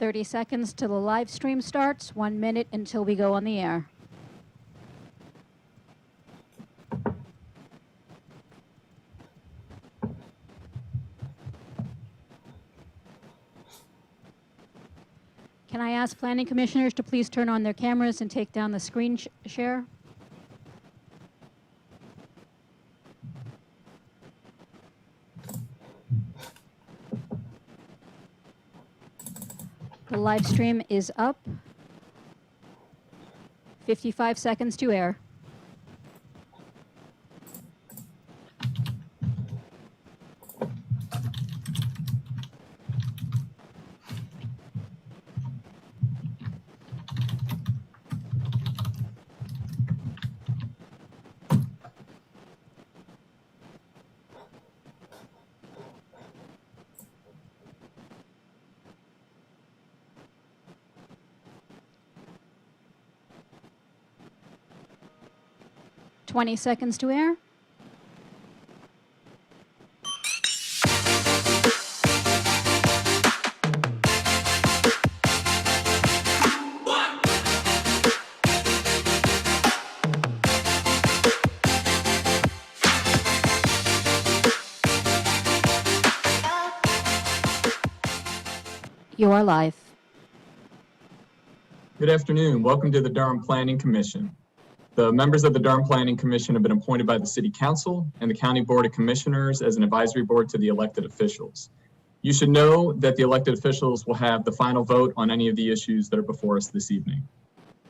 30 seconds till the live stream starts, 1 minute until we go on the air. Can I ask planning commissioners to please turn on their cameras and take down the screen share? The live stream is up. 55 seconds to air. Twenty seconds to air. You are live. Good afternoon. Welcome to the Durham Planning Commission. The members of the Durham Planning Commission have been appointed by the City Council and the County Board of Commissioners as an advisory board to the elected officials. You should know that the elected officials will have the final vote on any of the issues that are before us this evening.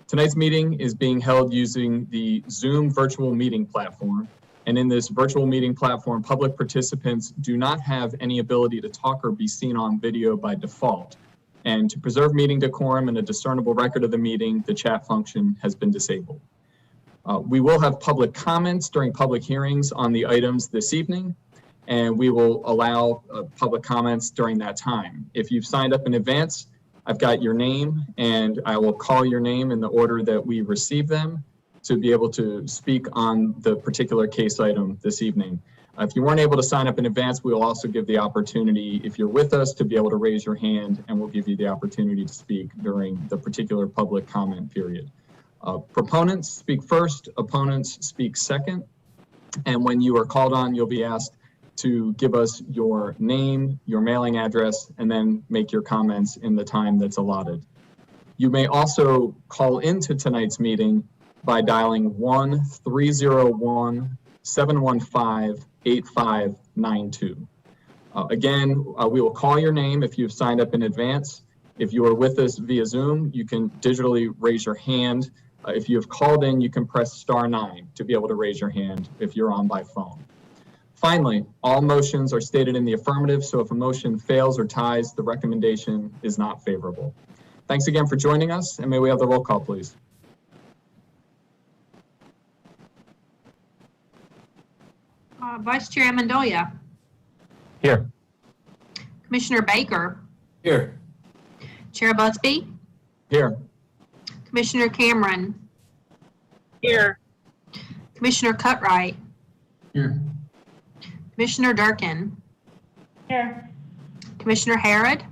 Tonight's meeting is being held using the Zoom virtual meeting platform. And in this virtual meeting platform, public participants do not have any ability to talk or be seen on video by default. And to preserve meeting decorum and a discernible record of the meeting, the chat function has been disabled. We will have public comments during public hearings on the items this evening, and we will allow public comments during that time. If you've signed up in advance, I've got your name, and I will call your name in the order that we receive them to be able to speak on the particular case item this evening. If you weren't able to sign up in advance, we will also give the opportunity, if you're with us, to be able to raise your hand, and we'll give you the opportunity to speak during the particular public comment period. Proponents speak first, opponents speak second, and when you are called on, you'll be asked to give us your name, your mailing address, and then make your comments in the time that's allotted. You may also call into tonight's meeting by dialing 1-301-715-8592. Again, we will call your name if you've signed up in advance. If you are with us via Zoom, you can digitally raise your hand. If you have called in, you can press *9 to be able to raise your hand if you're on by phone. Finally, all motions are stated in the affirmative, so if a motion fails or ties, the recommendation is not favorable. Thanks again for joining us, and may we have the roll call, please. Vice Chair Amendolia. Here. Commissioner Baker. Here. Chair Busby. Here. Commissioner Cameron. Here. Commissioner Cutright. Here. Commissioner Durkin. Here. Commissioner Harrod.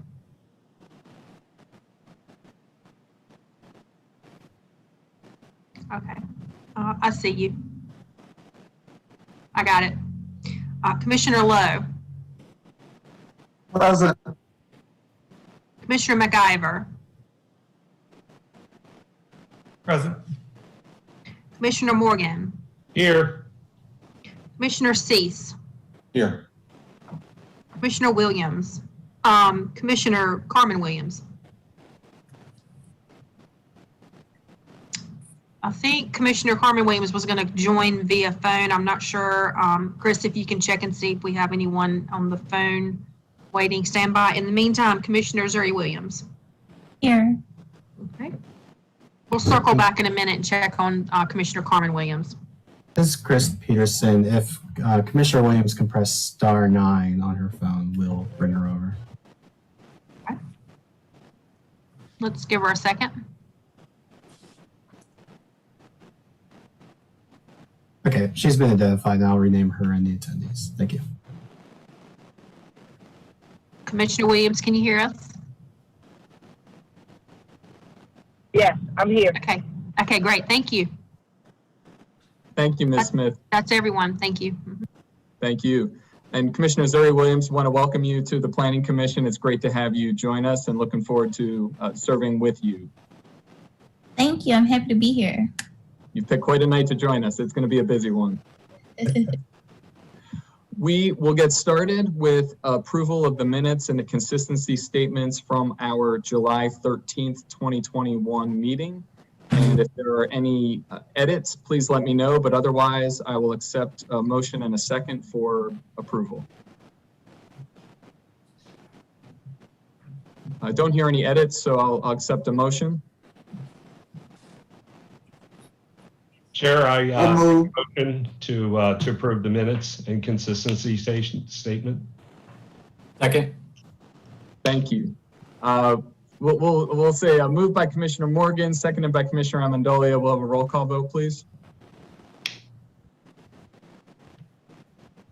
Okay, I see you. I got it. Commissioner Lowe. Present. Commissioner McIver. Present. Commissioner Morgan. Here. Commissioner Cease. Here. Commissioner Williams. Commissioner Carmen Williams. I think Commissioner Carmen Williams was going to join via phone. I'm not sure. Chris, if you can check and see if we have anyone on the phone waiting, standby. In the meantime, Commissioner Zuri Williams. Here. Okay. We'll circle back in a minute and check on Commissioner Carmen Williams. This is Chris Peterson. If Commissioner Williams can press *9 on her phone, we'll bring her over. Okay. Let's give her a second. Okay, she's been identified. Now I'll rename her in the attendees. Thank you. Commissioner Williams, can you hear us? I'm here. Okay. Okay, great. Thank you. Thank you, Ms. Smith. That's everyone. Thank you. Thank you. And Commissioner Zuri Williams, want to welcome you to the Planning Commission. It's great to have you join us and looking forward to serving with you. Thank you. I'm happy to be here. You've picked quite a night to join us. It's going to be a busy one. We will get started with approval of the minutes and the consistency statements from our July 13th, 2021 meeting. And if there are any edits, please let me know, but otherwise I will accept a motion and a second for approval. I don't hear any edits, so I'll accept a motion. Chair, I motion to approve the minutes and consistency statement. Second. Thank you. We'll say moved by Commissioner Morgan, seconded by Commissioner Amendolia. We'll have a roll call vote, please.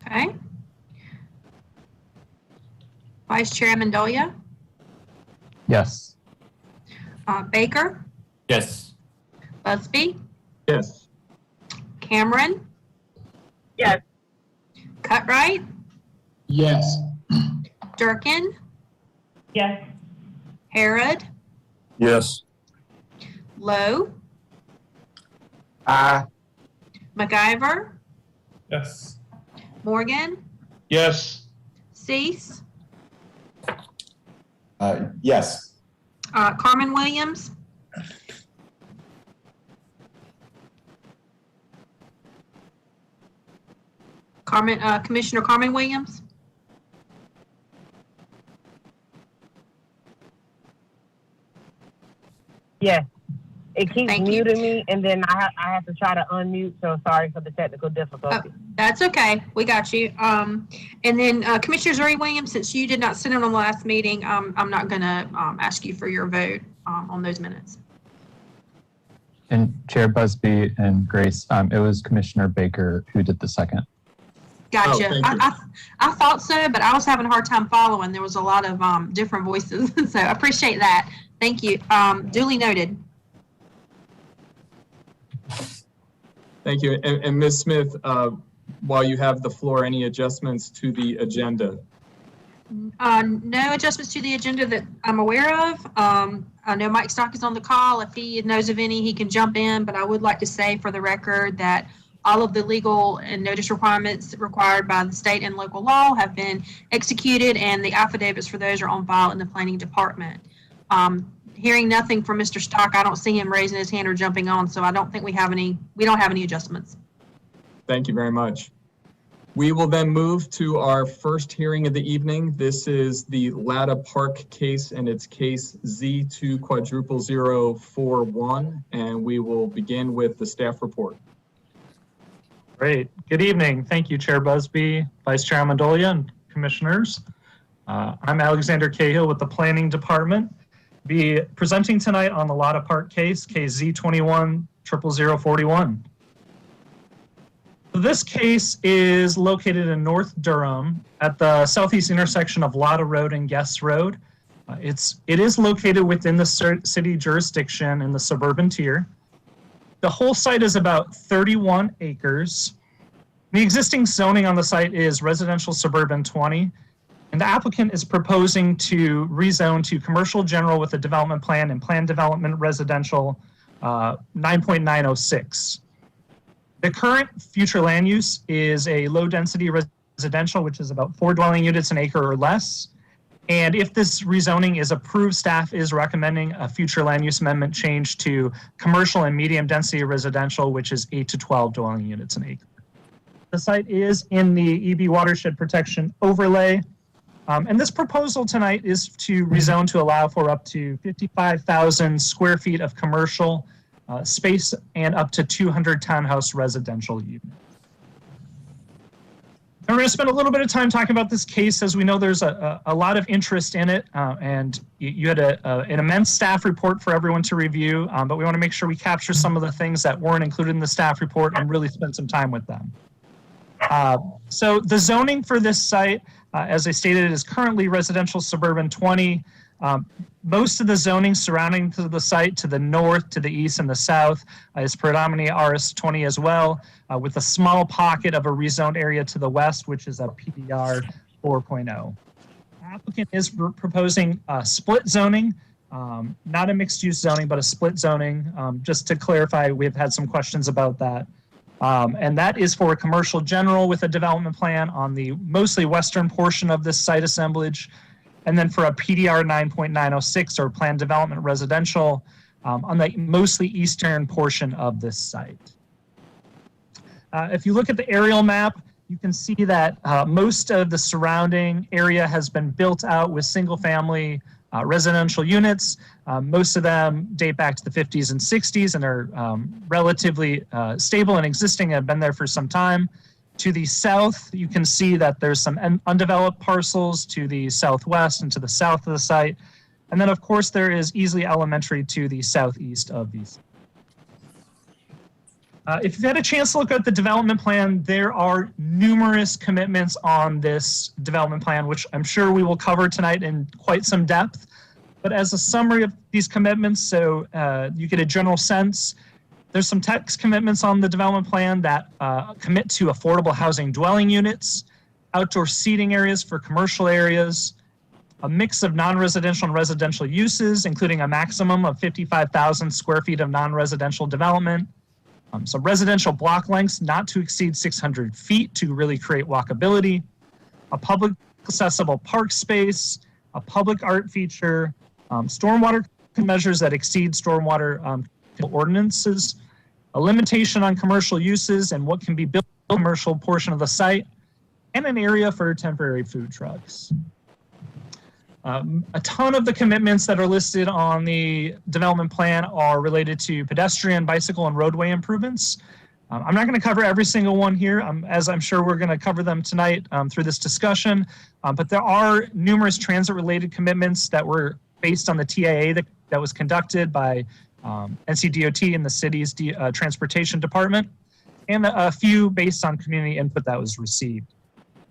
Okay. Vice Chair Amendolia, Yes. Baker, Yes. Busby, Yes. Cameron, Yes. Cutright, Yes. Durkin, Yes. Harrod, Yes. Lowe, Aye. MacGyver, Yes. Morgan, Yes. Cease, Yes. Carmen Williams, Commissioner Carmen Williams, Yes. It keeps Thank you. muting me, and then I have to try to unmute, so sorry for the technical difficulty. That's okay. We got you. And then Commissioner Zuri Williams, since you did not sit in on the last meeting, I'm not going to ask you for your vote on those minutes. And Chair Busby and Grace, it was Commissioner Baker who did the second. Gotcha. Oh, thank you. I thought so, but I was having a hard time following. There was a lot of different voices, so I appreciate that. Thank you. Duly noted. Thank you. And Ms. Smith, while you have the floor, any adjustments to the agenda? No adjustments to the agenda that I'm aware of. I know Mike Stock is on the call. If he knows of any, he can jump in, but I would like to say for the record that all of the legal and notice requirements required by the state and local law have been executed, and the affidavits for those are on file in the planning department. Hearing nothing from Mr. Stock, I don't see him raising his hand or jumping on, so I don't think we don't have any adjustments. Thank you very much. We will then move to our first hearing of the evening. This is the Latta Park case, and it's case Z2000041, and we will begin with the staff report. Great. Good evening. Thank you, Chair Busby, Vice Chair Amendolia, and Commissioners. I'm Alexander Cahill with the Planning Department. Be presenting tonight on the Latta Park case, case Z2000041. This case is located in North Durham at the southeast intersection of Latta Road and Guest Road. It is located within the city jurisdiction in the suburban tier. The whole site is about 31 acres. The existing zoning on the site is residential suburban 20, and the applicant is proposing to rezone to commercial general with a development plan and planned development residential 9.906. The current future land use is a low density residential, which is about 4 dwelling units an acre or less. And if this rezoning is approved, staff is recommending a future land use amendment change to commercial and medium density residential, which is 8 to 12 dwelling units an acre. The site is in the EB watershed protection overlay. And this proposal tonight is to rezone to allow for up to 55,000 square feet of commercial space and up to 200 townhouse residential units. And we're going to spend a little bit of time talking about this case, as we know there's a lot of interest in it, and you had an immense staff report for everyone to review, but we want to make sure we capture some of the things that weren't included in the staff report and really spend some time with them. So the zoning for this site, as I stated, is currently residential suburban 20. Most of the zoning surrounding to the site to the north, to the east, and the south is predominantly RS20 as well, with a small pocket of a rezoned area to the west, which is a PDR 4.0. Applicant is proposing split zoning, not a mixed-use zoning, but a split zoning. Just to clarify, we've had some questions about that. And that is for a commercial general with a development plan on the mostly western portion of this site assemblage, and then for a PDR 9.906 or planned development residential on the mostly eastern portion of this site. If you look at the aerial map, you can see that most of the surrounding area has been built out with single-family residential units. Most of them date back to the 50s and 60s and are relatively stable and existing and have been there for some time. To the south, you can see that there's some undeveloped parcels to the southwest and to the south of the site. And then, of course, there is Easley Elementary to the southeast of these. If you've had a chance to look at the development plan, there are numerous commitments on this development plan, which I'm sure we will cover tonight in quite some depth. But as a summary of these commitments, so you get a general sense, there's some text commitments on the development plan that commit to affordable housing dwelling units, outdoor seating areas for commercial areas, a mix of non-residential and residential uses, including a maximum of 55,000 square feet of non-residential development, some residential block lengths not to exceed 600 feet to really create walkability, a public accessible park space, a public art feature, stormwater measures that exceed stormwater ordinances, a limitation on commercial uses and what can be built in the commercial portion of the site, and an area for temporary food trucks. A ton of the commitments that are listed on the development plan are related to pedestrian, bicycle, and roadway improvements. I'm not going to cover every single one here, as I'm sure we're going to cover them tonight through this discussion, but there are numerous transit-related commitments that were based on the TIA that was conducted by NCDOT and the city's transportation department, and a few based on community input that was received.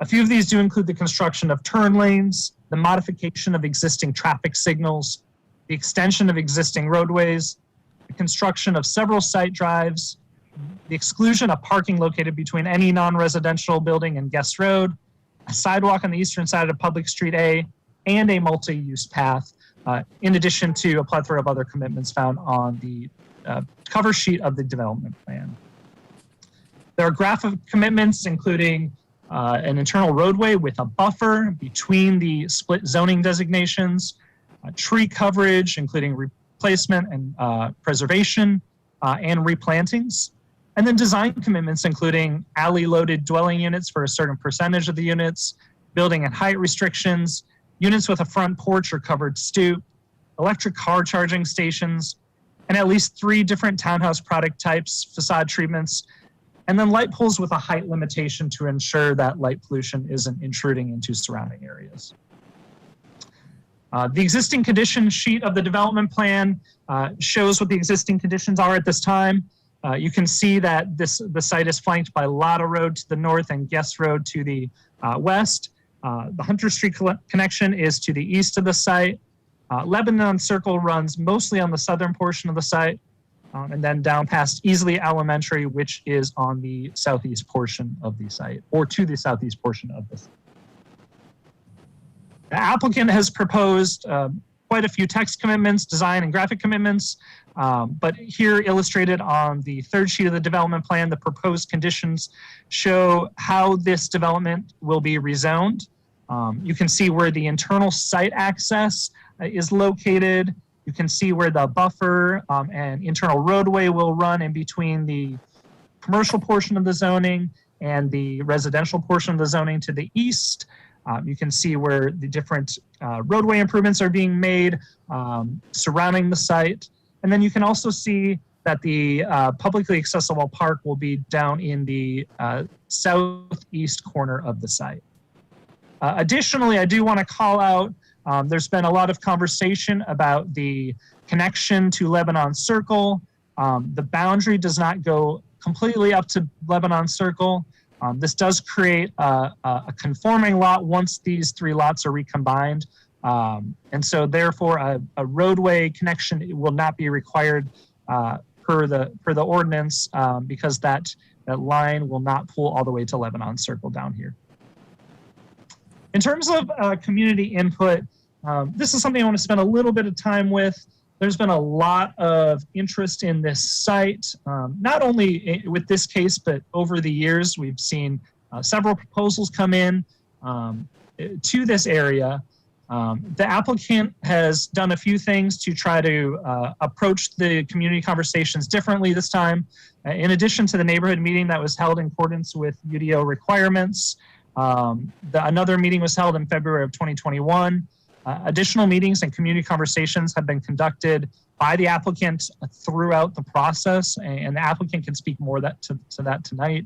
A few of these do include the construction of turn lanes, the modification of existing traffic signals, the extension of existing roadways, the construction of several site drives, the exclusion of parking located between any non-residential building and Guest Road, a sidewalk on the eastern side of Public Street A, and a multi-use path, in addition to a plethora of other commitments found on the cover sheet of the development plan. There are graphic commitments, including an internal roadway with a buffer between the split zoning designations, tree coverage, including replacement and preservation, and replantings. And then design commitments, including alley-loaded dwelling units for a certain percentage of the units, building and height restrictions, units with a front porch or covered stoop, electric car charging stations, and at least 3 different townhouse product types, facade treatments, and then light poles with a height limitation to ensure that light pollution isn't intruding into surrounding areas. The existing condition sheet of the development plan shows what the existing conditions are at this time. You can see that the site is flanked by Latta Road to the north and Guest Road to the west. The Hunter Street connection is to the east of the site. Lebanon Circle runs mostly on the southern portion of the site, and then down past Easley Elementary, which is on the southeast portion of the site, or to the southeast portion of the site. The applicant has proposed quite a few text commitments, design and graphic commitments, but here illustrated on the third sheet of the development plan, the proposed conditions show how this development will be rezoned. You can see where the internal site access is located. You can see where the buffer and internal roadway will run in between the commercial portion of the zoning and the residential portion of the zoning to the east. You can see where the different roadway improvements are being made surrounding the site. And then you can also see that the publicly accessible park will be down in the southeast corner of the site. Additionally, I do want to call out, there's been a lot of conversation about the connection to Lebanon Circle. The boundary does not go completely up to Lebanon Circle. This does create a conforming lot once these 3 lots are recombined, And so therefore a roadway connection will not be required per the ordinance because that line will not pull all the way to Lebanon Circle down here. In terms of community input, this is something I want to spend a little bit of time with. There's been a lot of interest in this site, not only with this case, but over the years, we've seen several proposals come in to this area. The applicant has done a few things to try to approach the community conversations differently this time. In addition to the neighborhood meeting that was held in accordance with UDO requirements, another meeting was held in February of 2021. Additional meetings and community conversations have been conducted by the applicant throughout the process, and the applicant can speak more to that tonight.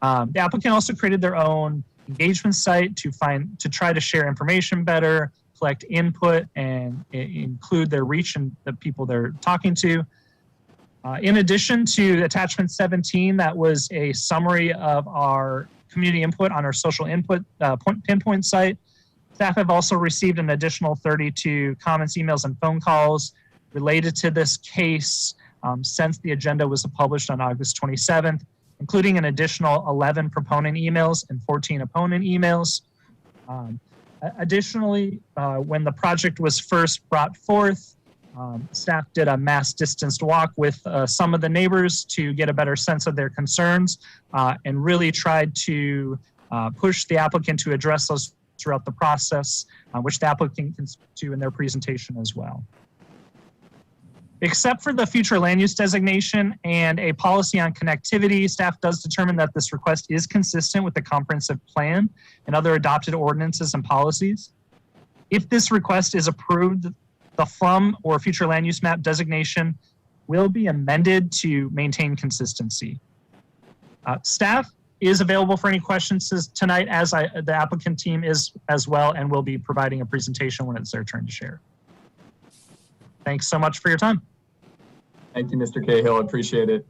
The applicant also created their own engagement site to try to share information better, collect input, and include their reach and the people they're talking to. In addition to attachment 17, that was a summary of our community input on our social input pinpoint site. Staff have also received an additional 32 comments, emails, and phone calls related to this case since the agenda was published on August 27th, including an additional 11 proponent emails and 14 opponent emails. Additionally, when the project was first brought forth, staff did a mass distanced walk with some of the neighbors to get a better sense of their concerns and really tried to push the applicant to address those throughout the process, which the applicant can speak to in their presentation as well. Except for the future land use designation and a policy on connectivity, staff does determine that this request is consistent with the comprehensive plan and other adopted ordinances and policies. If this request is approved, the from or future land use map designation will be amended to maintain consistency. Staff is available for any questions tonight, as the applicant team is as well, and will be providing a presentation when it's their turn to share. Thanks so much for your time. Thank you, Mr. Cahill. I appreciate it.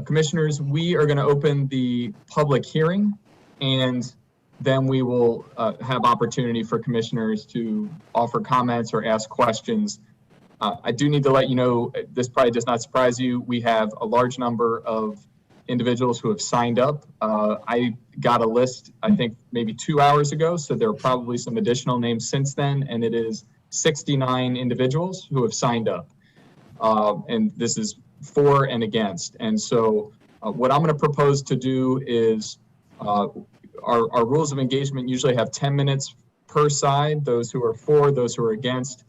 Commissioners, we are going to open the public hearing, and then we will have opportunity for commissioners to offer comments or ask questions. I do need to let you know, this probably does not surprise you, we have a large number of individuals who have signed up. I got a list, I think maybe 2 hours ago, so there are probably some additional names since then, and it is 69 individuals who have signed up. And this is for and against. And so what I'm going to propose to do is our rules of engagement usually have 10 minutes per side, those who are for, those who are against.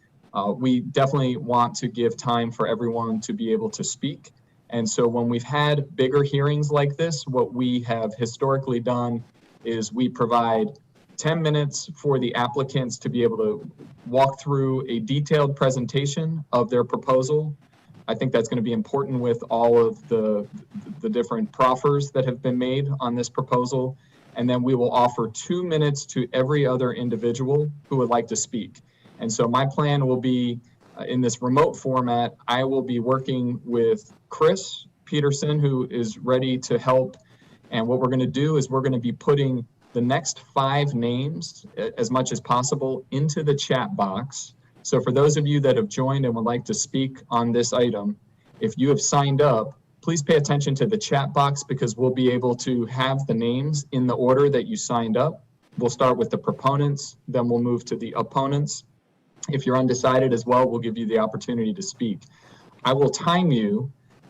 We definitely want to give time for everyone to be able to speak. And so when we've had bigger hearings like this, what we have historically done is we provide 10 minutes for the applicants to be able to walk through a detailed presentation of their proposal. I think that's going to be important with all of the different proffers that have been made on this proposal. And then we will offer 2 minutes to every other individual who would like to speak. And so my plan will be in this remote format, I will be working with Chris Peterson, who is ready to help. And what we're going to do is we're going to be putting the next 5 names as much as possible into the chat box. So for those of you that have joined and would like to speak on this item, if you have signed up, please pay attention to the chat box because we'll be able to have the names in the order that you signed up. We'll start with the proponents, then we'll move to the opponents. If you're undecided as well, we'll give you the opportunity to speak. I will time you,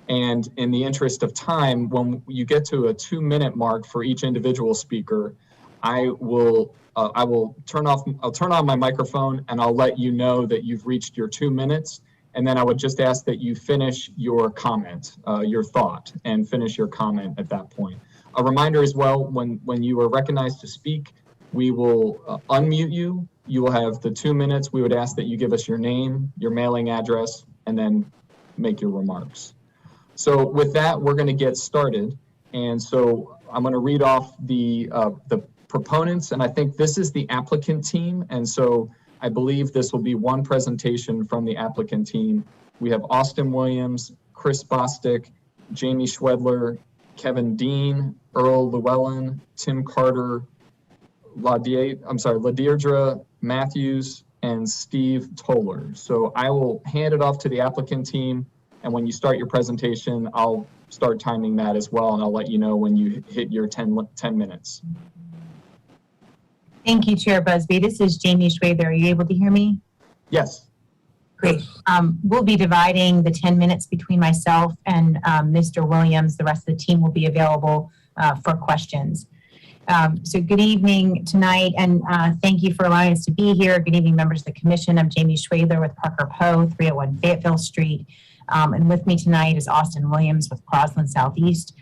and in the interest of time, when you get to a 2-minute mark for each individual speaker, I'll turn on my microphone and I'll let you know that you've reached your 2 minutes. And then I would just ask that you finish your comment, your thought, and finish your comment at that point. A reminder as well, when you are recognized to speak, we will unmute you. You will have the 2 minutes. We would ask that you give us your name, your mailing address, and then make your remarks. So with that, we're going to get started. And so I'm going to read off the proponents, and I think this is the applicant team. And so I believe this will be one presentation from the applicant team. We have Austin Williams, Chris Bostic, Jamie Schwedler, Kevin Dean, Earl Llewellyn, Tim Carter, Ladeirdre Matthews, and Steve Toller. So I will hand it off to the applicant team, and when you start your presentation, I'll start timing that as well, and I'll let you know when you hit your 10 minutes. Thank you, Chair Busby. This is Jamie Schwather. Are you able to hear me? Yes. Great. We'll be dividing the 10 minutes between myself and Mr. Williams. The rest of the team will be available for questions. So good evening tonight, and thank you for allowing us to be here. Good evening, members of the commission. I'm Jamie Schwather with Parker Poe, 301 Fayetteville Street. And with me tonight is Austin Williams with Crosland Southeast,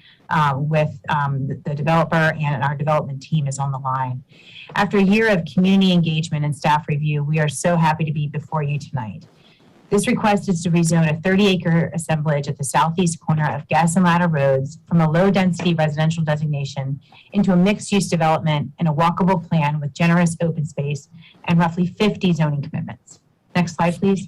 with the developer, and our development team is on the line. After a year of community engagement and staff review, we are so happy to be before you tonight. This request is to rezone a 30-acre assemblage at the southeast corner of Gas and Latta Roads from a low-density residential designation into a mixed-use development and a walkable plan with generous open space and roughly 50 zoning commitments. Next slide, please.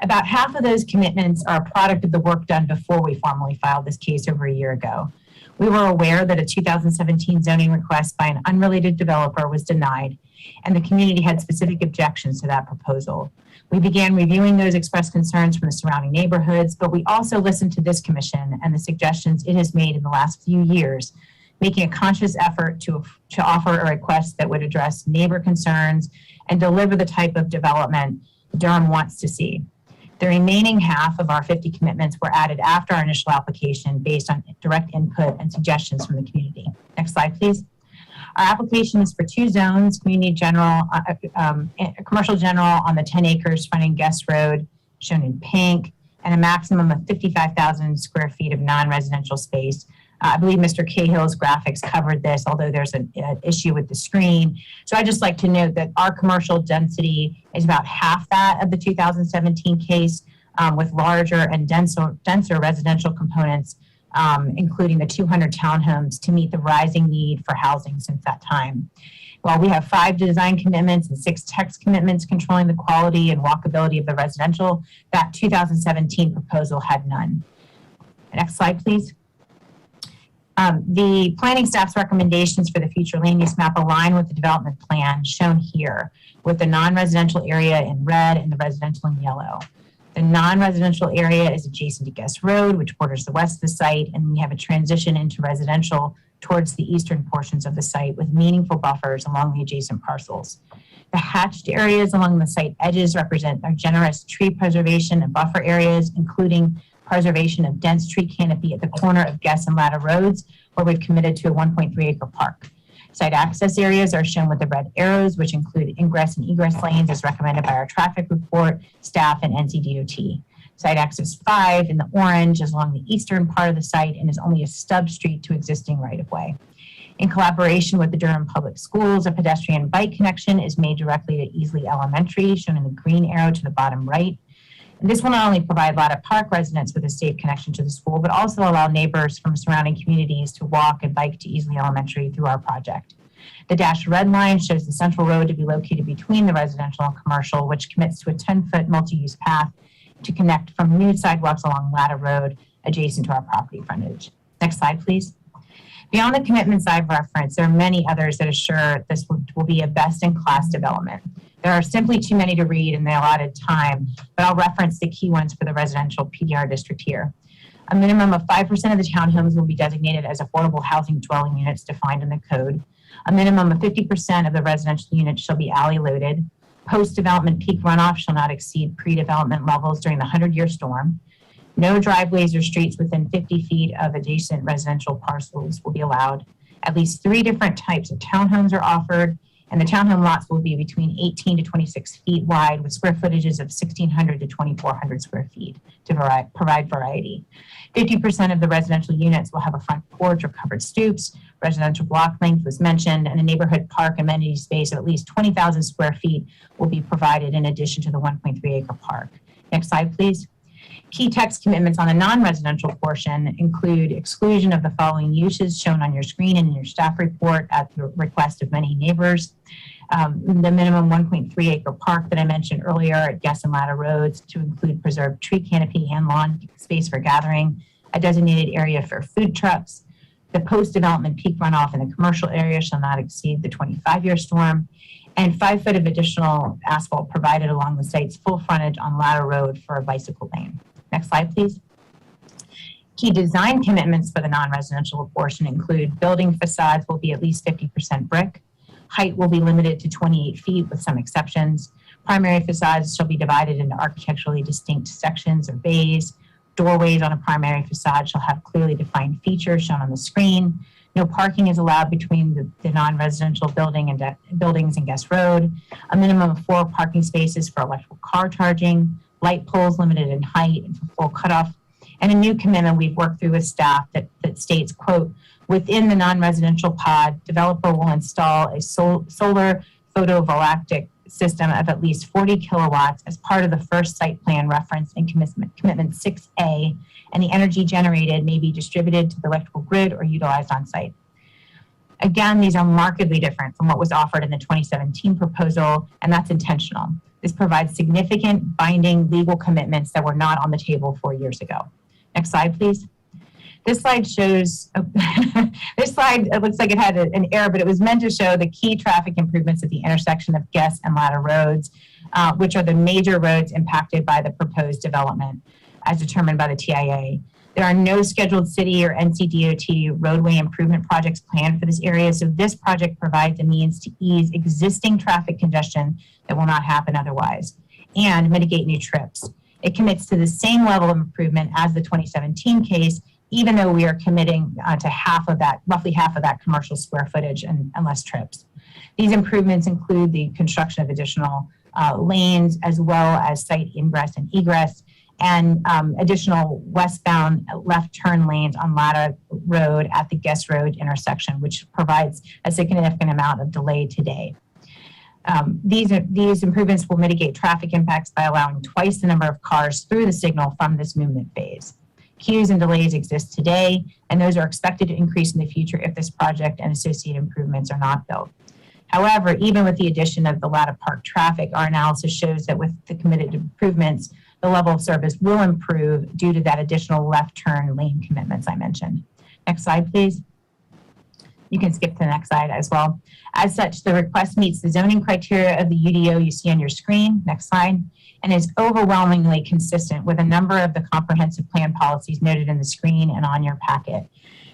About half of those commitments are a product of the work done before we formally filed this case over a year ago. We were aware that a 2017 zoning request by an unrelated developer was denied, and the community had specific objections to that proposal. We began reviewing those expressed concerns from the surrounding neighborhoods, but we also listened to this commission and the suggestions it has made in the last few years, making a conscious effort to offer a request that would address neighbor concerns and deliver the type of development Durham wants to see. The remaining half of our 50 commitments were added after our initial application based on direct input and suggestions from the community. Next slide, please. Our application is for two zones, community general, commercial general on the 10 acres fronting Guest Road, shown in pink, and a maximum of 55,000 square feet of non-residential space. I believe Mr. Cahill's graphics covered this, although there's an issue with the screen. So I'd just like to note that our commercial density is about half that of the 2017 case, with larger and denser residential components, including the 200 townhomes to meet the rising need for housing since that time. While we have 5 design commitments and 6 text commitments controlling the quality and walkability of the residential, that 2017 proposal had none. Next slide, please. The planning staff's recommendations for the future land use map align with the development plan shown here, with the non-residential area in red and the residential in yellow. The non-residential area is adjacent to Guest Road, which borders the west of the site, and we have a transition into residential towards the eastern portions of the site with meaningful buffers along the adjacent parcels. The hatched areas along the site edges represent our generous tree preservation and buffer areas, including preservation of dense tree canopy at the corner of Guest and Latta Roads, where we've committed to a 1.3-acre park. Site access areas are shown with the red arrows, which include ingress and egress lanes as recommended by our traffic report, staff, and NCDOT. Site access 5 in the orange is along the eastern part of the site and is only a stub street to existing right-of-way. In collaboration with the Durham Public Schools, a pedestrian bike connection is made directly to Easley Elementary, shown in the green arrow to the bottom right. And this will not only provide Latta Park residents with a safe connection to the school, but also allow neighbors from surrounding communities to walk and bike to Easley Elementary through our project. The dashed red line shows the central road to be located between the residential and commercial, which commits to a 10-foot multi-use path to connect from new sidewalks along Latta Road adjacent to our property frontage. Next slide, please. Beyond the commitments I've referenced, there are many others that assure this will be a best-in-class development. There are simply too many to read in the allotted time, but I'll reference the key ones for the residential PDR district here. A minimum of 5% of the townhomes will be designated as affordable housing dwelling units defined in the code. A minimum of 50% of the residential units shall be alley loaded. Post-development peak runoff shall not exceed pre-development levels during the 100-year storm. No driveways or streets within 50 feet of adjacent residential parcels will be allowed. At least 3 different types of townhomes are offered, and the townhome lots will be between 18 to 26 feet wide with square footages of 1,600 to 2,400 square feet to provide variety. 50% of the residential units will have a front porch or covered stoops. Residential block length was mentioned, and a neighborhood park amenity space of at least 20,000 square feet will be provided in addition to the 1.3-acre park. Next slide, please. Key text commitments on the non-residential portion include exclusion of the following uses shown on your screen and in your staff report at the request of many neighbors. The minimum 1.3-acre park that I mentioned earlier at Guest and Latta Roads to include preserved tree canopy and lawn space for gathering, a designated area for food trucks. The post-development peak runoff in the commercial area shall not exceed the 25-year storm, and 5 foot of additional asphalt provided along the site's full frontage on Latta Road for a bicycle lane. Next slide, please. Key design commitments for the non-residential portion include building facades will be at least 50% brick. Height will be limited to 28 feet with some exceptions. Primary facades shall be divided into architecturally distinct sections or bays. Doorways on a primary facade shall have clearly defined features shown on the screen. No parking is allowed between the non-residential buildings and Guest Road. A minimum of 4 parking spaces for electrical car charging. Light poles limited in height and for full cutoff. And a new commitment we've worked through with staff that states, quote, within the non-residential pod, developer will install a solar photovoltaic system of at least 40 kilowatts as part of the first site plan referenced in commitment 6A, and the energy generated may be distributed to the electrical grid or utilized on site. Again, these are markedly different from what was offered in the 2017 proposal, and that's intentional. This provides significant binding legal commitments that were not on the table 4 years ago. Next slide, please. This slide shows, this slide, it looks like it had an error, but it was meant to show the key traffic improvements at the intersection of Guest and Latta Roads, which are the major roads impacted by the proposed development as determined by the TIA. There are no scheduled city or NCDOT roadway improvement projects planned for this area, so this project provides a means to ease existing traffic congestion that will not happen otherwise and mitigate new trips. It commits to the same level of improvement as the 2017 case, even though we are committing to roughly half of that commercial square footage and less trips. These improvements include the construction of additional lanes, as well as site ingress and egress, and additional westbound left turn lanes on Latta Road at the Guest Road intersection, which provides a significant amount of delay today. These improvements will mitigate traffic impacts by allowing twice the number of cars through the signal from this movement phase. Queues and delays exist today, and those are expected to increase in the future if this project and associated improvements are not built. However, even with the addition of the Latta Park traffic, our analysis shows that with the committed improvements, the level of service will improve due to that additional left turn lane commitments I mentioned. Next slide, please. You can skip to the next slide as well. As such, the request meets the zoning criteria of the UDO you see on your screen, next slide, and is overwhelmingly consistent with a number of the comprehensive plan policies noted in the screen and on your packet.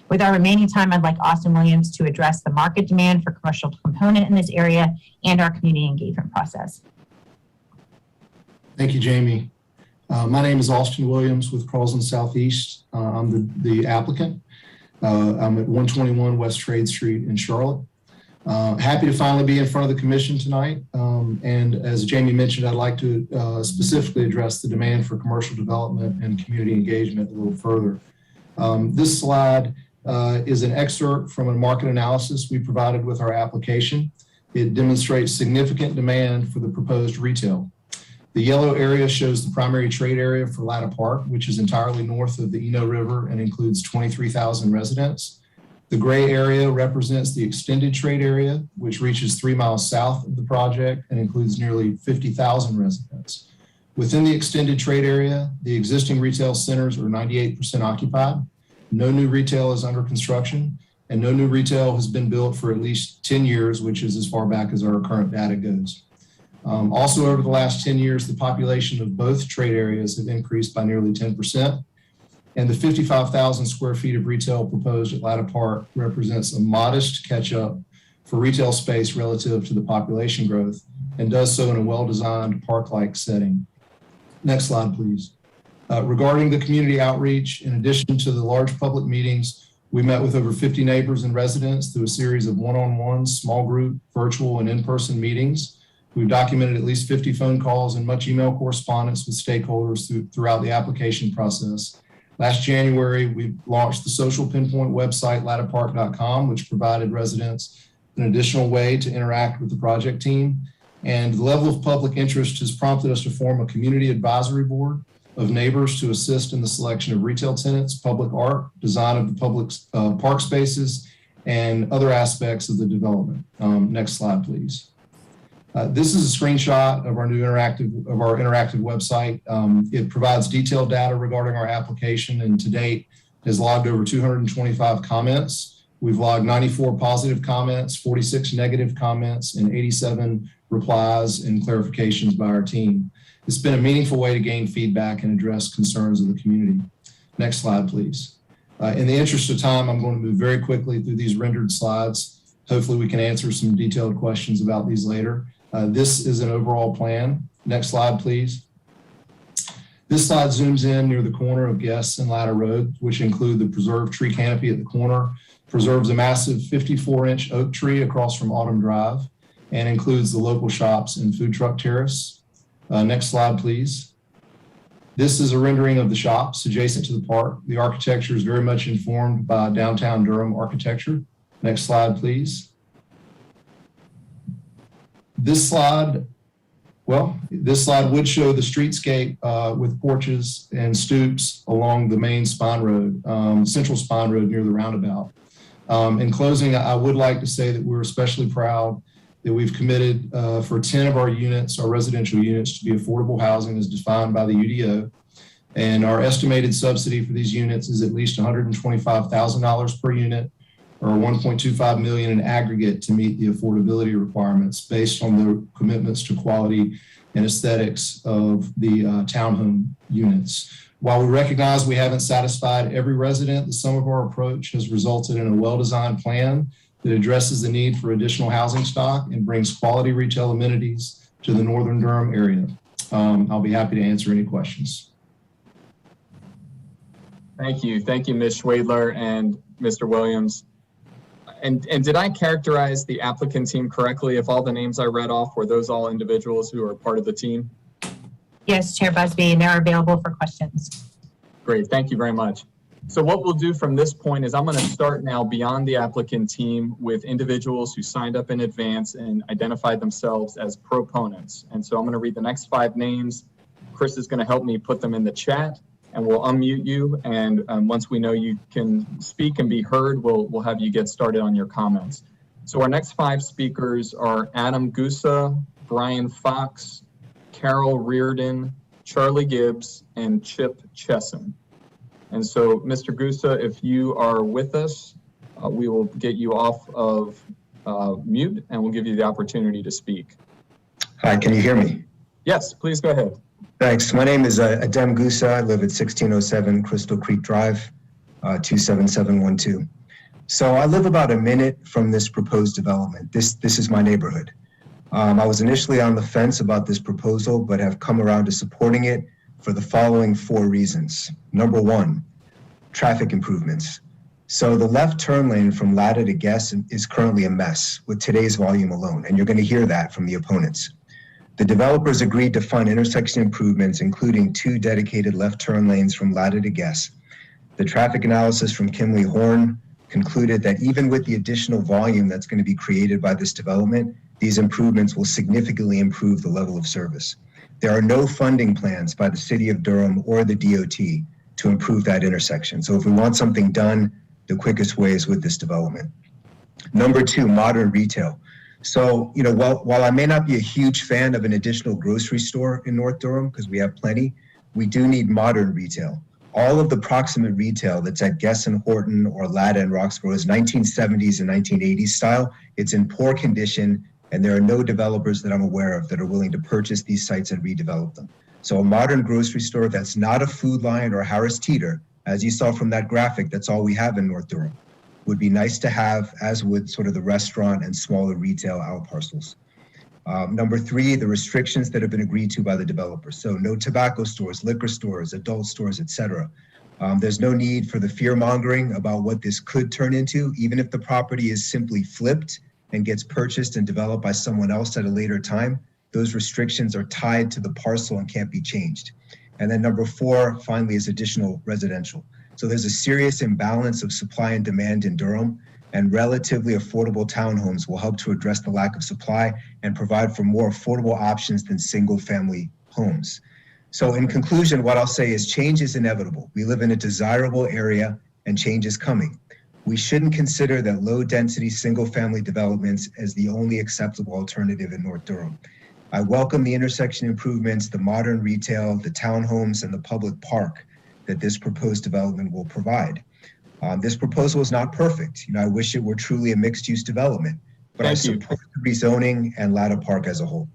With our remaining time, I'd like Austin Williams to address the market demand for commercial component in this area and our community engagement process. Thank you, Jamie. My name is Austin Williams with Carlson Southeast. I'm the applicant. I'm at 121 West Trade Street in Charlotte. Happy to finally be in front of the commission tonight. And as Jamie mentioned, I'd like to specifically address the demand for commercial development and community engagement a little further. This slide is an excerpt from a market analysis we provided with our application. It demonstrates significant demand for the proposed retail. The yellow area shows the primary trade area for Latta Park, which is entirely north of the Eno River and includes 23,000 residents. The gray area represents the extended trade area, which reaches 3 miles south of the project and includes nearly 50,000 residents. Within the extended trade area, the existing retail centers are 98% occupied. No new retail is under construction, and no new retail has been built for at least 10 years, which is as far back as our current data goes. Also, over the last 10 years, the population of both trade areas have increased by nearly 10%. And the 55,000 square feet of retail proposed at Latta Park represents a modest catch-up for retail space relative to the population growth and does so in a well-designed park-like setting. Next slide, please. Regarding the community outreach, in addition to the large public meetings, we met with over 50 neighbors and residents through a series of one-on-one, small group, virtual, and in-person meetings. We've documented at least 50 phone calls and much email correspondence with stakeholders throughout the application process. Last January, we launched the social pinpoint website, lattapark.com, which provided residents an additional way to interact with the project team. And the level of public interest has prompted us to form a community advisory board of neighbors to assist in the selection of retail tenants, public art, design of the public park spaces, and other aspects of the development. Next slide, please. This is a screenshot of our new interactive website. It provides detailed data regarding our application, and to date has logged over 225 comments. We've logged 94 positive comments, 46 negative comments, and 87 replies and clarifications by our team. It's been a meaningful way to gain feedback and address concerns of the community. Next slide, please. In the interest of time, I'm going to move very quickly through these rendered slides. Hopefully we can answer some detailed questions about these later. This is an overall plan. Next slide, please. This slide zooms in near the corner of Guest and Latta Road, which include the preserved tree canopy at the corner, preserves a massive 54-inch oak tree across from Autumn Drive, and includes the local shops and food truck terrace. Next slide, please. This is a rendering of the shops adjacent to the park. The architecture is very much informed by downtown Durham architecture. Next slide, please. This slide would show the streetscape with porches and stoops along the main spine road, central spine road near the roundabout. In closing, I would like to say that we're especially proud that we've committed for 10 of our units, our residential units, to be affordable housing as defined by the UDO. And our estimated subsidy for these units is at least $125,000 per unit, or $1.25 million in aggregate to meet the affordability requirements based on the commitments to quality and aesthetics of the townhome units. While we recognize we haven't satisfied every resident, the sum of our approach has resulted in a well-designed plan that addresses the need for additional housing stock and brings quality retail amenities to the Northern Durham area. I'll be happy to answer any questions. Thank you, Ms. Schwadler and Mr. Williams. And did I characterize the applicant team correctly? If all the names I read off, were those all individuals who are part of the team? Yes, Chair Busby, and they're available for questions. Great, thank you very much. So what we'll do from this point is I'm going to start now beyond the applicant team with individuals who signed up in advance and identified themselves as proponents. And so I'm going to read the next 5 names. Chris is going to help me put them in the chat, and we'll unmute you. And once we know you can speak and be heard, we'll have you get started on your comments. So our next 5 speakers are Adam Gusa, Brian Fox, Carol Reardon, Charlie Gibbs, and Chip Chesson. And so, Mr. Gusa, if you are with us, we will get you off of mute and we'll give you the opportunity to speak. Hi, can you hear me? Yes, please go ahead. Thanks. My name is Adem Gusa. I live at 1607 Crystal Creek Drive, 27712. So I live about a minute from this proposed development. This is my neighborhood. I was initially on the fence about this proposal, but have come around to supporting it for the following 4 reasons. Number 1, traffic improvements. So the left turn lane from Latta to Guest is currently a mess with today's volume alone, and you're going to hear that from the opponents. The developers agreed to fund intersection improvements, including 2 dedicated left turn lanes from Latta to Guest. The traffic analysis from Kimley Horn concluded that even with the additional volume that's going to be created by this development, these improvements will significantly improve the level of service. There are no funding plans by the City of Durham or the DOT to improve that intersection. So if we want something done, the quickest way is with this development. Number 2, modern retail. So, while I may not be a huge fan of an additional grocery store in North Durham, because we have plenty, we do need modern retail. All of the proximate retail that's at Guest and Horton or Latta and Roxborough is 1970s and 1980s style. It's in poor condition, and there are no developers that I'm aware of that are willing to purchase these sites and redevelop them. So a modern grocery store that's not a Food Lion or Harris Teeter, as you saw from that graphic, that's all we have in North Durham, would be nice to have, as would sort of the restaurant and smaller retail out parcels. Number 3, the restrictions that have been agreed to by the developers. So no tobacco stores, liquor stores, adult stores, etc. There's no need for the fear mongering about what this could turn into, even if the property is simply flipped and gets purchased and developed by someone else at a later time. Those restrictions are tied to the parcel and can't be changed. And then number 4, finally, is additional residential. So there's a serious imbalance of supply and demand in Durham, and relatively affordable townhomes will help to address the lack of supply and provide for more affordable options than single family homes. So in conclusion, what I'll say is change is inevitable. We live in a desirable area and change is coming. We shouldn't consider that low density single family developments as the only acceptable alternative in North Durham. I welcome the intersection improvements, the modern retail, the townhomes, and the public park that this proposed development will provide. This proposal is not perfect. I wish it were truly a mixed-use development, but I Thank you. support the rezoning and Latta Park as a whole.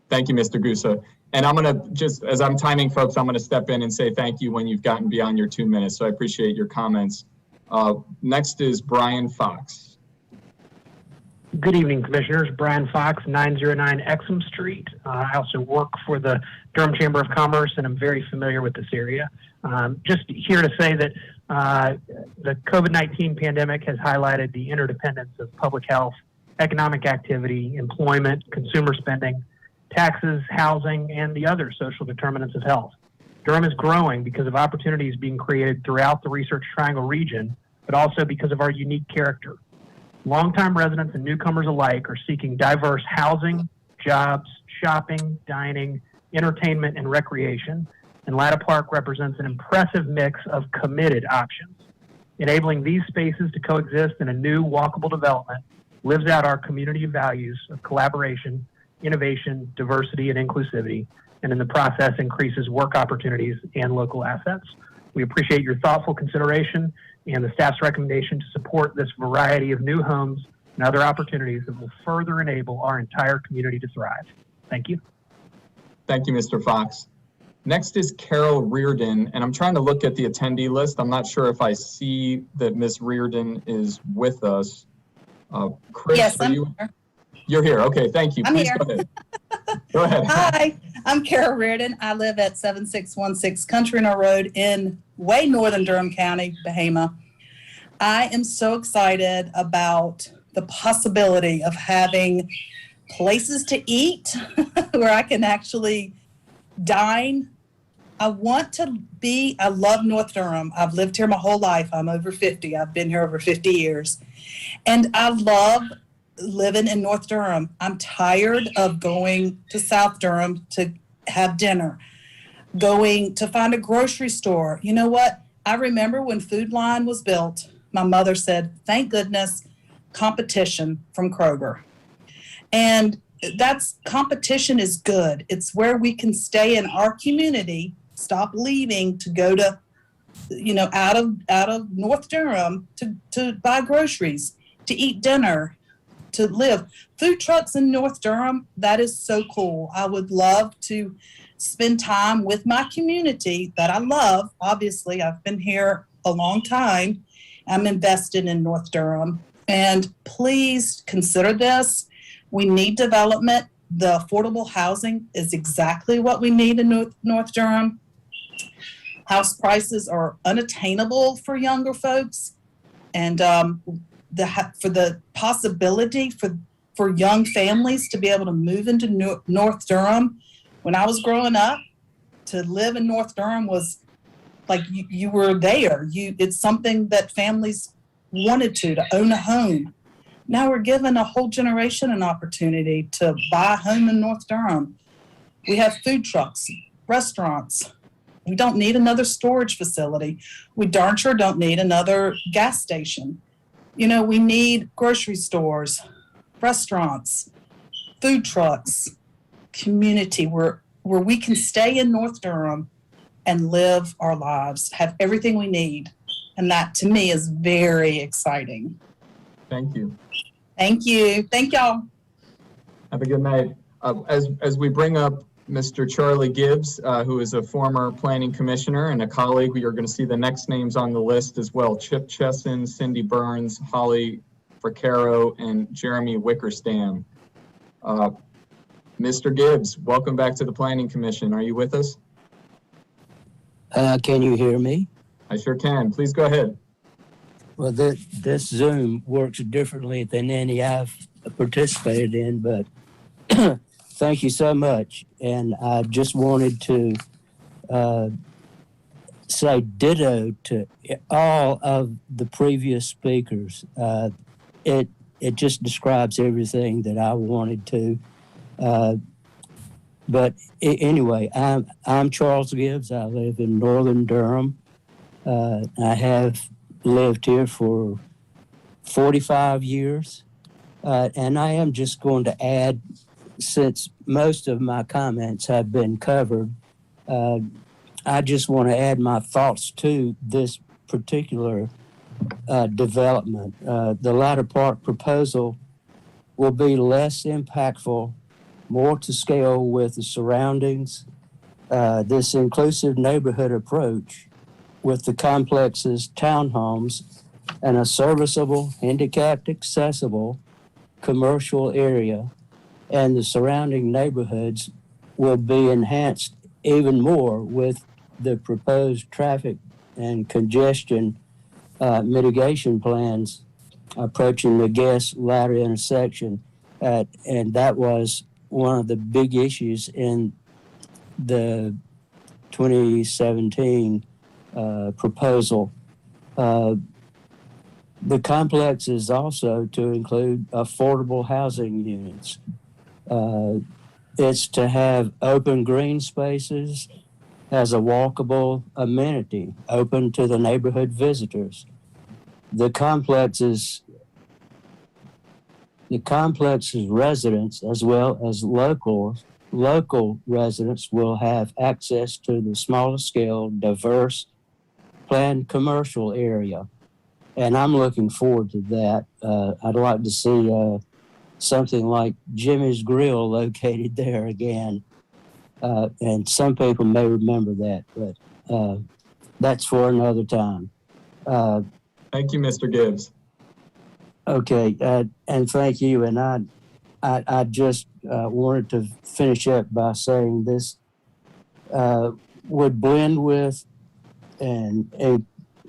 Thank you, Mr. Gusa. And I'm going to just, as I'm timing folks, I'm going to step in and say thank you when you've gotten beyond your 2 minutes. So I appreciate your comments. Next is Brian Fox. Good evening, Commissioners. Brian Fox, 909 Exum Street. I also work for the Durham Chamber of Commerce, and I'm very familiar with this area. Just here to say that the COVID-19 pandemic has highlighted the interdependence of public health, economic activity, employment, consumer spending, taxes, housing, and the other social determinants of health. Durham is growing because of opportunities being created throughout the Research Triangle region, but also because of our unique character. Longtime residents and newcomers alike are seeking diverse housing, jobs, shopping, dining, entertainment, and recreation, and Latta Park represents an impressive mix of committed options. Enabling these spaces to coexist in a new walkable development lives out our community values of collaboration, innovation, diversity, and inclusivity, and in the process increases work opportunities and local assets. We appreciate your thoughtful consideration and the staff's recommendation to support this variety of new homes and other opportunities that will further enable our entire community to thrive. Thank you. Thank you, Mr. Fox. Next is Carol Reardon, and I'm trying to look at the attendee list. I'm not sure if I see that Ms. Reardon is with us. Chris, yes, are you? You're here. Okay, thank you. I'm Please here. go ahead. Go ahead. Hi, I'm Carol Reardon. I live at 7616 Country Mill Road in way northern Durham County, Bahama. I am so excited about the possibility of having places to eat where I can actually dine. I love North Durham. I've lived here my whole life. I'm over 50. I've been here over 50 years. And I love living in North Durham. I'm tired of going to South Durham to have dinner, going to find a grocery store. You know what? I remember when Food Line was built, my mother said, thank goodness, competition from Kroger. And competition is good. It's where we can stay in our community, stop leaving to go to, out of North Durham to buy groceries, to eat dinner, to live. Food trucks in North Durham, that is so cool. I would love to spend time with my community that I love. Obviously, I've been here a long time. I'm invested in North Durham. And please consider this. We need development. The affordable housing is exactly what we need in North Durham. House prices are unattainable for younger folks. And for the possibility for young families to be able to move into North Durham. When I was growing up, to live in North Durham was like you were there. It's something that families wanted to own a home. Now we're giving a whole generation an opportunity to buy a home in North Durham. We have food trucks, restaurants. We don't need another storage facility. We darn sure don't need another gas station. We need grocery stores, restaurants, food trucks, community where we can stay in North Durham and live our lives, have everything we need. And that to me is very exciting. Thank you. Thank you. Thank y'all. Have a good night. As we bring up Mr. Charlie Gibbs, who is a former planning commissioner and a colleague, we are going to see the next names on the list as well. Chip Chesson, Cindy Burns, Holly Fracaro, and Jeremy Wickerstam. Mr. Gibbs, welcome back to the Planning Commission. Are you with us? Can you hear me? I sure can. Please go ahead. Well, this Zoom works differently than any I've participated in, but thank you so much. And I just wanted to say ditto to all of the previous speakers. It just describes everything that I wanted to. But anyway, I'm Charles Gibbs. I live in northern Durham. I have lived here for 45 years. And I am just going to add, since most of my comments have been covered, I just want to add my thoughts to this particular development. The Latta Park proposal will be less impactful, more to scale with the surroundings. This inclusive neighborhood approach with the complex's townhomes and a serviceable, handicapped accessible commercial area and the surrounding neighborhoods will be enhanced even more with the proposed traffic and congestion mitigation plans approaching the Guest Ladder intersection. And that was one of the big issues in the 2017 proposal. The complex is also to include affordable housing units. It's to have open green spaces, has a walkable amenity open to the neighborhood visitors. The complex's residents as well as local residents will have access to the smaller scale, diverse, planned commercial area. And I'm looking forward to that. I'd like to see something like Jimmy's Grill located there again. And some people may remember that, but that's for another time. Thank you, Mr. Gibbs. Okay, and thank you. And I just wanted to finish up by saying this would blend with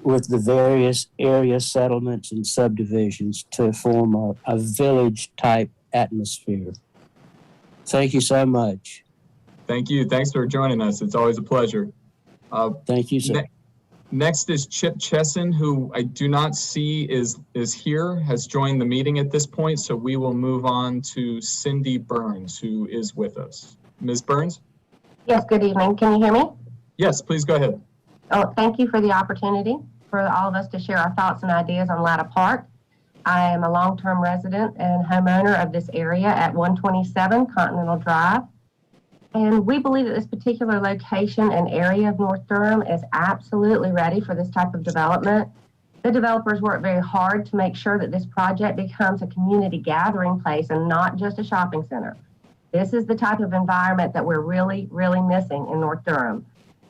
with the various area settlements and subdivisions to form a village type atmosphere. Thank you so much. Thank you. Thanks for joining us. It's always a pleasure. Thank you, sir. Next is Chip Chesson, who I do not see is here, has joined the meeting at this point. So we will move on to Cindy Burns, who is with us. Ms. Burns? Yes, good evening. Can you hear me? Yes, please go ahead. Oh, thank you for the opportunity for all of us to share our thoughts and ideas on Latta Park. I am a long-term resident and homeowner of this area at 127 Continental Drive. And we believe that this particular location and area of North Durham is absolutely ready for this type of development. The developers worked very hard to make sure that this project becomes a community gathering place and not just a shopping center. This is the type of environment that we're really, really missing in North Durham.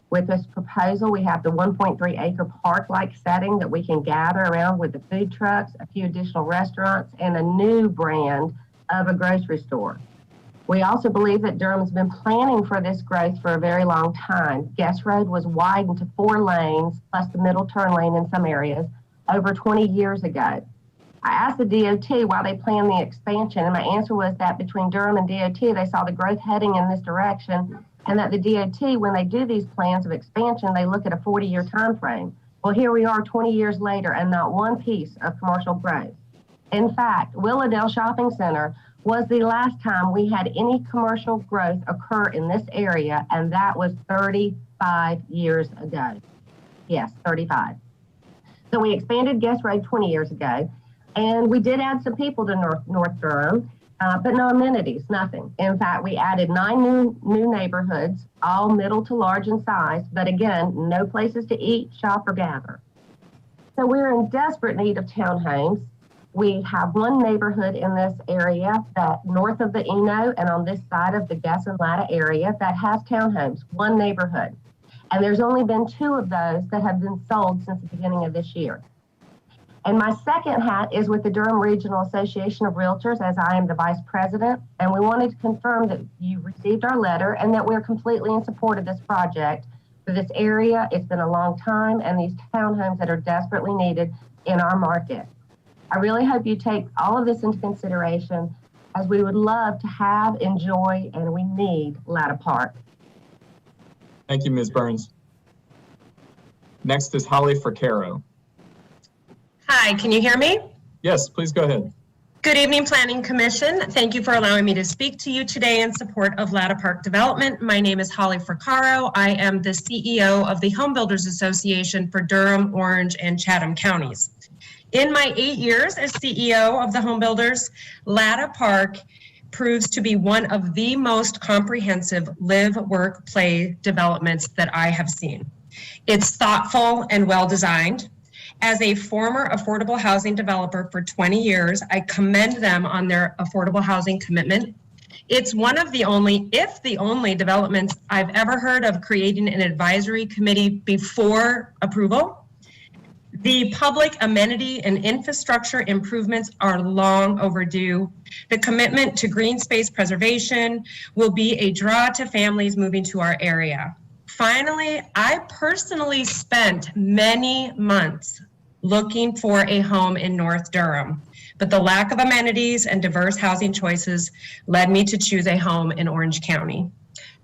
With this proposal, we have the 1.3 acre park-like setting that we can gather around with the food trucks, a few additional restaurants, and a new brand of a grocery store. We also believe that Durham's been planning for this growth for a very long time. Guest Road was widened to 4 lanes, plus the middle turn lane in some areas, over 20 years ago. I asked the DOT why they planned the expansion, and my answer was that between Durham and DOT, they saw the growth heading in this direction, and that the DOT, when they do these plans of expansion, they look at a 40-year time frame. Well, here we are 20 years later, and not one piece of commercial growth. In fact, Willowdale Shopping Center was the last time we had any commercial growth occur in this area, and that was 35 years ago. Yes, 35. So we expanded Guest Road 20 years ago, and we did add some people to North Durham, but no amenities, nothing. In fact, we added 9 new neighborhoods, all middle to large in size, but again, no places to eat, shop, or gather. So we're in desperate need of townhomes. We have one neighborhood in this area that north of the Eno and on this side of the Guest and Latta area that has townhomes, one neighborhood. And there's only been 2 of those that have been sold since the beginning of this year. And my second hat is with the Durham Regional Association of Realtors, as I am the vice president. And we wanted to confirm that you received our letter and that we're completely in support of this project for this area. It's been a long time, and these townhomes that are desperately needed in our market. I really hope you take all of this into consideration, as we would love to have, enjoy, and we need Latta Park. Thank you, Ms. Burns. Next is Holly Fracaro. Hi, can you hear me? Yes, please go ahead. Good evening, Planning Commission. Thank you for allowing me to speak to you today in support of Latta Park development. My name is Holly Fracaro. I am the CEO of the Home Builders Association for Durham, Orange, and Chatham counties. In my 8 years as CEO of the Home Builders, Latta Park proves to be one of the most comprehensive live, work, play developments that I have seen. It's thoughtful and well-designed. As a former affordable housing developer for 20 years, I commend them on their affordable housing commitment. It's one of the only, if the only, developments I've ever heard of creating an advisory committee before approval. The public amenity and infrastructure improvements are long overdue. The commitment to green space preservation will be a draw to families moving to our area. Finally, I personally spent many months looking for a home in North Durham, but the lack of amenities and diverse housing choices led me to choose a home in Orange County.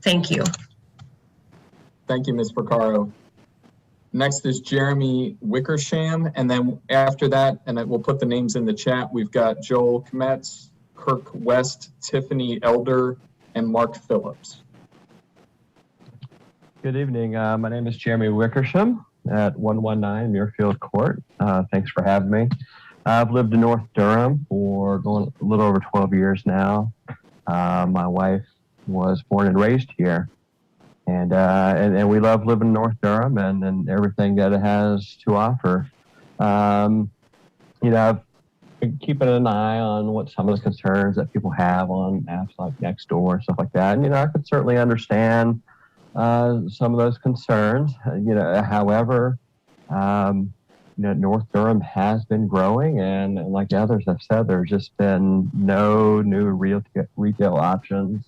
Thank you. Thank you, Ms. Porcaro. Next is Jeremy Wickersham, and then after that, and we'll put the names in the chat, we've got Joel Kmetz, Kirk West, Tiffany Elder, and Mark Phillips. Good evening. My name is Jeremy Wickersham at 119 Muirfield Court. Thanks for having me. I've lived in North Durham for going a little over 12 years now. My wife was born and raised here. And we love living in North Durham and everything that it has to offer. I've been keeping an eye on what some of the concerns that people have on apps like Nextdoor and stuff like that. And, I could certainly understand some of those concerns. However, North Durham has been growing, and like others have said, there's just been no new retail options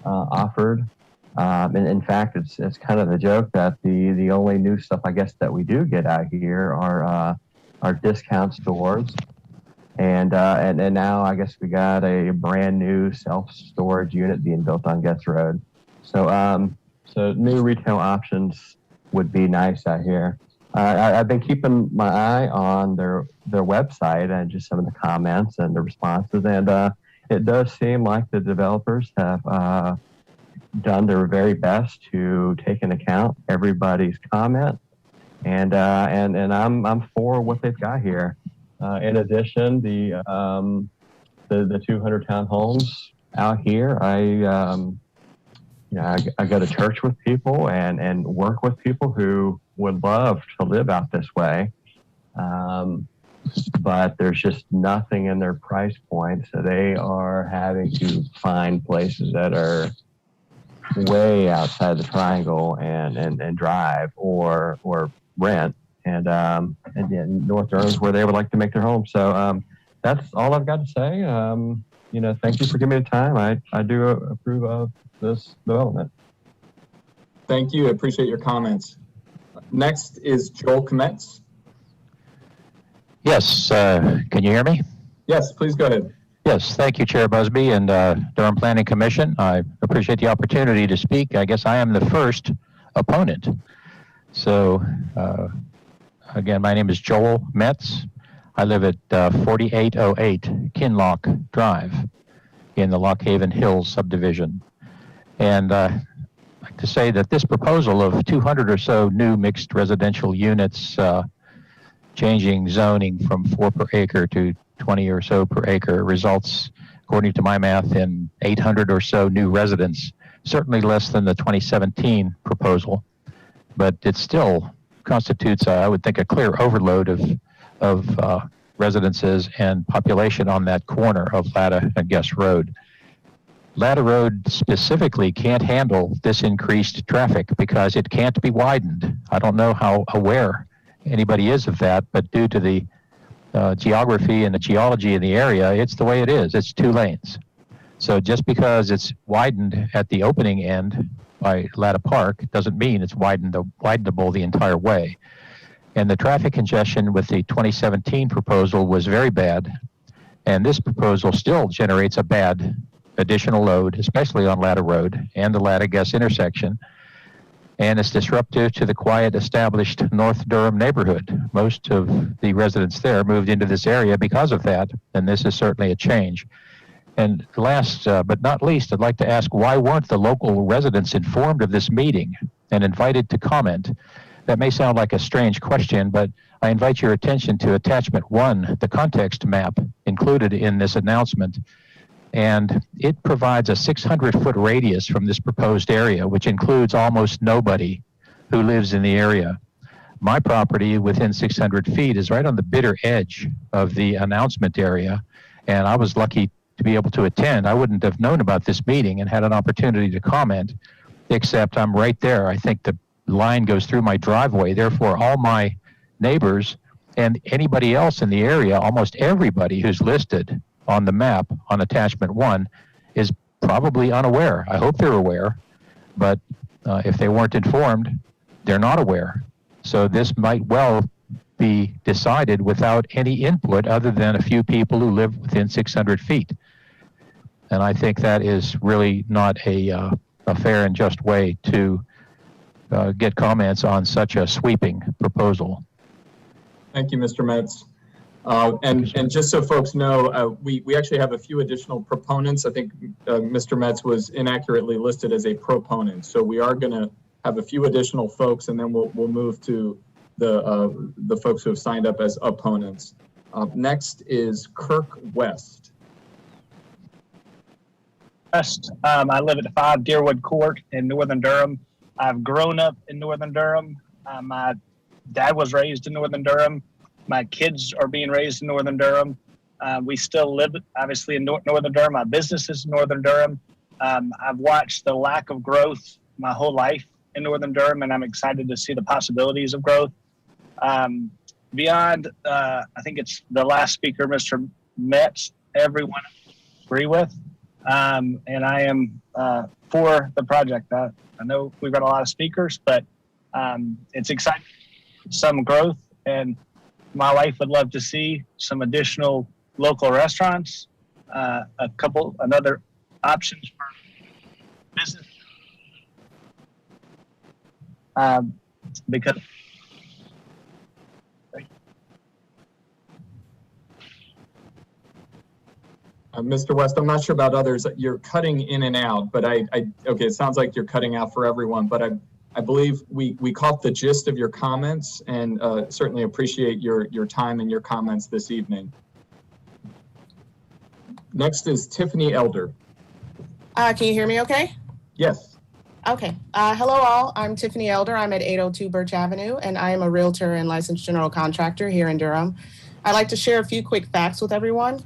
offered. And in fact, it's kind of a joke that the only new stuff I guess that we do get out here are discount stores, and now I guess we got a brand new self-storage unit being built on Getz Road. So new retail options would be nice out here. I've been keeping my eye on their website and just some of the comments and the responses, and it does seem like the developers have done their very best to take into account everybody's comment, and I'm for what they've got here. In addition, the 200 townhomes out here, I go to church with people and work with people who would love to live out this way, but there's just nothing in their price point, so they are having to find places that are way outside the triangle and drive or rent, and North Durham is where they would like to make their home. So that's all I've got to say. Thank you for giving me the time. I do approve of this development. Thank you. I appreciate your comments. Next is Joel Kmetz. Yes, can you hear me? Yes, please go ahead. Yes, thank you, Chair Busby and Durham Planning Commission. I appreciate the opportunity to speak. I guess I am the first opponent. So, again, my name is Joel Metz. I live at 4808 Kinloch Drive in the Lock Haven Hills subdivision. And I'd like to say that this proposal of 200 or so new mixed residential units, changing zoning from 4 per acre to 20 or so per acre, results, according to my math, in 800 or so new residents, certainly less than the 2017 proposal, but it still constitutes, I would think, a clear overload of residences and population on that corner of Latta and Guest Road. Latta Road specifically can't handle this increased traffic because it can't be widened. I don't know how aware anybody is of that, but due to the geography and the geology in the area, it's the way it is. It's 2 lanes. So just because it's widened at the opening end by Latta Park doesn't mean it's widenable the entire way. And the traffic congestion with the 2017 proposal was very bad. And this proposal still generates a bad additional load, especially on Latta Road and the Latta Guest intersection. And it's disruptive to the quiet, established North Durham neighborhood. Most of the residents there moved into this area because of that, and this is certainly a change. And last but not least, I'd like to ask, why weren't the local residents informed of this meeting and invited to comment? That may sound like a strange question, but I invite your attention to attachment 1, the context map included in this announcement. And it provides a 600-foot radius from this proposed area, which includes almost nobody who lives in the area. My property within 600 feet is right on the bitter edge of the announcement area, and I was lucky to be able to attend. I wouldn't have known about this meeting and had an opportunity to comment, except I'm right there. I think the line goes through my driveway. Therefore, all my neighbors and anybody else in the area, almost everybody who's listed on the map on attachment 1 is probably unaware. I hope they're aware, but if they weren't informed, they're not aware. So this might well be decided without any input other than a few people who live within 600 feet. And I think that is really not a fair and just way to get comments on such a sweeping proposal. Thank you, Mr. Metz. And just so folks know, we actually have a few additional proponents. I think Mr. Metz was inaccurately listed as a proponent. So we are going to have a few additional folks, and then we'll move to the folks who have signed up as opponents. Next is Kirk West. I live at 5 Deerwood Court in Northern Durham. I've grown up in Northern Durham. My dad was raised in Northern Durham. My kids are being raised in Northern Durham. We still live, obviously, in Northern Durham. My business is in Northern Durham. I've watched the lack of growth my whole life in Northern Durham, and I'm excited to see the possibilities of growth. Beyond, I think it's the last speaker, Mr. Metz, everyone I agree with. And I am for the project. I know we've got a lot of speakers, but it's exciting, some growth, and my wife would love to see some additional local restaurants, another options for business. Because Mr. West, I'm not sure about others. You're cutting in and out, but okay, it sounds like you're cutting out for everyone, but I believe we caught the gist of your comments and certainly appreciate your time and your comments this evening. Next is Tiffany Elder. Can you hear me okay? Yes. Okay. Hello all, I'm Tiffany Elder. I'm at 802 Birch Avenue, and I am a realtor and licensed general contractor here in Durham. I'd like to share a few quick facts with everyone.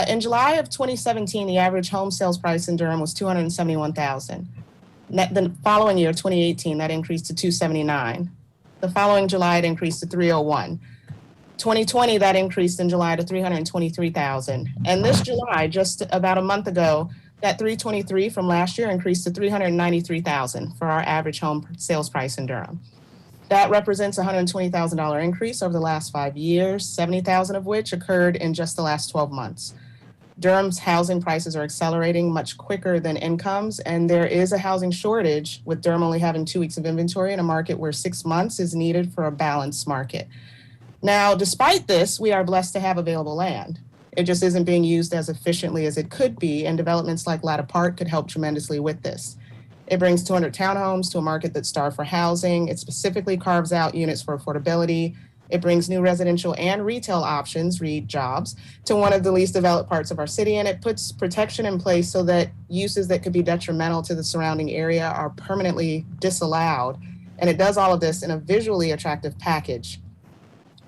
In July of 2017, the average home sales price in Durham was $271,000. The following year, 2018, that increased to $279,000. The following July, it increased to $301,000. 2020, that increased in July to $323,000. And this July, just about a month ago, that $323,000 from last year increased to $393,000 for our average home sales price in Durham. That represents a $120,000 increase over the last 5 years, $70,000 of which occurred in just the last 12 months. Durham's housing prices are accelerating much quicker than incomes, and there is a housing shortage, with Durham only having 2 weeks of inventory in a market where 6 months is needed for a balanced market. Now, despite this, we are blessed to have available land. It just isn't being used as efficiently as it could be, and developments like Latta Park could help tremendously with this. It brings 200 townhomes to a market that's starved for housing. It specifically carves out units for affordability. It brings new residential and retail options, read jobs, to one of the least developed parts of our city, and it puts protection in place so that uses that could be detrimental to the surrounding area are permanently disallowed. And it does all of this in a visually attractive package.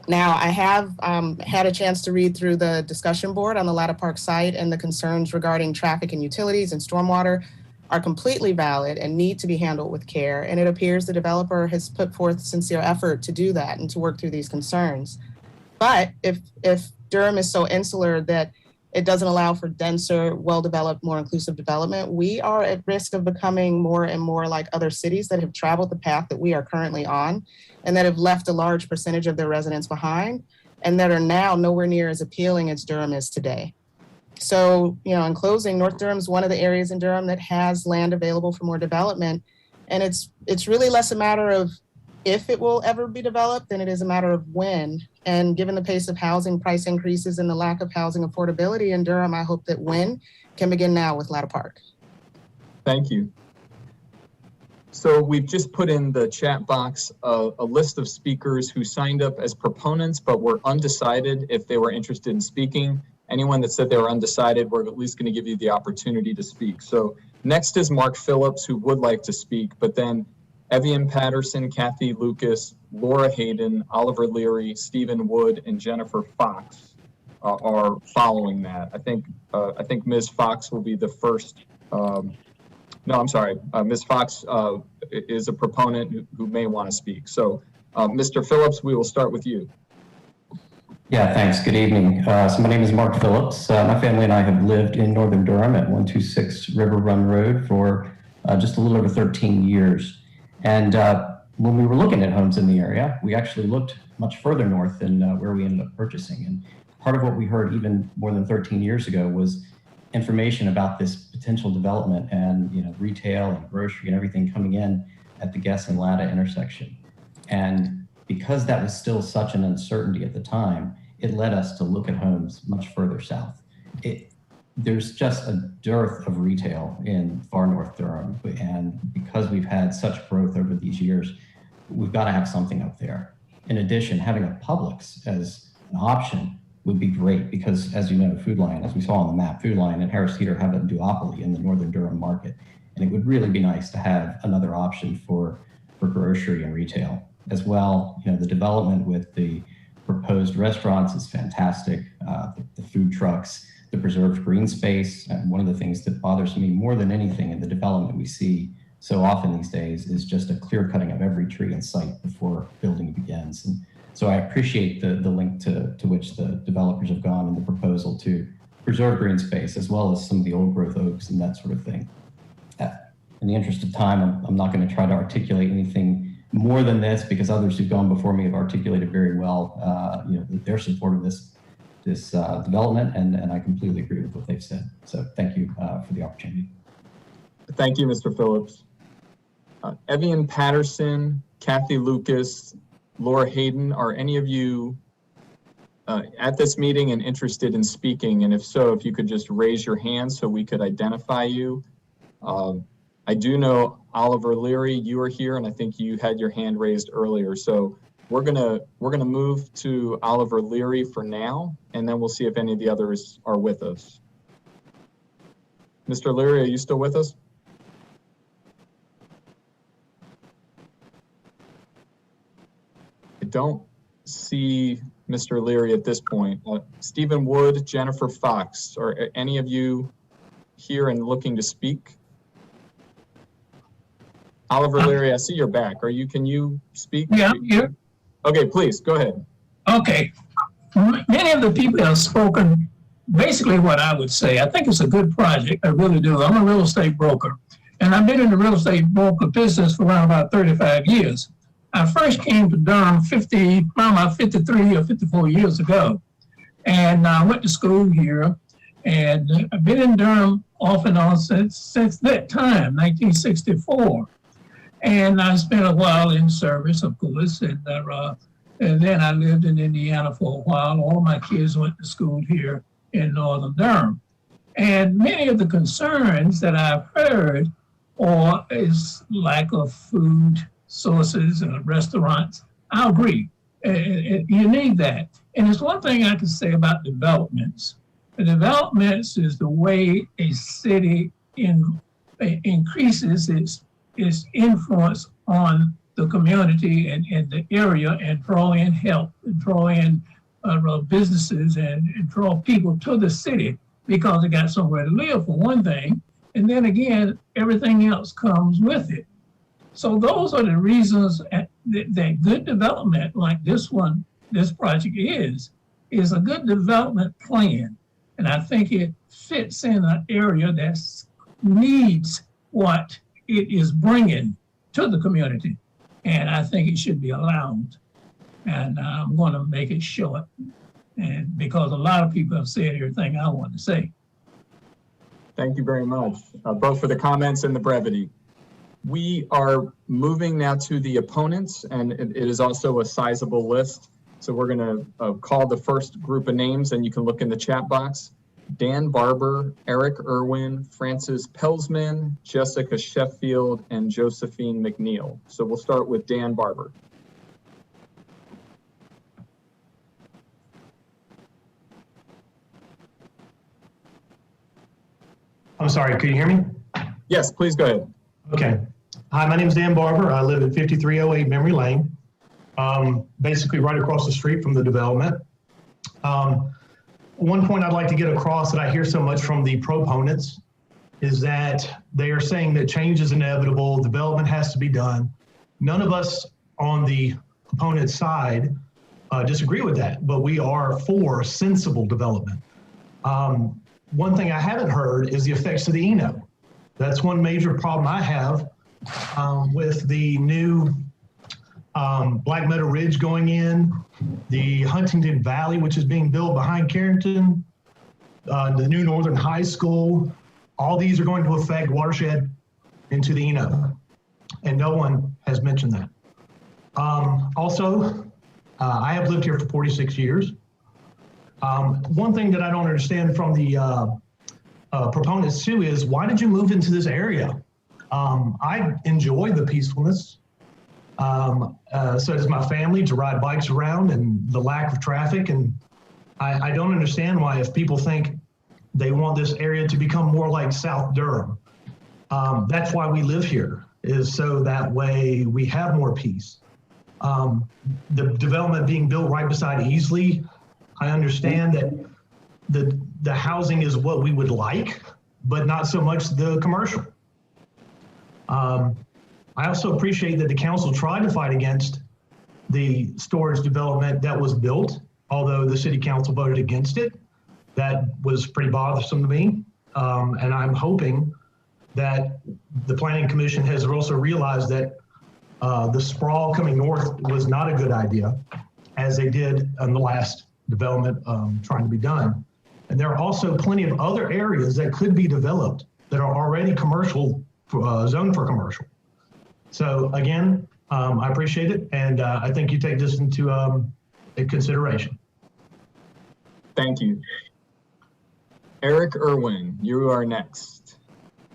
Now, I have had a chance to read through the discussion board on the Latta Park site, and the concerns regarding traffic and utilities and stormwater are completely valid and need to be handled with care. And it appears the developer has put forth sincere effort to do that and to work through these concerns. But if Durham is so insular that it doesn't allow for denser, well-developed, more inclusive development, we are at risk of becoming more and more like other cities that have traveled the path that we are currently on and that have left a large percentage of their residents behind and that are now nowhere near as appealing as Durham is today. So, in closing, North Durham is one of the areas in Durham that has land available for more development. And it's really less a matter of if it will ever be developed than it is a matter of when. And given the pace of housing price increases and the lack of housing affordability in Durham, I hope that when can begin now with Latta Park. Thank you. So we've just put in the chat box a list of speakers who signed up as proponents but were undecided if they were interested in speaking. Anyone that said they were undecided, we're at least going to give you the opportunity to speak. So next is Mark Phillips, who would like to speak, but then Evian Patterson, Kathy Lucas, Laura Hayden, Oliver Leary, Stephen Wood, and Jennifer Fox are following that. I think Ms. Fox will be the first. No, I'm sorry. Ms. Fox is a proponent who may want to speak. So, Mr. Phillips, we will start with you. Yeah, thanks. Good evening. So my name is Mark Phillips. My family and I have lived in northern Durham at 126 River Run Road for just a little over 13 years. And when we were looking at homes in the area, we actually looked much further north than where we ended up purchasing. And part of what we heard even more than 13 years ago was information about this potential development and retail and grocery and everything coming in at the Guess and Latta intersection. And because that was still such an uncertainty at the time, it led us to look at homes much further south. There's just a dearth of retail in far north Durham. And because we've had such growth over these years, we've got to have something up there. In addition, having a Publix as an option would be great because, as you know, Food Lion, as we saw on the map, Food Lion and Harris Teeter have a duopoly in the northern Durham market. And it would really be nice to have another option for grocery and retail. As well, the development with the proposed restaurants is fantastic. The food trucks, the preserved green space. And one of the things that bothers me more than anything in the development we see so often these days is just a clear cutting of every tree in sight before building begins. And so I appreciate the link to which the developers have gone in the proposal to preserve green space, as well as some of the old growth oaks and that sort of thing. In the interest of time, I'm not going to try to articulate anything more than this because others who've gone before me have articulated very well, their support of this development, and I completely agree with what they've said. So thank you for the opportunity. Thank you, Mr. Phillips. Evian Patterson, Kathy Lucas, Laura Hayden, are any of you at this meeting and interested in speaking? And if so, if you could just raise your hand so we could identify you. I do know Oliver Leary, you are here, and I think you had your hand raised earlier. So we're gonna move to Oliver Leary for now, and then we'll see if any of the others are with us. Mr. Leary, are you still with us? I don't see Mr. Leary at this point. Stephen Wood, Jennifer Fox, are any of you here and looking to speak? Oliver Leary, I see you're back. Can you speak? Yeah, I'm here. Okay, please, go ahead. Okay. Many of the people have spoken basically what I would say. I think it's a good project. I really do. I'm a real estate broker, and I've been in the real estate broker business for around about 35 years. I first came to Durham around about 53 or 54 years ago, and I went to school here, and I've been in Durham off and on since that time, 1964. And I spent a while in service, of course, and then I lived in Indiana for a while. All my kids went to school here in northern Durham. And many of the concerns that I've heard is lack of food sources and restaurants. I agree. You need that. And it's one thing I can say about developments. The developments is the way a city increases its influence on the community and the area, and draw in help, and draw in businesses, and draw people to the city because they got somewhere to live, for one thing. And then again, everything else comes with it. So those are the reasons that good development like this project is a good development plan. And I think it fits in an area that needs what it is bringing to the community. And I think it should be allowed. And I'm going to make it short, and because a lot of people have said everything I want to say. Thank you very much, both for the comments and the brevity. We are moving now to the opponents, and it is also a sizable list. So we're going to call the first group of names, and you can look in the chat box. Dan Barber, Eric Irwin, Francis Pelsman, Jessica Sheffield, and Josephine McNeil. So we'll start with Dan Barber. I'm sorry, could you hear me? Yes, please go ahead. Okay. Hi, my name is Dan Barber. I live at 5308 Memory Lane, basically right across the street from the development. One point I'd like to get across that I hear so much from the proponents is that they are saying that change is inevitable, development has to be done. None of us on the opponent side disagree with that, but we are for sensible development. One thing I haven't heard is the effects of the Eno. That's one major problem I have with the new Black Meadow Ridge going in, the Huntington Valley, which is being built behind Carrington, the new Northern High School. All these are going to affect watershed into the Eno, and no one has mentioned that. Also, I have lived here for 46 years. One thing that I don't understand from the proponents too is, why did you move into this area? I enjoy the peacefulness. So does my family, to ride bikes around and the lack of traffic. And I don't understand why, if people think they want this area to become more like South Durham, that's why we live here, is so that way we have more peace. The development being built right beside Easley, I understand that the housing is what we would like, but not so much the commercial. I also appreciate that the council tried to fight against the storage development that was built, although the city council voted against it. That was pretty bothersome to me. And I'm hoping that the Planning Commission has also realized that the sprawl coming north was not a good idea, as they did on the last development trying to be done. And there are also plenty of other areas that could be developed that are already commercial, zoned for commercial. So again, I appreciate it, and I think you take this into consideration. Thank you. Eric Irwin, you are next.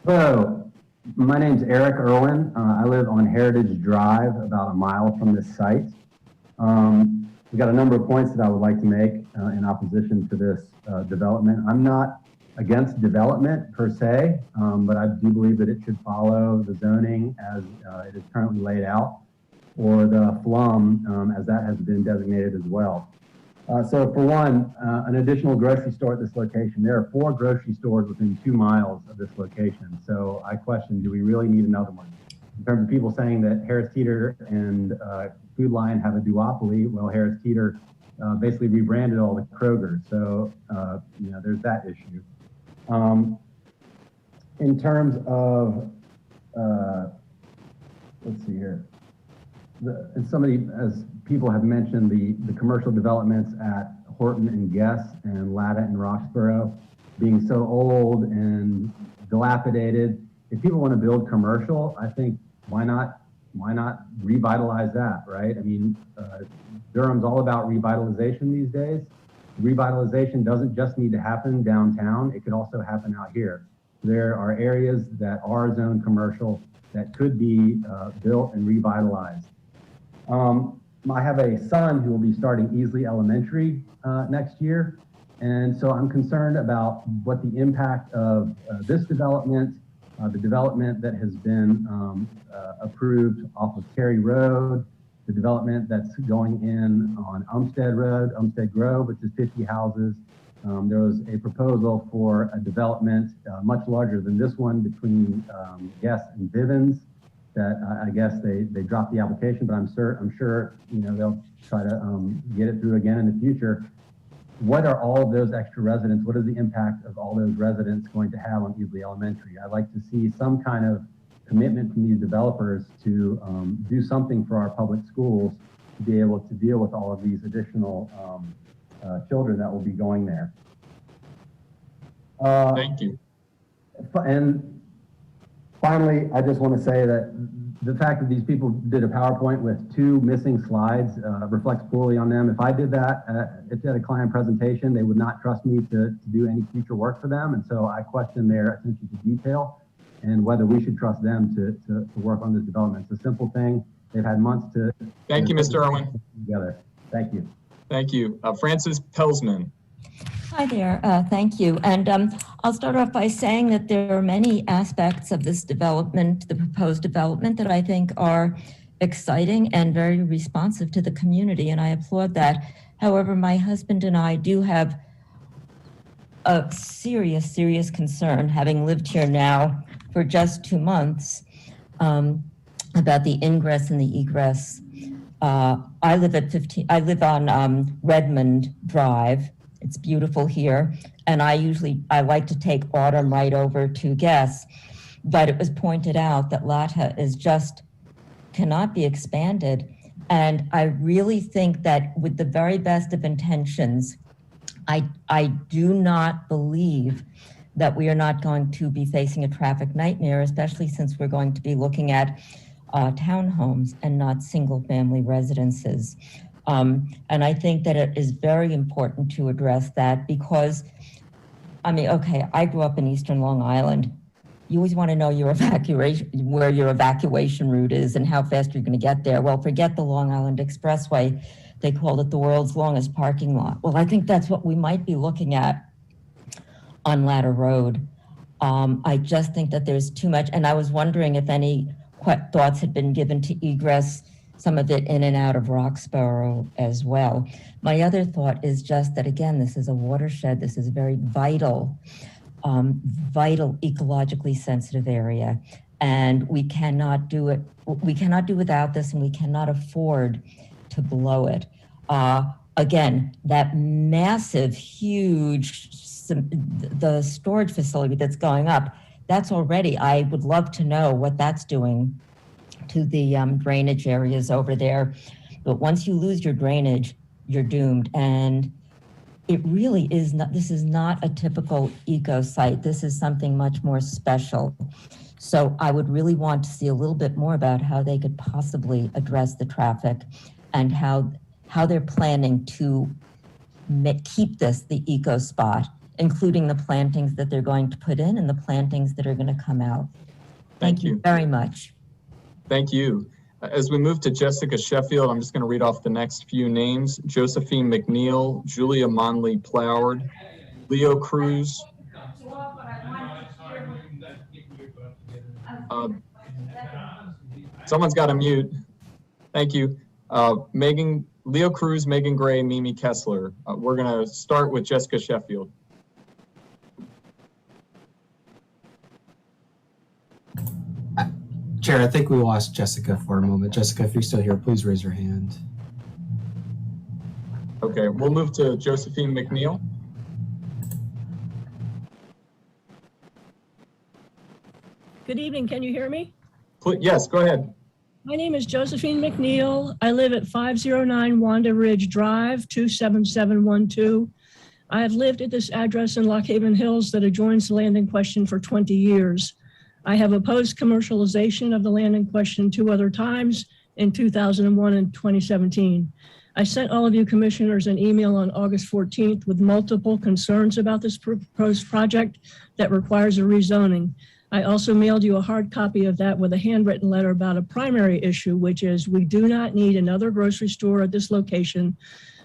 Hello, my name's Eric Irwin. I live on Heritage Drive, about a mile from this site. We've got a number of points that I would like to make in opposition to this development. I'm not against development per se, but I do believe that it should follow the zoning as it is currently laid out, or the FLUM as that has been designated as well. So for one, an additional grocery store at this location. There are 4 grocery stores within 2 miles of this location. So I question, do we really need another one? In terms of people saying that Harris Teeter and Food Lion have a duopoly, well, Harris Teeter basically rebranded all the Kroger. So, you know, there's that issue. In terms of, let's see here, as people have mentioned, the commercial developments at Horton and Guess and Latta and Roxborough being so old and dilapidated. If people want to build commercial, I think why not revitalize that, right? I mean, Durham's all about revitalization these days. Revitalization doesn't just need to happen downtown, it could also happen out here. There are areas that are zoned commercial that could be built and revitalized. I have a son who will be starting Easley Elementary next year, and so I'm concerned about what the impact of this development, the development that has been approved off of Cary Road, the development that's going in on Umstead Road, Umstead Grove, which is 50 houses. There was a proposal for a development much larger than this one between Guess and Bivens that I guess they dropped the application, but I'm sure you know they'll try to get it through again in the future. What are all of those extra residents? What is the impact of all those residents going to have on Easley Elementary? I'd like to see some kind of commitment from these developers to do something for our public schools to be able to deal with all of these additional children that will be going there. Thank you. And finally, I just want to say that the fact that these people did a PowerPoint with 2 missing slides reflects poorly on them. If I did that, if they had a client presentation, they would not trust me to do any future work for them. And so I question their attention to detail and whether we should trust them to work on this development. It's a simple thing. They've had months to— Thank you, Mr. Irwin. Together. Thank you. Thank you. Francis Pelsman. Hi there, thank you. And I'll start off by saying that there are many aspects of this development, the proposed development, that I think are exciting and very responsive to the community, and I applaud that. However, my husband and I do have a serious concern, having lived here now for just 2 months, about the ingress and the egress. I live on Redmond Drive. It's beautiful here. And I like to take Autumn right over to Guess, but it was pointed out that Latta cannot be expanded. And I really think that with the very best of intentions, I do not believe that we are not going to be facing a traffic nightmare, especially since we're going to be looking at townhomes and not single-family residences. And I think that it is very important to address that because, I grew up in Eastern Long Island. You always want to know where your evacuation route is and how fast you're going to get there. Well, forget the Long Island Expressway. They called it the world's longest parking lot. Well, I think that's what we might be looking at on Latta Road. I just think that there's too much, and I was wondering if any thoughts had been given to egress, some of it in and out of Roxborough as well. My other thought is just that, again, this is a watershed. This is a very vital, ecologically sensitive area, and we cannot do it. We cannot do without this, and we cannot afford to blow it. Again, that massive, huge, the storage facility that's going up, that's already, I would love to know what that's doing to the drainage areas over there. But once you lose your drainage, you're doomed. And it really is not, this is not a typical eco site. This is something much more special. So I would really want to see a little bit more about how they could possibly address the traffic and how they're planning to keep this the eco spot, including the plantings that they're going to put in and the plantings that are going to come out. Thank you very much. Thank you. As we move to Jessica Sheffield, I'm just going to read off the next few names. Josephine McNeil, Julia Monley Ploward, Leo Cruz, someone's got to mute. Thank you. Leo Cruz, Megan Gray, Mimi Kessler. We're going to start with Jessica Sheffield. Chair, I think we lost Jessica for a moment. Jessica, if you're still here, please raise your hand. Okay, we'll move to Josephine McNeil. Good evening, can you hear me? Yes, go ahead. My name is Josephine McNeil. I live at 509 Wanda Ridge Drive, 27712. I have lived at this address in Lock Haven Hills that adjoins the land in question for 20 years. I have opposed commercialization of the land in question 2 other times, in 2001 and 2017. I sent all of you commissioners an email on August 14th with multiple concerns about this proposed project that requires a rezoning. I also mailed you a hard copy of that with a handwritten letter about a primary issue, which is we do not need another grocery store at this location.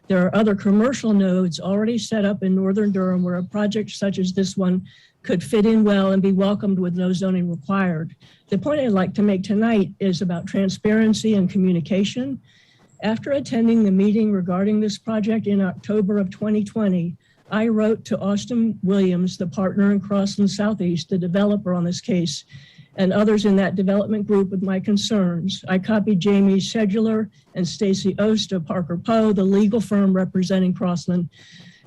There are other commercial nodes already set up in Northern Durham where a project such as this one could fit in well and be welcomed with no zoning required. The point I'd like to make tonight is about transparency and communication. After attending the meeting regarding this project in October of 2020, I wrote to Austin Williams, the partner in Crossland Southeast, the developer on this case, and others in that development group with my concerns. I copied Jamie Scheduler and Stacy Ost of Parker Poe, the legal firm representing Crossland,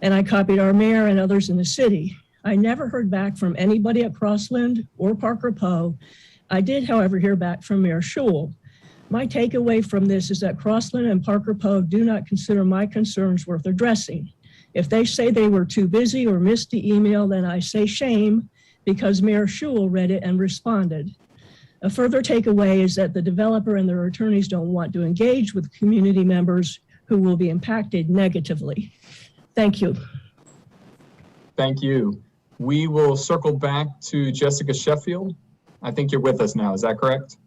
and I copied our mayor and others in the city. I never heard back from anybody at Crossland or Parker Poe. I did, however, hear back from Mayor Schewel. My takeaway from this is that Crossland and Parker Poe do not consider my concerns worth addressing. If they say they were too busy or missed the email, then I say shame, because Mayor Schewel read it and responded. A further takeaway is that the developer and their attorneys don't want to engage with community members who will be impacted negatively. Thank you. Thank you. We will circle back to Jessica Sheffield. I think you're with us now, is that correct?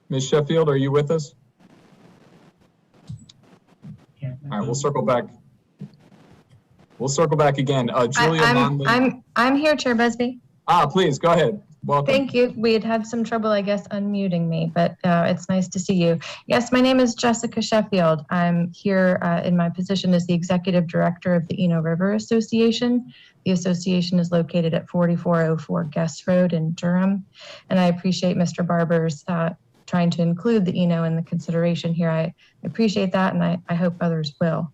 Ms. Sheffield, are you with us? We'll circle back. We'll circle back again. Julia Monley. I'm here, Chair Busby. Please go ahead. Welcome. Thank you. We had some trouble, I guess, unmuting me, but it's nice to see you. Yes, my name is Jessica Sheffield. I'm here in my position as the Executive Director of the Eno River Association. The association is located at 4404 Guest Road in Durham, and I appreciate Mr. Barber's trying to include the Eno in the consideration here. I appreciate that, and I hope others will.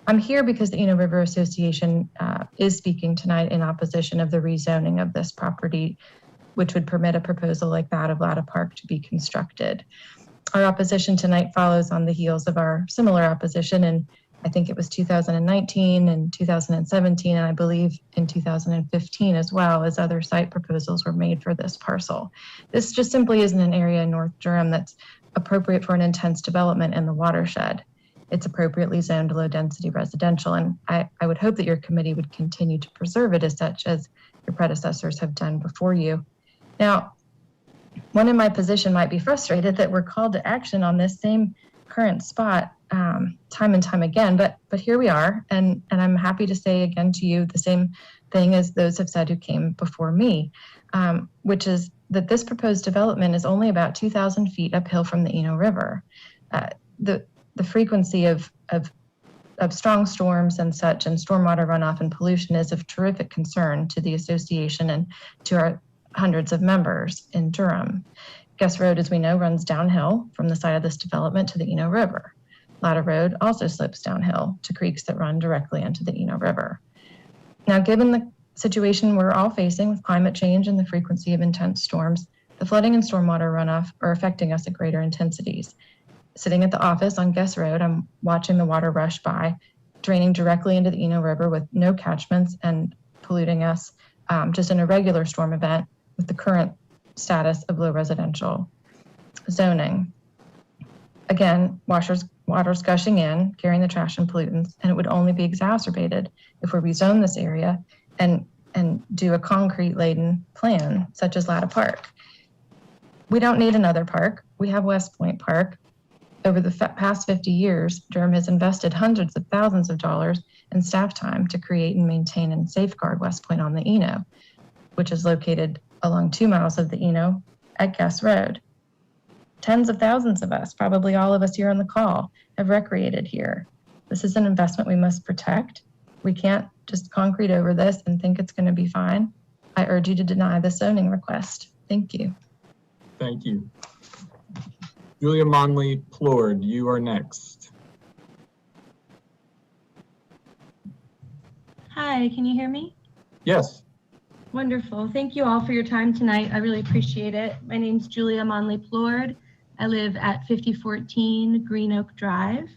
I'm here because the Eno River Association is speaking tonight in opposition of the rezoning of this property, which would permit a proposal like that of Latta Park to be constructed. Our opposition tonight follows on the heels of our similar opposition, and I think it was 2019 and 2017, and I believe in 2015 as well, as other site proposals were made for this parcel. This just simply isn't an area in North Durham that's appropriate for an intense development in the watershed. It's appropriately zoned low density residential, and I would hope that your committee would continue to preserve it as such, as your predecessors have done before you. Now, one in my position might be frustrated that we're called to action on this same current spot time and time again, but here we are, and I'm happy to say again to you the same thing as those have said who came before me, which is that this proposed development is only about 2,000 feet uphill from the Eno River. The frequency of strong storms and such, and stormwater runoff and pollution is of terrific concern to the association and to our hundreds of members in Durham. Guest Road, as we know, runs downhill from the site of this development to the Eno River. Latta Road also slopes downhill to creeks that run directly into the Eno River. Now, given the situation we're all facing with climate change and the frequency of intense storms, the flooding and stormwater runoff are affecting us at greater intensities. Sitting at the office on Guest Road, I'm watching the water rush by, draining directly into the Eno River with no catchments and polluting us just in a regular storm event with the current status of low residential zoning. Again, water's gushing in, carrying the trash and pollutants, and it would only be exacerbated if we rezone this area and do a concrete-laden plan, such as Latta Park. We don't need another park. We have West Point Park. Over the past 50 years, Durham has invested hundreds of thousands of dollars in staff time to create and maintain and safeguard West Point on the Eno, which is located along 2 miles of the Eno at Guest Road. Tens of thousands of us, probably all of us here on the call, have recreated here. This is an investment we must protect. We can't just concrete over this and think it's going to be fine. I urge you to deny the zoning request. Thank you. Thank you. Julia Monley Plord, you are next. Hi, can you hear me? Yes. Wonderful. Thank you all for your time tonight. I really appreciate it. My name's Julia Monley Plord. I live at 5014 Green Oak Drive,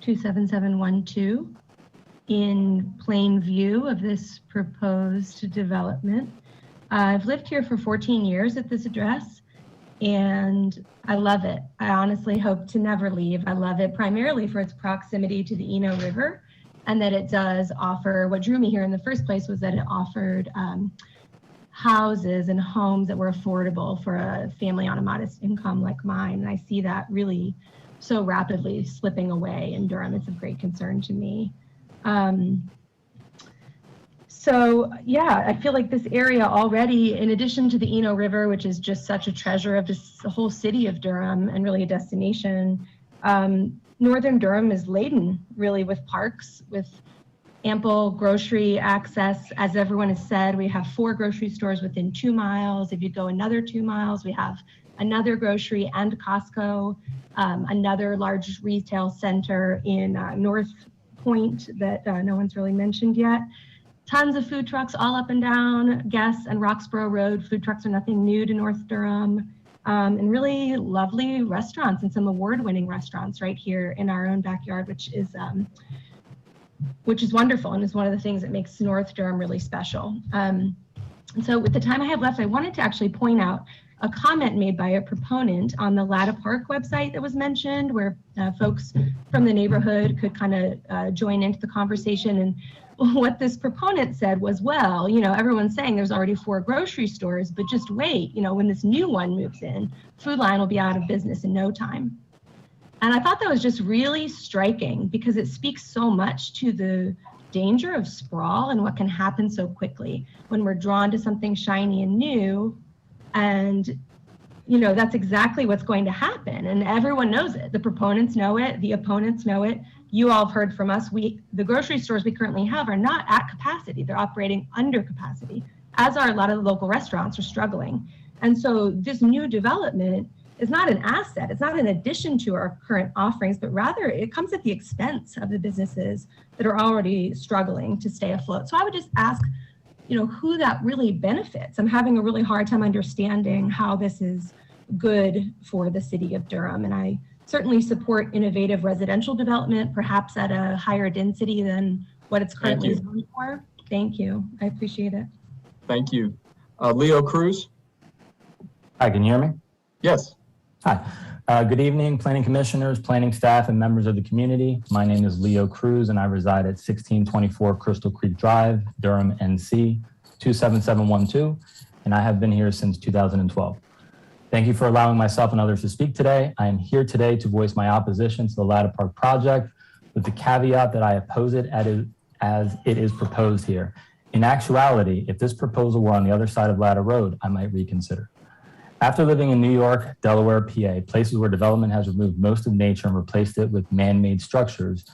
27712, in plain view of this proposed development. I've lived here for 14 years at this address, and I love it. I honestly hope to never leave. I love it primarily for its proximity to the Eno River, and that it does offer, what drew me here in the first place was that it offered houses and homes that were affordable for a family on a modest income like mine. And I see that really so rapidly slipping away in Durham. It's of great concern to me. So yeah, I feel like this area already, in addition to the Eno River, which is just such a treasure of this whole city of Durham and really a destination, Northern Durham is laden really with parks, with ample grocery access. As everyone has said, we have 4 grocery stores within 2 miles. If you go another 2 miles, we have another grocery and Costco, another large retail center in North Point that no one's really mentioned yet. Tons of food trucks all up and down Guest and Roxborough Road. Food trucks are nothing new to North Durham. And really lovely restaurants and some award-winning restaurants right here in our own backyard, which is wonderful and is one of the things that makes North Durham really special. And so with the time I have left, I wanted to actually point out a comment made by a proponent on the Latta Park website that was mentioned, where folks from the neighborhood could kind of join into the conversation. And what this proponent said was, well, you know, everyone's saying there's already 4 grocery stores, but just wait, you know, when this new one moves in, Food Line will be out of business in no time. And I thought that was just really striking because it speaks so much to the danger of sprawl and what can happen so quickly when we're drawn to something shiny and new. And, you know, that's exactly what's going to happen. And everyone knows it. The proponents know it. The opponents know it. You all have heard from us. The grocery stores we currently have are not at capacity. They're operating under capacity, as are a lot of the local restaurants are struggling. And so this new development is not an asset. It's not an addition to our current offerings, but rather it comes at the expense of the businesses that are already struggling to stay afloat. So I would just ask, you know, who that really benefits. I'm having a really hard time understanding how this is good for the city of Durham. And I certainly support innovative residential development, perhaps at a higher density than what it's currently zoned for. Thank you. I appreciate it. Thank you. Leo Cruz? Hi, can you hear me? Yes. Hi. Good evening, planning commissioners, planning staff, and members of the community. My name is Leo Cruz, and I reside at 1624 Crystal Creek Drive, Durham, NC 27712, and I have been here since 2012. Thank you for allowing myself and others to speak today. I am here today to voice my opposition to the Latta Park project with the caveat that I oppose it as it is proposed here. In actuality, if this proposal were on the other side of Latta Road, I might reconsider. After living in New York, Delaware, PA, places where development has removed most of nature and replaced it with man-made structures,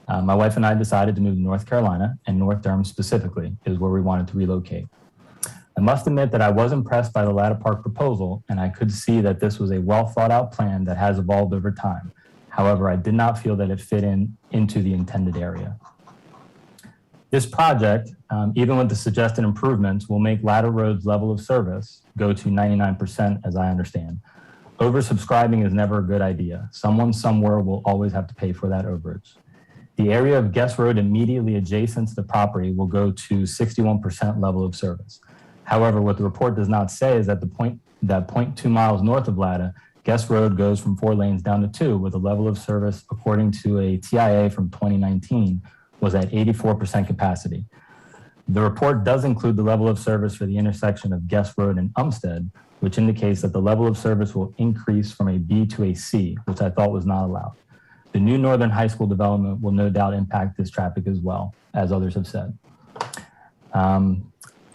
my wife and I decided to move to North Carolina, and North Durham specifically is where we wanted to relocate. I must admit that I was impressed by the Latta Park proposal, and I could see that this was a well thought out plan that has evolved over time. However, I did not feel that it fit into the intended area. This project, even with the suggested improvements, will make Latta Road's level of service go to 99%, as I understand. Oversubscribing is never a good idea. Someone somewhere will always have to pay for that overage. The area of Guest Road immediately adjacent to the property will go to 61% level of service. However, what the report does not say is that 0.2 miles north of Latta, Guest Road goes from 4 lanes down to 2, with a level of service, according to a TIA from 2019, was at 84% capacity. The report does include the level of service for the intersection of Guest Road and Umstead, which indicates that the level of service will increase from a B to a C, which I thought was not allowed. The new Northern High School development will no doubt impact this traffic as well, as others have said.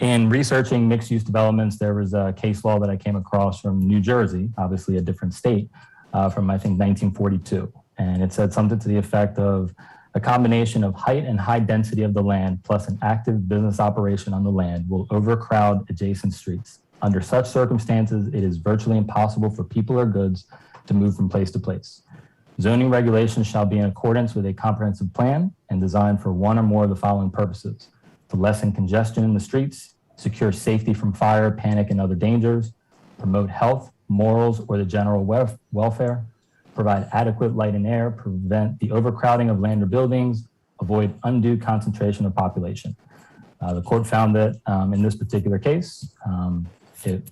In researching mixed-use developments, there was a case law that I came across from New Jersey, obviously a different state, from I think 1942. And it said something to the effect of a combination of height and high density of the land plus an active business operation on the land will overcrowd adjacent streets. Under such circumstances, it is virtually impossible for people or goods to move from place to place. Zoning regulations shall be in accordance with a comprehensive plan and designed for one or more of the following purposes: to lessen congestion in the streets, secure safety from fire, panic, and other dangers, promote health, morals, or the general welfare, provide adequate light and air, prevent the overcrowding of land or buildings, avoid undue concentration of population. The court found that in this particular case, the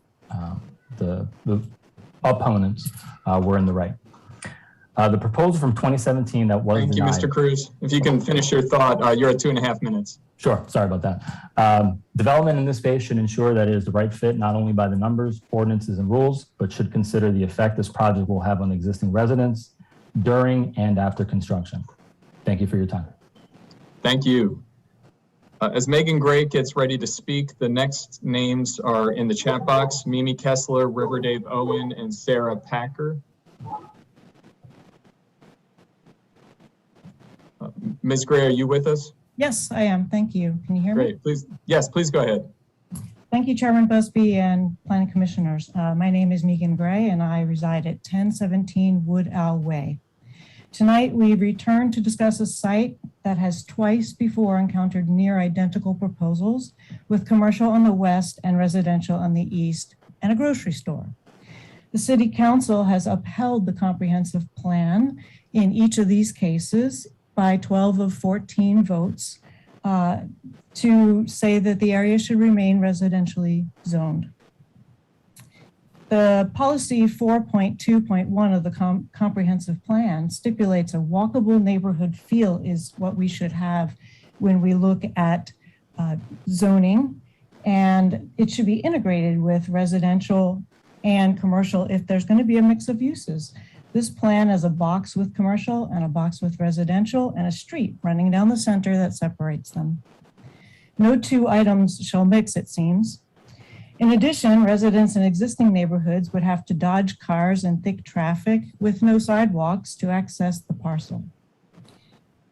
opponents were in the right. The proposal from 2017 that was Thank you, denied. Mr. Cruz. If you can finish your thought, you're at 2.5 minutes. Sure, sorry about that. Development in this space should ensure that it is the right fit, not only by the numbers, ordinances, and rules, but should consider the effect this project will have on existing residents during and after construction. Thank you for your time. Thank you. As Megan Gray gets ready to speak, the next names are in the chat box: Mimi Kessler, River Dave Owen, and Sarah Packer. Ms. Gray, are you with us? Yes, I am. Thank you. Can you hear me? Great. Please, yes, please go ahead. Thank you, Chairman Busby and Planning Commissioners. My name is Megan Gray, and I reside at 1017 Wood Owl Way. Tonight, we return to discuss a site that has twice before encountered near identical proposals, with commercial on the west and residential on the east, and a grocery store. The City Council has upheld the comprehensive plan in each of these cases by 12 of 14 votes to say that the area should remain residentially zoned. The policy 4.2.1 of the comprehensive plan stipulates a walkable neighborhood feel is what we should have when we look at zoning, and it should be integrated with residential and commercial if there's going to be a mix of uses. This plan has a box with commercial and a box with residential and a street running down the center that separates them. No two items shall mix, it seems. In addition, residents in existing neighborhoods would have to dodge cars and thick traffic with no sidewalks to access the parcel.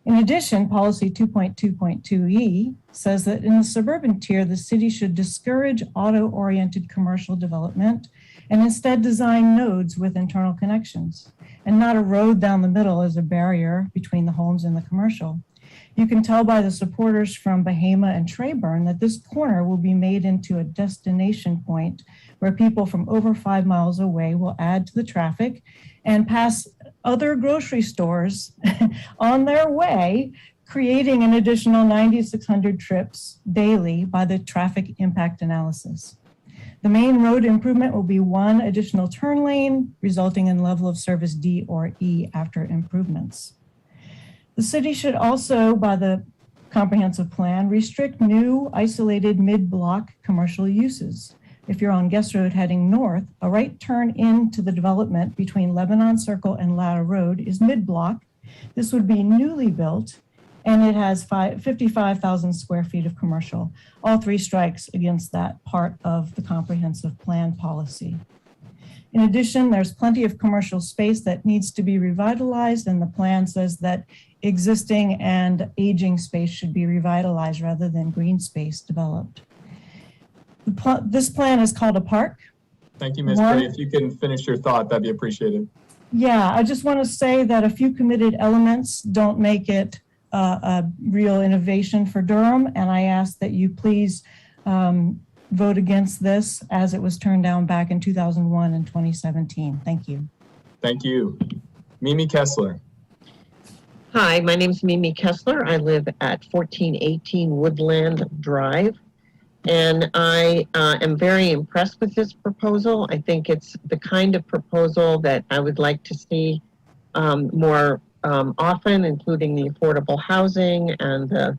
In addition, policy 2.2.2E says that in the suburban tier, the city should discourage auto-oriented commercial development and instead design nodes with internal connections and not a road down the middle as a barrier between the homes and the commercial. You can tell by the supporters from Bahama and Treyburn that this corner will be made into a destination point where people from over 5 miles away will add to the traffic and pass other grocery stores on their way, creating an additional 9,600 trips daily by the traffic impact analysis. The main road improvement will be one additional turn lane, resulting in level of service D or E after improvements. The city should also, by the comprehensive plan, restrict new isolated mid-block commercial uses. If you're on Guest Road heading north, a right turn into the development between Lebanon Circle and Latta Road is mid-block. This would be newly built, and it has 55,000 square feet of commercial. All three strikes against that part of the comprehensive plan policy. In addition, there's plenty of commercial space that needs to be revitalized, and the plan says that existing and aging space should be revitalized rather than green space developed. This plan is called a park. Thank you, Ms. Gray. If you can finish your thought, that'd be appreciated. Yeah, I just want to say that a few committed elements don't make it a real innovation for Durham, and I ask that you please vote against this as it was turned down back in 2001 and 2017. Thank you. Thank you. Mimi Kessler. Hi, my name is Mimi Kessler. I live at 1418 Woodland Drive, and I am very impressed with this proposal. I think it's the kind of proposal that I would like to see more often, including the affordable housing and the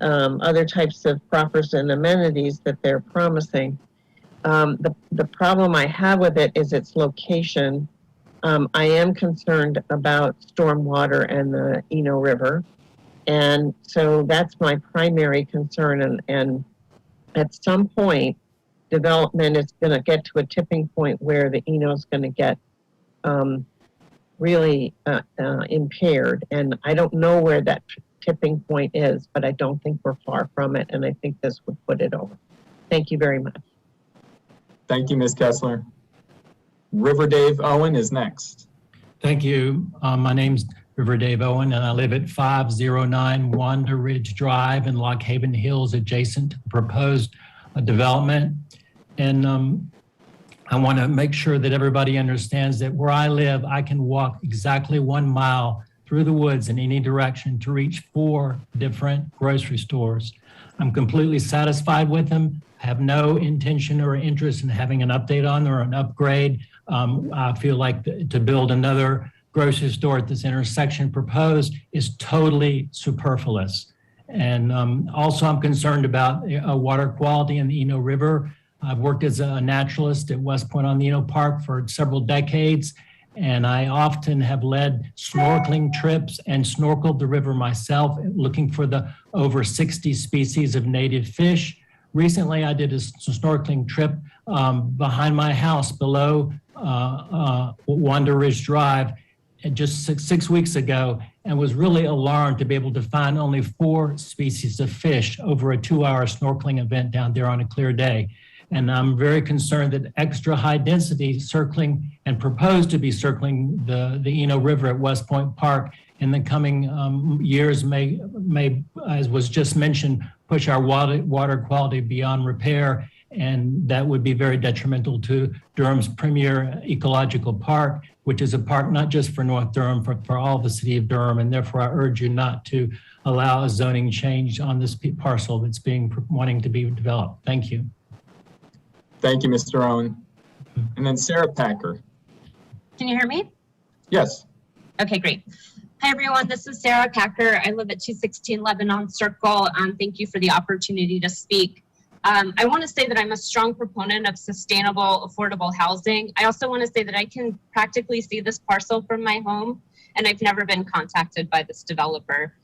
other types of proffers and amenities that they're promising. The problem I have with it is its location. I am concerned about stormwater and the Eno River. And so that's my primary concern. And at some point, development is going to get to a tipping point where the Eno is going to get really impaired. And I don't know where that tipping point is, but I don't think we're far from it. And I think this would put it over. Thank you very much. Thank you, Ms. Kessler. River Dave Owen is next. Thank you. My name's River Dave Owen, and I live at 509 Wanda Ridge Drive in Lock Haven Hills, adjacent to the proposed development. And I want to make sure that everybody understands that where I live, I can walk exactly 1 mile through the woods in any direction to reach 4 different grocery stores. I'm completely satisfied with them. I have no intention or interest in having an update on or an upgrade. I feel like to build another grocery store at this intersection proposed is totally superfluous. And also I'm concerned about water quality in the Eno River. I've worked as a naturalist at West Point on the Eno Park for several decades, and I often have led snorkeling trips and snorkeled the river myself, looking for the over 60 species of native fish. Recently, I did a snorkeling trip behind my house below Wanda Ridge Drive just six weeks ago, and was really alarmed to be able to find only 4 species of fish over a 2-hour snorkeling event down there on a clear day. And I'm very concerned that extra high density circling and proposed to be circling the Eno River at West Point Park in the coming years may, as was just mentioned, push our water quality beyond repair. And that would be very detrimental to Durham's premier ecological park, which is a park not just for North Durham, for all the city of Durham. And therefore, I urge you not to allow a zoning change on this parcel that's wanting to be developed. Thank you. Thank you, Mr. Owen. And then Sarah Packer. Can you hear me? Yes. Okay, great. Hi, everyone. This is Sarah Packer. I live at 216 Lebanon Circle. Thank you for the opportunity to speak. I want to say that I'm a strong proponent of sustainable, affordable housing. I also want to say that I can practically see this parcel from my home, and I've never been contacted by this developer.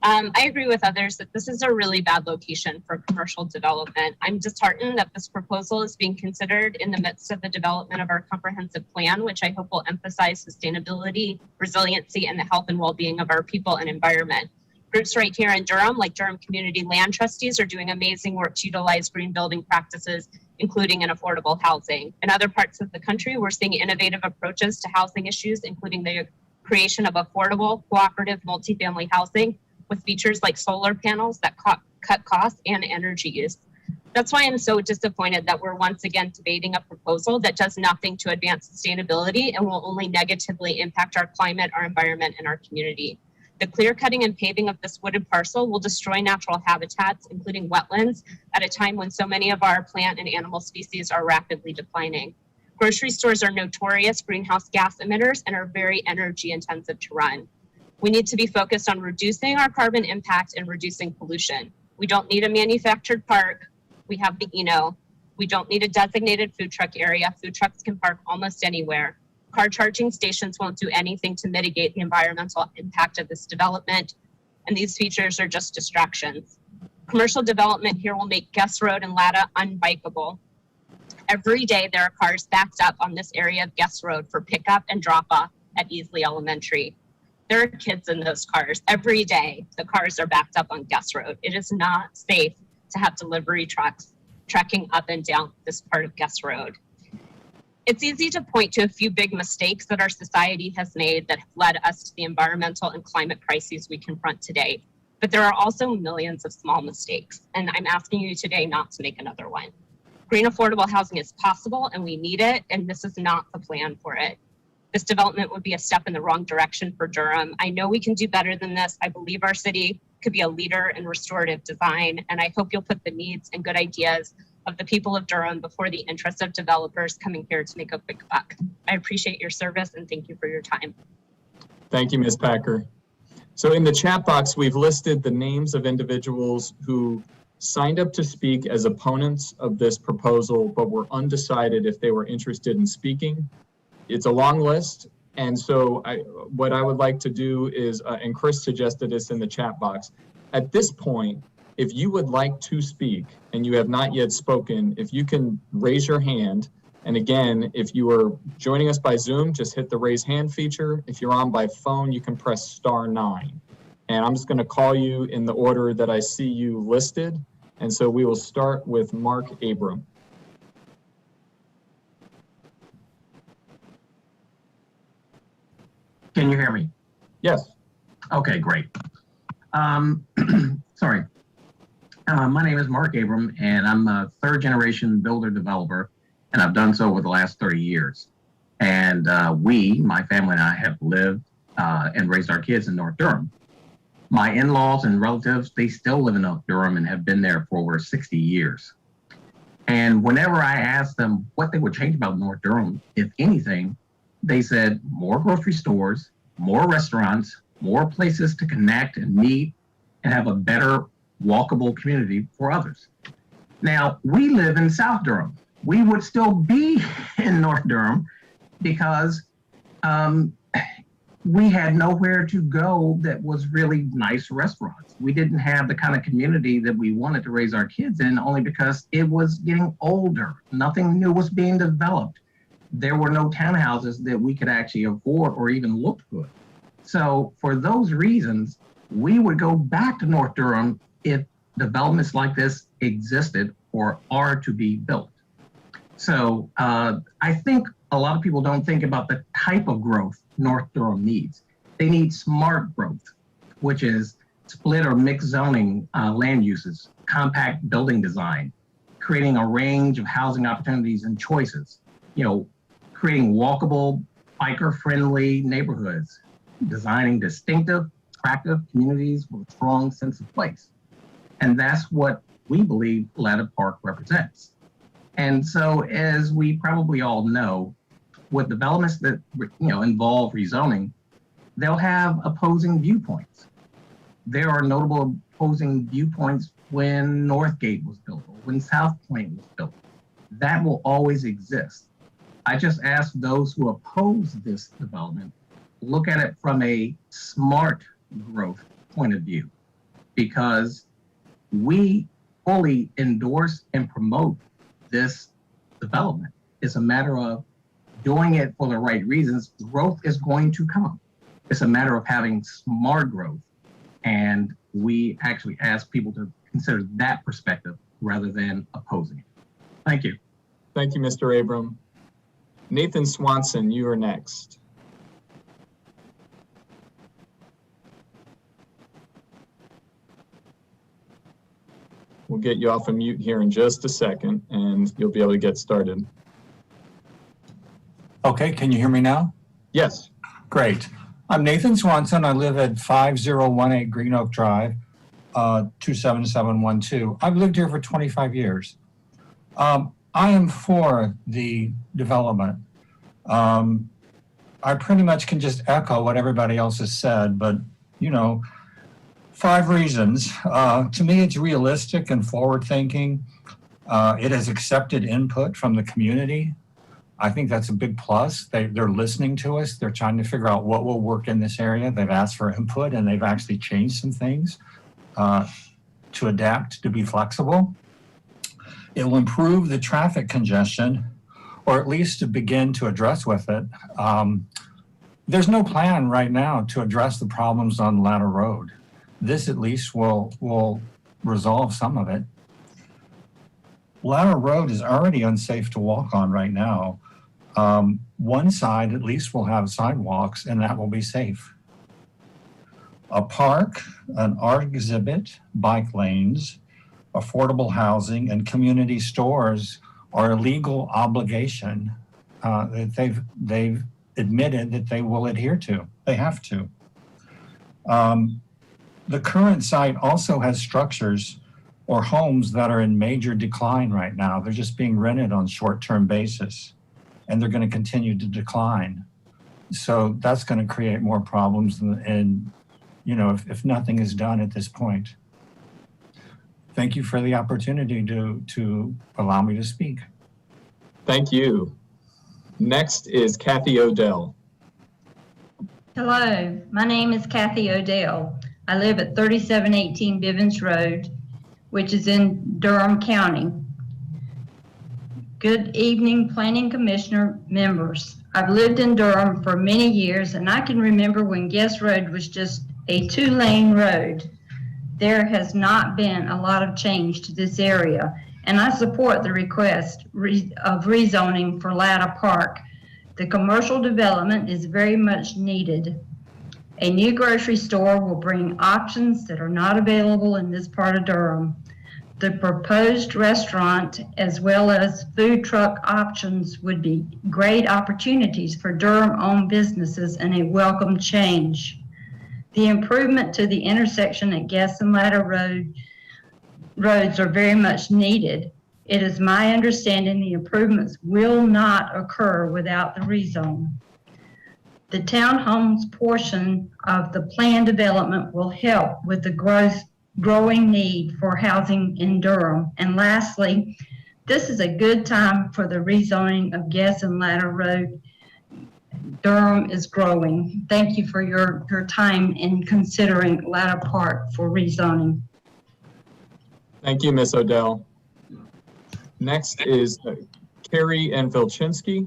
I agree with others that this is a really bad location for commercial development. I'm disheartened that this proposal is being considered in the midst of the development of our comprehensive plan, which I hope will emphasize sustainability, resiliency, and the health and well-being of our people and environment. Groups right here in Durham, like Durham Community Land Trustees, are doing amazing work to utilize green building practices, including in affordable housing. In other parts of the country, we're seeing innovative approaches to housing issues, including the creation of affordable, cooperative multifamily housing with features like solar panels that cut costs and energy use. That's why I'm so disappointed that we're once again debating a proposal that does nothing to advance sustainability and will only negatively impact our climate, our environment, and our community. The clear cutting and paving of this wooded parcel will destroy natural habitats, including wetlands, at a time when so many of our plant and animal species are rapidly declining. Grocery stores are notorious greenhouse gas emitters and are very energy intensive to run. We need to be focused on reducing our carbon impact and reducing pollution. We don't need a manufactured park. We have the Eno. We don't need a designated food truck area. Food trucks can park almost anywhere. Car charging stations won't do anything to mitigate the environmental impact of this development, and these features are just distractions. Commercial development here will make Guest Road and Latta unbikeable. Every day there are cars backed up on this area of Guest Road for pickup and drop off at Easley Elementary. There are kids in those cars. Every day the cars are backed up on Guest Road. It is not safe to have delivery trucks trekking up and down this part of Guest Road. It's easy to point to a few big mistakes that our society has made that have led us to the environmental and climate crises we confront today. But there are also millions of small mistakes, and I'm asking you today not to make another one. Green affordable housing is possible, and we need it, and this is not the plan for it. This development would be a step in the wrong direction for Durham. I know we can do better than this. I believe our city could be a leader in restorative design, and I hope you'll put the needs and good ideas of the people of Durham before the interests of developers coming here to make a quick buck. I appreciate your service and thank you for your time. Thank you, Ms. Packer. So in the chat box, we've listed the names of individuals who signed up to speak as opponents of this proposal, but were undecided if they were interested in speaking. It's a long list. And so what I would like to do is, and Chris suggested this in the chat box, at this point, if you would like to speak and you have not yet spoken, if you can raise your hand. And again, if you are joining us by Zoom, just hit the raise hand feature. If you're on by phone, you can press *9. And I'm just going to call you in the order that I see you listed. And so we will start with Mark Abram. Can you hear me? Yes. Okay, great. Sorry. My name is Mark Abram, and I'm a third-generation builder-developer, and I've done so over the last 30 years. And my family and I, have lived and raised our kids in North Durham. My in-laws and relatives, they still live in North Durham and have been there for over 60 years. And whenever I asked them what they would change about North Durham, if anything, they said more grocery stores, more restaurants, more places to connect and meet, and have a better walkable community for others. Now, we live in South Durham. We would still be in North Durham because we had nowhere to go that was really nice restaurants. We didn't have the kind of community that we wanted to raise our kids in, only because it was getting older. Nothing new was being developed. There were no townhouses that we could actually afford or even look good. So for those reasons, we would go back to North Durham if developments like this existed or are to be built. So I think a lot of people don't think about the type of growth North Durham needs. They need smart growth, which is split or mixed zoning land uses, compact building design, creating a range of housing opportunities and choices, creating walkable, biker-friendly neighborhoods, designing distinctive, attractive communities with a strong sense of place. And that's what we believe Latta Park represents. And so, as we probably all know, with developments that involve rezoning, they'll have opposing viewpoints. There are notable opposing viewpoints when Northgate was built, or when South Point was built. That will always exist. I just ask those who oppose this development, look at it from a smart growth point of view, because we fully endorse and promote this development. It's a matter of doing it for the right reasons. Growth is going to come. It's a matter of having smart growth. And we actually ask people to consider that perspective rather than opposing it. Thank you. Thank you, Mr. Abram. Nathan Swanson, you are next. We'll get you off of mute here in just a second, and you'll be able to get started. Okay, can you hear me now? Yes. Great. I'm Nathan Swanson. I live at 5018 Green Oak Drive, 27712. I've lived here for 25 years. I am for the development. I pretty much can just echo what everybody else has said, but, you know, 5 reasons. To me, it's realistic and forward-thinking. It has accepted input from the community. I think that's a big plus. They're listening to us. They're trying to figure out what will work in this area. They've asked for input, and they've actually changed some things to adapt, to be flexible. It will improve the traffic congestion, or at least to begin to address with it. There's no plan right now to address the problems on Latta Road. This at least will resolve some of it. Latta Road is already unsafe to walk on right now. One side at least will have sidewalks, and that will be safe. A park, an art exhibit, bike lanes, affordable housing, and community stores are a legal obligation that they've admitted that they will adhere to. They have to. The current site also has structures or homes that are in major decline right now. They're just being rented on short-term basis, and they're going to continue to decline. So that's going to create more problems, and you know, if nothing is done at this point. Thank you for the opportunity to allow me to speak. Thank you. Next is Kathy Odell. Hello, my name is Kathy Odell. I live at 3718 Bivens Road, which is in Durham County. Good evening, Planning Commissioner members. I've lived in Durham for many years, and I can remember when Guest Road was just a 2-lane road. There has not been a lot of change to this area, and I support the request of rezoning for Latta Park. The commercial development is very much needed. A new grocery store will bring options that are not available in this part of Durham. The proposed restaurant as well as food truck options would be great opportunities for Durham-owned businesses and a welcome change. The improvement to the intersection at Guest and Latta roads are very much needed. It is my understanding the improvements will not occur without the rezone. The townhomes portion of the planned development will help with the growing need for housing in Durham. And lastly, this is a good time for the rezoning of Guest and Latta Road. Durham is growing. Thank you for your time in considering Latta Park for rezoning. Thank you, Ms. Odell. Next is Carrie Ann Vilchinsky.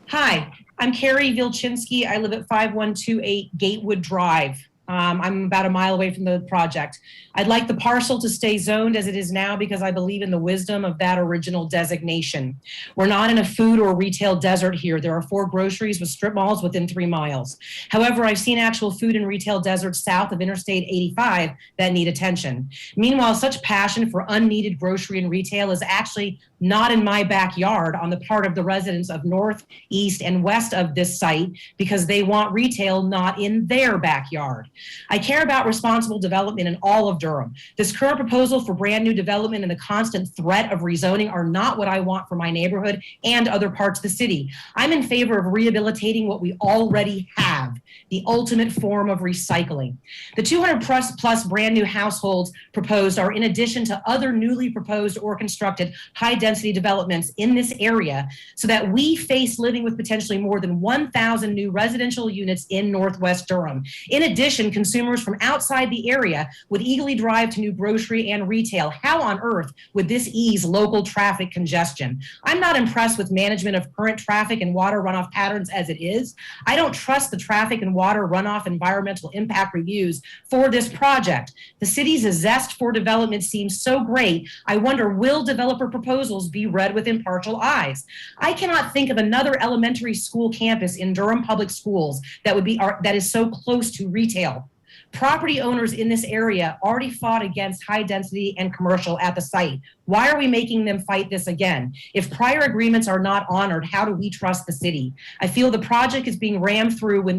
Hi, I'm Carrie Vilchinsky. I live at 5128 Gatewood Drive. I'm about a mile away from the project. I'd like the parcel to stay zoned as it is now because I believe in the wisdom of that original designation. We're not in a food or retail desert here. There are 4 groceries with strip malls within 3 miles. However, I've seen actual food and retail deserts south of Interstate 85 that need attention. Meanwhile, such passion for unneeded grocery and retail is actually not in my backyard on the part of the residents of north, east, and west of this site because they want retail not in their backyard. I care about responsible development in all of Durham. This current proposal for brand new development and the constant threat of rezoning are not what I want for my neighborhood and other parts of the city. I'm in favor of rehabilitating what we already have, the ultimate form of recycling. The 200 plus brand new households proposed are in addition to other newly proposed or constructed high density developments in this area so that we face living with potentially more than 1,000 new residential units in Northwest Durham. In addition, consumers from outside the area would easily drive to new grocery and retail. How on earth would this ease local traffic congestion? I'm not impressed with management of current traffic and water runoff patterns as it is. I don't trust the traffic and water runoff environmental impact reviews for this project. The city's zest for development seems so great. I wonder, will developer proposals be read with impartial eyes? I cannot think of another elementary school campus in Durham Public Schools that is so close to retail. Property owners in this area already fought against high density and commercial at the site. Why are we making them fight this again? If prior agreements are not honored, how do we trust the city? I feel the project is being rammed through when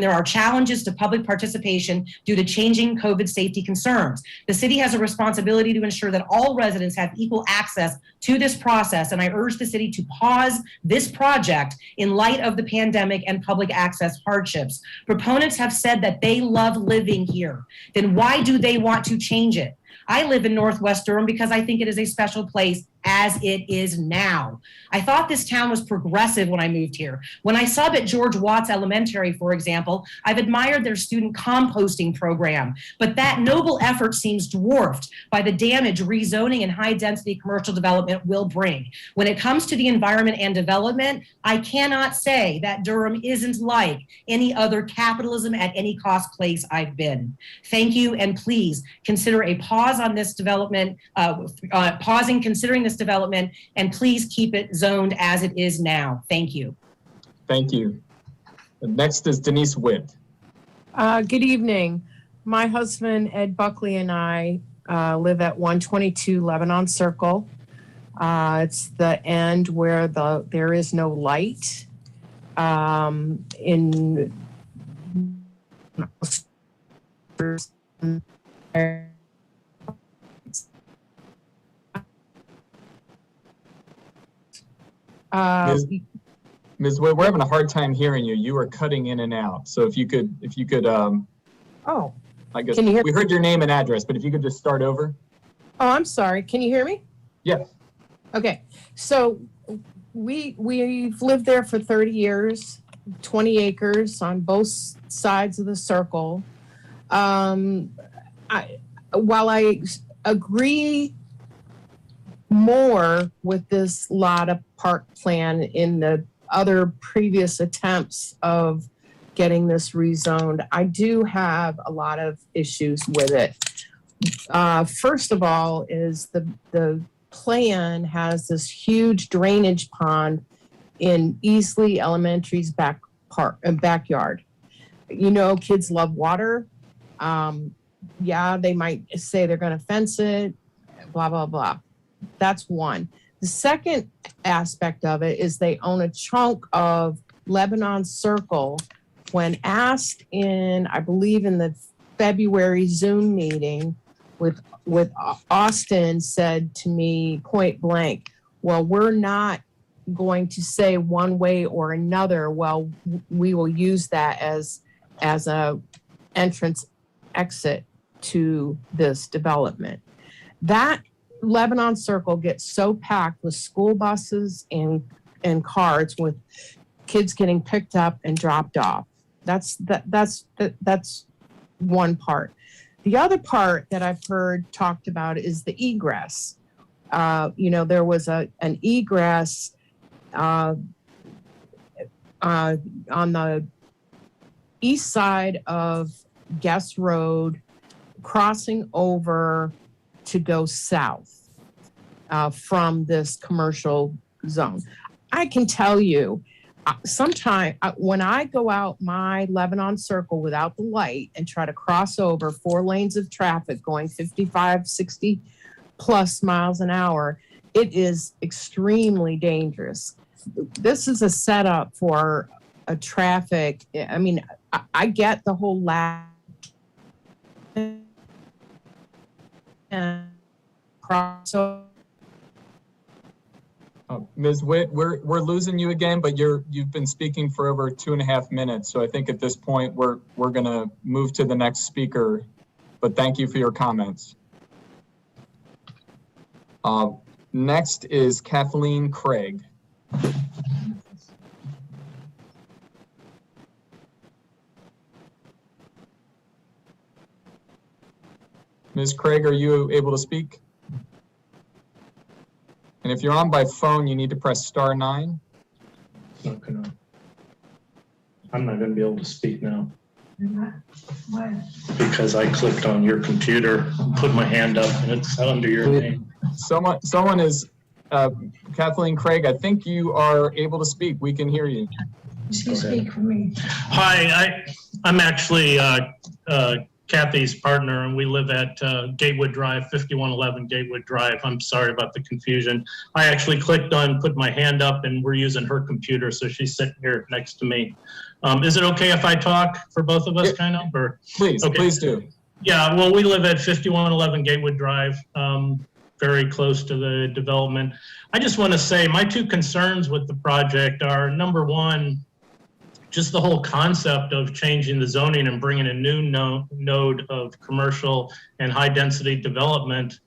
there are challenges to public participation due to changing COVID safety concerns. The city has a responsibility to ensure that all residents have equal access to this process, and I urge the city to pause this project in light of the pandemic and public access hardships. Proponents have said that they love living here. Then why do they want to change it? I live in Northwest Durham because I think it is a special place as it is now. I thought this town was progressive when I moved here. When I sub at George Watts Elementary, for example, I've admired their student composting program, but that noble effort seems dwarfed by the damage rezoning and high density commercial development will bring. When it comes to the environment and development, I cannot say that Durham isn't like any other capitalism at any cost place I've been. Thank you, and please consider a pause on this development, considering this development, and please keep it zoned as it is now. Thank you. Thank you. Next is Denise Witt. Good evening. My husband, Ed Buckley, and I live at 122 Lebanon Circle. It's the end where there is no light. Ms. Witt, we're having a hard time hearing you. You are cutting in and out. So if you could, oh, I guess can you hear we heard your name and address, but if you could just start over. Oh, I'm sorry. Can you hear me? Yes. Okay. So we've lived there for 30 years, 20 acres on both sides of the circle. While I agree more with this Latta Park plan in the other previous attempts of getting this rezoned, I do have a lot of issues with it. First of all is the plan has this huge drainage pond in Easley Elementary's backyard. You know, kids love water. Yeah, they might say they're going to fence it, blah, blah, blah. That's one. The second aspect of it is they own a chunk of Lebanon Circle. When asked I believe in the February Zoom meeting with Austin said to me point blank, well, we're not going to say one way or another. Well, we will use that as a entrance exit to this development. That Lebanon Circle gets so packed with school buses and cars with kids getting picked up and dropped off. That's one part. The other part that I've heard talked about is the egress. There was an egress on the east side of Guest Road, crossing over to go south from this commercial zone. I can tell you, sometimes when I go out my Lebanon Circle without the light and try to cross over 4 lanes of traffic going 55, 60 plus miles an hour, it is extremely dangerous. This is a setup for a traffic. I mean, I get the whole so Ms. Witt, we're losing you again, but you've been speaking for over 2.5 minutes. So I think at this point we're gonna move to the next speaker. But thank you for your comments. Next is Kathleen Craig. Ms. Craig, are you able to speak? And if you're on by phone, you need to press *9. I'm not gonna be able to speak now. Because I clicked on your computer, put my hand up, and it's under your name. Someone is, Kathleen Craig, I think you are able to speak. We can hear you. You can speak for me. Hi, I'm actually Kathy's partner, and we live at Gatewood Drive, 5111 Gatewood Drive. I'm sorry about the confusion. I actually clicked on, put my hand up, and we're using her computer, so she's sitting here next to me. Is it okay if I talk for both of us, kind of? Or? Please, okay. Please do. Yeah, well, we live at 5111 Gatewood Drive, very close to the development. I just want to say my two concerns with the project are, number one, just the whole concept of changing the zoning and bringing a new node of commercial and high density development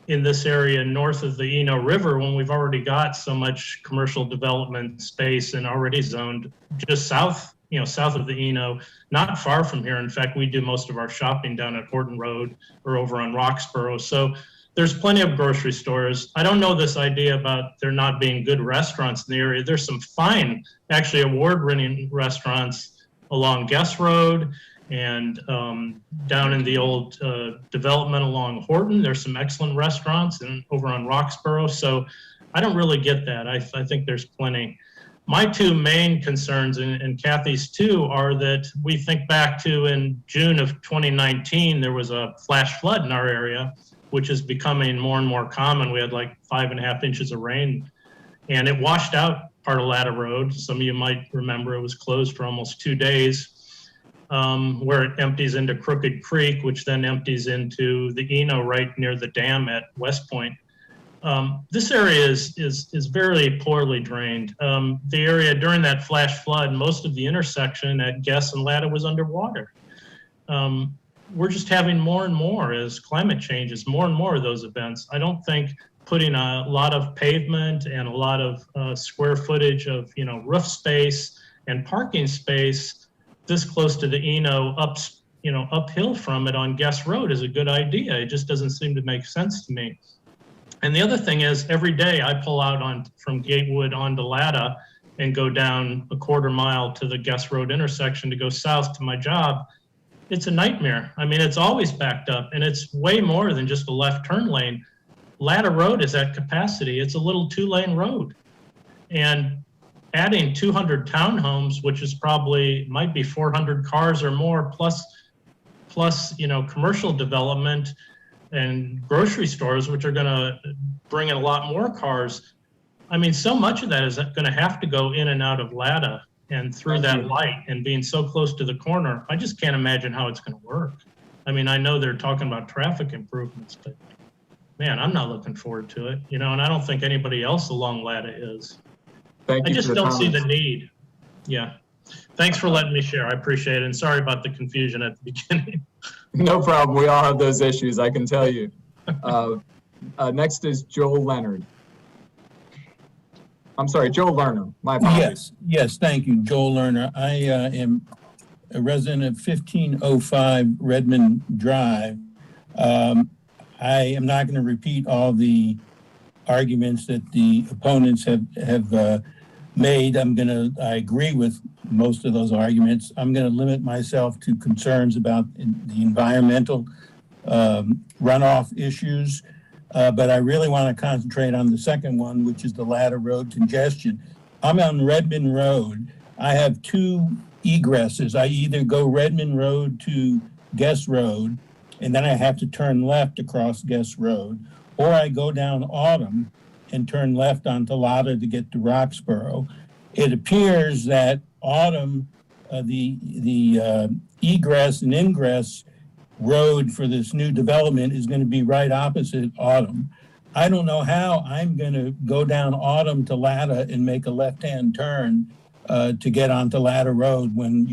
in this area north of the Eno River, when we've already got so much commercial development space and already zoned just south, south of the Eno, not far from here. In fact, we do most of our shopping down at Horton Road or over on Roxborough. So there's plenty of grocery stores. I don't know this idea about there not being good restaurants in the area. There's some fine, actually award-winning restaurants along Guest Road and down in the old development along Horton. There's some excellent restaurants, and over on Roxborough. So I don't really get that. I think there's plenty. My two main concerns, and Kathy's too, are that we think back to in June of 2019, there was a flash flood in our area, which is becoming more and more common. We had like 5.5 inches of rain, and it washed out part of Latta Road. Some of you might remember it was closed for almost 2 days, where it empties into Crooked Creek, which then empties into the Eno right near the dam at West Point. This area is very poorly drained. The area during that flash flood, most of the intersection at Guess and Latta was underwater. We're just having more and more as climate changes, more and more of those events. I don't think putting a lot of pavement and a lot of square footage of roof space and parking space this close to the Eno uphill from it on Guest Road is a good idea. It just doesn't seem to make sense to me. And the other thing is, every day I pull out from Gatewood onto Latta and go down a 1/4 mile to the Guest Road intersection to go south to my job. It's a nightmare. I mean, it's always backed up, and it's way more than just a left turn lane. Latta Road is at capacity. It's a little 2-lane road. And adding 200 townhomes, which is might be 400 cars or more, plus commercial development and grocery stores, which are going to bring in a lot more cars. I mean, so much of that is going to have to go in and out of Latta and through that light, and being so close to the corner, I just can't imagine how it's going to work. I mean, I know they're talking about traffic improvements, but man, I'm not looking forward to it, and I don't think anybody else along Latta is. I just don't see the need. Yeah. Thanks for letting me share. I appreciate it. And sorry about the confusion at the beginning. No problem. We all have those issues, I can tell you. Next is Joel Leonard. I'm sorry, Joel Lerner. My apologies. Yes, thank you, Joel Lerner. I am a resident of 1505 Redmond Drive. I am not going to repeat all the arguments that the opponents have made. I agree with most of those arguments. I'm going to limit myself to concerns about the environmental runoff issues. But I really want to concentrate on the second one, which is the Latta Road congestion. I'm on Redmond Road. I have 2 egresses. I either go Redmond Road to Guest Road, and then I have to turn left across Guest Road, or I go down Autumn and turn left onto Latta to get to Roxborough. It appears that Autumn, the egress and ingress road for this new development is going to be right opposite Autumn. I don't know how I'm going to go down Autumn to Latta and make a left-hand turn to get onto Latta Road when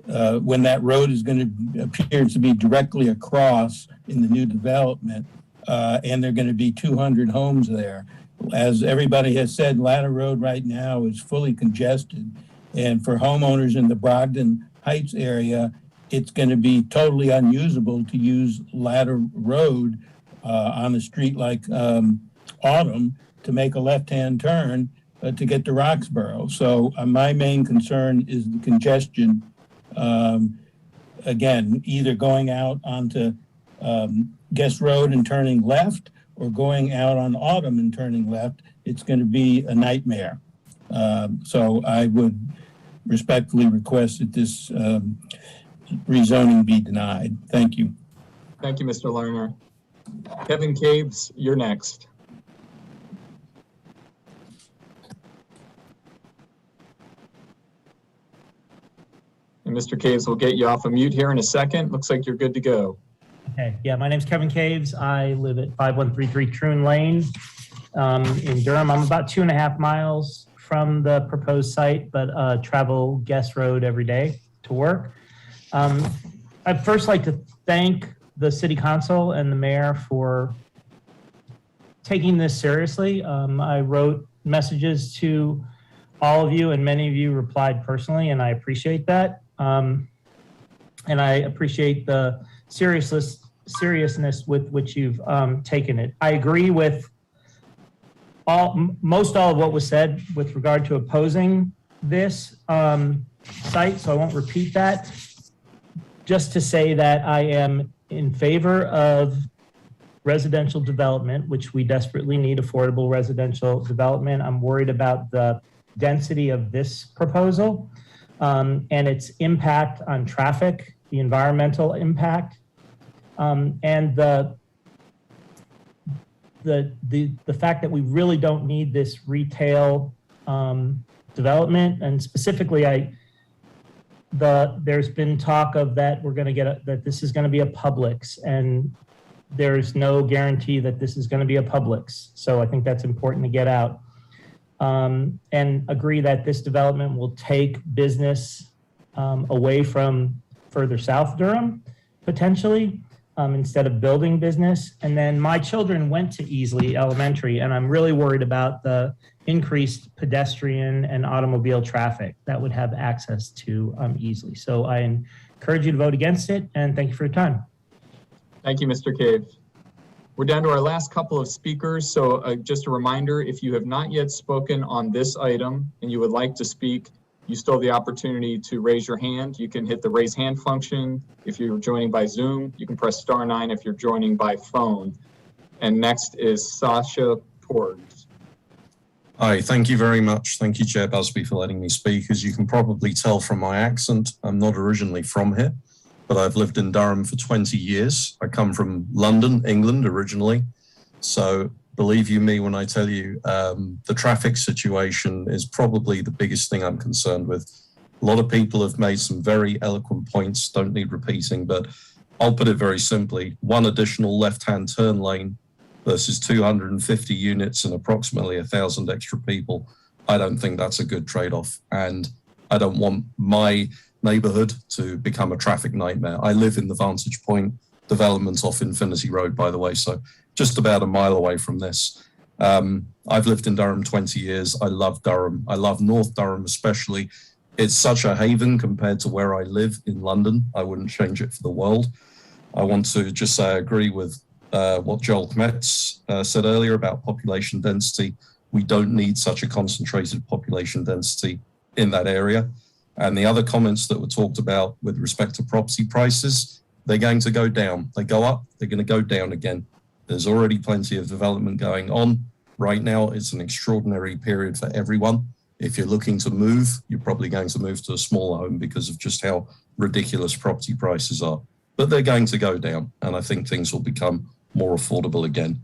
that road is going to appear to be directly across in the new development, and there are going to be 200 homes there. As everybody has said, Latta Road right now is fully congested, and for homeowners in the Brogdon Heights area, it's going to be totally unusable to use Latta Road on a street like Autumn to make a left-hand turn to get to Roxborough. So my main concern is the congestion. Again, either going out onto Guest Road and turning left, or going out on Autumn and turning left. It's going to be a nightmare. So I would respectfully request that this rezoning be denied. Thank you. Thank you, Mr. Lerner. Kevin Caves, you're next. And Mr. Caves, we'll get you off of mute here in a second. Looks like you're good to go. Okay, yeah, my name's Kevin Caves. I live at 5133 Troon Lane in Durham. I'm about 2.5 miles from the proposed site, but travel Guest Road every day to work. I'd first like to thank the City Council and the Mayor for taking this seriously. I wrote messages to all of you, and many of you replied personally, and I appreciate that. And I appreciate the seriousness with which you've taken it. I agree with most all of what was said with regard to opposing this site, so I won't repeat that. Just to say that I am in favor of residential development, which we desperately need affordable residential development. I'm worried about the density of this proposal and its impact on traffic, the environmental impact, and the fact that we really don't need this retail development. And specifically, there's been talk of that we're going to get that this is going to be a Publix, and there's no guarantee that this is going to be a Publix. So I think that's important to get out. And agree that this development will take business away from further south Durham, potentially, instead of building business. And then my children went to Easley Elementary, and I'm really worried about the increased pedestrian and automobile traffic that would have access to Easley. So I encourage you to vote against it, and thank you for your time. Thank you, Mr. Cave. We're down to our last couple of speakers. So just a reminder, if you have not yet spoken on this item and you would like to speak, you still have the opportunity to raise your hand. You can hit the raise hand function. If you're joining by Zoom, you can press *9 if you're joining by phone. And next is Sasha Porgs. Hi, thank you very much. Thank you, Chair Busby, for letting me speak. As you can probably tell from my accent, I'm not originally from here, but I've lived in Durham for 20 years. I come from London, England, originally. So believe you me when I tell you, the traffic situation is probably the biggest thing I'm concerned with. A lot of people have made some very eloquent points, don't need repeating, but I'll put it very simply. One additional left-hand turn lane versus 250 units and approximately 1,000 extra people. I don't think that's a good trade-off. And I don't want my neighborhood to become a traffic nightmare. I live in the Vantage Point development off Infinity Road, by the way, so just about a mile away from this. I've lived in Durham 20 years. I love Durham. I love North Durham especially. It's such a haven compared to where I live in London. I wouldn't change it for the world. I want to just say I agree with what Joel Kmetz said earlier about population density. We don't need such a concentrated population density in that area. And the other comments that were talked about with respect to property prices, they're going to go down. They go up, they're going to go down again. There's already plenty of development going on. Right now, it's an extraordinary period for everyone. If you're looking to move, you're probably going to move to a smaller home because of just how ridiculous property prices are. But they're going to go down, and I think things will become more affordable again.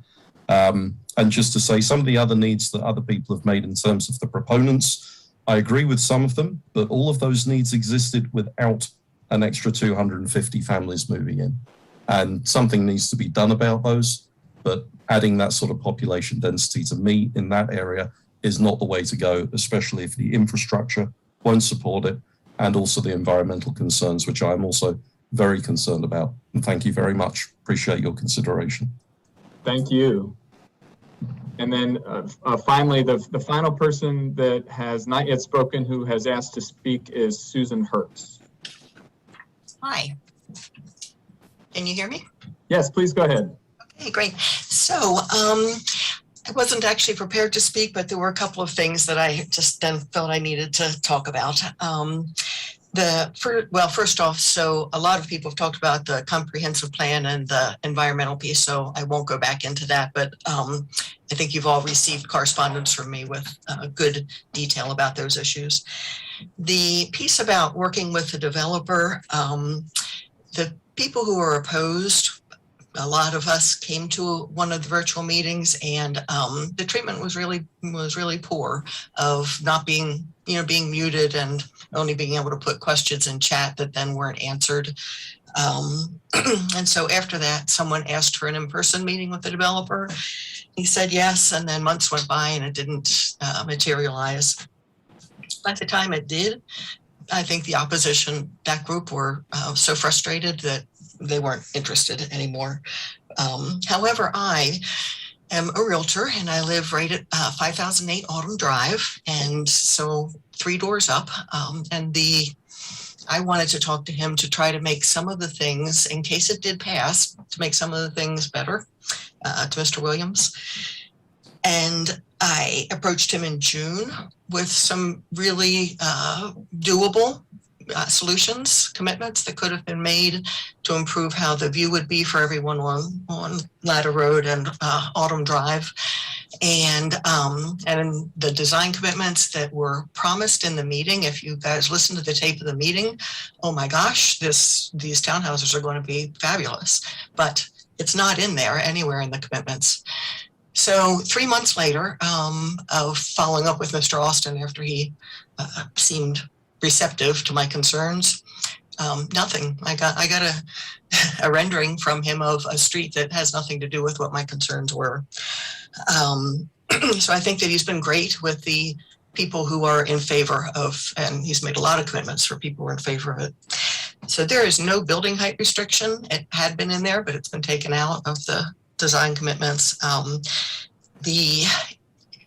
And just to say some of the other needs that other people have made in terms of the proponents, I agree with some of them, but all of those needs existed without an extra 250 families moving in. And something needs to be done about those, but adding that sort of population density to me in that area is not the way to go, especially if the infrastructure won't support it, and also the environmental concerns, which I'm also very concerned about. And thank you very much. Appreciate your consideration. Thank you. And then finally, the final person that has not yet spoken who has asked to speak is Susan Hertz. Hi. Can you hear me? Yes, please go ahead. Okay, great. So I wasn't actually prepared to speak, but there were a couple of things that I just then felt I needed to talk about. First off, so a lot of people have talked about the comprehensive plan and the environmental piece, so I won't go back into that, but I think you've all received correspondence from me with good detail about those issues. The piece about working with the developer, the people who are opposed, a lot of us came to one of the virtual meetings, and the treatment was really poor, of not being muted and only being able to put questions in chat that then weren't answered. And so after that, someone asked for an in-person meeting with the developer. He said yes, and then months went by and it didn't materialize. By the time it did, I think the opposition, that group, were so frustrated that they weren't interested anymore. However, I am a realtor and I live right at 5008 Autumn Drive, and so 3 doors up. I wanted to talk to him to try to make some of the things, in case it did pass, to make some of the things better, to Mr. Williams. And I approached him in June with some really doable solutions, commitments that could have been made to improve how the view would be for everyone on Latta Road and Autumn Drive. And the design commitments that were promised in the meeting, if you guys listen to the tape of the meeting, oh my gosh, these townhouses are going to be fabulous, but it's not in there anywhere in the commitments. So 3 months later, of following up with Mr. Austin after he seemed receptive to my concerns, nothing. I got a rendering from him of a street that has nothing to do with what my concerns were. So I think that he's been great with the people who are in favor of, and he's made a lot of commitments for people who are in favor of it. So there is no building height restriction. It had been in there, but it's been taken out of the design commitments. The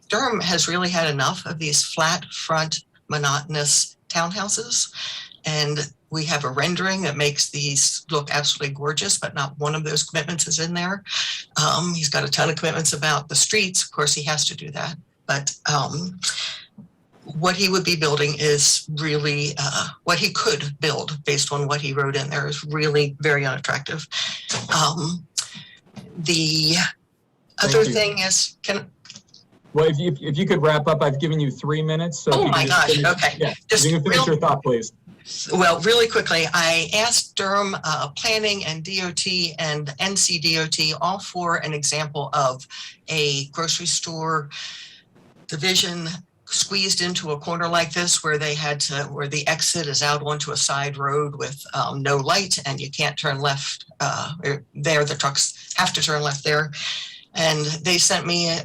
Durham has really had enough of these flat front monotonous townhouses, and we have a rendering that makes these look absolutely gorgeous, but not one of those commitments is in there. He's got a ton of commitments about the streets. Of course, he has to do that, but what he would be building is really what he could build based on what he wrote in there is really very unattractive. The other thing is, well, if you could wrap up, I've given you 3 minutes. So oh my gosh, finish, okay. Yeah, just you can finish your thought, please. Well, really quickly, I asked Durham Planning and DOT and NCDOT all for an example of a grocery store division squeezed into a corner like this, where they had to, where the exit is out onto a side road with no light, and you can't turn left there. The trucks have to turn left there. And they sent me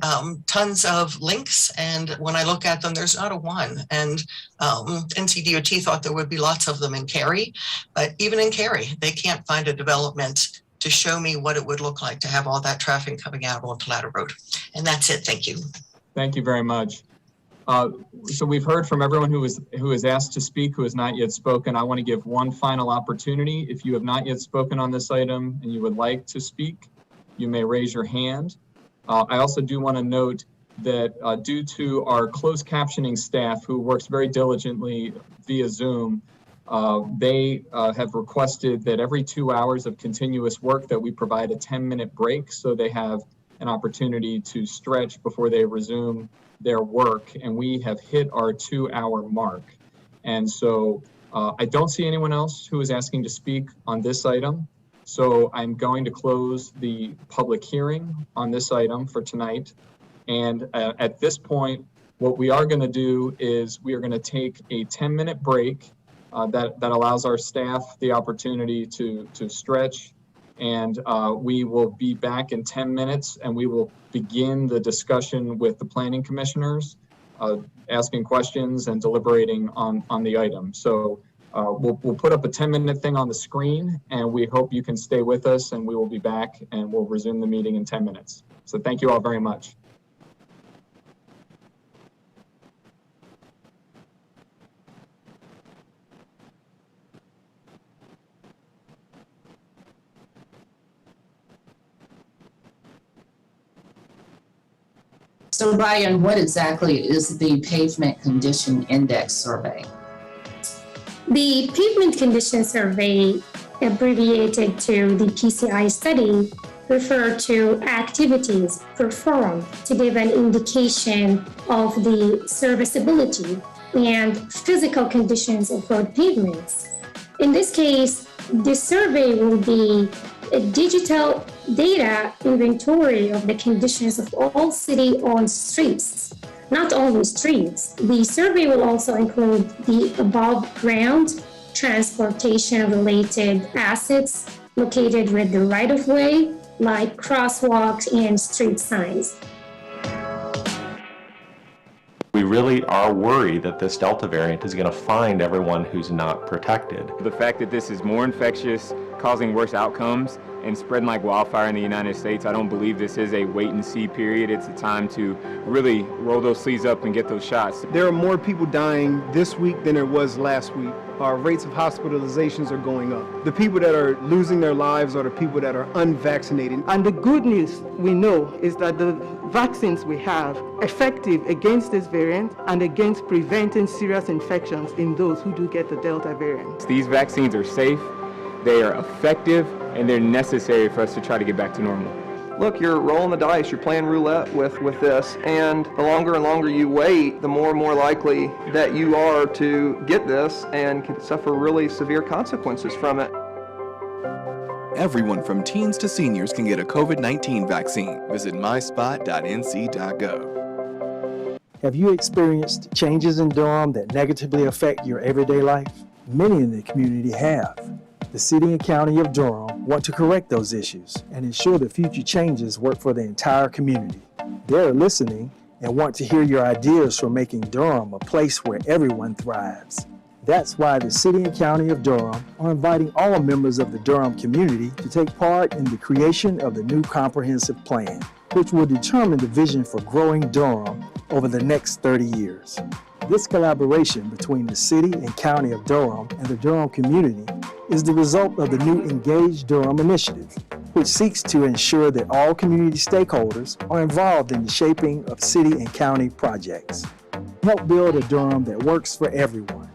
tons of links, and when I look at them, there's not a one. And NCDOT thought there would be lots of them in Cary, but even in Cary, they can't find a development to show me what it would look like to have all that traffic coming out onto Latta Road. And that's it. Thank you. Thank you very much. So we've heard from everyone who is asked to speak, who has not yet spoken. I want to give one final opportunity. If you have not yet spoken on this item and you would like to speak, you may raise your hand. I also do want to note that due to our closed captioning staff, who works very diligently via Zoom, they have requested that every 2 hours of continuous work that we provide a 10-minute break, so they have an opportunity to stretch before they resume their work. And we have hit our 2-hour mark. And so I don't see anyone else who is asking to speak on this item. So I'm going to close the public hearing on this item for tonight. And at this point, what we are going to do is we are going to take a 10-minute break that allows our staff the opportunity to stretch. And we will be back in 10 minutes and we will begin the discussion with the planning commissioners, asking questions and deliberating on the item. So we'll put up a 10-minute thing on the screen and we hope you can stay with us, and we will be back and we'll resume the meeting in 10 minutes. So thank you all very much. So Brian, what exactly is the pavement condition index survey? The pavement condition survey, abbreviated to the PCI study, refer to activities performed to give an indication of the serviceability and physical conditions of road pavements. In this case, the survey will be a digital data inventory of the conditions of all city-owned streets, not only streets. The survey will also include the above-ground transportation-related assets located with the right-of-way, like crosswalks and street signs. We really are worried that this Delta variant is going to find everyone who's not protected. The fact that this is more infectious, causing worse outcomes, and spreading like wildfire in the United States, I don't believe this is a wait and see period. It's a time to really roll those sleeves up and get those shots. There are more people dying this week than there was last week. Our rates of hospitalizations are going up. The people that are losing their lives are the people that are unvaccinated. And the good news we know is that the vaccines we have are effective against this variant and against preventing serious infections in those who do get the Delta variant. These vaccines are safe, they are effective, and they're necessary for us to try to get back to normal. Look, you're rolling the dice, you're playing roulette with this, and the longer and longer you wait, the more and more likely that you are to get this and can suffer really severe consequences from it. Everyone from teens to seniors can get a COVID-19 vaccine. Visit myspot.nc.gov. Have you experienced changes in Durham that negatively affect your everyday life? Many in the community have. The City and County of Durham want to correct those issues and ensure that future changes work for the entire community. They're listening and want to hear your ideas for making Durham a place where everyone thrives. That's why the City and County of Durham are inviting all members of the Durham community to take part in the creation of the new comprehensive plan, which will determine the vision for growing Durham over the next 30 years. This collaboration between the City and County of Durham and the Durham community is the result of the new Engage Durham initiative, which seeks to ensure that all community stakeholders are involved in the shaping of city and county projects. Help build a Durham that works for everyone.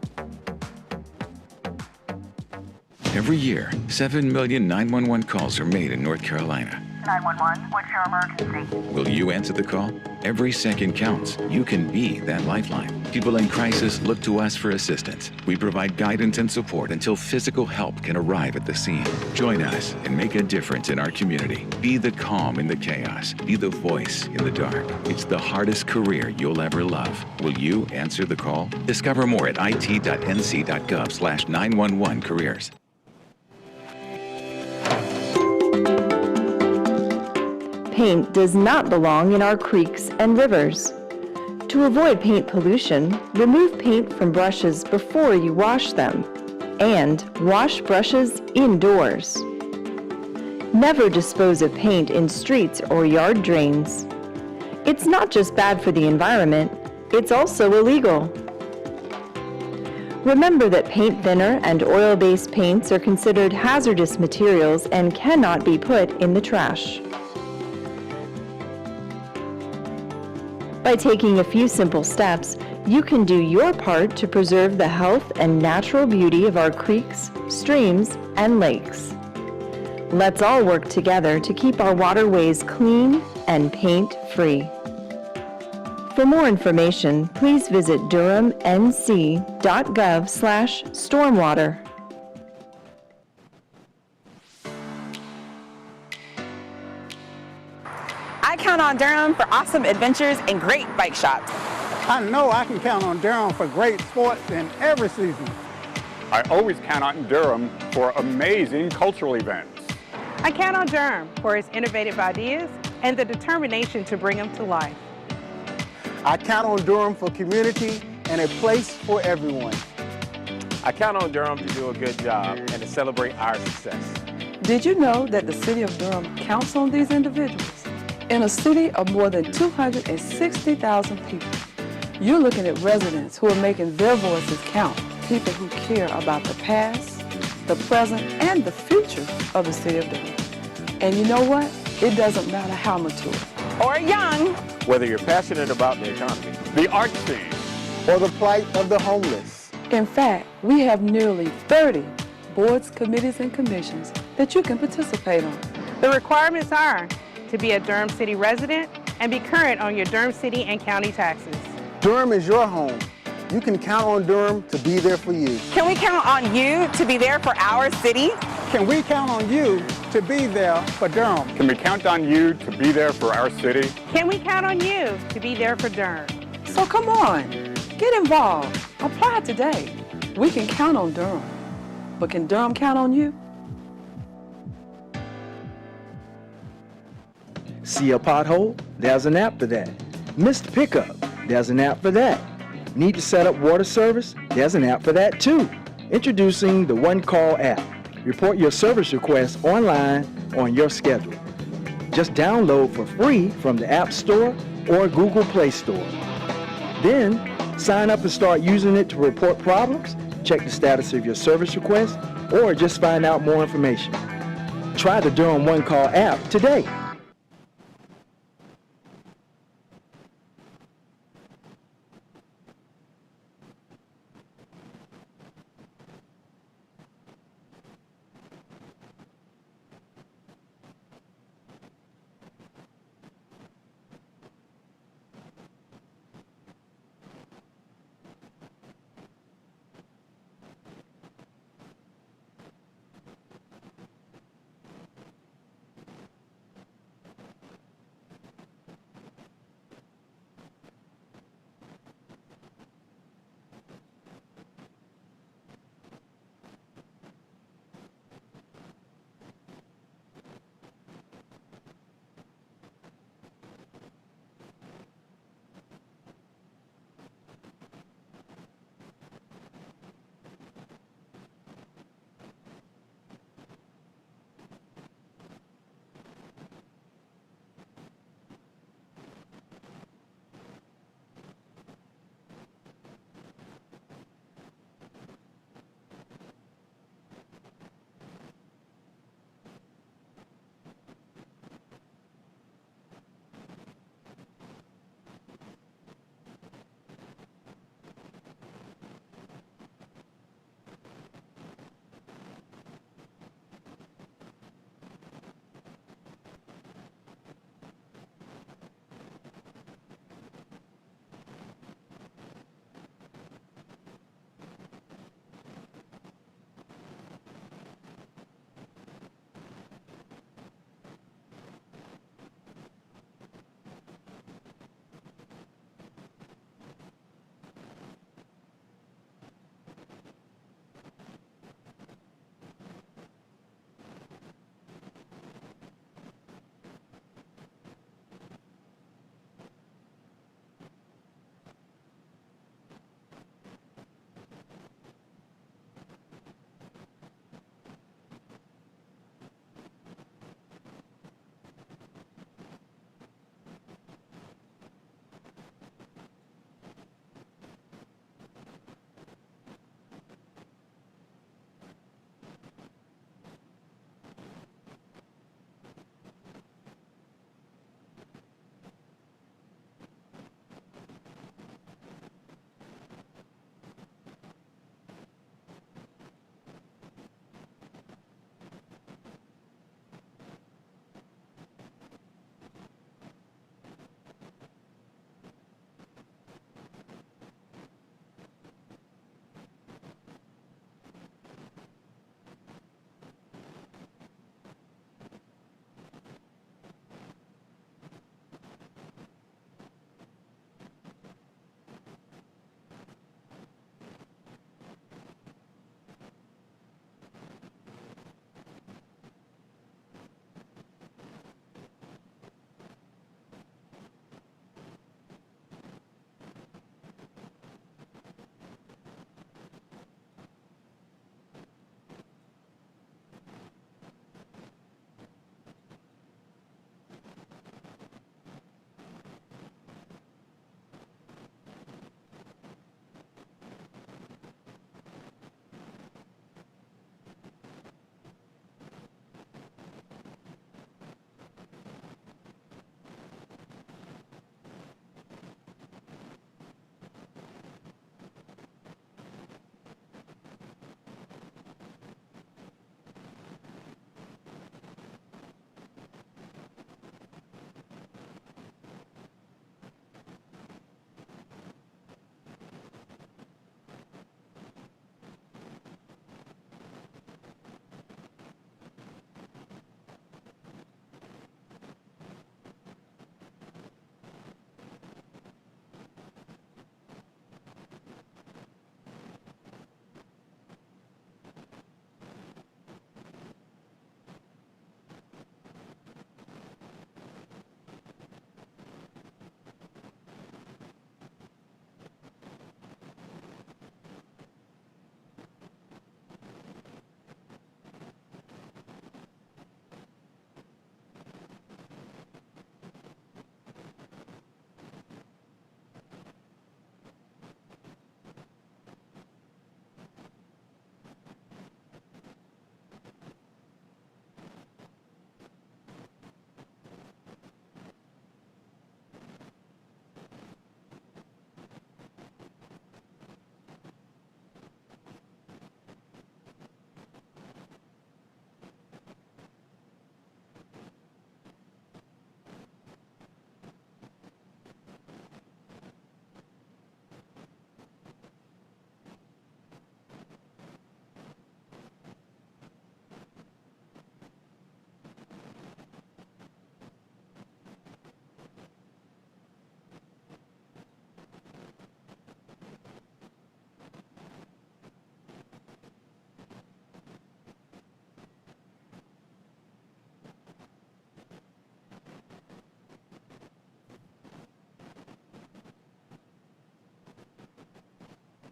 Every year, 7 million 911 calls are made in North Carolina. 911, what's your emergency? Will you answer the call? Every second counts. You can be that lifeline. People in crisis look to us for assistance. We provide guidance and support until physical help can arrive at the scene. Join us and make a difference in our community. Be the calm in the chaos. Be the voice in the dark. It's the hardest career you'll ever love. Will you answer the call? Discover more at it.nc.gov/911careers. Paint does not belong in our creeks and rivers. To avoid paint pollution, remove paint from brushes before you wash them, and wash brushes indoors. Never dispose of paint in streets or yard drains. It's not just bad for the environment, it's also illegal. Remember that paint thinner and oil-based paints are considered hazardous materials and cannot be put in the trash. By taking a few simple steps, you can do your part to preserve the health and natural beauty of our creeks, streams, and lakes. Let's all work together to keep our waterways clean and paint-free. For more information, please visit durhamnc.gov/stormwater. on Durham for awesome adventures and great bike shops. I know I can count on Durham for great sports in every season. I always count on Durham for amazing cultural events. I count on Durham for its innovative ideas and the determination to bring them to life. I count on Durham for community and a place for everyone. I count on Durham to do a good job and to celebrate our success. Did you know that the city of Durham counts on these individuals? In a city of more than 260,000 people, you're looking at residents who are making their voices count, people who care about the past, the present, and the future of the city of Durham. And you know what? It doesn't matter how mature or young, whether you're passionate about the economy, the art scene, or the plight of the homeless. In fact, we have nearly 30 boards, committees, and commissions that you can participate on. The requirements are to be a Durham City resident and be current on your Durham City and county taxes. Durham is your home. You can count on Durham to be there for you. Can we count on you to be there for our city? Can we count on you to be there for Durham? Can we count on you to be there for our city? Can we count on you to be there for Durham? So come on, get involved. Apply today. We can count on Durham, but can Durham count on you? See a pothole? There's an app for that. Missed pickup? There's an app for that. Need to set up water service? There's an app for that too. Introducing the One Call app. Report your service requests online on your schedule. Just download for free from the App Store or Google Play Store. Then, sign up and start using it to report problems, check the status of your service request, or just find out more information. Try the Durham One Call app today.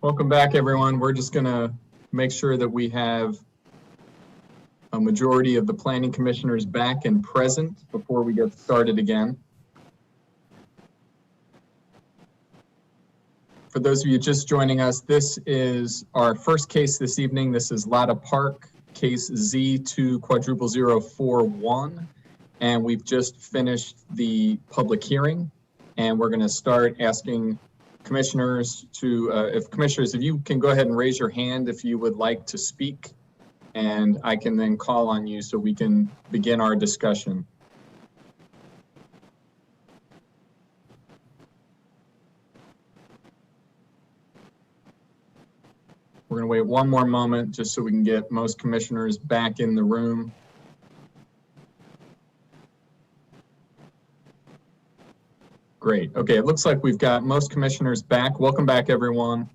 Welcome back, everyone. We're just going to make sure that we have a majority of the planning commissioners back and present before we get started again. For those of you just joining us, this is our first case this evening. This is Latta Park, case Z2000041. And we've just finished the public hearing. And we're going to start asking commissioners to, if you can go ahead and raise your hand if you would like to speak, and I can then call on you so we can begin our discussion. We're going to wait one more moment just so we can get most commissioners back in the room. Great. Okay, it looks like we've got most commissioners back. Welcome back, everyone.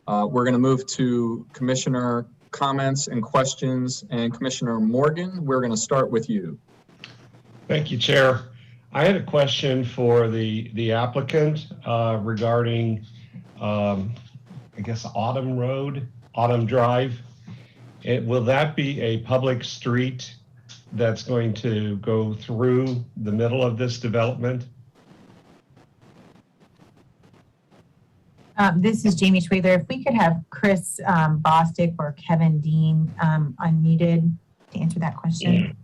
We're going to move to commissioner comments and questions. And Commissioner Morgan, we're going to start with you. Thank you, Chair. I had a question for the applicant regarding, I guess, Autumn Drive. Will that be a public street that's going to go through the middle of this development? This is Jamie Schwagler. If we could have Chris Bostic or Kevin Dean unmuted to answer that question.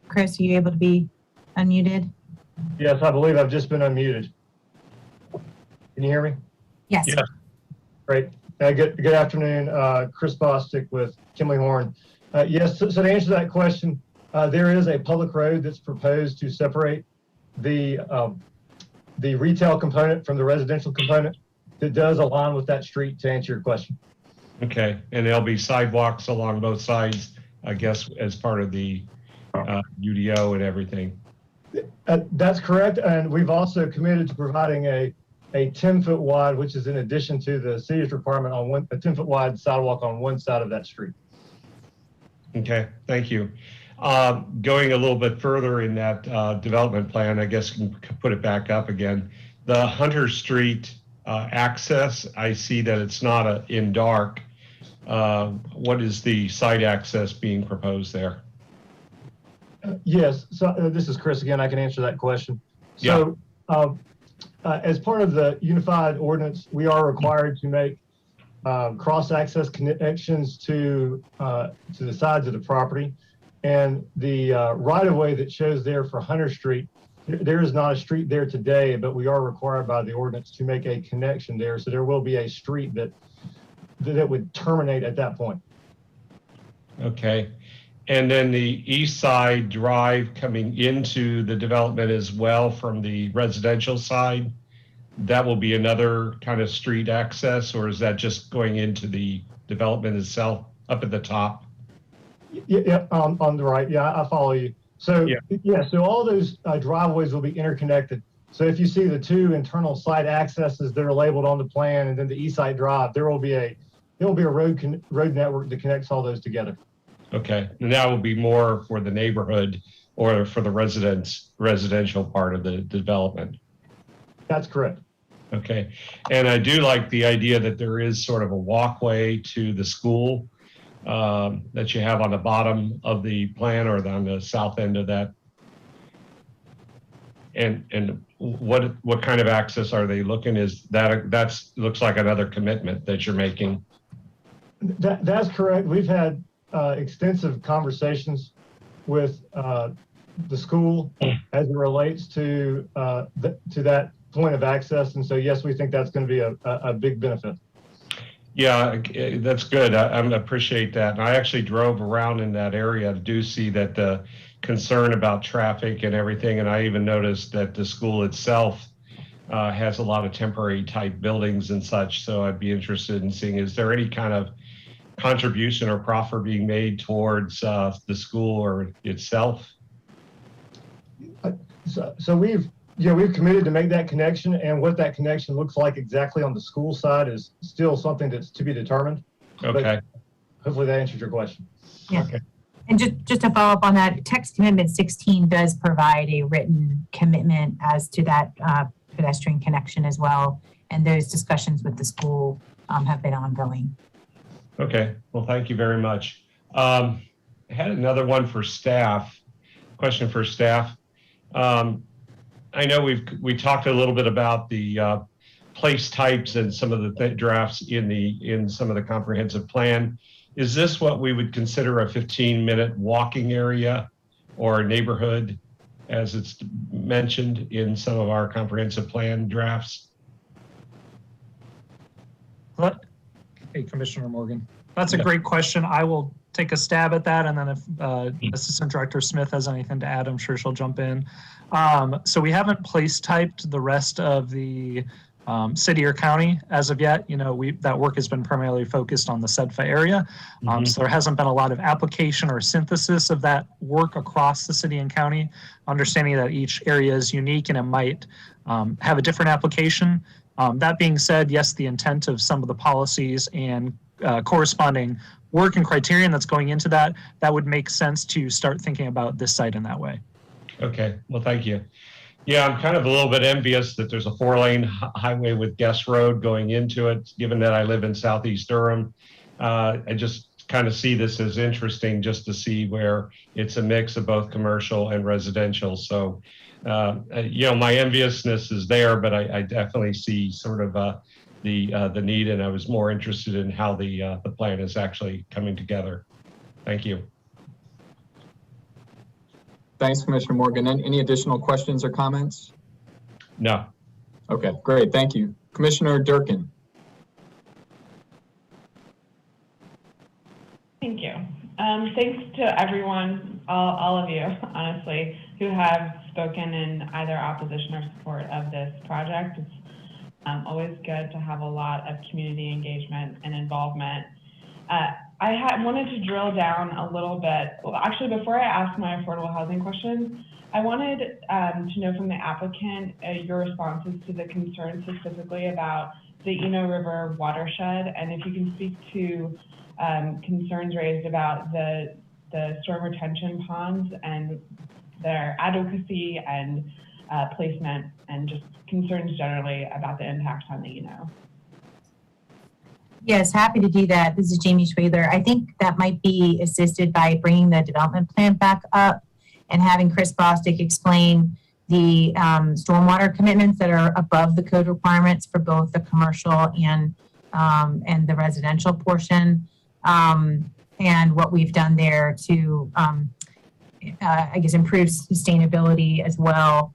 Chris, are you able to be unmuted? Yes, I believe I've just been unmuted. Can you hear me? Yes. Yes. Great. Good afternoon, Chris Bostic with Kimley Horn. Yes, so to answer that question, there is a public road that's proposed to separate the retail component from the residential component that does align with that street, to answer your question. Okay, and there'll be sidewalks along both sides, I guess, as part of the UDO and everything. That's correct, and we've also committed to providing a 10-foot wide, which is in addition to the city's requirement on a 10-foot wide sidewalk on one side of that street. Okay, thank you. Going a little bit further in that development plan, I guess you can put it back up again. The Hunter Street access, I see that it's not in dark. What is the site access being proposed there? Yes, so this is Chris again. I can answer that question. So, as part of the unified ordinance, we are required to make cross-access connections to the sides of the property. And the right-of-way that shows there for Hunter Street, there is not a street there today, but we are required by the ordinance to make a connection there. So there will be a street that would terminate at that point. Okay. And then the east side drive coming into the development as well from the residential side, that will be another kind of street access, or is that just going into the development itself up at the top? Yeah, on the right. Yeah, I follow you. So so all those driveways will be interconnected. So if you see the two internal site accesses that are labeled on the plan, and then the east side drive, there will be a road network that connects all those together. Okay, and that will be more for the neighborhood or for the residential part of the development. That's correct. Okay, and I do like the idea that there is sort of a walkway to the school that you have on the bottom of the plan, or on the south end of that. And what kind of access are they looking? Is that looks like another commitment that you're making? That's correct. We've had extensive conversations with the school as it relates to that point of access, and so yes, we think that's going to be a big benefit. Yeah, that's good. I appreciate that. And I actually drove around in that area. I do see that the concern about traffic and everything, and I even noticed that the school itself has a lot of temporary type buildings and such. So I'd be interested in seeing, is there any kind of contribution or proffer being made towards the school or itself? So we've committed to make that connection, and what that connection looks like exactly on the school side is still something that's to be determined. Okay. hopefully that answers your question. Yeah. Okay. And just to follow up on that, text commitment 16 does provide a written commitment as to that pedestrian connection as well. And those discussions with the school have been ongoing. Okay, well, thank you very much. I had another one for staff, question for staff. I know we talked a little bit about the place types and some of the drafts in some of the comprehensive plan. Is this what we would consider a 15-minute walking area or a neighborhood, as it's mentioned in some of our comprehensive plan drafts? Hey, Commissioner Morgan. That's a great question. I will take a stab at that, and then if Assistant Director Smith has anything to add, I'm sure she'll jump in. So we haven't place typed the rest of the city or county as of yet. You know, that work has been primarily focused on the SEDFA area. So there hasn't been a lot of application or synthesis of that work across the city and county, understanding that each area is unique and it might have a different application. That being said, yes, the intent of some of the policies and corresponding work and criterion that's going into that would make sense to start thinking about this site in that way. Okay, well, thank you. Yeah, I'm kind of a little bit envious that there's a 4-lane highway with Guest Road going into it, given that I live in Southeast Durham. I just kind of see this as interesting just to see where it's a mix of both commercial and residential. So, you know, my enviousness is there, but I definitely see sort of the need, and I was more interested in how the plan is actually coming together. Thank you. Thanks, Commissioner Morgan. Any additional questions or comments? No. Okay, great. Thank you. Commissioner Durkin. Thank you. Thanks to everyone, all of you, honestly, who have spoken in either opposition or support of this project. It's always good to have a lot of community engagement and involvement. I wanted to drill down a little bit. Well, actually, before I ask my affordable housing question, I wanted to know from the applicant your responses to the concerns specifically about the Eno River watershed, and if you can speak to concerns raised about the storm retention ponds and their advocacy and placement, and just concerns generally about the impact on the Eno. Yes, happy to do that. This is Jamie Schwader. I think that might be assisted by bringing the development plan back up and having Chris Bostic explain the stormwater commitments that are above the code requirements for both the commercial and the residential portion, and what we've done there to, I guess, improve sustainability as well,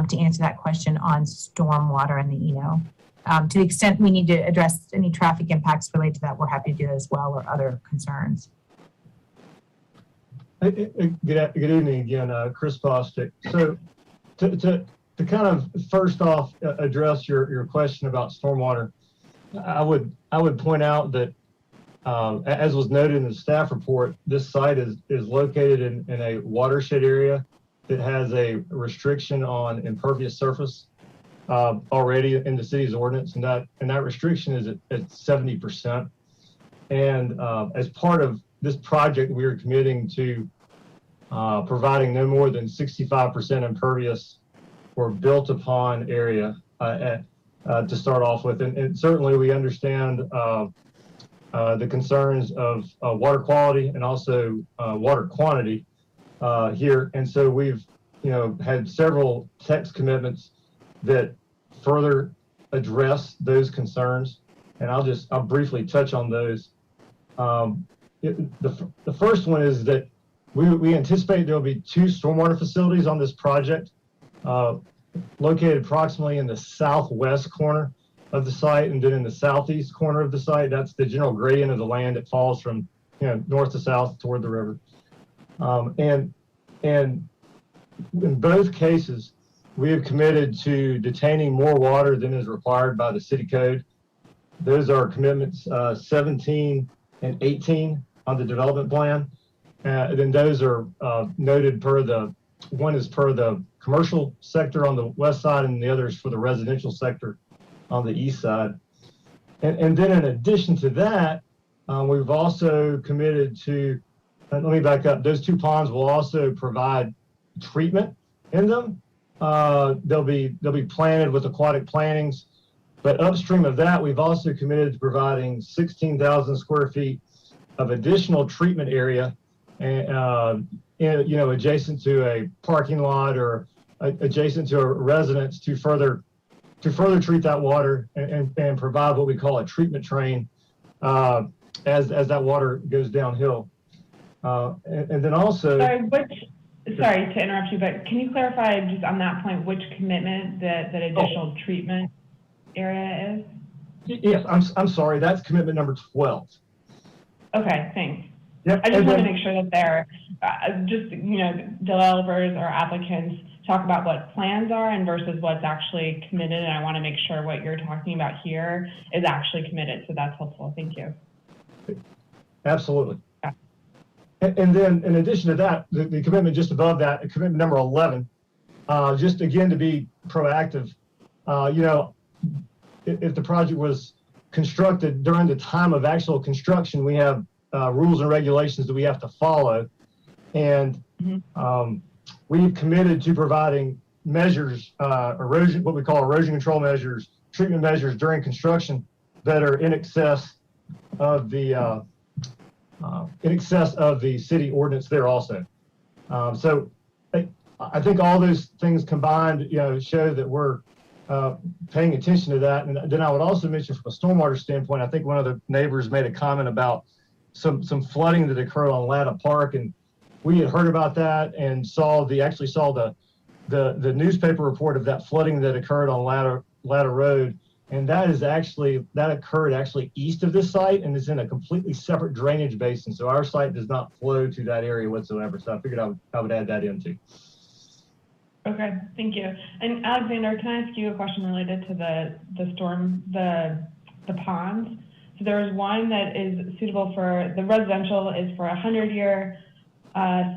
to answer that question on stormwater and the Eno. To the extent we need to address any traffic impacts related to that, we're happy to do that as well, or other concerns. Good evening again, Chris Bostic. So to kind of first off address your question about stormwater, I would point out that as was noted in the staff report, this site is located in a watershed area that has a restriction on impervious surface already in the city's ordinance, and that restriction is at 70%. And as part of this project, we are committing to providing no more than 65% impervious or built upon area to start off with. And certainly we understand the concerns of water quality and also water quantity here. And so we've had several text commitments that further address those concerns, and I'll briefly touch on those. The first one is that we anticipate there will be 2 stormwater facilities on this project, located approximately in the southwest corner of the site, and then in the southeast corner of the site. That's the general gradient of the land that falls from north to south toward the river. And in both cases, we have committed to detaining more water than is required by the city code. Those are commitments 17 and 18 on the development plan. Then those are noted one is per the commercial sector on the west side, and the other is for the residential sector on the east side. And then in addition to that, We've also committed to, let me back up, those 2 ponds will also provide treatment in them. They'll be planted with aquatic plantings, but upstream of that, we've also committed to providing 16,000 square feet of additional treatment area, adjacent to a parking lot or adjacent to a residence to further treat that water and provide what we call a treatment train as that water goes downhill. And then also, sorry to interrupt you, but can you clarify just on that point which commitment that additional treatment area is? Yes, I'm sorry, that's commitment number 12. Okay, thanks. Yep. I just want to make sure that they're developers or applicants talk about what plans are and versus what's actually committed, and I want to make sure what you're talking about here is actually committed, so that's helpful. Thank you. Absolutely. Yeah. And then in addition to that, the commitment just above that, commitment number 11, just again to be proactive, if the project was constructed during the time of actual construction, we have rules and regulations that we have to follow. And we've committed to providing measures, erosion, what we call erosion control measures, treatment measures during construction that are in excess of the city ordinance there also. So I think all those things combined, show that we're paying attention to that. And then I would also mention from a stormwater standpoint, I think one of the neighbors made a comment about some flooding that occurred on Latta Park, and we had heard about that and actually saw the newspaper report of that flooding that occurred on Latta Road, and that occurred actually east of this site and is in a completely separate drainage basin. So our site does not flow to that area whatsoever. So I figured I would add that in too. Okay, thank you. And Alexander, can I ask you a question related to the ponds? So there's one that is suitable for, the residential is for 100-year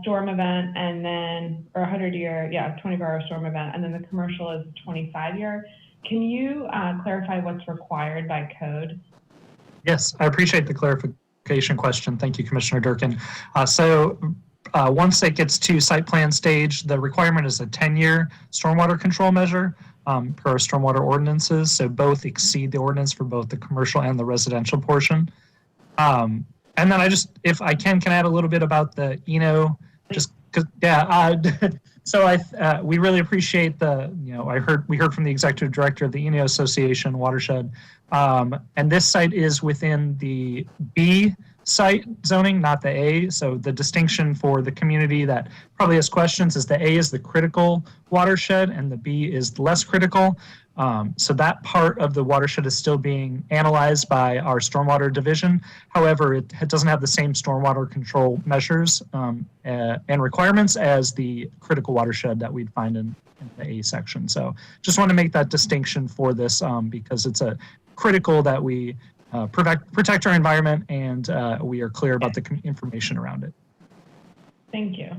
storm event, and then, or 100-year, 24-hour storm event, and then the commercial is 25-year. Can you clarify what's required by code? Yes, I appreciate the clarification question. Thank you, Commissioner Durkin. Once it gets to site plan stage, the requirement is a 10-year stormwater control measure per our stormwater ordinances. So both exceed the ordinance for both the commercial and the residential portion. And then if I can add a little bit about the ENO, just because, so we really appreciate we heard from the executive director of the ENO Association Watershed, and this site is within the B site zoning, not the A. So the distinction for the community that probably has questions is the A is the critical watershed and the B is less critical. So that part of the watershed is still being analyzed by our stormwater division. However, it doesn't have the same stormwater control measures and requirements as the critical watershed that we'd find in the A section. So just want to make that distinction for this because it's a critical that we protect our environment, and we are clear about the information around it. Thank you.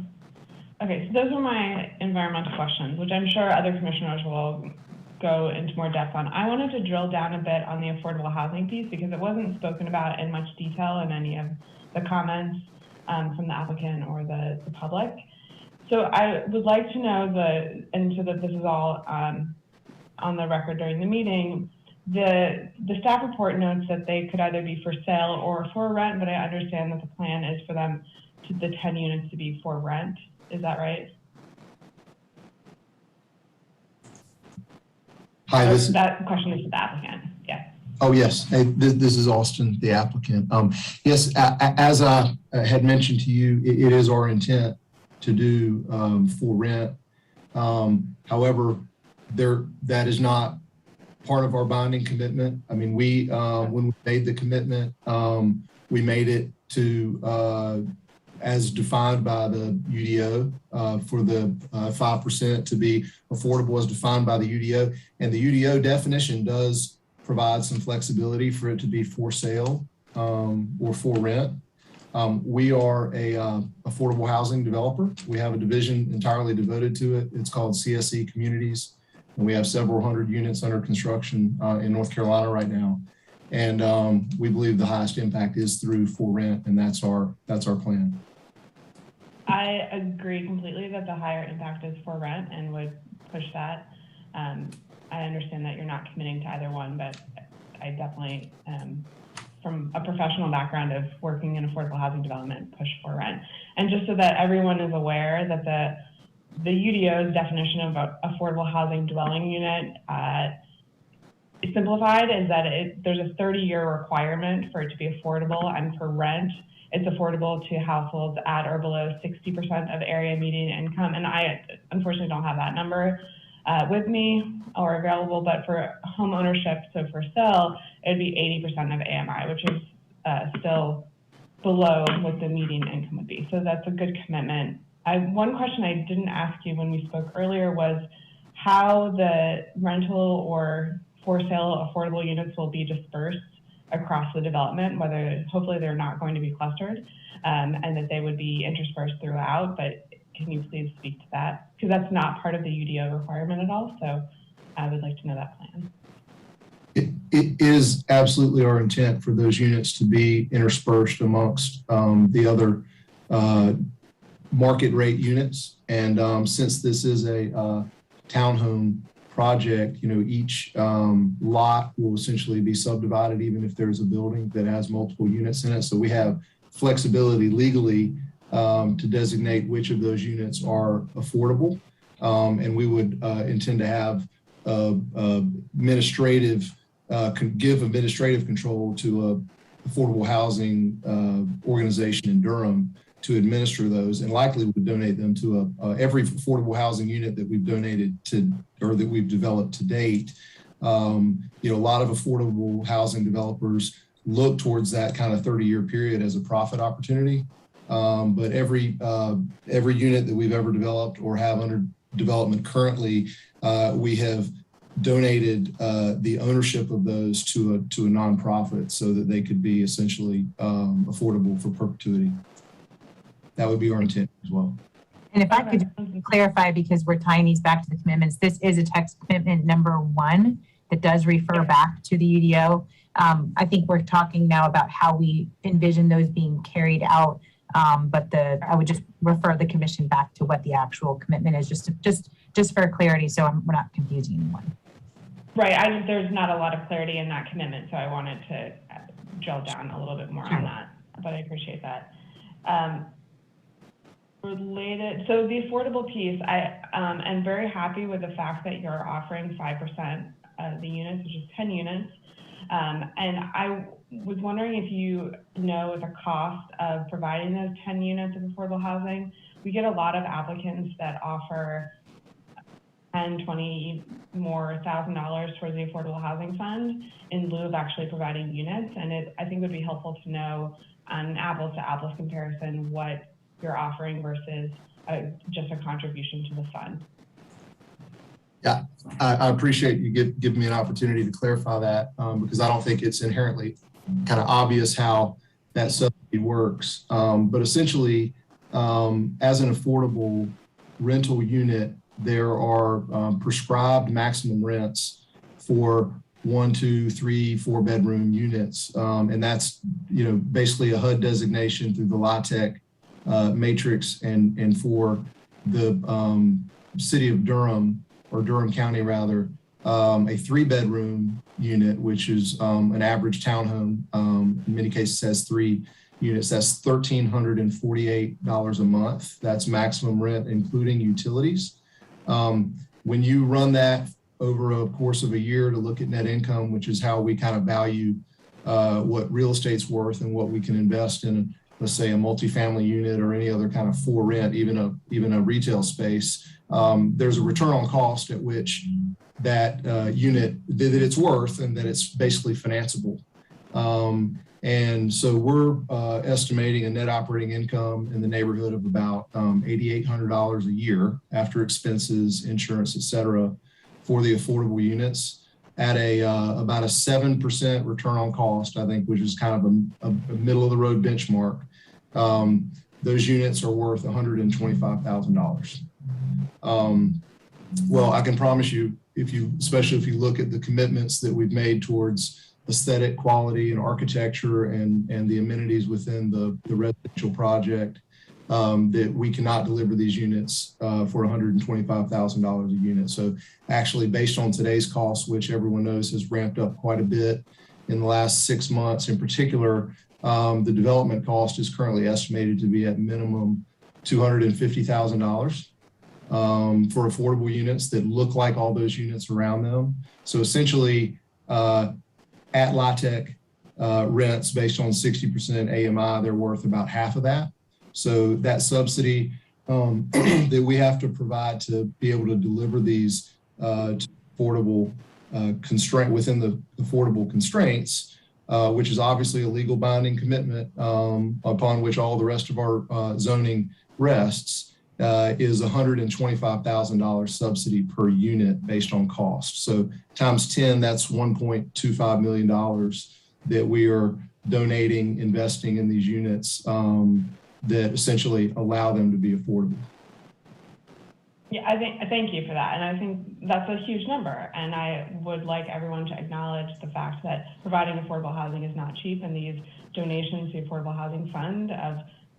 Okay, so those are my environmental questions, which I'm sure other commissioners will go into more depth on. I wanted to drill down a bit on the affordable housing piece because it wasn't spoken about in much detail in any of the comments from the applicant or the public. So I would like to know and so that this is all on the record during the meeting, the staff report notes that they could either be for sale or for rent, but I understand that the plan is for them the 10 units to be for rent. Is that right? Hi, that question is to the applicant. Yeah. Oh, yes. Hey, this is Austin, the applicant. Yes, as I had mentioned to you, it is our intent to do for rent. However, that is not part of our bonding commitment. I mean, when we made the commitment, we made it to as defined by the UDO for the 5% to be affordable as defined by the UDO. And the UDO definition does provide some flexibility for it to be for sale or for rent. We are a affordable housing developer. We have a division entirely devoted to it. It's called CSE Communities. And we have several hundred units under construction in North Carolina right now. And we believe the highest impact is through for rent, and that's our plan. I agree completely that the higher impact is for rent and would push that. I understand that you're not committing to either one, but I definitely, from a professional background of working in affordable housing development, push for rent. And just so that everyone is aware that the UDO's definition of affordable housing dwelling unit, simplified, is that there's a 30-year requirement for it to be affordable, and for rent, it's affordable to households at or below 60% of area median income. And I unfortunately don't have that number with me or available, but for home ownership, so for sale, it'd be 80% of AMI, which is still below what the median income would be. So that's a good commitment. One question I didn't ask you when we spoke earlier was how the rental or for sale affordable units will be dispersed across the development, whether hopefully they're not going to be clustered, and that they would be interspersed throughout. But can you please speak to that? Because that's not part of the UDO requirement at all. So I would like to know that plan. It is absolutely our intent for those units to be interspersed amongst the other market rate units. And since this is a townhome project, each lot will essentially be subdivided, even if there's a building that has multiple units in it. So we have flexibility legally to designate which of those units are affordable. And we would intend to have administrative control to a affordable housing organization in Durham to administer those, and likely would donate them to every affordable housing unit that we've donated to, or that we've developed to date. A lot of affordable housing developers look towards that kind of 30-year period as a profit opportunity. But every unit that we've ever developed or have under development currently, we have donated the ownership of those to a nonprofit so that they could be essentially affordable for perpetuity. That would be our intent as well. And if I could clarify, because we're tying these back to the commitments, this is a text commitment number 1 that does refer back to the UDO. I think we're talking now about how we envision those being carried out. But I would just refer the commission back to what the actual commitment is, just for clarity, so we're not confusing anyone. Right. There's not a lot of clarity in that commitment, so I wanted to drill down a little bit more on that. But I appreciate that. Related, so the affordable piece, I am very happy with the fact that you're offering 5% of the units, which is 10 units. And I was wondering if you know the cost of providing those 10 units of affordable housing. We get a lot of applicants that offer $10,000, $20,000 more $1,000 towards the Affordable Housing Fund in lieu of actually providing units. And I think it would be helpful to know on an apples to apples comparison what you're offering versus just a contribution to the fund. Yeah, I appreciate you giving me an opportunity to clarify that because I don't think it's inherently kind of obvious how that subsidy works. But essentially, as an affordable rental unit, there are prescribed maximum rents for 1, 2, 3, 4 bedroom units. And that's, basically a HUD designation through the LIHTC matrix, and for the city of Durham, or Durham County rather, a 3-bedroom unit, which is an average townhome, in many cases has 3 units, that's $1,348 a month. That's maximum rent, including utilities. When you run that over a course of a year to look at net income, which is how we kind of value what real estate's worth and what we can invest in, let's say a multifamily unit or any other kind of for rent, even a retail space, there's a return on cost at which that unit, that it's worth and that it's basically financeable. And so we're estimating a net operating income in the neighborhood of about $8,800 a year after expenses, insurance, et cetera, for the affordable units at about a 7% return on cost, I think, which is kind of a middle of the road benchmark. Those units are worth $125,000. Well, I can promise you, especially if you look at the commitments that we've made towards aesthetic quality and architecture and the amenities within the residential project, that we cannot deliver these units for $125,000 a unit. So actually, based on today's costs, which everyone knows has ramped up quite a bit in the last 6 months in particular, the development cost is currently estimated to be at minimum $250,000 for affordable units that look like all those units around them. So essentially, at LIHTC rents based on 60% AMI, they're worth about half of that. So that subsidy that we have to provide to be able to deliver these affordable within the affordable constraints, which is obviously a legal binding commitment upon which all the rest of our zoning rests, is $125,000 subsidy per unit based on cost. So times 10, that's $1.25 million that we are donating, investing in these units that essentially allow them to be affordable. Yeah, thank you for that. And I think that's a huge number. And I would like everyone to acknowledge the fact that providing affordable housing is not cheap, and these donations to the Affordable Housing Fund of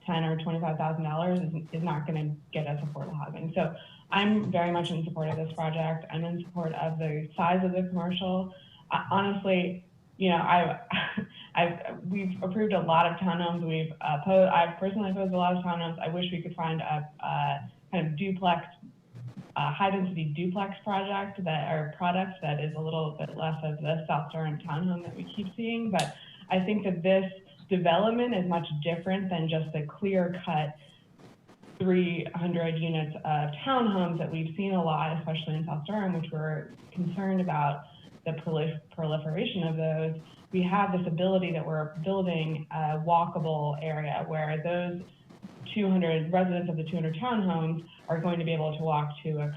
$10,000 or $25,000 is not going to get us affordable housing. So I'm very much in support of this project. I'm in support of the size of the commercial. Honestly, you know, we've approved a lot of townhomes. I've personally opposed a lot of townhomes. I wish we could find a kind of duplex, high density duplex product that is a little bit less of the South Durham townhome that we keep seeing. But I think that this development is much different than just the clear cut 300 units of townhomes that we've seen a lot, especially in South Durham, which we're concerned about the proliferation of those. We have this ability that we're building a walkable area where those 200 residents of the 200 townhomes are going to be able to walk to a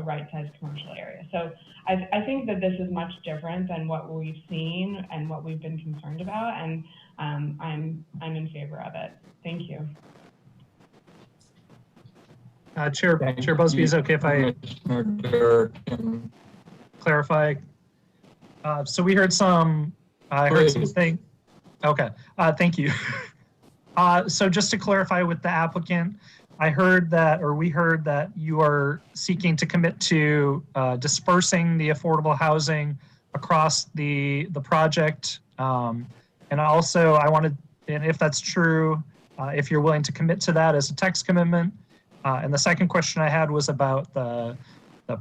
right-sized commercial area. So I think that this is much different than what we've seen and what we've been concerned about, and I'm in favor of it. Thank you. Chair Busby, is it okay if I clarify? So we heard I heard some things. Okay, thank you. So just to clarify with the applicant, we heard that you are seeking to commit to dispersing the affordable housing across the project. And also and if that's true, if you're willing to commit to that as a text commitment. And the second question I had was about the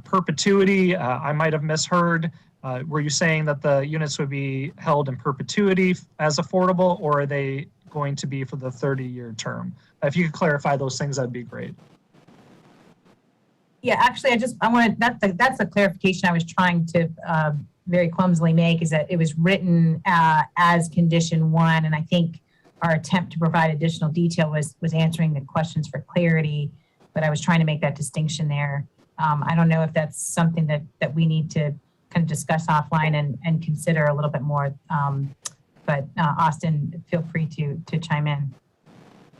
perpetuity. I might have misheard. Were you saying that the units would be held in perpetuity as affordable, or are they going to be for the 30-year term? If you could clarify those things, that'd be great. Yeah, actually, that's the clarification I was trying to very clumsily make, is that it was written as condition 1, and I think our attempt to provide additional detail was answering the questions for clarity, but I was trying to make that distinction there. I don't know if that's something that we need to kind of discuss offline and consider a little bit more, but Austin, feel free to chime in.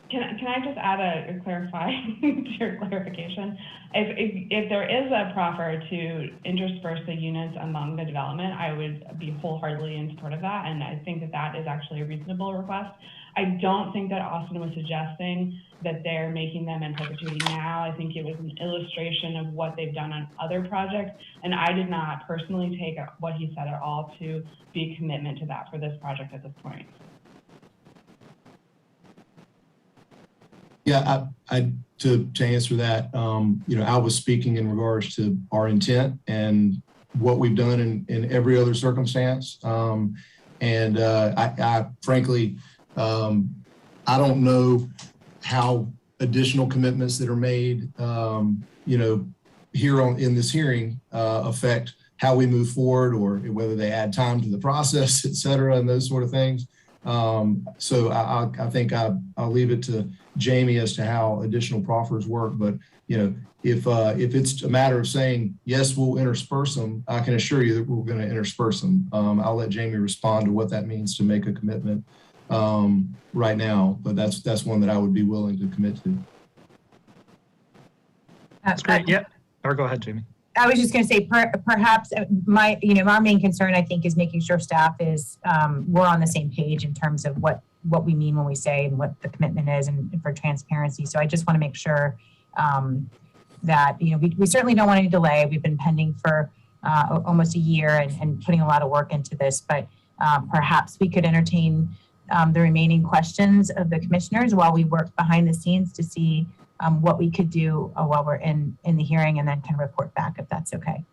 Can I just add a clarification? If there is a proffer to intersperse the units among the development, I would be wholeheartedly in support of that, and I think that is actually a reasonable request. I don't think that Austin was suggesting that they're making them in perpetuity now. I think it was an illustration of what they've done on other projects, and I did not personally take what he said at all to be a commitment to that for this project at this point. Yeah, to answer that, you know, I was speaking in regards to our intent and what we've done in every other circumstance. And I frankly, I don't know how additional commitments that are made, you know, here in this hearing affect how we move forward, or whether they add time to the process, et cetera, and those sort of things. So I think I'll leave it to Jamie as to how additional proffers work. But, you know, if it's a matter of saying, yes, we'll intersperse them, I can assure you that we're going to intersperse them. I'll let Jamie respond to what that means to make a commitment right now, but that's one that I would be willing to commit to. That's great. Yeah. Or go ahead, Jamie. I was just going to say, perhaps our main concern, I think, is making sure staff is, we're on the same page in terms of what we mean when we say and what the commitment is and for transparency. So I just want to make sure that, we certainly don't want any delay. We've been pending for almost a year and putting a lot of work into this, but perhaps we could entertain the remaining questions of the commissioners while we work behind the scenes to see what we could do while we're in the hearing, and then can report back if that's okay.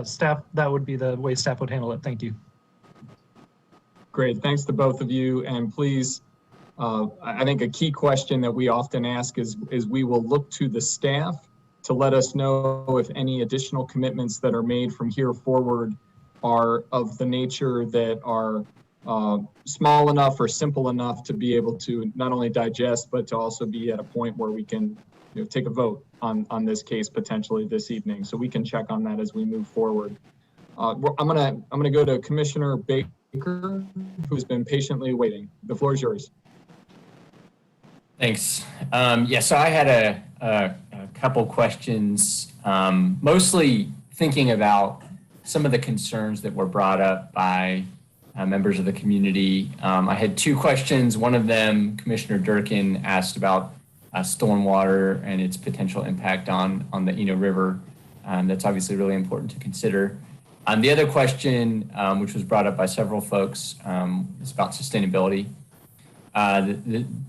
Staff, that would be the way staff would handle it. Thank you. Great, thanks to both of you. And please, I think a key question that we often ask is we will look to the staff to let us know if any additional commitments that are made from here forward are of the nature that are small enough or simple enough to be able to not only digest, but to also be at a point where we can take a vote on this case potentially this evening. So we can check on that as we move forward. I'm gonna go to Commissioner Baker, who's been patiently waiting. The floor is yours. Thanks. So I had a couple questions, mostly thinking about some of the concerns that were brought up by members of the community. I had two questions. One of them, Commissioner Durkin asked about stormwater and its potential impact on the Eno River. That's obviously really important to consider. The other question, which was brought up by several folks, is about sustainability.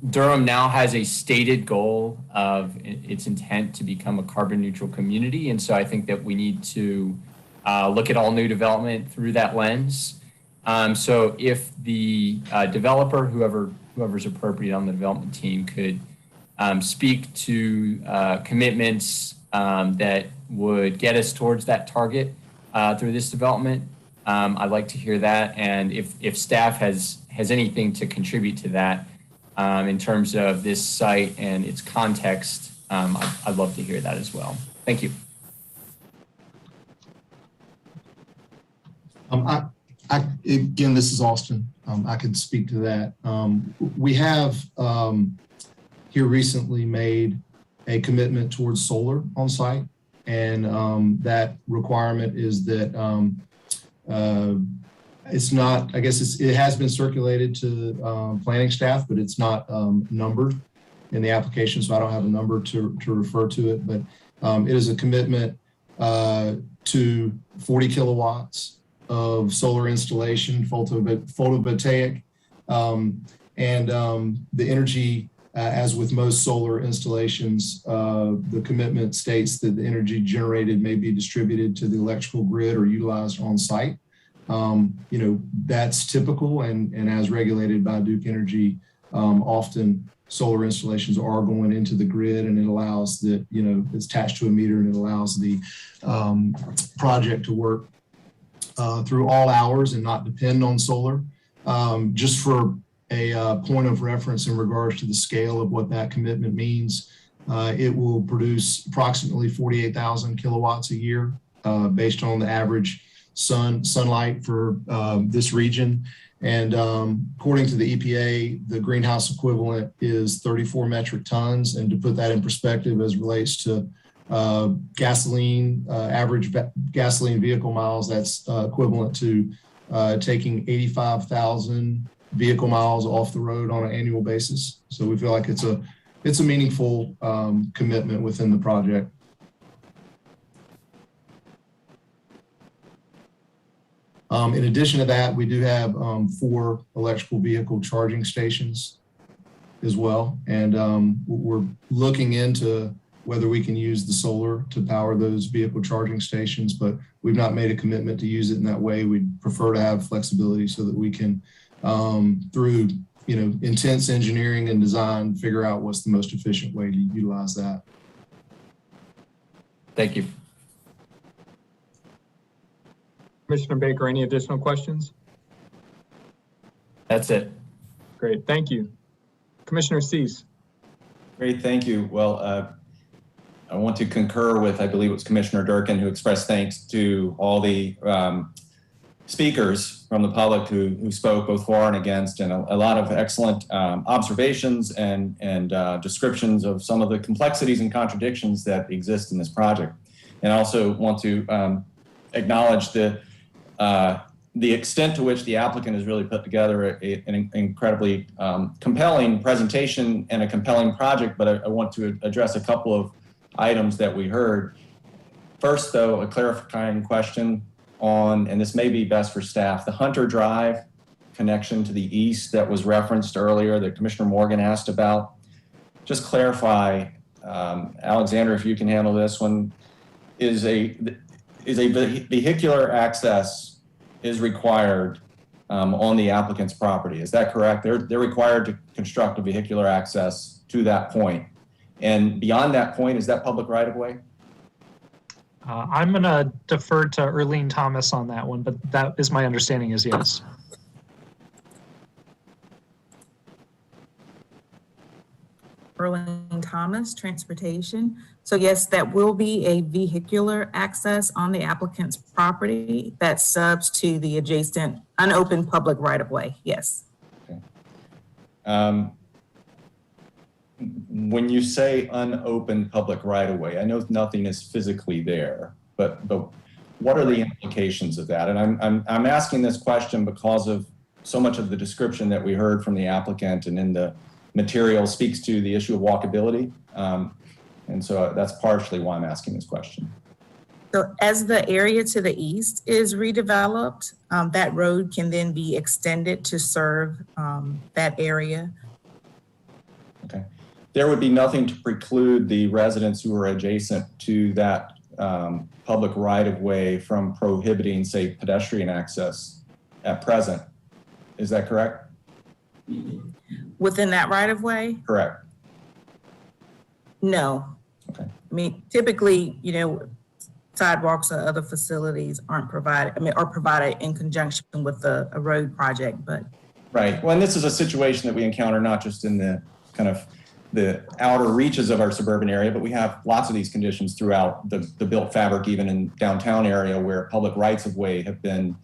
Durham now has a stated goal of its intent to become a carbon neutral community. And so I think that we need to look at all new development through that lens. So if the developer, whoever's appropriate on the development team, could speak to commitments that would get us towards that target through this development, I'd like to hear that. And if staff has anything to contribute to that in terms of this site and its context, I'd love to hear that as well. Thank you. Again, this is Austin. I could speak to that. We have here recently made a commitment towards solar on site, and that requirement is that it's not, I guess it has been circulated to planning staff, but it's not numbered in the application, so I don't have a number to refer to it, but it is a commitment to 40 kilowatts of solar installation, photovoltaic, and the energy, as with most solar installations, the commitment states that the energy generated may be distributed to the electrical grid or utilized on site. That's typical, and as regulated by Duke Energy, often solar installations are going into the grid, and it allows that, it's attached to a meter, and it allows the project to work through all hours and not depend on solar. Just for a point of reference in regards to the scale of what that commitment means, it will produce approximately 48,000 kilowatts a year based on the average sunlight for this region. And according to the EPA, the greenhouse equivalent is 34 metric tons. And to put that in perspective as relates to gasoline, average gasoline vehicle miles, that's equivalent to taking 85,000 vehicle miles off the road on an annual basis. So we feel like it's a meaningful commitment within the project. In addition to that, we do have 4 electrical vehicle charging stations as well. And we're looking into whether we can use the solar to power those vehicle charging stations, but we've not made a commitment to use it in that way. We'd prefer to have flexibility so that we can, through intense engineering and design, figure out what's the most efficient way to utilize that. Thank you. Commissioner Baker, any additional questions? That's it. Great, thank you. Commissioner Cease. Great, thank you. Well, I want to concur with, I believe it was Commissioner Durkin, who expressed thanks to all the speakers from the public who spoke both for and against, and a lot of excellent observations and descriptions of some of the complexities and contradictions that exist in this project. And I also want to acknowledge the extent to which the applicant has really put together an incredibly compelling presentation and a compelling project, but I want to address a couple of items that we heard. First, though, a clarifying question on, and this may be best for staff, the Hunter Drive connection to the east that was referenced earlier that Commissioner Morgan asked about. Just clarify, Alexander, if you can handle this one, is a vehicular access is required on the applicant's property. Is that correct? They're required to construct a vehicular access to that point. And beyond that point, is that public right of way? I'm going to defer to Erlene Thomas on that one, but that is my understanding is yes. Erlene Thomas, Transportation. So yes, that will be a vehicular access on the applicant's property that subs to the adjacent unopened public right-of-way, yes. Okay. When you say unopened public right-of-way, I know nothing is physically there, but what are the implications of that? And I'm asking this question because of so much of the description that we heard from the applicant and in the material speaks to the issue of walkability. And so that's partially why I'm asking this question. So as the area to the east is redeveloped, that road can then be extended to serve that area. Okay. There would be nothing to preclude the residents who are adjacent to that public right-of-way from prohibiting, say, pedestrian access at present. Is that correct? Within that right-of-way? Correct. No. Okay. I mean, typically, you know, sidewalks or other facilities aren't provided, I mean, are provided in conjunction with a road project, but. Right. Well, and this is a situation that we encounter not just in the kind of the outer reaches of our suburban area, but we have lots of these conditions throughout the built fabric, even in downtown area where public rights of way have been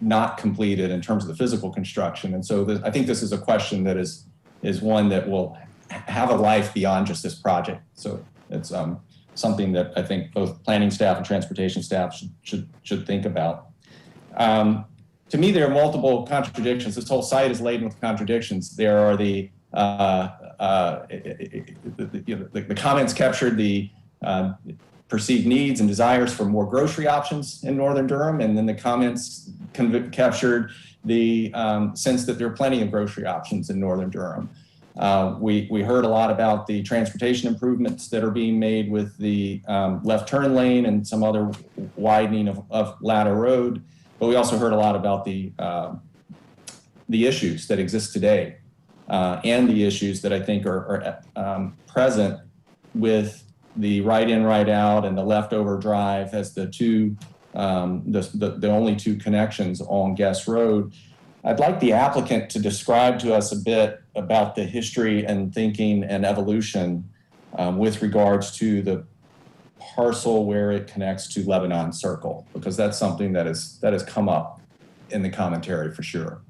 not completed in terms of the physical construction. And so I think this is a question that is one that will have a life beyond just this project. So it's something that I think both planning staff and transportation staff should think about. To me, there are multiple contradictions. This whole site is laden with contradictions. There are the comments captured the perceived needs and desires for more grocery options in Northern Durham, and then the comments captured the sense that there are plenty of grocery options in Northern Durham. We heard a lot about the transportation improvements that are being made with the left turn lane and some other widening of Latta Road, but we also heard a lot about the issues that exist today and the issues that I think are present with the right in, right out, and the leftover drive as the two, the only two connections on Guest Road. I'd like the applicant to describe to us a bit about the history and thinking and evolution with regards to the parcel where it connects to Lebanon Circle, because that's something that has come up in the commentary for sure.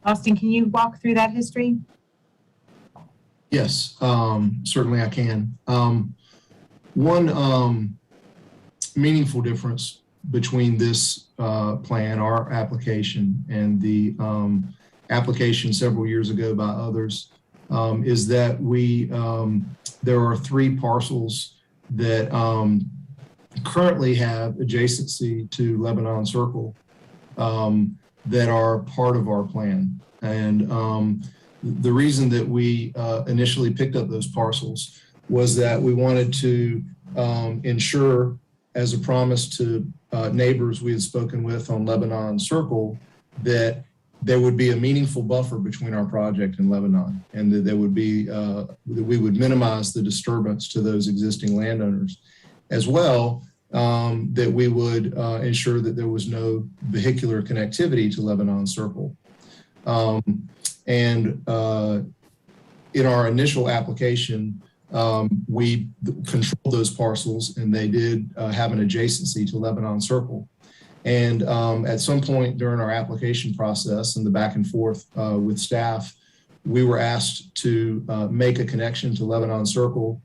Austin, can you walk through that history? Yes, certainly I can. One meaningful difference between this plan, our application, and the application several years ago by others is that there are 3 parcels that currently have adjacency to Lebanon Circle that are part of our plan. And the reason that we initially picked up those parcels was that we wanted to ensure, as a promise to neighbors we had spoken with on Lebanon Circle, that there would be a meaningful buffer between our project and Lebanon, and that there would be that we would minimize the disturbance to those existing landowners, as well that we would ensure that there was no vehicular connectivity to Lebanon Circle. And in our initial application, we controlled those parcels, and they did have an adjacency to Lebanon Circle. And at some point during our application process and the back and forth with staff, we were asked to make a connection to Lebanon Circle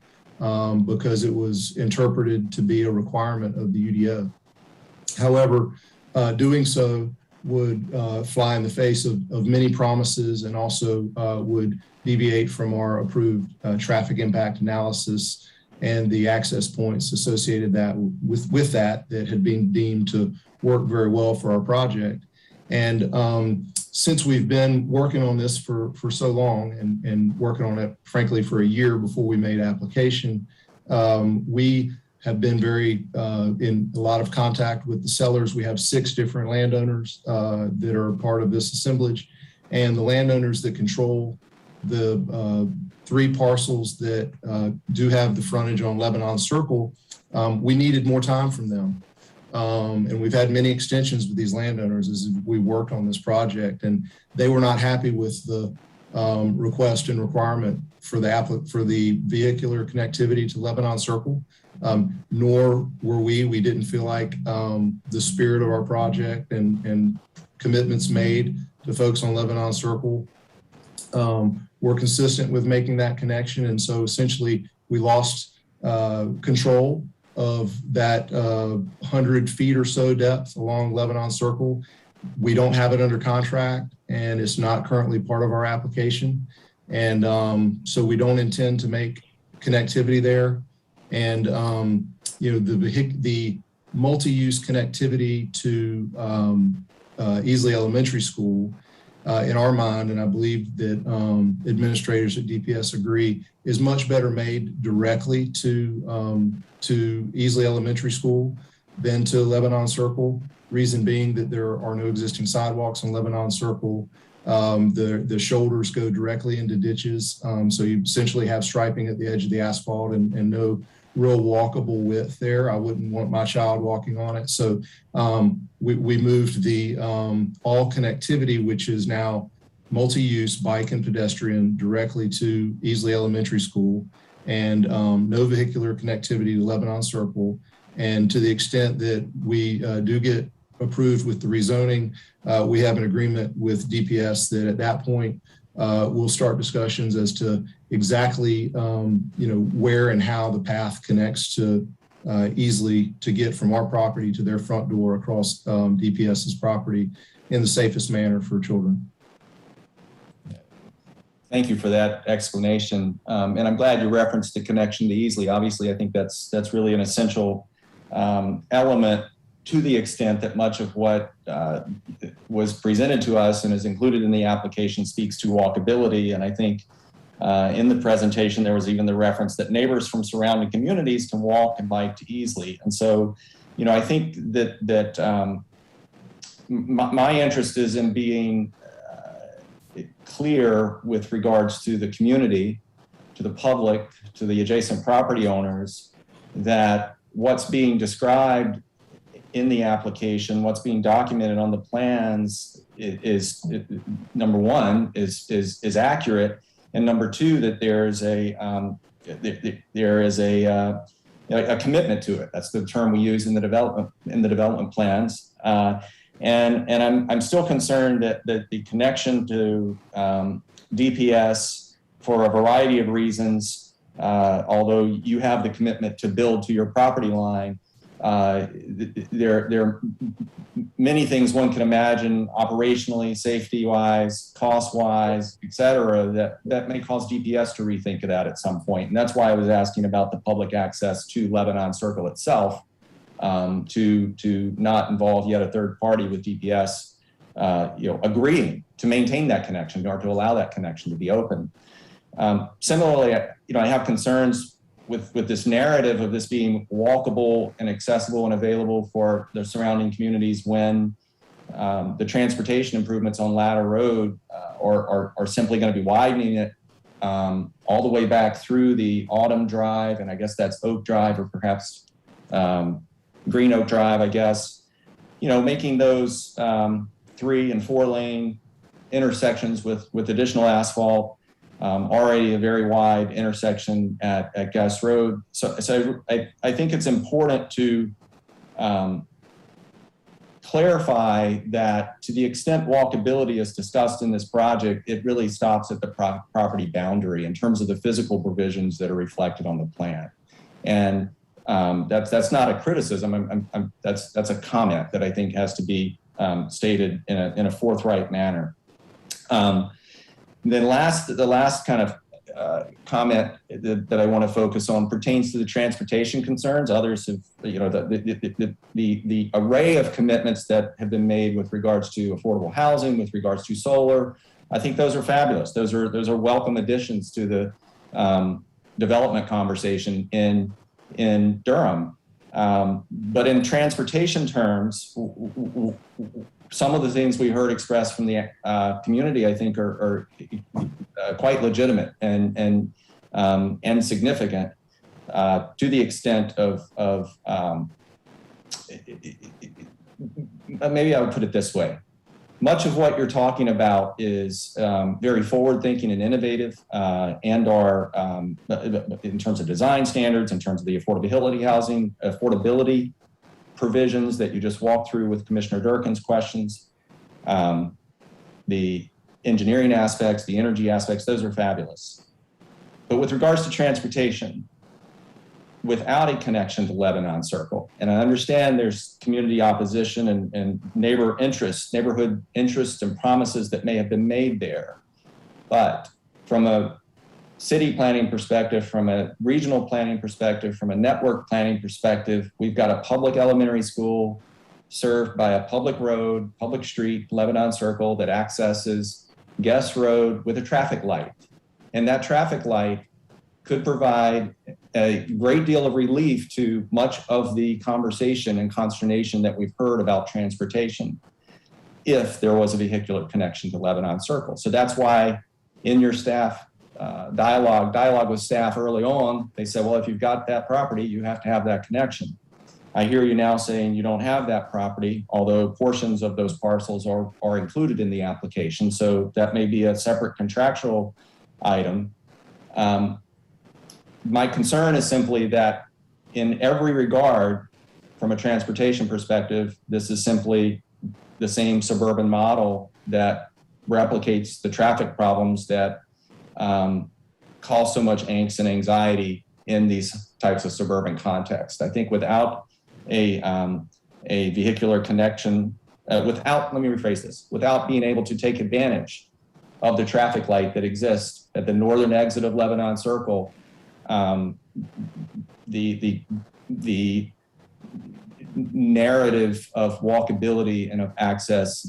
because it was interpreted to be a requirement of the UDO. However, doing so would fly in the face of many promises and also would deviate from our approved traffic impact analysis and the access points associated with that had been deemed to work very well for our project. And since we've been working on this for so long and working on it, frankly, for a year before we made application, we have been very in a lot of contact with the sellers. We have 6 different landowners that are part of this assemblage, and the landowners that control the 3 parcels that do have the frontage on Lebanon Circle, we needed more time from them. And we've had many extensions with these landowners as we worked on this project, and they were not happy with the request and requirement for the vehicular connectivity to Lebanon Circle, nor were we. We didn't feel like the spirit of our project and commitments made to folks on Lebanon Circle were consistent with making that connection. And so essentially we lost control of that 100 feet or so depth along Lebanon Circle. We don't have it under contract, and it's not currently part of our application. And so we don't intend to make connectivity there. And the multi-use connectivity to Easley Elementary School, in our mind, and I believe that administrators at DPS agree, is much better made directly to Easley Elementary School than to Lebanon Circle. Reason being that there are no existing sidewalks on Lebanon Circle. The shoulders go directly into ditches, so you essentially have striping at the edge of the asphalt and no real walkable width there. I wouldn't want my child walking on it. So we moved the all connectivity, which is now multi-use bike and pedestrian, directly to Easley Elementary School, and no vehicular connectivity to Lebanon Circle. And to the extent that we do get approved with the rezoning, we have an agreement with DPS that at that point we'll start discussions as to exactly where and how the path connects to Easley to get from our property to their front door across DPS's property in the safest manner for children. Thank you for that explanation. And I'm glad you referenced the connection to Easley. Obviously, I think that's really an essential element, to the extent that much of what was presented to us and is included in the application speaks to walkability. And I think in the presentation, there was even the reference that neighbors from surrounding communities can walk and bike to Easley. And so, I think that my interest is in being clear with regards to the community, to the public, to the adjacent property owners, that what's being described in the application, what's being documented on the plans is number one, is accurate, and number two, that there is a commitment to it. That's the term we use in the development plans. And I'm still concerned that the connection to DPS, for a variety of reasons, although you have the commitment to build to your property line, there are many things one can imagine operationally, safety-wise, cost-wise, et cetera, that may cause DPS to rethink that at some point. And that's why I was asking about the public access to Lebanon Circle itself, to not involve yet a third party with DPS, agreeing to maintain that connection or to allow that connection to be open. Similarly, I have concerns with this narrative of this being walkable and accessible and available for the surrounding communities when the transportation improvements on Latta Road are simply going to be widening it all the way back through the Autumn Drive, and I guess that's Oak Drive, or perhaps Green Oak Drive, I guess, making those 3 and 4 lane intersections with additional asphalt already a very wide intersection at Guest Road. So I think it's important to clarify that to the extent walkability is discussed in this project, it really stops at the property boundary in terms of the physical provisions that are reflected on the plan. And that's not a criticism. That's a comment that I think has to be stated in a forthright manner. Then the last kind of comment that I want to focus on pertains to the transportation concerns. Others have, the array of commitments that have been made with regards to affordable housing, with regards to solar. I think those are fabulous. Those are welcome additions to the development conversation in Durham. But in transportation terms, some of the things we heard expressed from the community, I think, are quite legitimate and significant to the extent of maybe I would put it this way. Much of what you're talking about is very forward-thinking and innovative, and are in terms of design standards, in terms of the affordability provisions that you just walked through with Commissioner Durkin's questions, the engineering aspects, the energy aspects, those are fabulous. But with regards to transportation, without a connection to Lebanon Circle, and I understand there's community opposition and neighborhood interests and promises that may have been made there, but from a city planning perspective, from a regional planning perspective, from a network planning perspective, we've got a public elementary school served by a public road, public street, Lebanon Circle, that accesses Guest Road with a traffic light. And that traffic light could provide a great deal of relief to much of the conversation and consternation that we've heard about transportation if there was a vehicular connection to Lebanon Circle. So that's why in your staff dialogue with staff early on, they said, well, if you've got that property, you have to have that connection. I hear you now saying you don't have that property, although portions of those parcels are included in the application. So that may be a separate contractual item. My concern is simply that in every regard, from a transportation perspective, this is simply the same suburban model that replicates the traffic problems that cause so much angst and anxiety in these types of suburban contexts. I think without a vehicular connection, let me rephrase this, without being able to take advantage of the traffic light that exists at the northern exit of Lebanon Circle, the narrative of walkability and of access,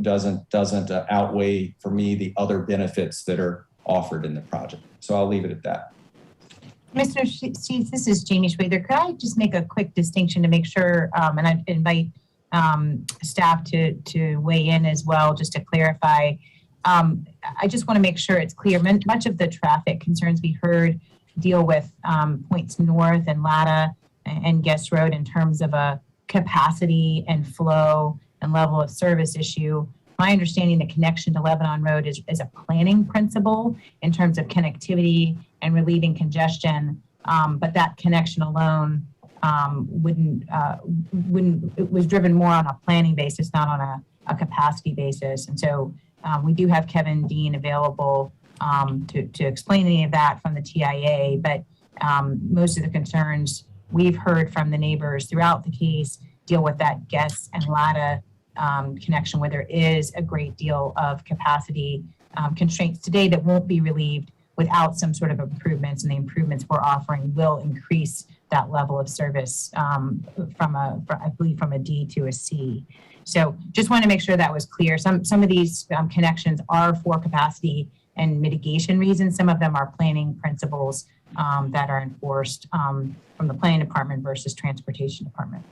doesn't outweigh for me the other benefits that are offered in the project. So I'll leave it at that. Mr. Sheets, this is Jamie Schwather. Could I just make a quick distinction to make sure, and I'd invite staff to weigh in as well, just to clarify. I just want to make sure it's clear. Much of the traffic concerns we heard deal with points north and Latta and Guest Road in terms of a capacity and flow and level of service issue. My understanding, the connection to Lebanon Road is a planning principle in terms of connectivity and relieving congestion, but that connection alone it was driven more on a planning basis, not on a capacity basis. And so we do have Kevin Dean available to explain any of that from the TIA, but most of the concerns we've heard from the neighbors throughout the case deal with that Guest and Latta connection, where there is a great deal of capacity constraints today that won't be relieved without some sort of improvements, and the improvements we're offering will increase that level of service from a D to a C. So just want to make sure that was clear. Some of these connections are for capacity and mitigation reasons. Some of them are planning principles that are enforced from the planning department versus transportation department.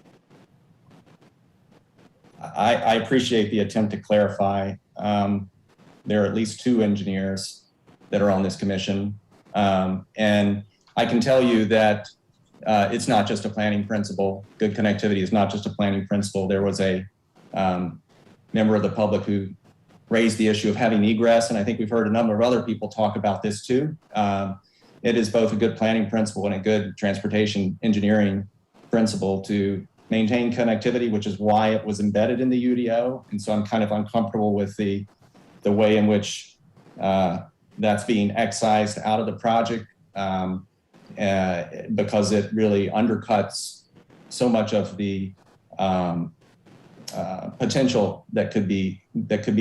I appreciate the attempt to clarify. There are at least two engineers that are on this commission. And I can tell you that it's not just a planning principle. Good connectivity is not just a planning principle. There was a member of the public who raised the issue of having egress, and I think we've heard a number of other people talk about this too. It is both a good planning principle and a good transportation engineering principle to maintain connectivity, which is why it was embedded in the UDO. And so I'm kind of uncomfortable with the way in which that's being excised out of the project because it really undercuts so much of the potential that could be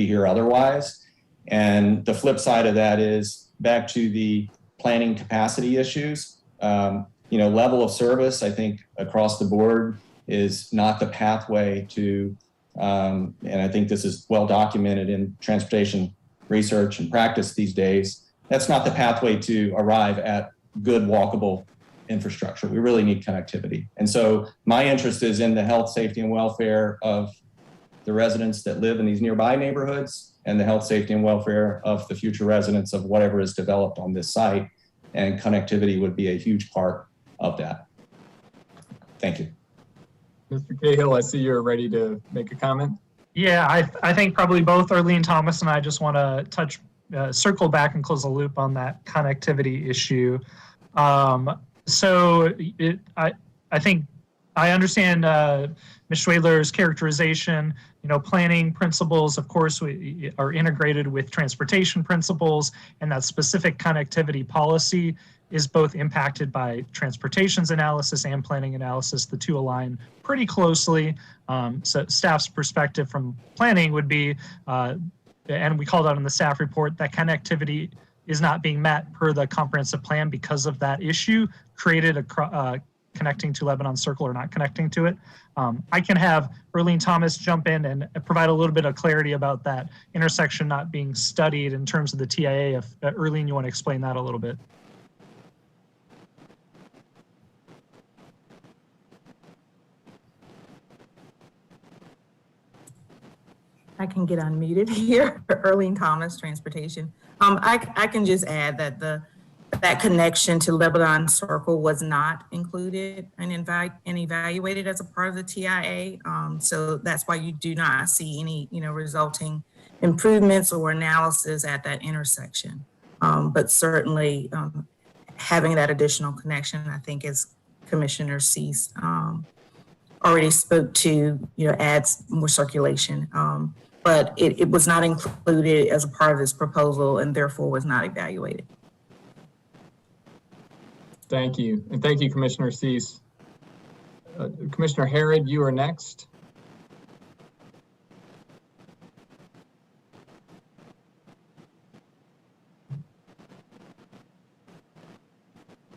here otherwise. And the flip side of that is back to the planning capacity issues. Level of service, I think across the board is not the pathway to, and I think this is well documented in transportation research and practice these days, that's not the pathway to arrive at good walkable infrastructure. We really need connectivity. And so my interest is in the health, safety, and welfare of the residents that live in these nearby neighborhoods and the health, safety, and welfare of the future residents of whatever is developed on this site. And connectivity would be a huge part of that. Thank you. Mr. Cahill, I see you're ready to make a comment. Yeah, I think probably both Arlene Thomas and I just want to circle back and close the loop on that connectivity issue. I think I understand Ms. Schwedler's characterization. Planning principles, of course, are integrated with transportation principles, and that specific connectivity policy is both impacted by transportation's analysis and planning analysis. The two align pretty closely. So staff's perspective from planning would be, and we called out in the staff report, that connectivity is not being met per the comprehensive plan because of that issue, created a connecting to Lebanon Circle or not connecting to it. I can have Arlene Thomas jump in and provide a little bit of clarity about that intersection not being studied in terms of the TIA. If Arlene, you want to explain that a little bit. I can get unmuted here. Arlene Thomas, Transportation. I can just add that that connection to Lebanon Circle was not included and evaluated as a part of the TIA. So that's why you do not see any, resulting improvements or analysis at that intersection. But certainly having that additional connection, I think, as Commissioner Cease already spoke to, adds more circulation. But it was not included as a part of this proposal and therefore was not evaluated. Thank you. And thank you, Commissioner Cease. Commissioner Harrod, you are next.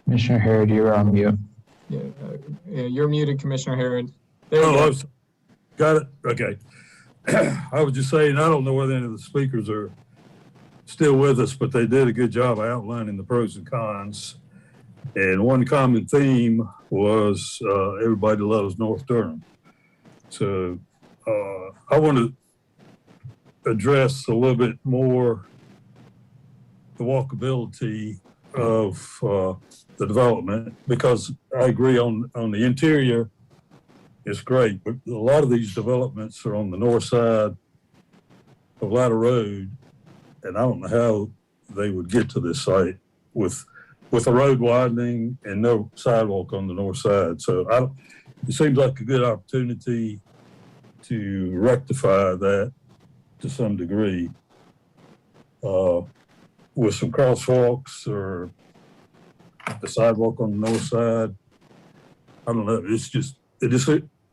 Commissioner Harrod, you're on mute. Yeah, you're muted, Commissioner Harrod. There we go. Got it. Okay. I was just saying, I don't know whether any of the speakers are still with us, but they did a good job of outlining the pros and cons. And one common theme was everybody loves North Durham. So I want to address a little bit more the walkability of the development, because I agree on the interior, it's great, but a lot of these developments are on the north side of Latta Road, and I don't know how they would get to this site with a road widening and no sidewalk on the north side. So it seems like a good opportunity to rectify that to some degree with some crosswalks or the sidewalk on the north side. I don't know.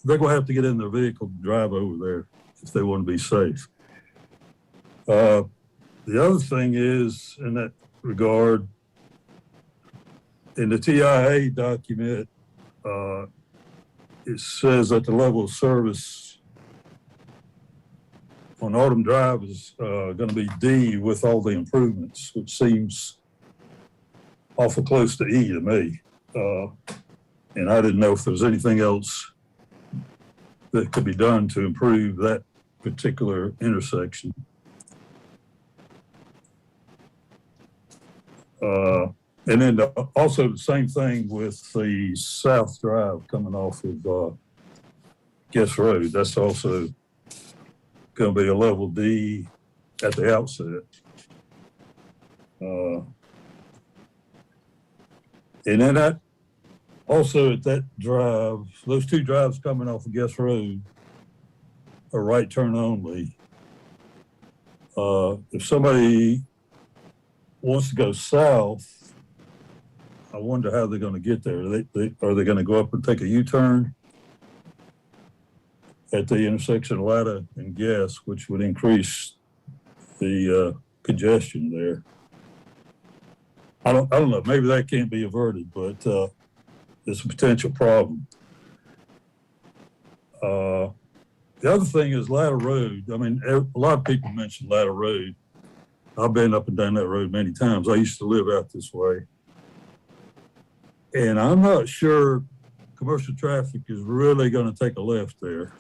They're going to have to get in their vehicle to drive over there if they want to be safe. The other thing is, in that regard, in the TIA document, it says that the level of service on Autumn Drive is going to be D with all the improvements, which seems awful close to E to me. And I didn't know if there was anything else that could be done to improve that particular intersection. And then also the same thing with the South Drive coming off of Guest Road. That's also going to be a level D at the outset. And then that, also at that drive, those two drives coming off of Guest Road are right turn only. If somebody wants to go south, I wonder how they're going to get there. Are they going to go up and take a U-turn at the intersection of Latta and Guest, which would increase the congestion there? I don't know. Maybe that can't be averted, but it's a potential problem. The other thing is Latta Road. I mean, a lot of people mention Latta Road. I've been up and down that road many times. I used to live out this way. And I'm not sure commercial traffic is really going to take a left there.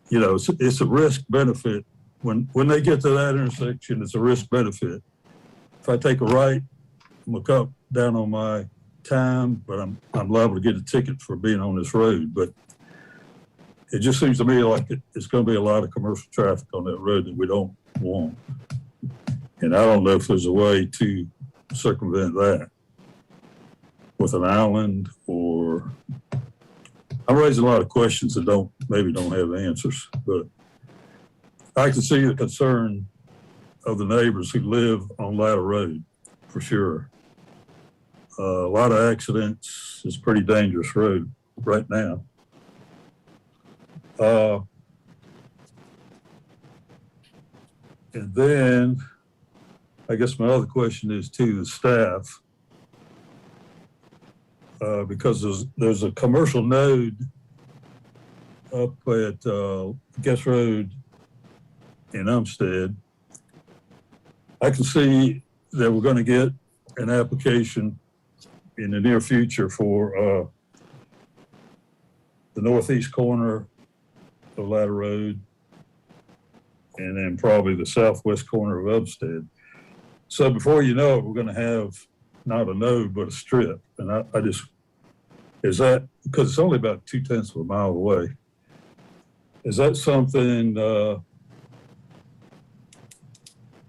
You know, it's a risk benefit. When they get to that intersection, it's a risk benefit. If I take a right, I'm gonna cut down on my time, but I'm liable to get a ticket for being on this road. But it just seems to me like it's going to be a lot of commercial traffic on that road that we don't want. And I don't know if there's a way to circumvent that with an island, or I'm raising a lot of questions that maybe don't have answers. But I can see the concern of the neighbors who live on Latta Road, for sure. A lot of accidents. It's a pretty dangerous road right now. And then I guess my other question is to the staff, because there's a commercial node up at Guest Road in Umstead. I can see that we're going to get an application in the near future for the northeast corner of Latta Road, and then probably the southwest corner of Umstead. So before you know it, we're going to have not a node, but a strip. And I just, is that, because it's only about 0.2 of a mile away, is that something that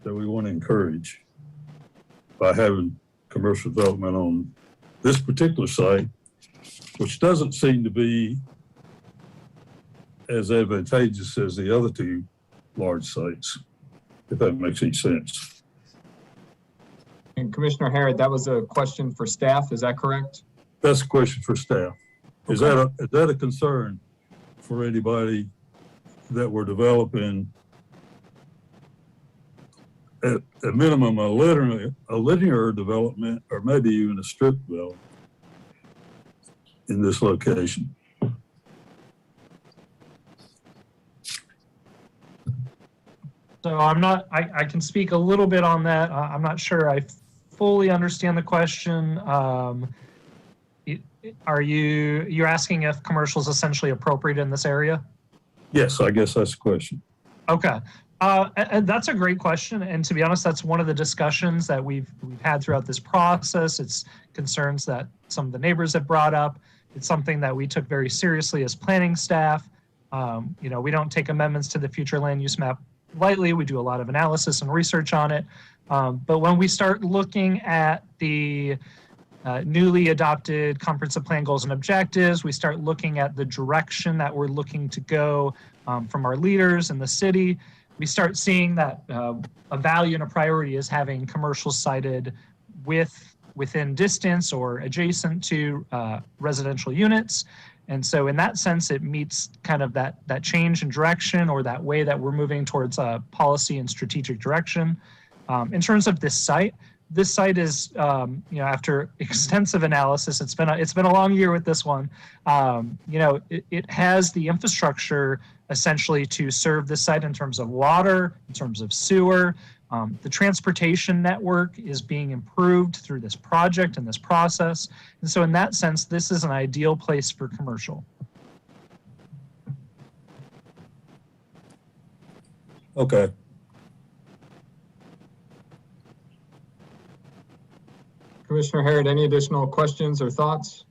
we want to encourage by having commercial development on this particular site, which doesn't seem to be as advantageous as the other two large sites, if that makes any sense. And Commissioner Harrod, that was a question for staff, is that correct? That's a question for staff. Okay. Is that a concern for anybody that we're developing at a minimum a linear development, or maybe even a strip development in this location? So I can speak a little bit on that. I'm not sure I fully understand the question. You're asking if commercial is essentially appropriate in this area? Yes, I guess that's the question. Okay. And that's a great question. And to be honest, that's one of the discussions that we've had throughout this process. It's concerns that some of the neighbors have brought up. It's something that we took very seriously as planning staff. You know, we don't take amendments to the future land use map lightly. We do a lot of analysis and research on it. But when we start looking at the newly adopted comprehensive plan goals and objectives, we start looking at the direction that we're looking to go from our leaders in the city. We start seeing that a value and a priority is having commercial sited within distance or adjacent to residential units. And so in that sense, it meets kind of that change in direction, or that way that we're moving towards policy and strategic direction. In terms of this site is, you know, after extensive analysis, it's been a long year with this one. You know, it has the infrastructure essentially to serve this site in terms of water, in terms of sewer. The transportation network is being improved through this project and this process. And so in that sense, this is an ideal place for commercial. Okay. Commissioner Harrod, any additional questions or thoughts?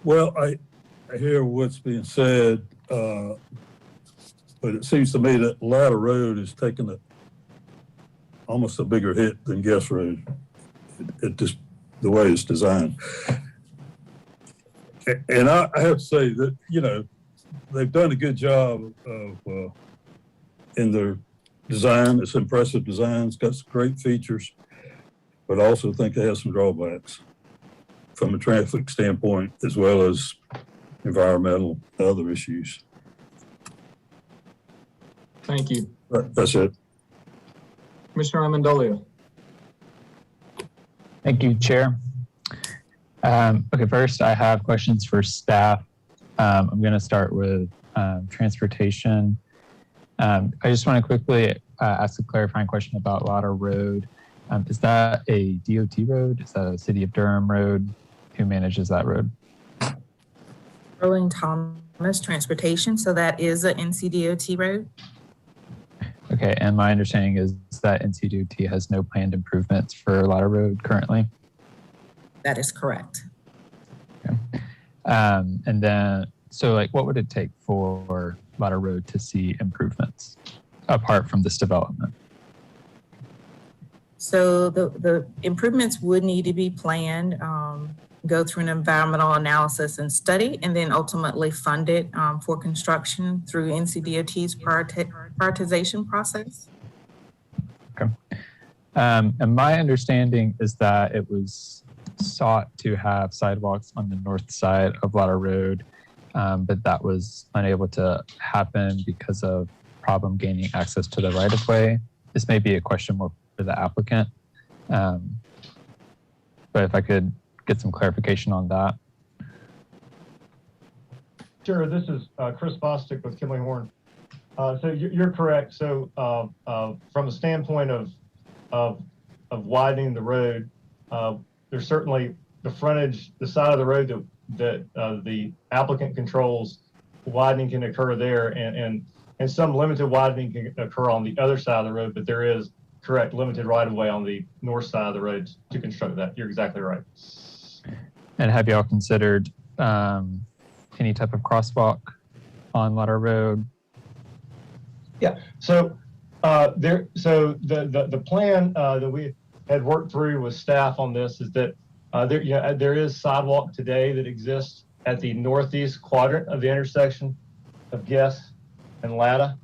Well, I hear what's being said, but it seems to me that Latta Road is taking almost a bigger hit than Guest Road. It just, the way it's designed. And I have to say that, you know, they've done a good job of in their design. It's impressive design. It's got some great features, but I also think they have some drawbacks from a traffic standpoint, as well as environmental and other issues. Thank you. That's it. Commissioner Amendolia. Thank you, Chair. Okay, first I have questions for staff. I'm going to start with transportation. I just want to quickly ask a clarifying question about Latta Road. Is that a DOT road? Is that a City of Durham road? Who manages that road? Erling Thomas Transportation, so that is an NCDOT road. Okay, and my understanding is that NCDOT has no planned improvements for Latta Road currently? That is correct. Okay. And then, so like what would it take for Latta Road to see improvements apart from this development? So the improvements would need to be planned, go through an environmental analysis and study, and then ultimately funded for construction through NCDOT's prioritization process. Okay. And my understanding is that it was sought to have sidewalks on the north side of Latta Road, but that was unable to happen because of problem gaining access to the right-of-way. This may be a question more for the applicant, but if I could get some clarification on that. Sure, this is Chris Bostic with Kimley Horn. So you're correct. So from the standpoint of widening the road, there's certainly the frontage, the side of the road that the applicant controls, widening can occur there, and some limited widening can occur on the other side of the road, but there is correct limited right of way on the north side of the road to construct that. You're exactly right. And have y'all considered any type of crosswalk on Latta Road? Yeah. So the plan that we had worked through with staff on this is that there is sidewalk today that exists at the northeast quadrant of the intersection of Guest and Latta,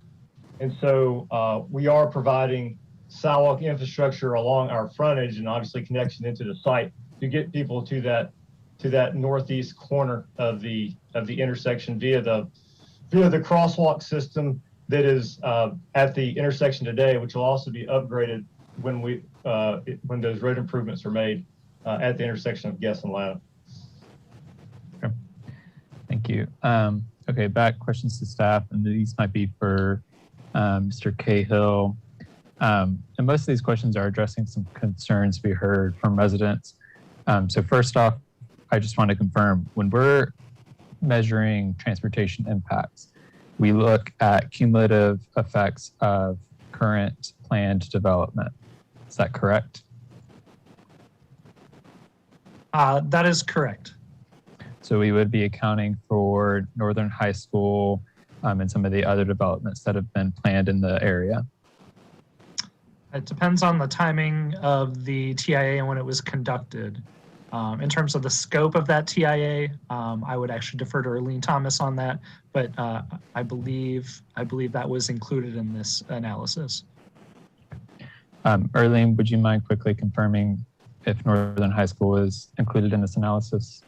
and so we are providing sidewalk infrastructure along our frontage and obviously connection into the site to get people to that northeast corner of the intersection via the crosswalk system that is at the intersection today, which will also be upgraded when those road improvements are made at the intersection of Guest and Latta. Okay. Thank you. Okay, back questions to staff, and these might be for Mr. Cahill. And most of these questions are addressing some concerns we heard from residents. So first off, I just want to confirm, when we're measuring transportation impacts, we look at cumulative effects of current planned development. Is that correct? That is correct. So we would be accounting for Northern High School and some of the other developments that have been planned in the area. It depends on the timing of the TIA and when it was conducted. In terms of the scope of that TIA, I would actually defer to Erling Thomas on that, but I believe that was included in this analysis. Erling, would you mind quickly confirming if Northern High School is included in this analysis?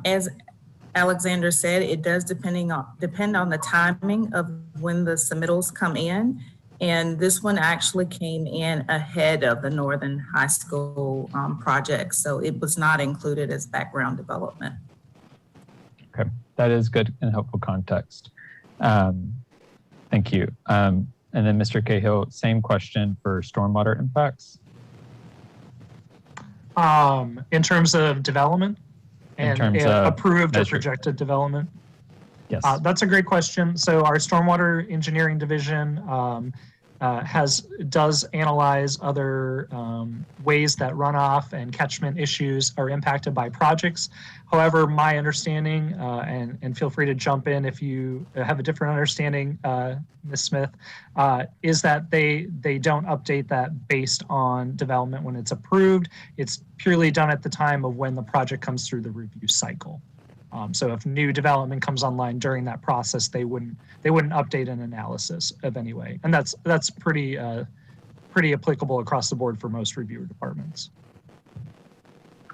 As Alexander said, it does depend on the timing of when the submittals come in. And this one actually came in ahead of the Northern High School project. So it was not included as background development. Okay, that is good and helpful context. Thank you. And then Mr. Cahill, same question for stormwater impacts. In terms of development and approved or projected development? Yes. That's a great question. So our stormwater engineering division does analyze other ways that runoff and catchment issues are impacted by projects. However, my understanding, and feel free to jump in if you have a different understanding, Ms. Smith, is that they don't update that based on development when it's approved. It's purely done at the time of when the project comes through the review cycle. So if new development comes online during that process, they wouldn't update an analysis of any way, and that's pretty applicable across the board for most reviewer departments.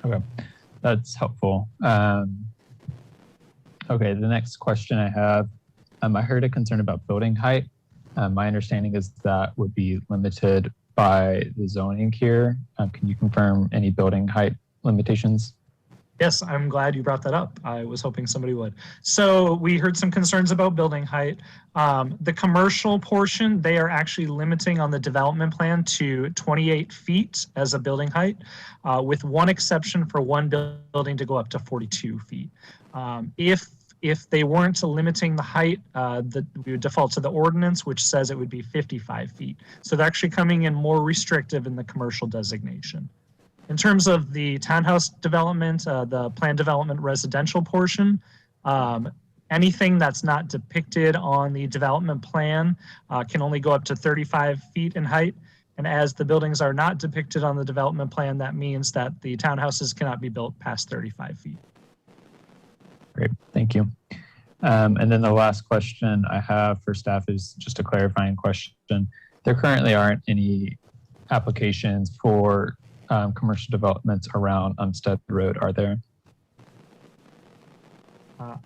Okay, that's helpful. Okay, the next question I have, I heard a concern about building height. My understanding is that would be limited by the zoning here. Can you confirm any building height limitations? Yes, I'm glad you brought that up. I was hoping somebody would. So we heard some concerns about building height. The commercial portion, they are actually limiting on the development plan to 28 feet as a building height, with one exception for one building to go up to 42 feet. If they weren't limiting the height, we would default to the ordinance, which says it would be 55 feet. So they're actually coming in more restrictive in the commercial designation. In terms of the townhouse development, the planned development residential portion, anything that's not depicted on the development plan can only go up to 35 feet in height. And as the buildings are not depicted on the development plan, that means that the townhouses cannot be built past 35 feet. Great, thank you. And then the last question I have for staff is just a clarifying question. There currently aren't any applications for commercial developments around Umstead Road, are there?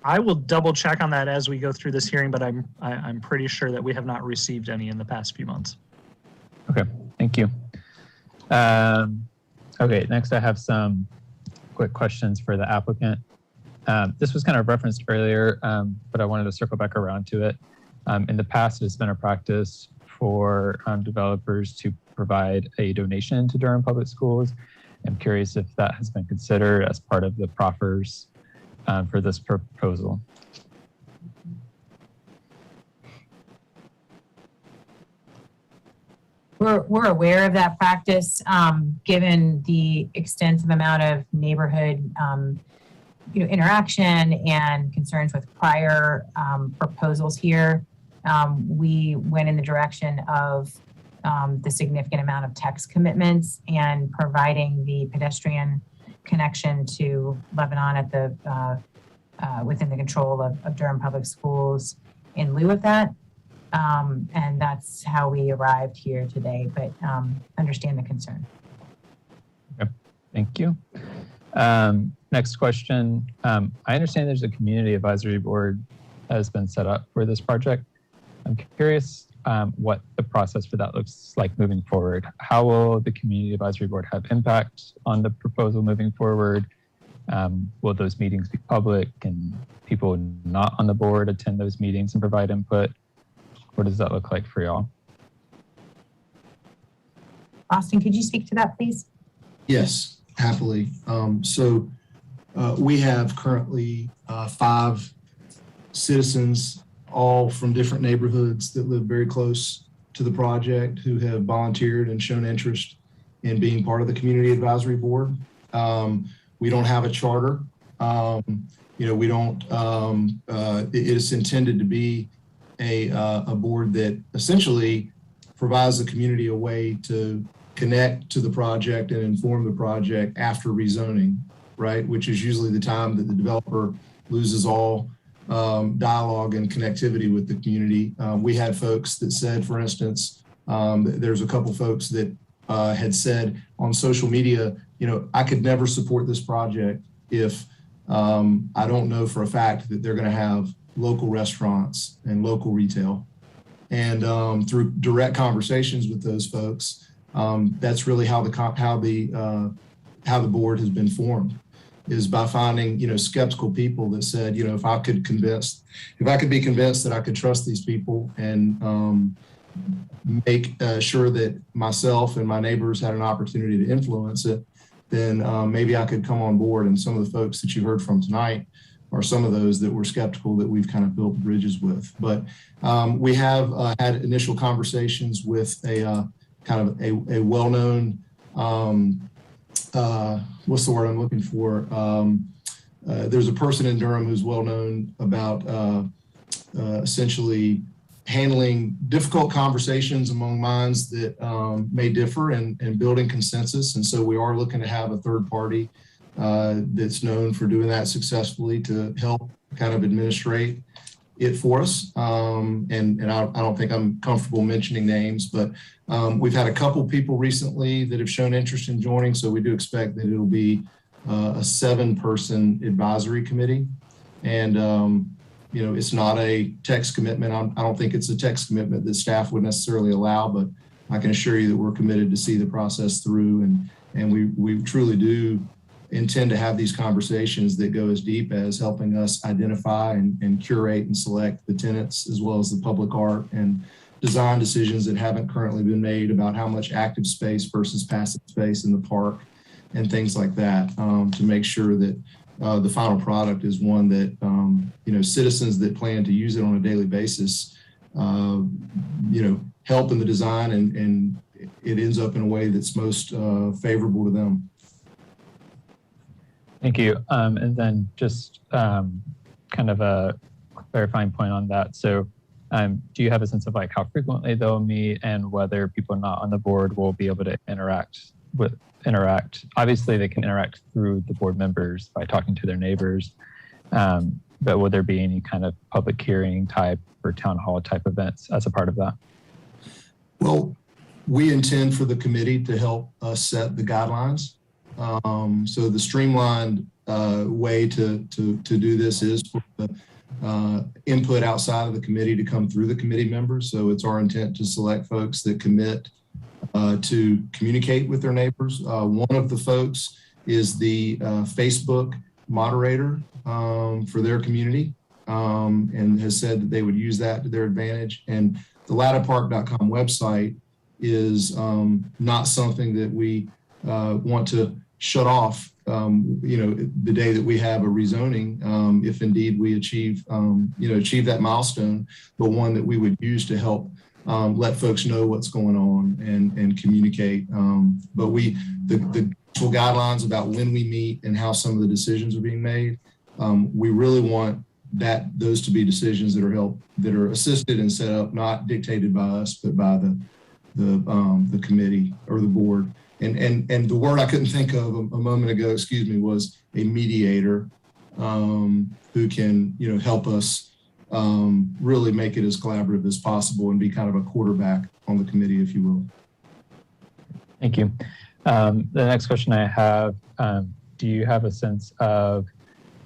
I will double check on that as we go through this hearing, but I'm pretty sure that we have not received any in the past few months. Okay, thank you. Okay, next I have some quick questions for the applicant. This was kind of referenced earlier, but I wanted to circle back around to it. In the past, it's been a practice for developers to provide a donation to Durham Public Schools. I'm curious if that has been considered as part of the proffers for this proposal. We're aware of that practice, given the extensive amount of neighborhood interaction and concerns with prior proposals here. We went in the direction of the significant amount of text commitments and providing the pedestrian connection to Lebanon at the within the control of Durham Public Schools in lieu of that. And that's how we arrived here today, but understand the concern. Okay, thank you. Next question. I understand there's a community advisory board that has been set up for this project. I'm curious what the process for that looks like moving forward. How will the community advisory board have impact on the proposal moving forward? Will those meetings be public and people not on the board attend those meetings and provide input? What does that look like for y'all? Austin, could you speak to that, please? Yes, happily. We have currently 5 citizens, all from different neighborhoods that live very close to the project, who have volunteered and shown interest in being part of the community advisory board. We don't have a charter. We don't. It is intended to be a board that essentially provides the community a way to connect to the project and inform the project after rezoning, right? Which is usually the time that the developer loses all dialogue and connectivity with the community. We had folks that said, for instance, there's a couple folks that had said on social media, I could never support this project if I don't know for a fact that they're going to have local restaurants and local retail. And through direct conversations with those folks, that's really how the board has been formed, is by finding skeptical people that said, if I could be convinced that I could trust these people and make sure that myself and my neighbors had an opportunity to influence it, then maybe I could come on board. And some of the folks that you heard from tonight are some of those that were skeptical that we've kind of built bridges with. But we have had initial conversations with a kind of a well-known, what's the word I'm looking for? There's a person in Durham who's well-known about essentially handling difficult conversations among minds that may differ and building consensus. And so we are looking to have a third party that's known for doing that successfully to help kind of administrate it for us. And I don't think I'm comfortable mentioning names, but we've had a couple people recently that have shown interest in joining. So we do expect that it'll be a 7-person advisory committee. And you know, it's not a text commitment. I don't think it's a text commitment that staff would necessarily allow, but I can assure you that we're committed to see the process through, and we truly do intend to have these conversations that go as deep as helping us identify and curate and select the tenants, as well as the public art and design decisions that haven't currently been made about how much active space versus passive space in the park and things like that, to make sure that the final product is one that, you know, citizens that plan to use it on a daily basis, you know, help in the design and it ends up in a way that's most favorable to them. Thank you. And then just kind of a clarifying point on that. So do you have a sense of like how frequently they'll meet and whether people not on the board will be able to interact? Obviously they can interact through the board members by talking to their neighbors, but will there be any kind of public hearing type or town hall type events as a part of that? Well, we intend for the committee to help us set the guidelines. So the streamlined way to do this is for the input outside of the committee to come through the committee members. So it's our intent to select folks that commit to communicate with their neighbors. One of the folks is the Facebook moderator for their community, and has said that they would use that to their advantage. And the lattapark.com website is not something that we want to shut off, you know, the day that we have a rezoning, if indeed we achieve that milestone, but one that we would use to help let folks know what's going on and communicate. But the actual guidelines about when we meet and how some of the decisions are being made, we really want those to be decisions that are assisted and set up, not dictated by us, but by the committee or the board. And the word I couldn't think of a moment ago, excuse me, was a mediator who can, you know, help us really make it as collaborative as possible and be kind of a quarterback on the committee, if you will. Thank you. The next question I have, do you have a sense of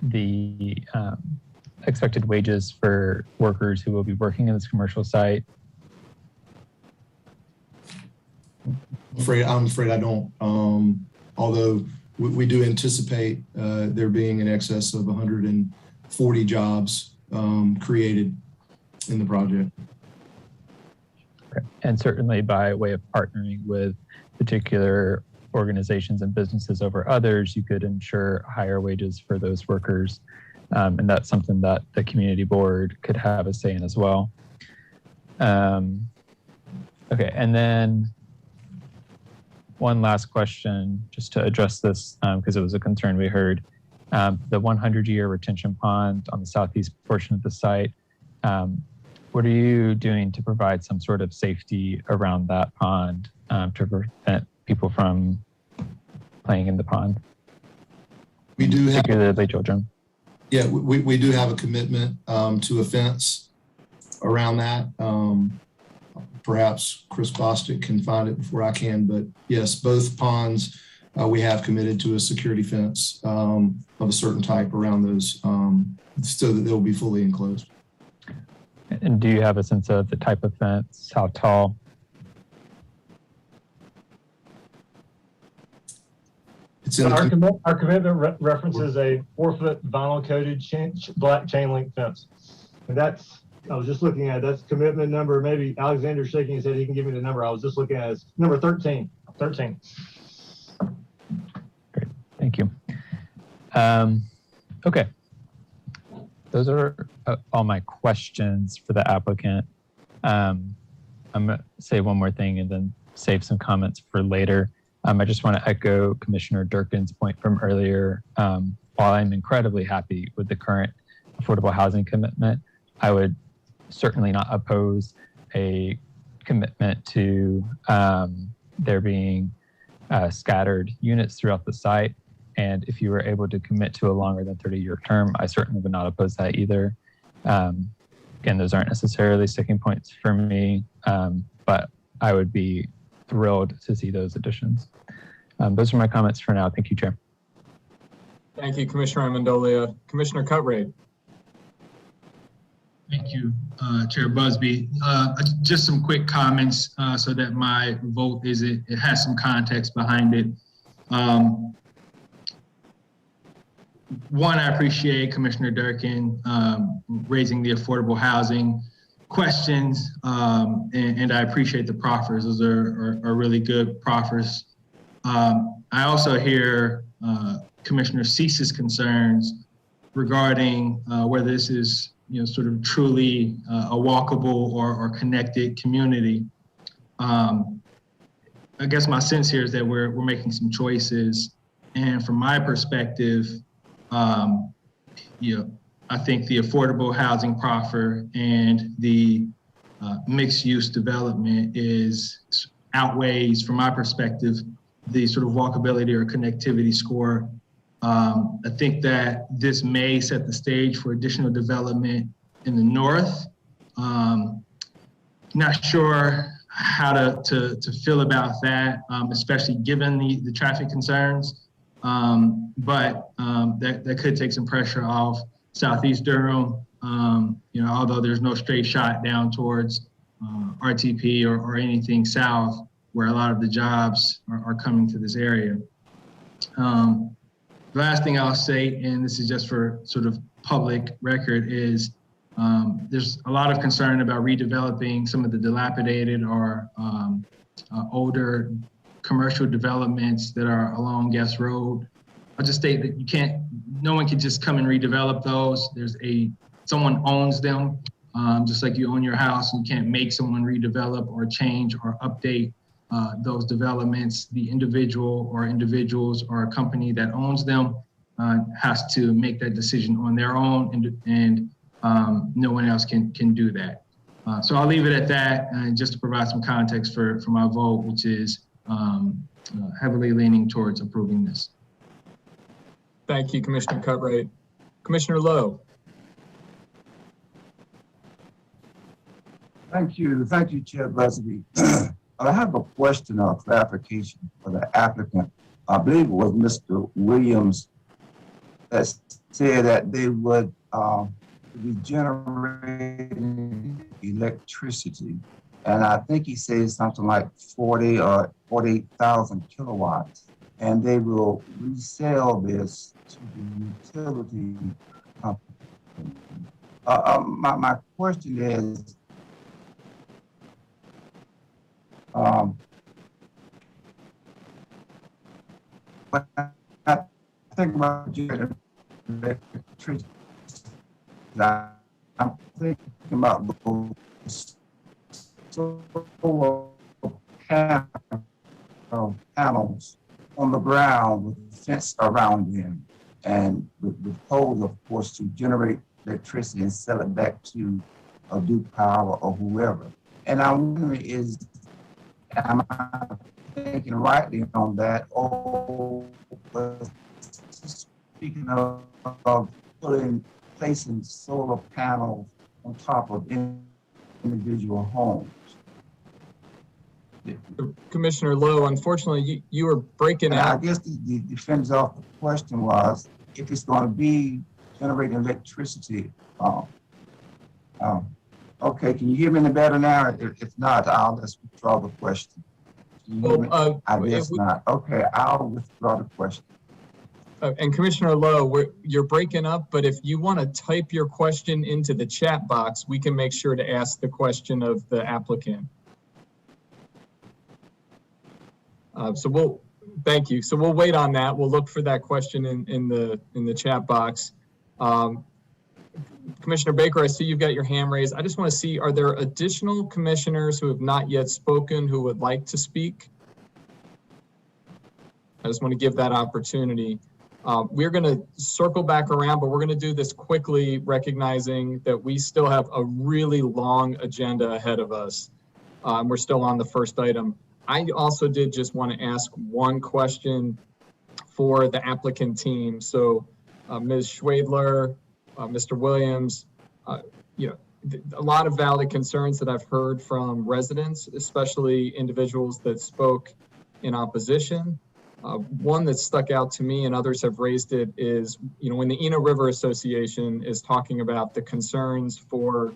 the expected wages for workers who will be working in this commercial site? I'm afraid I don't. Although we do anticipate there being in excess of 140 jobs created in the project. And certainly by way of partnering with particular organizations and businesses over others, you could ensure higher wages for those workers. And that's something that the community board could have a say in as well. Okay, and then one last question, just to address this, because it was a concern we heard. The 100-year retention pond on the southeast portion of the site, what are you doing to provide some sort of safety around that pond to prevent people from playing in the pond? We do have, particularly children. Yeah, we do have a commitment to a fence around that. Perhaps Chris Bostic can find it before I can, but yes, both ponds, we have committed to a security fence of a certain type around those so that they'll be fully enclosed. And do you have a sense of the type of fence, how tall? It's in our commitment references a 4-foot vinyl coated black chain link fence. And that's, I was just looking at, that's commitment number, maybe Alexander's shaking his head, he can give me the number. I was just looking at it. It's number 13. Great, thank you. Okay, Those are all my questions for the applicant. I'm gonna say one more thing and then save some comments for later. I just want to echo Commissioner Durkin's point from earlier. While I'm incredibly happy with the current affordable housing commitment, I would certainly not oppose a commitment to there being scattered units throughout the site. And if you were able to commit to a longer than 30-year term, I certainly would not oppose that either. Again, those aren't necessarily sticking points for me, but I would be thrilled to see those additions. Those are my comments for now. Thank you, Chair. Thank you, Commissioner Amendolia. Commissioner Cutrade. Thank you, Chair Busby. Just some quick comments so that my vote it has some context behind it. One, I appreciate Commissioner Durkin raising the affordable housing questions, and I appreciate the proffers. Those are really good proffers. I also hear Commissioner Cease's concerns regarding whether this is sort of truly a walkable or connected community. I guess my sense here is that we're making some choices, and from my perspective, I think the affordable housing proffer and the mixed-use development outweighs, from my perspective, the sort of walkability or connectivity score. I think that this may set the stage for additional development in the north. Not sure how to feel about that, especially given the traffic concerns. But that could take some pressure off Southeast Durham, although there's no straight shot down towards RTP or anything south where a lot of the jobs are coming to this area. The last thing I'll say, and this is just for sort of public record, is there's a lot of concern about redeveloping some of the dilapidated or older commercial developments that are along Guest Road. I'll just state that no one can just come and redevelop those. Someone owns them, just like you own your house, and you can't make someone redevelop or change or update those developments. The individual or individuals or a company that owns them has to make that decision on their own, and no one else can do that. So I'll leave it at that, just to provide some context for my vote, which is heavily leaning towards approving this. Thank you, Commissioner Cutrade. Commissioner Lowe. Thank you, Chair Busby. I have a question or clarification for the applicant. I believe it was Mr. Williams that said that they would be generating electricity. And I think he said something like 40 or 48,000 kilowatts. And they will resell this to the utility company. My question is, when I think about electricity, I'm thinking about those solar panels on the ground with a fence around them, and with poles, of course, to generate electricity and sell it back to Duke Power or whoever. And I'm wondering, am I thinking rightly on that? Or speaking of placing solar panels on top of individual homes? Commissioner Lowe, unfortunately, you were breaking out. I guess the defense of the question was, if it's going to be generating electricity. Okay, can you hear me any better now? If not, I'll just withdraw the question. I guess not. Okay, I'll withdraw the question. And Commissioner Lowe, you're breaking up, but if you want to type your question into the chat box, we can make sure to ask the question of the applicant. Thank you. So we'll wait on that. We'll look for that question in the chat box. Commissioner Baker, I see you've got your hand raised. I just want to see, are there additional commissioners who have not yet spoken who would like to speak? I just want to give that opportunity. We're going to circle back around, but we're going to do this quickly, recognizing that we still have a really long agenda ahead of us. We're still on the first item. I also did just want to ask one question for the applicant team. So Ms. Schwedler, Mr. Williams, you know, a lot of valid concerns that I've heard from residents, especially individuals that spoke in opposition. One that stuck out to me, and others have raised it, is, you know, when the Eno River Association is talking about the concerns for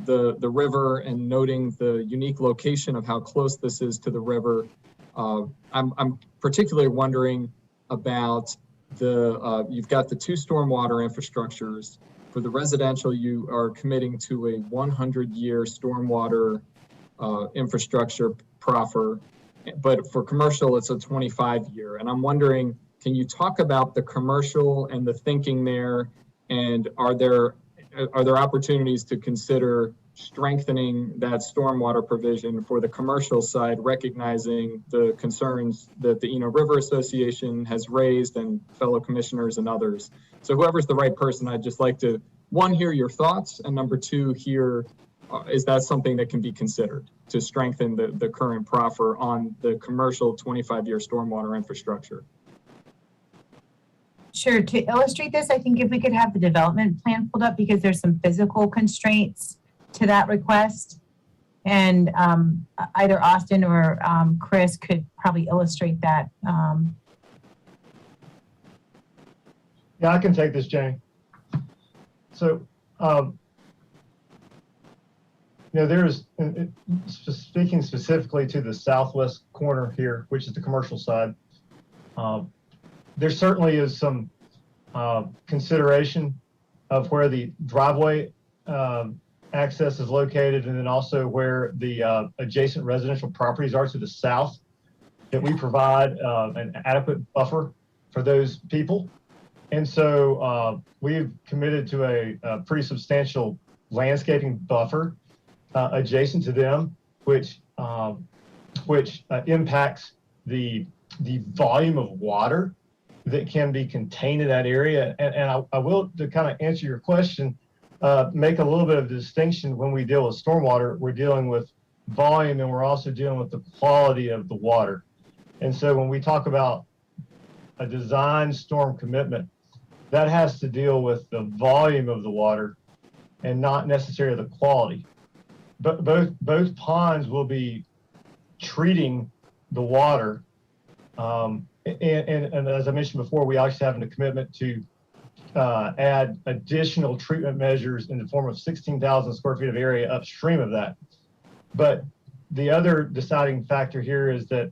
the river and noting the unique location of how close this is to the river, I'm particularly wondering about you've got the two stormwater infrastructures. For the residential, you are committing to a 100-year stormwater infrastructure proffer, but for commercial, it's a 25-year. And I'm wondering, can you talk about the commercial and the thinking there? And are there opportunities to consider strengthening that stormwater provision for the commercial side, recognizing the concerns that the Eno River Association has raised and fellow commissioners and others? So whoever's the right person, I'd just like to, one, hear your thoughts, and number two, hear, is that something that can be considered to strengthen the current proffer on the commercial 25-year stormwater infrastructure? Sure. To illustrate this, I think if we could have the development plan pulled up, because there's some physical constraints to that request. And either Austin or Chris could probably illustrate that. Yeah, I can take this, Jane. So, you know, there's, speaking specifically to the southwest corner here, which is the commercial side, there certainly is some consideration of where the driveway access is located, and then also where the adjacent residential properties are to the south, that we provide an adequate buffer for those people. And so we've committed to a pretty substantial landscaping buffer adjacent to them, which impacts the volume of water that can be contained in that area. And I will, to kind of answer your question, make a little bit of distinction. When we deal with stormwater, we're dealing with volume, and we're also dealing with the quality of the water. And so when we talk about a design storm commitment, that has to deal with the volume of the water and not necessarily the quality. But both ponds will be treating the water. And as I mentioned before, we actually have a commitment to add additional treatment measures in the form of 16,000 square feet of area upstream of that. But the other deciding factor here is that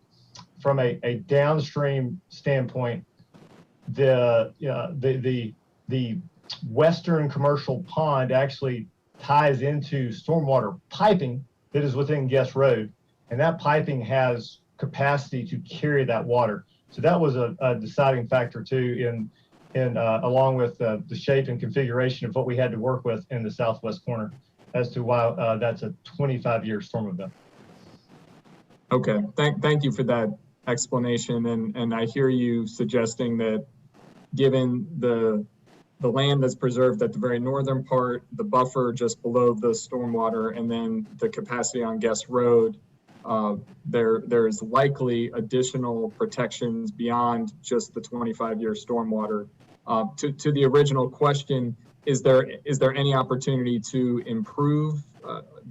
from a downstream standpoint, the western commercial pond actually ties into stormwater piping that is within Guest Road, and that piping has capacity to carry that water. So that was a deciding factor too, in along with the shape and configuration of what we had to work with in the southwest corner, as to why that's a 25-year storm event. Okay, thank you for that explanation, and I hear you suggesting that given the land that's preserved at the very northern part, the buffer just below the stormwater, and then the capacity on Guest Road, there's likely additional protections beyond just the 25-year stormwater. To the original question, is there any opportunity to improve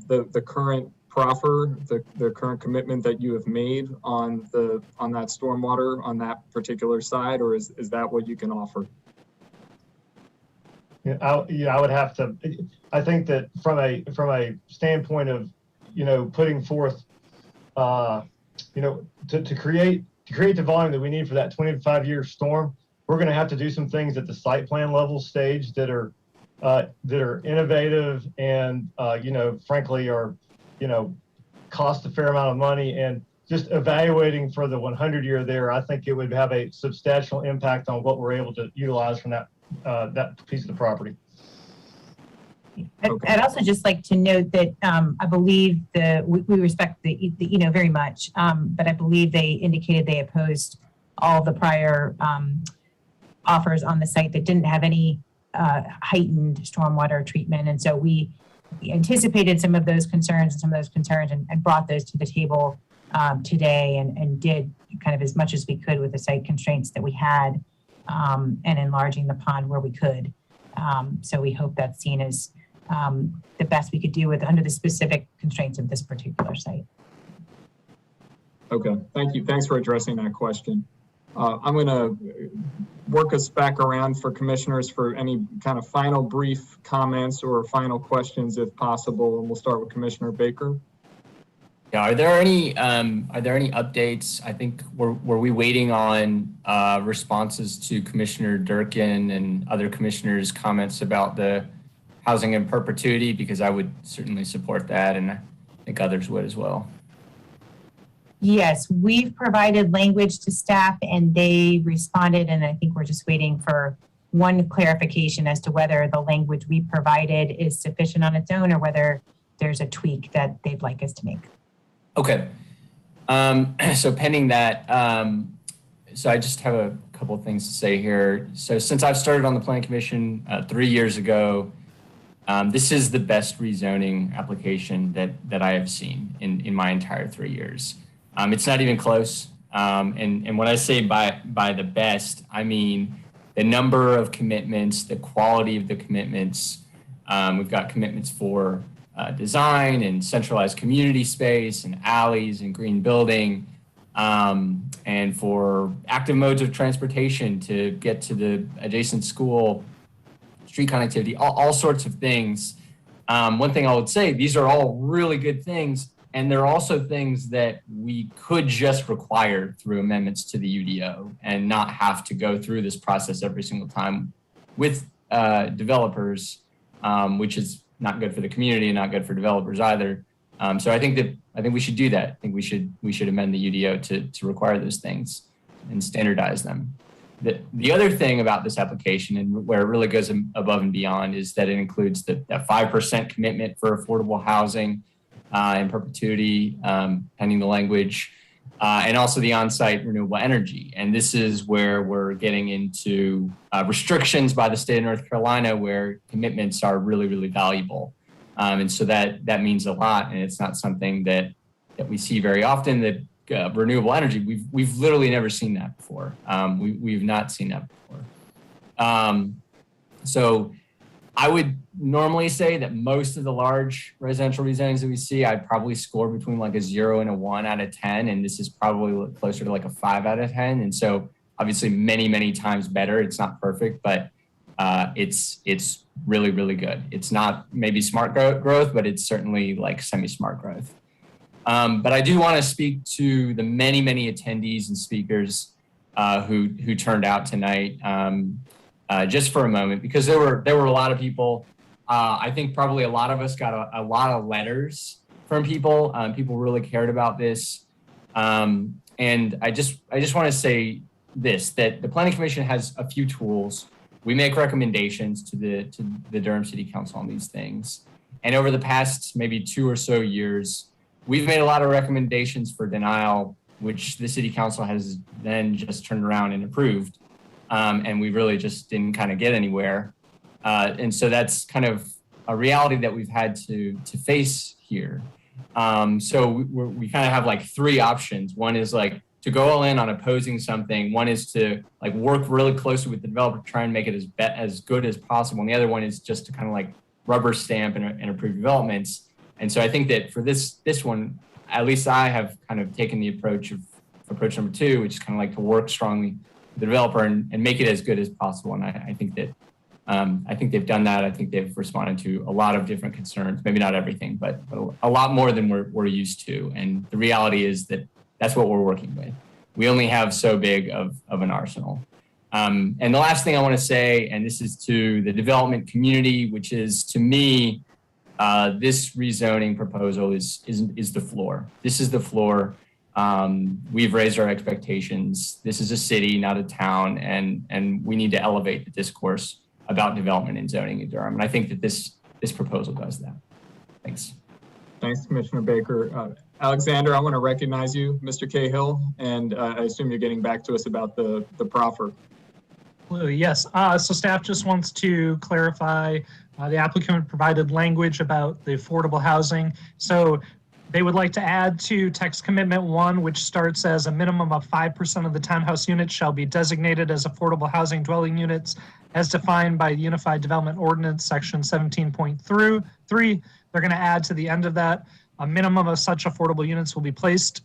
the current proffer, the current commitment that you have made on that stormwater on that particular side, or is that what you can offer? I would have to. I think that from a standpoint of, putting forth, to create the volume that we need for that 25-year storm, we're going to have to do some things at the site plan level stage that are innovative and frankly are cost a fair amount of money. And just evaluating for the 100-year there, I think it would have a substantial impact on what we're able to utilize from that piece of the property. I'd also just like to note that I believe we respect the very much, but I believe they indicated they opposed all the prior offers on the site that didn't have any heightened stormwater treatment. And so we anticipated some of those concerns and brought those to the table today and did kind of as much as we could with the site constraints that we had and enlarging the pond where we could. So we hope that's seen as the best we could do under the specific constraints of this particular site. Okay, thank you. Thanks for addressing that question. I'm going to work us back around for commissioners for any kind of final brief comments or final questions if possible. And we'll start with Commissioner Baker. Yeah, are there any updates? I think were we waiting on responses to Commissioner Durkin and other commissioners' comments about the housing in perpetuity? Because I would certainly support that, and I think others would as well. Yes, we've provided language to staff and they responded, and I think we're just waiting for one clarification as to whether the language we provided is sufficient on its own or whether there's a tweak that they'd like us to make. Okay. So pending that, so I just have a couple of things to say here. So since I've started on the Planning Commission 3 years ago, this is the best rezoning application that I have seen in my entire 3 years. It's not even close. And when I say by the best, I mean the number of commitments, the quality of the commitments. We've got commitments for design and centralized community space and alleys and green building, and for active modes of transportation to get to the adjacent school, street connectivity, all sorts of things. One thing I would say, these are all really good things, and they're also things that we could just require through amendments to the UDO and not have to go through this process every single time with developers, which is not good for the community and not good for developers either. So I think we should do that. I think we should amend the UDO to require those things and standardize them. The other thing about this application and where it really goes above and beyond is that it includes that 5% commitment for affordable housing in perpetuity, pending the language, and also the on-site renewable energy. And this is where we're getting into restrictions by the state of North Carolina where commitments are really, really valuable. And so that means a lot, and it's not something that we see very often. That renewable energy, we've literally never seen that before. We've not seen that before. So I would normally say that most of the large residential rezonings that we see, I'd probably score between like a 0 and a 1 out of 10. And this is probably closer to like a 5 out of 10. And so obviously many, many times better. It's not perfect, but it's really, really good. It's not maybe smart growth, but it's certainly like semi-smart growth. But I do want to speak to the many, many attendees and speakers who turned out tonight. Just for a moment, because there were a lot of people. I think probably a lot of us got a lot of letters from people. People really cared about this, and I just want to say this: that the Planning Commission has a few tools. We make recommendations to the Durham City Council on these things, and over the past maybe 2 or so years, we've made a lot of recommendations for denial, which the City Council has then just turned around and approved. And we really just didn't kind of get anywhere. And so that's kind of a reality that we've had to face here. So we kind of have like 3 options. One is like to go all in on opposing something. One is to like work really closely with the developer to try and make it as good as possible. And the other one is just to kind of like rubber stamp and approve developments. And so I think that for this one, at least I have kind of taken the approach number 2, which is kind of like to work strongly the developer and make it as good as possible. And I think that I think they've done that. I think they've responded to a lot of different concerns, maybe not everything, but a lot more than we're used to. And the reality is that that's what we're working with. We only have so big of an arsenal. And the last thing I want to say, and this is to the development community, which is to me, this rezoning proposal is the floor. This is the floor. We've raised our expectations. This is a city, not a town, and we need to elevate the discourse about development and zoning in Durham. And I think that this this proposal does that. Thanks. Thanks, Commissioner Baker. Alexander, I want to recognize you, Mr. Cahill, and I assume you're getting back to us about the proffer. Yes, so staff just wants to clarify the applicant provided language about the affordable housing. So they would like to add to text commitment 1, which starts as a minimum of 5% of the townhouse units shall be designated as affordable housing dwelling units as defined by the Unified Development Ordinance, section 17.3. They're going to add to the end of that, a minimum of such affordable units will be placed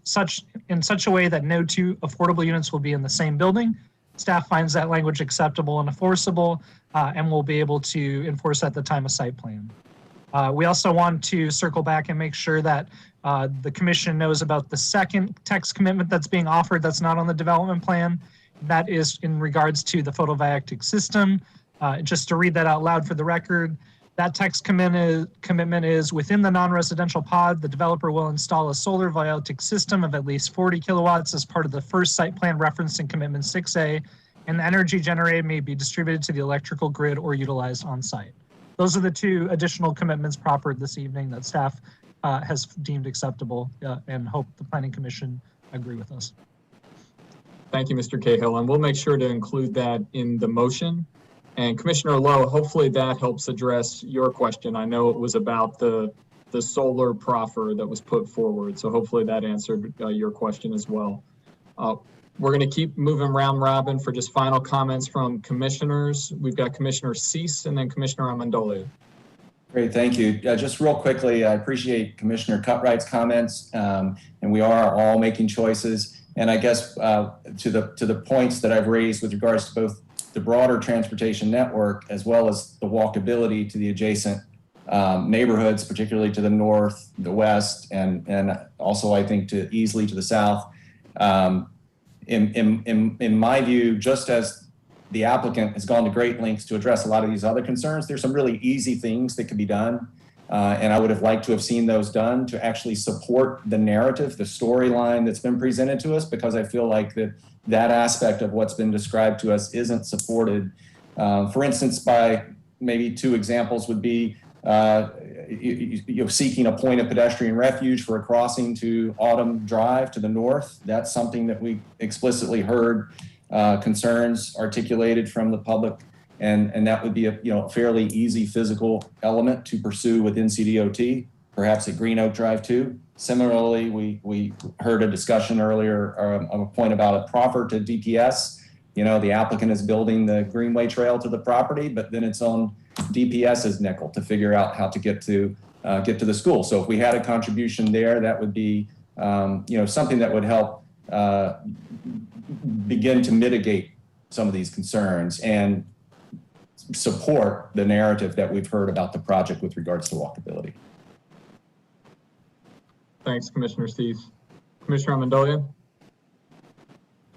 in such a way that no 2 affordable units will be in the same building. Staff finds that language acceptable and enforceable, and will be able to enforce at the time of site plan. We also want to circle back and make sure that the commission knows about the second text commitment that's being offered that's not on the development plan. That is in regards to the photovoltaic system. Just to read that out loud for the record, that text commitment is within the non-residential pod, the developer will install a solar voltaic system of at least 40 kilowatts as part of the first site plan referenced in commitment 6A, and the energy generated may be distributed to the electrical grid or utilized on site. Those are the 2 additional commitments proffered this evening that staff has deemed acceptable and hope the Planning Commission agree with us. Thank you, Mr. Cahill, and we'll make sure to include that in the motion. And Commissioner Lowe, hopefully that helps address your question. I know it was about the solar proffer that was put forward, so hopefully that answered your question as well. We're going to keep moving round robin for just final comments from commissioners. We've got Commissioner Cease and then Commissioner Amendolia. Great, thank you. Just real quickly, I appreciate Commissioner Cutright's comments, and we are all making choices. And I guess to the points that I've raised with regards to both the broader transportation network as well as the walkability to the adjacent neighborhoods, particularly to the north, the west, and also I think easily to the south. In my view, just as the applicant has gone to great lengths to address a lot of these other concerns, there's some really easy things that could be done. And I would have liked to have seen those done to actually support the narrative, the storyline that's been presented to us, because I feel like that aspect of what's been described to us isn't supported. For instance, by maybe 2 examples would be you're seeking a point of pedestrian refuge for a crossing to Autumn Drive to the north. That's something that we explicitly heard concerns articulated from the public, and that would be a fairly easy physical element to pursue with NCDOT, perhaps at Green Oak Drive too. Similarly, we heard a discussion earlier of a point about a proffer to DPS. The applicant is building the Greenway Trail to the property, but then it's on DPS's nickel to figure out how to get to the school. So if we had a contribution there, that would be something that would help begin to mitigate some of these concerns and support the narrative that we've heard about the project with regards to walkability. Thanks, Commissioner Steve. Commissioner Amendolia.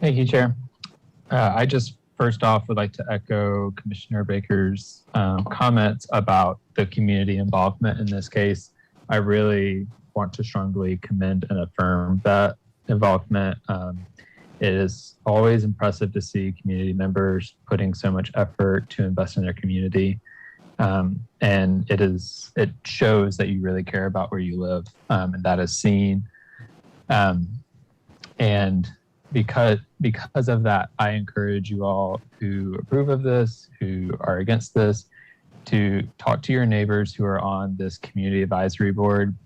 Thank you, Chair. I just first off would like to echo Commissioner Baker's comments about the community involvement in this case. I really want to strongly commend and affirm that involvement. It is always impressive to see community members putting so much effort to invest in their community. And it shows that you really care about where you live, and that is seen. And because of that, I encourage you all who approve of this, who are against this, to talk to your neighbors who are on this community advisory board.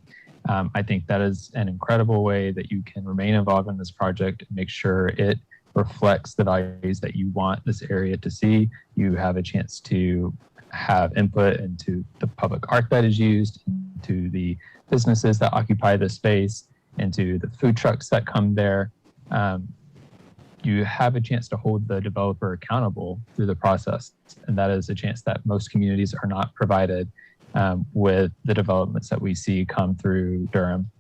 I think that is an incredible way that you can remain involved in this project and make sure it reflects the values that you want this area to see. You have a chance to have input into the public art that is used, into the businesses that occupy the space, into the food trucks that come there. You have a chance to hold the developer accountable through the process. And that is a chance that most communities are not provided with the developments that we see come through Durham.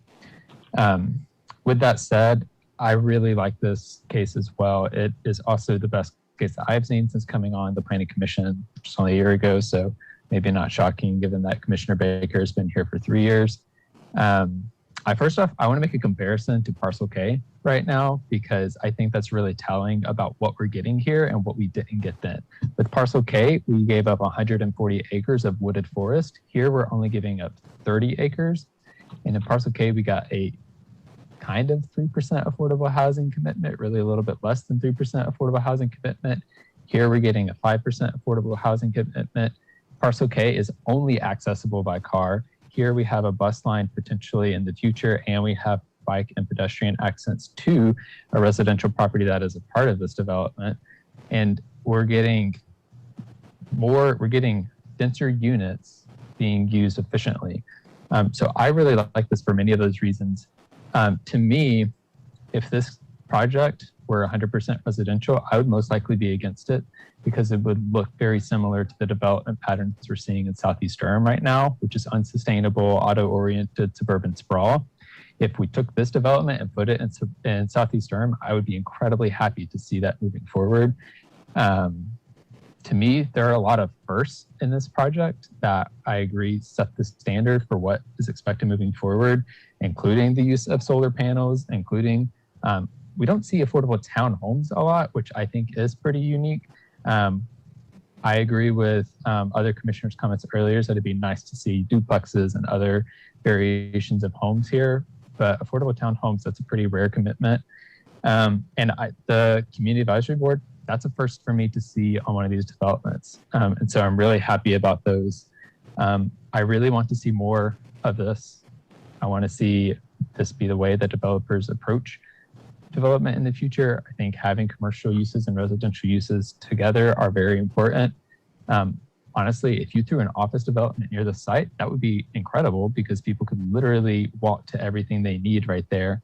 With that said, I really like this case as well. It is also the best case that I've seen since coming on the Planning Commission just only a year ago. So maybe not shocking given that Commissioner Baker has been here for 3 years. First off, I want to make a comparison to Parcel K right now, because I think that's really telling about what we're getting here and what we didn't get then. With Parcel K, we gave up 140 acres of wooded forest. Here, we're only giving up 30 acres. And in Parcel K, we got a kind of 3% affordable housing commitment, really a little bit less than 3% affordable housing commitment. Here, we're getting a 5% affordable housing commitment. Parcel K is only accessible by car. Here we have a bus line potentially in the future, and we have bike and pedestrian access to a residential property that is a part of this development. And we're getting denser units being used efficiently. So I really like this for many of those reasons. To me, if this project were 100% residential, I would most likely be against it, because it would look very similar to the development patterns we're seeing in Southeast Durham right now, which is unsustainable, auto-oriented suburban sprawl. If we took this development and put it in Southeast Durham, I would be incredibly happy to see that moving forward. To me, there are a lot of firsts in this project that I agree set the standard for what is expected moving forward, including the use of solar panels, including, we don't see affordable townhomes a lot, which I think is pretty unique. I agree with other commissioners' comments earlier that it'd be nice to see duplexes and other variations of homes here, but affordable townhomes, that's a pretty rare commitment. The Community Advisory Board, that's a first for me to see on one of these developments. And so I'm really happy about those. I really want to see more of this. I want to see this be the way that developers approach development in the future. I think having commercial uses and residential uses together are very important. Honestly, if you threw an office development near the site, that would be incredible, because people could literally walk to everything they need right there.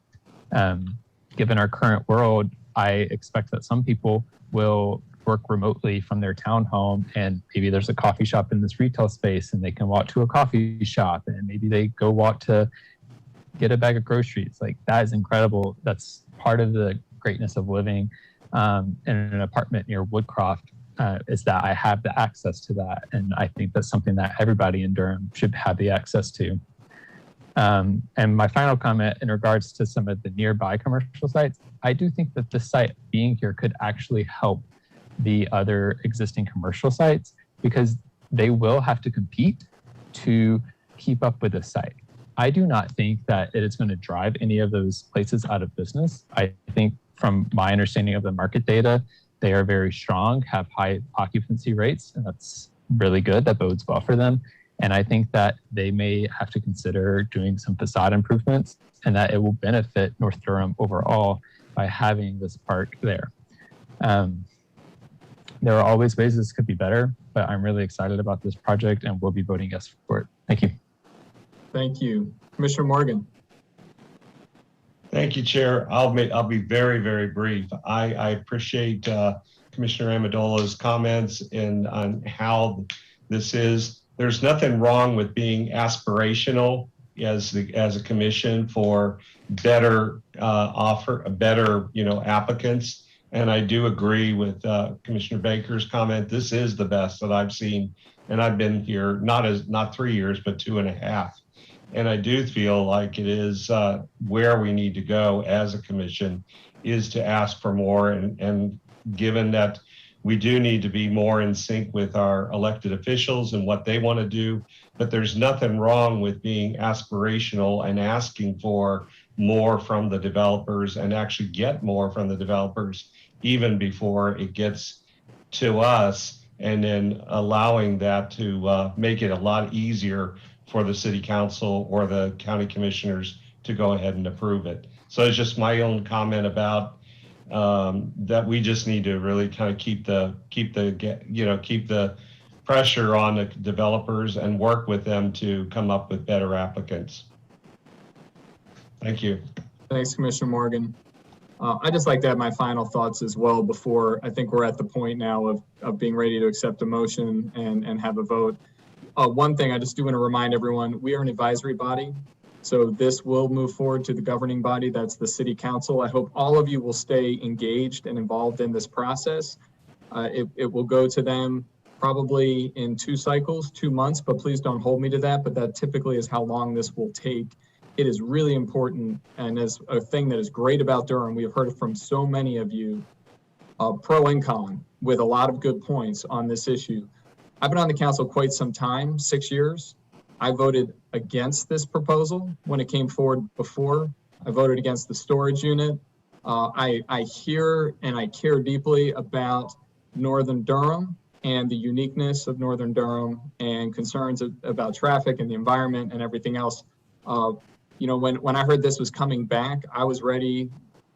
Given our current world, I expect that some people will work remotely from their townhome, and maybe there's a coffee shop in this retail space and they can walk to a coffee shop, and maybe they go walk to get a bag of groceries. Like, that is incredible. That's part of the greatness of living in an apartment near Woodcroft, is that I have the access to that. And I think that's something that everybody in Durham should have the access to. And my final comment in regards to some of the nearby commercial sites, I do think that this site being here could actually help the other existing commercial sites, because they will have to compete to keep up with this site. I do not think that it is going to drive any of those places out of business. I think, from my understanding of the market data, they are very strong, have high occupancy rates, and that's really good. That bodes well for them. And I think that they may have to consider doing some facade improvements, and that it will benefit North Durham overall by having this park there. There are always ways this could be better, but I'm really excited about this project and will be voting yes for it. Thank you. Thank you. Commissioner Morgan. Thank you, Chair. I'll be very, very brief. I appreciate Commissioner Amendola's comments on how this is. There's nothing wrong with being aspirational as a commission for better applicants. And I do agree with Commissioner Baker's comment. This is the best that I've seen, and I've been here not 3 years, but 2.5. And I do feel like it is where we need to go as a commission, is to ask for more. And given that we do need to be more in sync with our elected officials and what they want to do, but there's nothing wrong with being aspirational and asking for more from the developers, and actually get more from the developers even before it gets to us, and then allowing that to make it a lot easier for the city council or the county commissioners to go ahead and approve it. So it's just my own comment about that we just need to really kind of keep the pressure on the developers and work with them to come up with better applicants. Thank you. Thanks, Commissioner Morgan. I'd just like to have my final thoughts as well before I think we're at the point now of being ready to accept a motion and have a vote. One thing I just do want to remind everyone, we are an advisory body. So this will move forward to the governing body, that's the city council. I hope all of you will stay engaged and involved in this process. It will go to them probably in 2 cycles, 2 months, but please don't hold me to that. But that typically is how long this will take. it is really important, and as a thing that is great about Durham, we have heard from so many of you, pro and con, with a lot of good points on this issue. I've been on the council quite some time, 6 years. I voted against this proposal when it came forward before. I voted against the storage unit. I hear and I care deeply about Northern Durham and the uniqueness of Northern Durham and concerns about traffic and the environment and everything else. You know, when I heard this was coming back, I was ready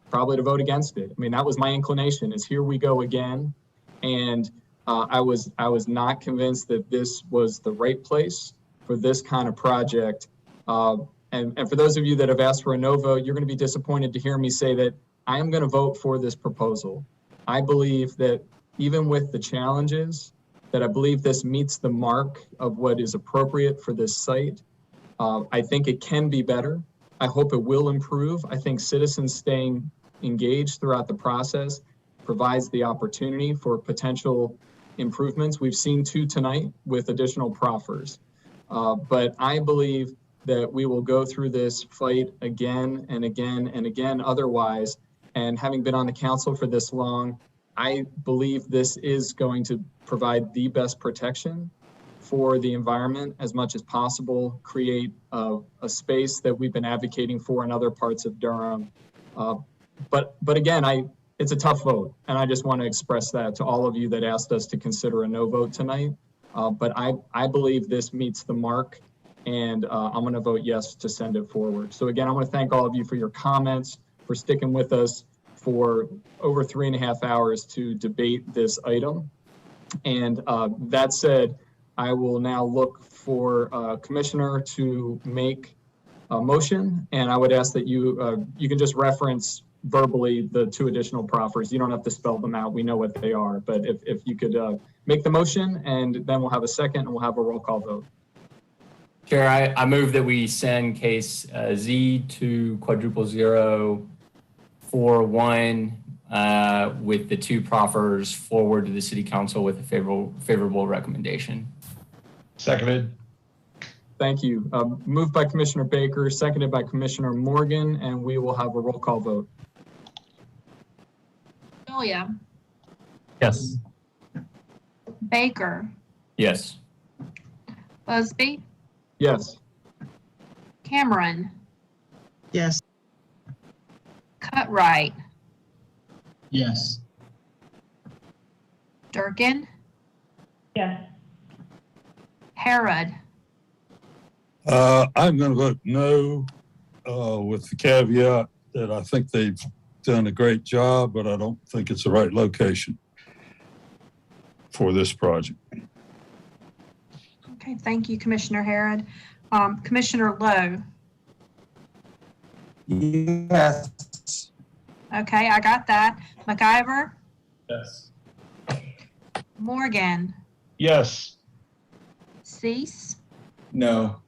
probably to vote against it. I mean, that was my inclination, is here we go again. And I was not convinced that this was the right place for this kind of project. And for those of you that have asked for a no vote, you're going to be disappointed to hear me say that I am going to vote for this proposal. I believe that even with the challenges, that I believe this meets the mark of what is appropriate for this site. I think it can be better. I hope it will improve. I think citizens staying engaged throughout the process provides the opportunity for potential improvements. We've seen 2 tonight with additional proffers. But I believe that we will go through this fight again and again and again otherwise. And having been on the council for this long, I believe this is going to provide the best protection for the environment as much as possible, create a space that we've been advocating for in other parts of Durham. But again, it's a tough vote, and I just want to express that to all of you that asked us to consider a no vote tonight. But I believe this meets the mark, and I'm going to vote yes to send it forward. So again, I want to thank all of you for your comments, for sticking with us for over 3.5 hours to debate this item. And that said, I will now look for a commissioner to make a motion, and I would ask that you can just reference verbally the 2 additional proffers. You don't have to spell them out. We know what they are, but if you could make the motion, and then we'll have a second and we'll have a roll call vote. Chair, I move that we send case Z2000041 with the 2 proffers forward to the City Council with a favorable recommendation. Seconded. Thank you. Moved by Commissioner Baker, seconded by Commissioner Morgan, and we will have a roll call vote. Julia. Yes. Baker. Yes. Busby. Yes. Cameron. Yes. Cutright. Yes. Durkin. Yes. Harrod. I'm going to vote no, with the caveat that I think they've done a great job, but I don't think it's the right location for this project. Okay, thank you, Commissioner Harrod. Commissioner Lowe. Yes. Okay, I got that. McIver. Yes. Morgan. Yes. Cease. No.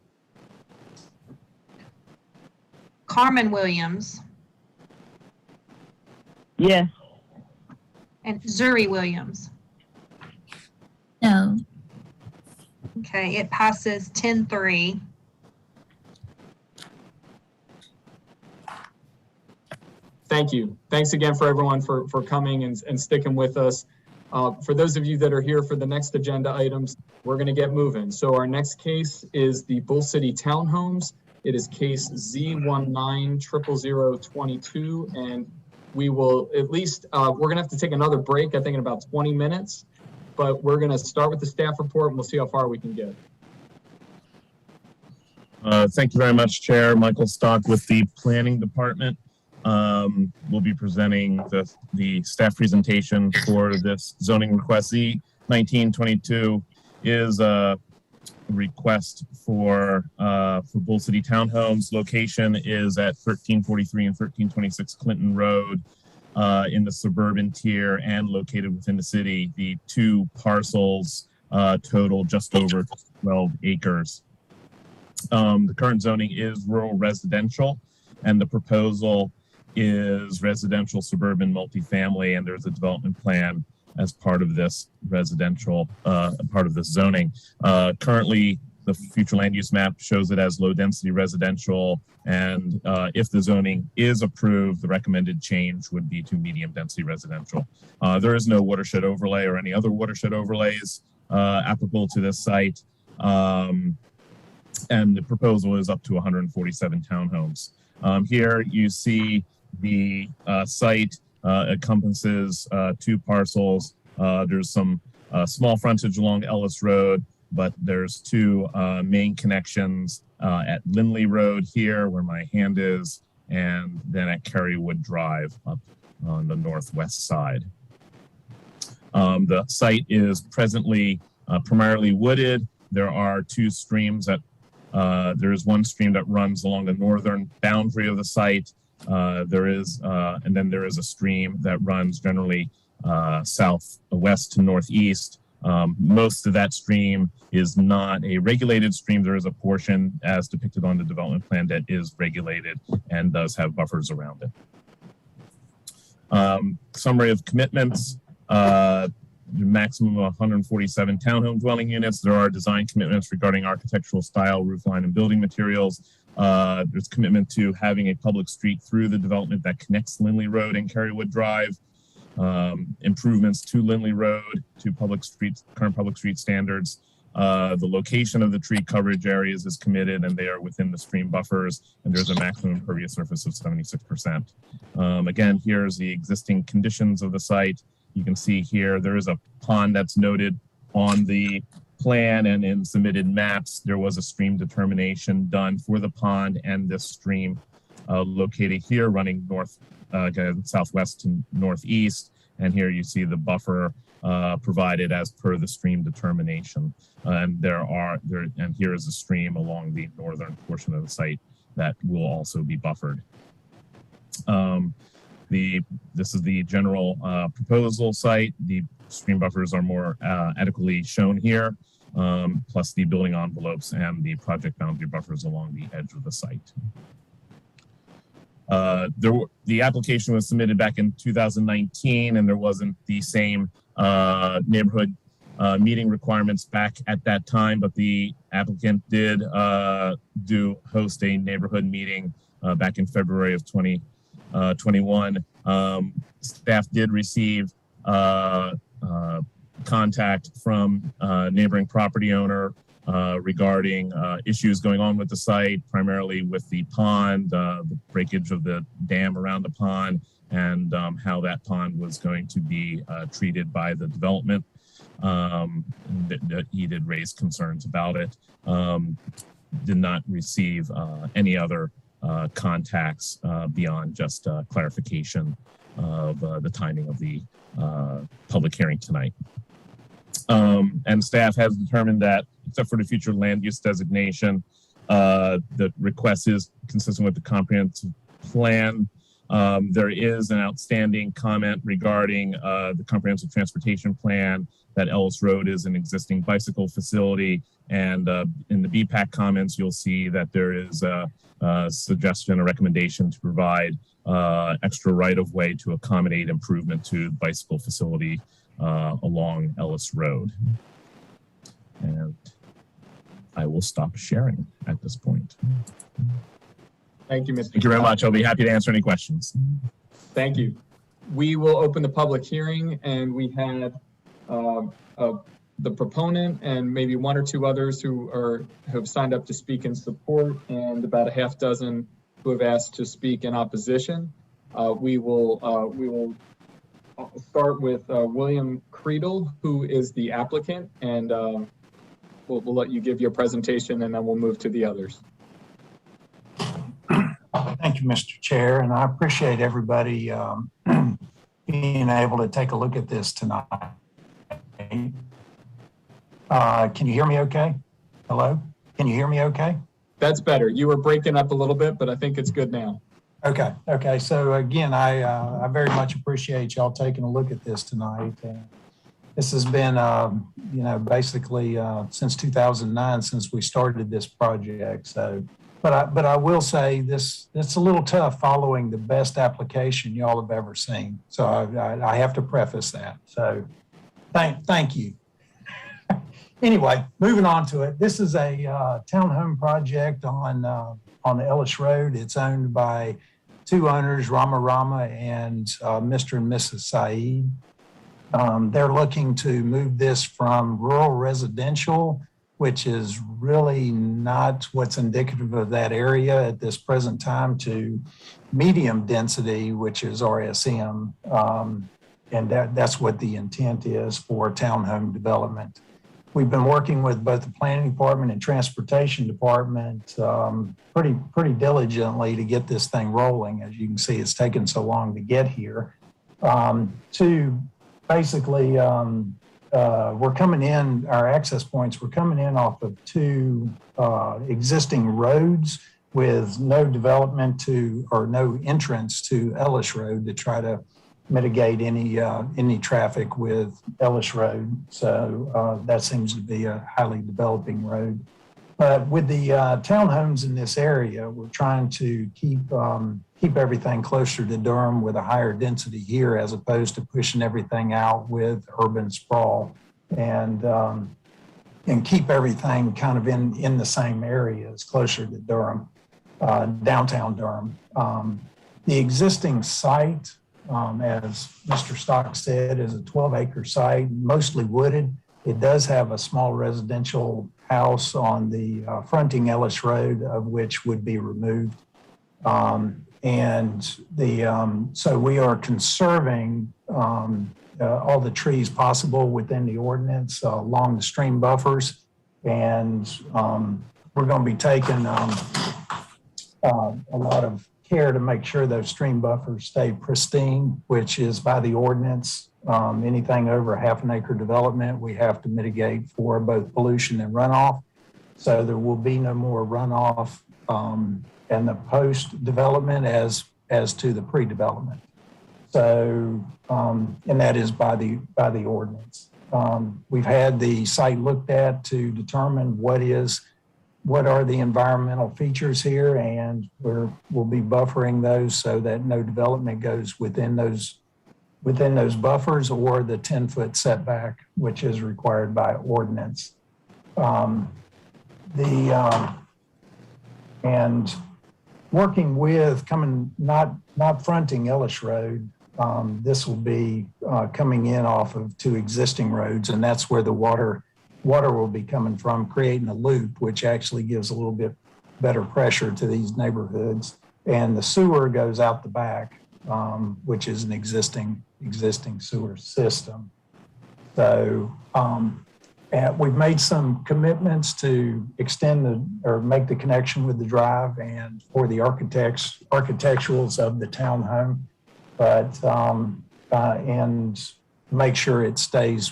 Carmen Williams. Yes. And Zuri Williams. No. Okay, it passes 10-3. Thank you. Thanks again for everyone for coming and sticking with us. For those of you that are here for the next agenda items, we're going to get moving. So our next case is the Bull City Townhomes. It is case Z1900022, and we will at least, we're going to have to take another break, I think in about 20 minutes, but we're going to start with the staff report and we'll see how far we can get. Thank you very much, Chair. Michael Stock with the Planning Department. We'll be presenting the staff presentation for this zoning request. Z1922 is a request for Bull City Townhomes. Location is at 1343 and 1326 Clinton Road in the suburban tier and located within the city. The 2 parcels total just over 12 acres. The current zoning is rural residential, and the proposal is residential suburban multifamily, and there's a development plan as part of this residential, part of this zoning. Currently, the future land use map shows it as low density residential. And if the zoning is approved, the recommended change would be to medium density residential. There is no watershed overlay or any other watershed overlays applicable to this site. And the proposal is up to 147 townhomes. Here you see the site encompasses 2 parcels. There's some small frontage along Ellis Road, but there's 2 main connections at Lindley Road here, where my hand is, and then at Kerrywood Drive up on the northwest side. The site is presently primarily wooded. There are 2 streams that there is one stream that runs along the northern boundary of the site. And then there is a stream that runs generally southwest to northeast. Most of that stream is not a regulated stream. There is a portion, as depicted on the development plan, that is regulated and does have buffers around it. Summary of commitments. Maximum of 147 townhome dwelling units. There are design commitments regarding architectural style, roof line, and building materials. There's commitment to having a public street through the development that connects Lindley Road and Kerrywood Drive. Improvements to Lindley Road to current public street standards. The location of the tree coverage areas is committed, and they are within the stream buffers, and there's a maximum impervious surface of 76%. Again, here's the existing conditions of the site. You can see here there is a pond that's noted on the plan and in submitted maps. There was a stream determination done for the pond and this stream located here running southwest to northeast. And here you see the buffer provided as per the stream determination. And here is a stream along the northern portion of the site that will also be buffered. This is the general proposal site. The stream buffers are more adequately shown here, plus the building envelopes and the project boundary buffers along the edge of the site. The application was submitted back in 2019, and there wasn't the same neighborhood meeting requirements back at that time, but the applicant did host a neighborhood meeting back in February of 2021. Staff did receive contact from neighboring property owner regarding issues going on with the site, primarily with the pond, the breakage of the dam around the pond, and how that pond was going to be treated by the development. He did raise concerns about it. Did not receive any other contacts beyond just clarification of the timing of the public hearing tonight. And staff has determined that, except for the future land use designation, the request is consistent with the comprehensive plan. There is an outstanding comment regarding the comprehensive transportation plan that Ellis Road is an existing bicycle facility. And in the BPAC comments, you'll see that there is a suggestion, a recommendation to provide extra right-of-way to accommodate improvement to the bicycle facility along Ellis Road. And I will stop sharing at this point. Thank you, Mr. Thank you very much. I'll be happy to answer any questions. Thank you. We will open the public hearing, and we had the proponent and maybe 1 or 2 others who have signed up to speak in support, and about a half dozen who have asked to speak in opposition. We will start with William Creedle, who is the applicant, and we'll let you give your presentation, and then we'll move to the others. Thank you, Mr. Chair, and I appreciate everybody being able to take a look at this tonight. Can you hear me okay? Hello? Can you hear me okay? That's better. You were breaking up a little bit, but I think it's good now. Okay. So again, I very much appreciate y'all taking a look at this tonight. This has been, basically since 2009, since we started this project. So, but I will say it's a little tough following the best application y'all have ever seen. So I have to preface that. So thank you. Anyway, moving on to it. This is a townhome project on Ellis Road. It's owned by two owners, Rama and Mr. and Mrs. Saeed. They're looking to move this from rural residential, which is really not what's indicative of that area at this present time, to medium density, which is RSM. And that's what the intent is for townhome development. We've been working with both the planning department and transportation department pretty diligently to get this thing rolling. As you can see, it's taken so long to get here. To basically, we're coming in, our access points, we're coming in off of two existing roads with no development to, or no entrance to Ellis Road to try to mitigate any traffic with Ellis Road. So that seems to be a highly developing road. But with the townhomes in this area, we're trying to keep everything closer to Durham with a higher density here, as opposed to pushing everything out with urban sprawl, and keep everything kind of in the same areas closer to Durham, downtown Durham. The existing site, as Mr. Stock said, is a 12-acre site, mostly wooded. It does have a small residential house on the fronting Ellis Road, of which would be removed. So we are conserving all the trees possible within the ordinance along the stream buffers. And we're going to be taking a lot of care to make sure those stream buffers stay pristine, which is by the ordinance. Anything over half an acre development, we have to mitigate for both pollution and runoff. So there will be no more runoff and the post-development as to the pre-development. So, and that is by the ordinance. We've had the site looked at to determine what are the environmental features here, and we'll be buffering those so that no development goes within those buffers or the 10-foot setback, which is required by ordinance. And working with not fronting Ellis Road, this will be coming in off of two existing roads, and that's where the water will be coming from, creating a loop, which actually gives a little bit better pressure to these neighborhoods. And the sewer goes out the back, which is an existing sewer system. So we've made some commitments to extend or make the connection with the drive and for the architecturals of the townhome, but and make sure it stays,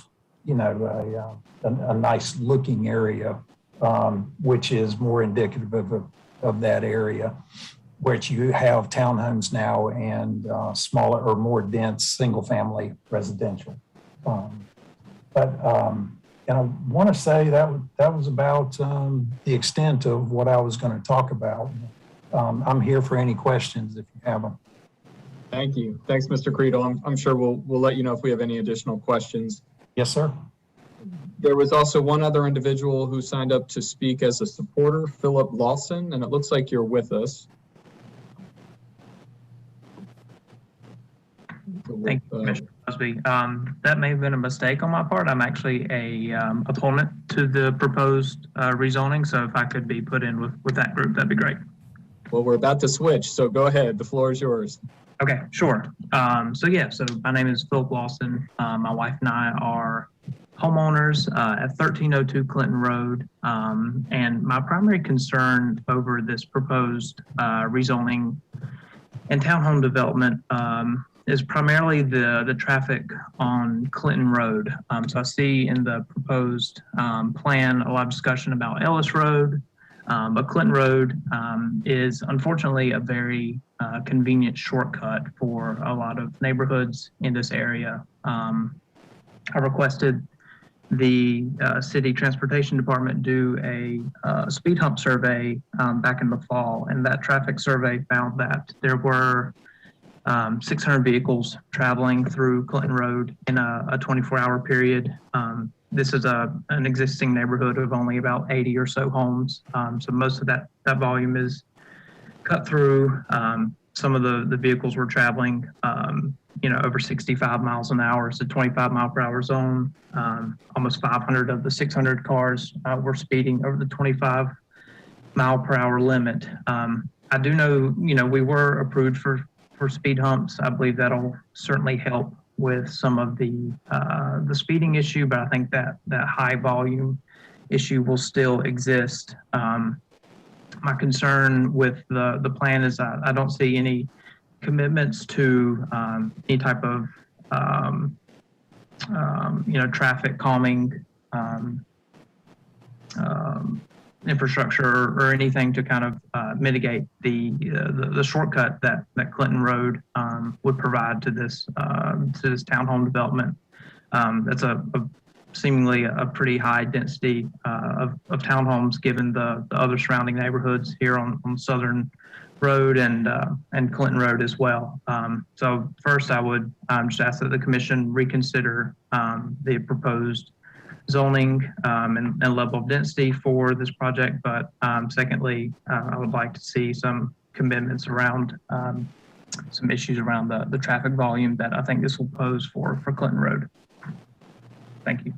a nice looking area, which is more indicative of that area, which you have townhomes now and smaller or more dense single family residential. And I want to say that was about the extent of what I was going to talk about. I'm here for any questions if you have them. Thank you. Thanks, Mr. Creedle. I'm sure we'll let you know if we have any additional questions. Yes, sir. There was also one other individual who signed up to speak as a supporter, Philip Lawson, and it looks like you're with us. Thank you, Commissioner Busby. That may have been a mistake on my part. I'm actually a opponent to the proposed rezoning, so if I could be put in with that group, that'd be great. Well, we're about to switch, so go ahead. The floor is yours. Okay, sure. So my name is Philip Lawson. My wife and I are homeowners at 1302 Clinton Road, and my primary concern over this proposed rezoning and townhome development is primarily the traffic on Clinton Road. So I see in the proposed plan a lot of discussion about Ellis Road, but Clinton Road is unfortunately a very convenient shortcut for a lot of neighborhoods in this area. I requested the city transportation department do a speed hump survey back in the fall, and that traffic survey found that there were 600 vehicles traveling through Clinton Road in a 24-hour period. this is an existing neighborhood of only about 80 or so homes. So most of that volume is cut through. Some of the vehicles were traveling, over 65 miles an hour. It's a 25 mile per hour zone. Almost 500 of the 600 cars were speeding over the 25 mile per hour limit. I do know, we were approved for speed humps. I believe that'll certainly help with some of the speeding issue, but I think that high volume issue will still exist. My concern with the plan is I don't see any commitments to any type of traffic calming infrastructure or anything to kind of mitigate the shortcut that Clinton Road would provide to this townhome development. That's a seemingly a pretty high density of townhomes given the other surrounding neighborhoods here on Southern Road and Clinton Road as well. So first I would just ask that the commission reconsider the proposed zoning and level of density for this project. But secondly, I would like to see some commitments around some issues around the traffic volume that I think this will pose for Clinton Road. Thank you.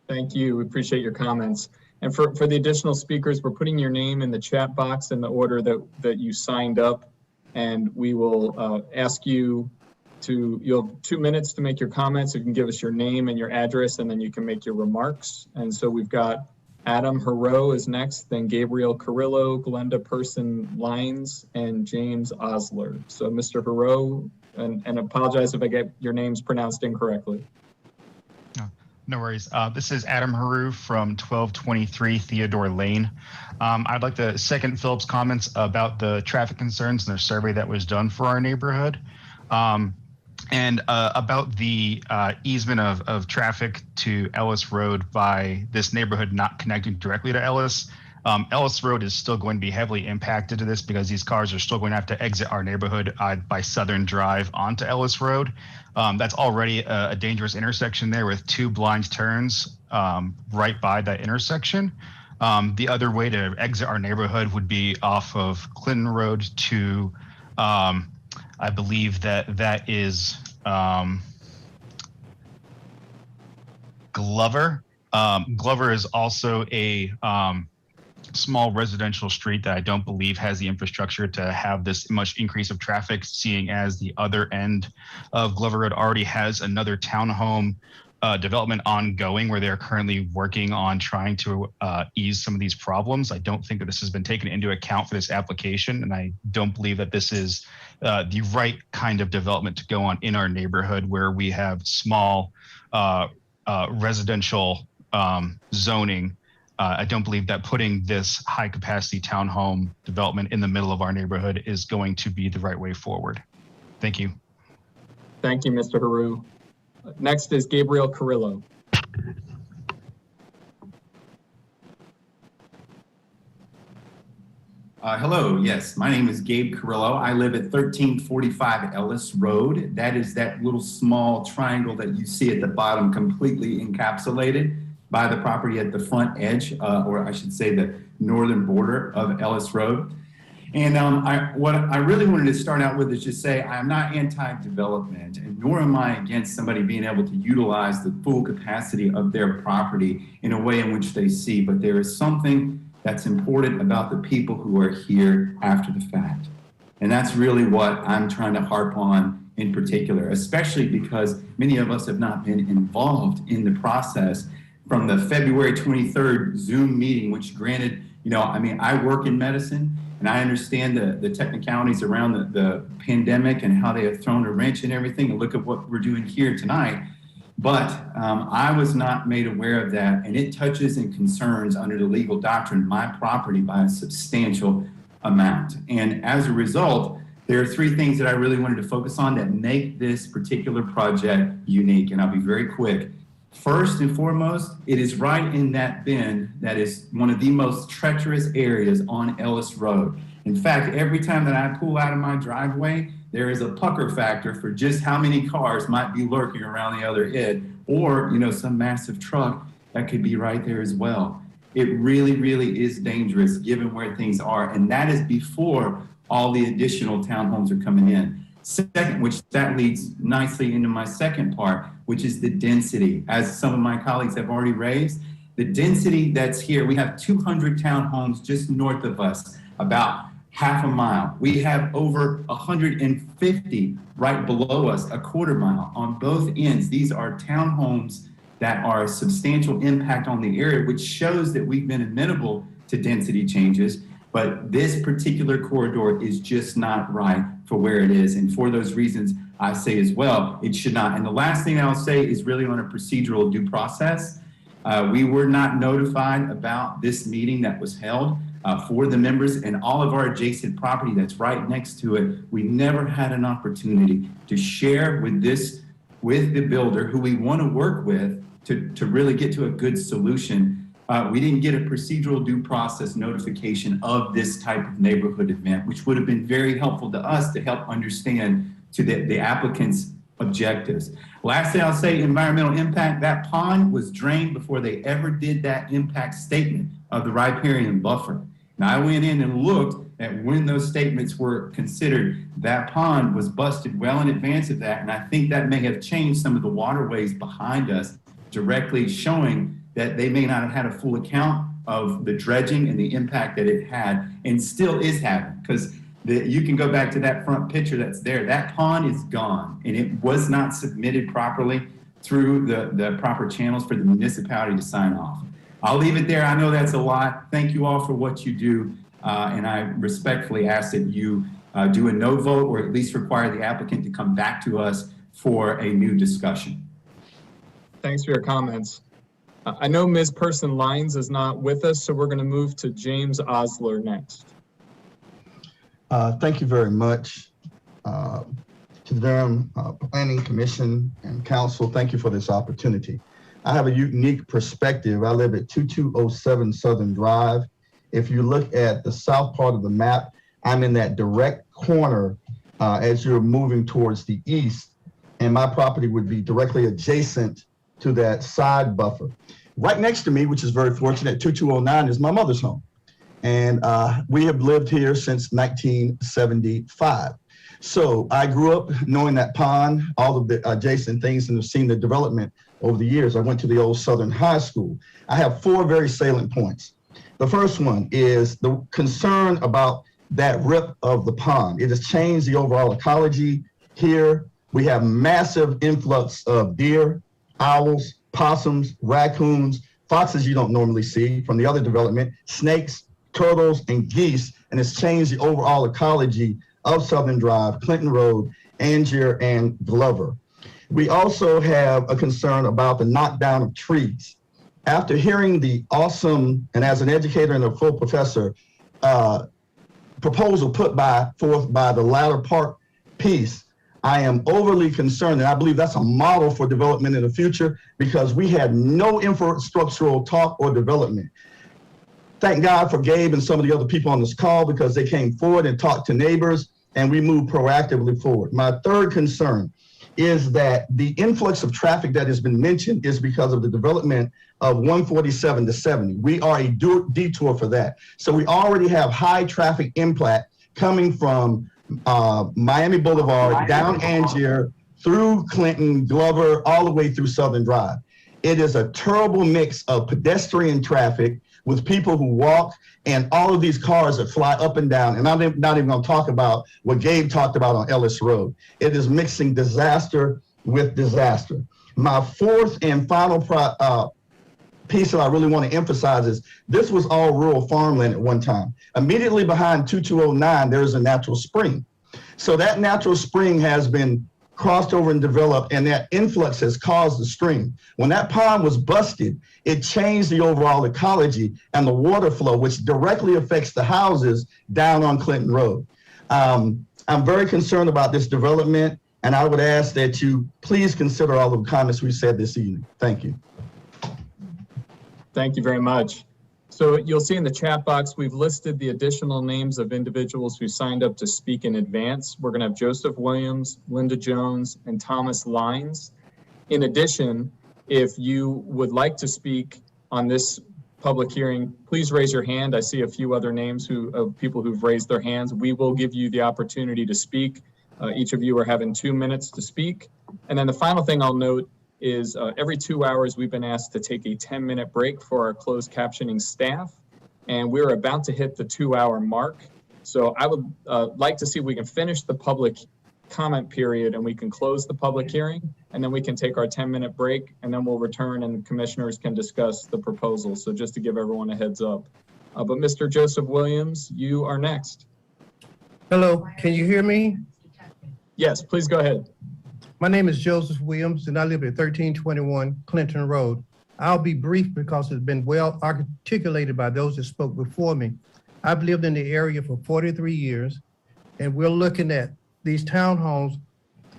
Thank you. We appreciate your comments. And for the additional speakers, we're putting your name in the chat box in the order that you signed up. And we will ask you you'll have 2 minutes to make your comments. You can give us your name and your address, and then you can make your remarks. And so we've got Adam Haro is next, then Gabriel Carrillo, Glenda Person Lines, and James Osler. So Mr. Haro, and apologize if I get your names pronounced incorrectly. No worries. This is Adam Haru from 1223 Theodore Lane. I'd like to second Philip's comments about the traffic concerns and the survey that was done for our neighborhood. And about the easement of traffic to Ellis Road by this neighborhood not connecting directly to Ellis. Ellis Road is still going to be heavily impacted to this because these cars are still going to have to exit our neighborhood by Southern Drive onto Ellis Road. That's already a dangerous intersection there with 2 blind turns right by that intersection. The other way to exit our neighborhood would be off of Clinton Road to, I believe that is Glover. Glover is also a small residential street that I don't believe has the infrastructure to have this much increase of traffic, seeing as the other end of Glover Road already has another townhome development ongoing where they're currently working on trying to ease some of these problems. I don't think that this has been taken into account for this application, and I don't believe that this is the right kind of development to go on in our neighborhood where we have small residential zoning. I don't believe that putting this high capacity townhome development in the middle of our neighborhood is going to be the right way forward. Thank you. Thank you, Mr. Haru. Next is Gabriel Carrillo. Hello, yes, my name is Gabe Carrillo. I live at 1345 Ellis Road. That is that little small triangle that you see at the bottom, completely encapsulated by the property at the front edge, or I should say the northern border of Ellis Road. And what I really wanted to start out with is just say I'm not anti-development, and nor am I against somebody being able to utilize the full capacity of their property in a way in which they see. But there is something that's important about the people who are here after the fact. And that's really what I'm trying to harp on in particular, especially because many of us have not been involved in the process from the February 23rd Zoom meeting, which granted, I work in medicine and I understand the technicalities around the pandemic and how they have thrown a wrench in everything, and look at what we're doing here tonight. But I was not made aware of that, and it touches and concerns under the legal doctrine my property by a substantial amount. And as a result, there are 3 things that I really wanted to focus on that make this particular project unique, and I'll be very quick. First and foremost, it is right in that bend that is one of the most treacherous areas on Ellis Road. In fact, every time that I pull out of my driveway, there is a pucker factor for just how many cars might be lurking around the other end or, you know, some massive truck that could be right there as well. It really, really is dangerous given where things are. And that is before all the additional townhomes are coming in. Second, which that leads nicely into my second part, which is the density. As some of my colleagues have already raised, the density that's here, we have 200 townhomes just north of us, about half a mile. We have over 150 right below us, a quarter mile on both ends. These are townhomes that are a substantial impact on the area, which shows that we've been amenable to density changes. But this particular corridor is just not right for where it is. And for those reasons, I say as well, it should not. And the last thing I'll say is really on a procedural due process. We were not notified about this meeting that was held for the members and all of our adjacent property that's right next to it. We never had an opportunity to share with the builder who we want to work with to really get to a good solution. We didn't get a procedural due process notification of this type of neighborhood event, which would have been very helpful to us to help understand to the applicant's objectives. Last thing I'll say, environmental impact, that pond was drained before they ever did that impact statement of the riparian buffer. Now I went in and looked at when those statements were considered. That pond was busted well in advance of that, and I think that may have changed some of the waterways behind us, directly showing that they may not have had a full account of the dredging and the impact that it had and still is having, because you can go back to that front picture that's there. That pond is gone, and it was not submitted properly through the proper channels for the municipality to sign off. I'll leave it there. I know that's a lot. Thank you all for what you do, and I respectfully ask that you do a no vote, or at least require the applicant to come back to us for a new discussion. Thanks for your comments. I know Ms. Person Lyons is not with us, so we're going to move to James Osler next. Thank you very much to the Durham Planning Commission and Council. Thank you for this opportunity. I have a unique perspective. I live at 2207 Southern Drive. If you look at the south part of the map, I'm in that direct corner as you're moving towards the east, and my property would be directly adjacent to that side buffer. Right next to me, which is very fortunate, 2209 is my mother's home. And we have lived here since 1975. So I grew up knowing that pond, all of the adjacent things, and have seen the development over the years. I went to the old Southern High School. I have four very salient points. The first one is the concern about that rip of the pond. It has changed the overall ecology here. We have massive influx of deer, owls, possums, raccoons, foxes you don't normally see from the other development, snakes, turtles, and geese, and it's changed the overall ecology of Southern Drive, Clinton Road, Angier, and Glover. We also have a concern about the knockdown of trees. After hearing the awesome, and as an educator and a full professor, proposal put forth by the Latta Park piece, I am overly concerned, and I believe that's a model for development in the future, because we had no infrastructural talk or development. Thank God for Gabe and some of the other people on this call, because they came forward and talked to neighbors, and we moved proactively forward. My third concern is that the influx of traffic that has been mentioned is because of the development of 147 to 70. We are a detour for that. So we already have high traffic impact coming from Miami Boulevard, down Angier, through Clinton, Glover, all the way through Southern Drive. It is a terrible mix of pedestrian traffic with people who walk and all of these cars that fly up and down. And I'm not even going to talk about what Gabe talked about on Ellis Road. It is mixing disaster with disaster. My fourth and final piece that I really want to emphasize is this was all rural farmland at one time. Immediately behind 2209, there is a natural spring. So that natural spring has been crossed over and developed, and that influx has caused the stream. When that pond was busted, it changed the overall ecology and the water flow, which directly affects the houses down on Clinton Road. I'm very concerned about this development, and I would ask that you please consider all of the comments we said this evening. Thank you. Thank you very much. So you'll see in the chat box, we've listed the additional names of individuals who signed up to speak in advance. We're going to have Joseph Williams, Linda Jones, and Thomas Lyons. In addition, If you would like to speak on this public hearing, please raise your hand. I see a few other names of people who've raised their hands. We will give you the opportunity to speak. Each of you are having 2 minutes to speak. And then the final thing I'll note is every 2 hours, we've been asked to take a 10-minute break for our closed captioning staff. And we're about to hit the 2-hour mark. So I would like to see if we can finish the public comment period and we can close the public hearing, and then we can take our 10-minute break, and then we'll return and the commissioners can discuss the proposal. So just to give everyone a heads up. But Mr. Joseph Williams, you are next. Hello, can you hear me? Yes, please go ahead. My name is Joseph Williams and I live at 1321 Clinton Road. I'll be brief because it's been well articulated by those that spoke before me. I've lived in the area for 43 years and we're looking at these townhomes.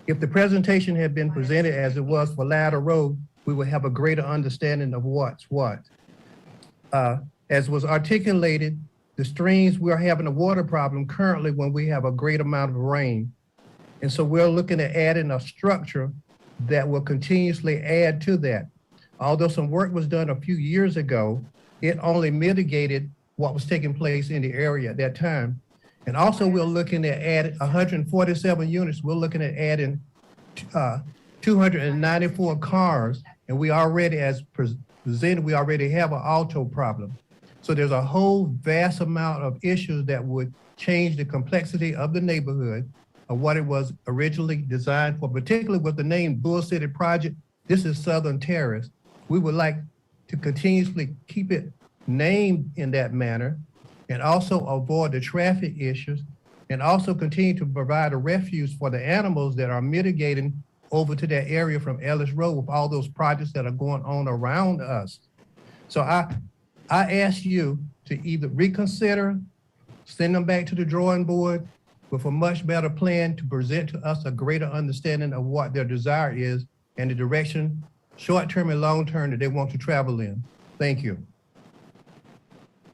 If the presentation had been presented as it was for Latta Road, we would have a greater understanding of what's what. As was articulated, the streams, we're having a water problem currently when we have a great amount of rain. And so we're looking at adding a structure that will continuously add to that. Although some work was done a few years ago, it only mitigated what was taking place in the area at that time. And also we're looking at adding 147 units. We're looking at adding 294 cars. And we already, as presented, we already have an auto problem. So there's a whole vast amount of issues that would change the complexity of the neighborhood of what it was originally designed for, particularly with the name Bull City Project. This is Southern Terrace. We would like to continuously keep it named in that manner and also avoid the traffic issues and also continue to provide a refuge for the animals that are mitigating over to that area from Ellis Road with all those projects that are going on around us. So I ask you to either reconsider, send them back to the drawing board with a much better plan to present to us a greater understanding of what their desire is and the direction, short-term and long-term, that they want to travel in. Thank you.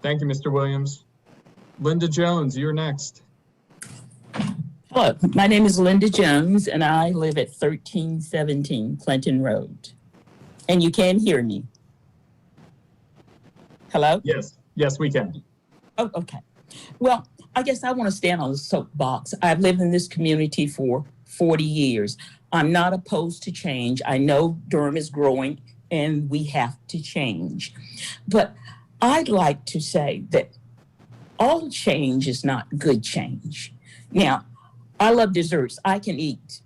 Thank you, Mr. Williams. Linda Jones, you're next. Hello, my name is Linda Jones and I live at 1317 Clinton Road. And you can hear me. Hello? Yes, yes, we can. Oh, okay. Well, I guess I want to stand on the soapbox. I've lived in this community for 40 years. I'm not opposed to change. I know Durham is growing and we have to change. But I'd like to say that all change is not good change. Now, I love desserts. I can eat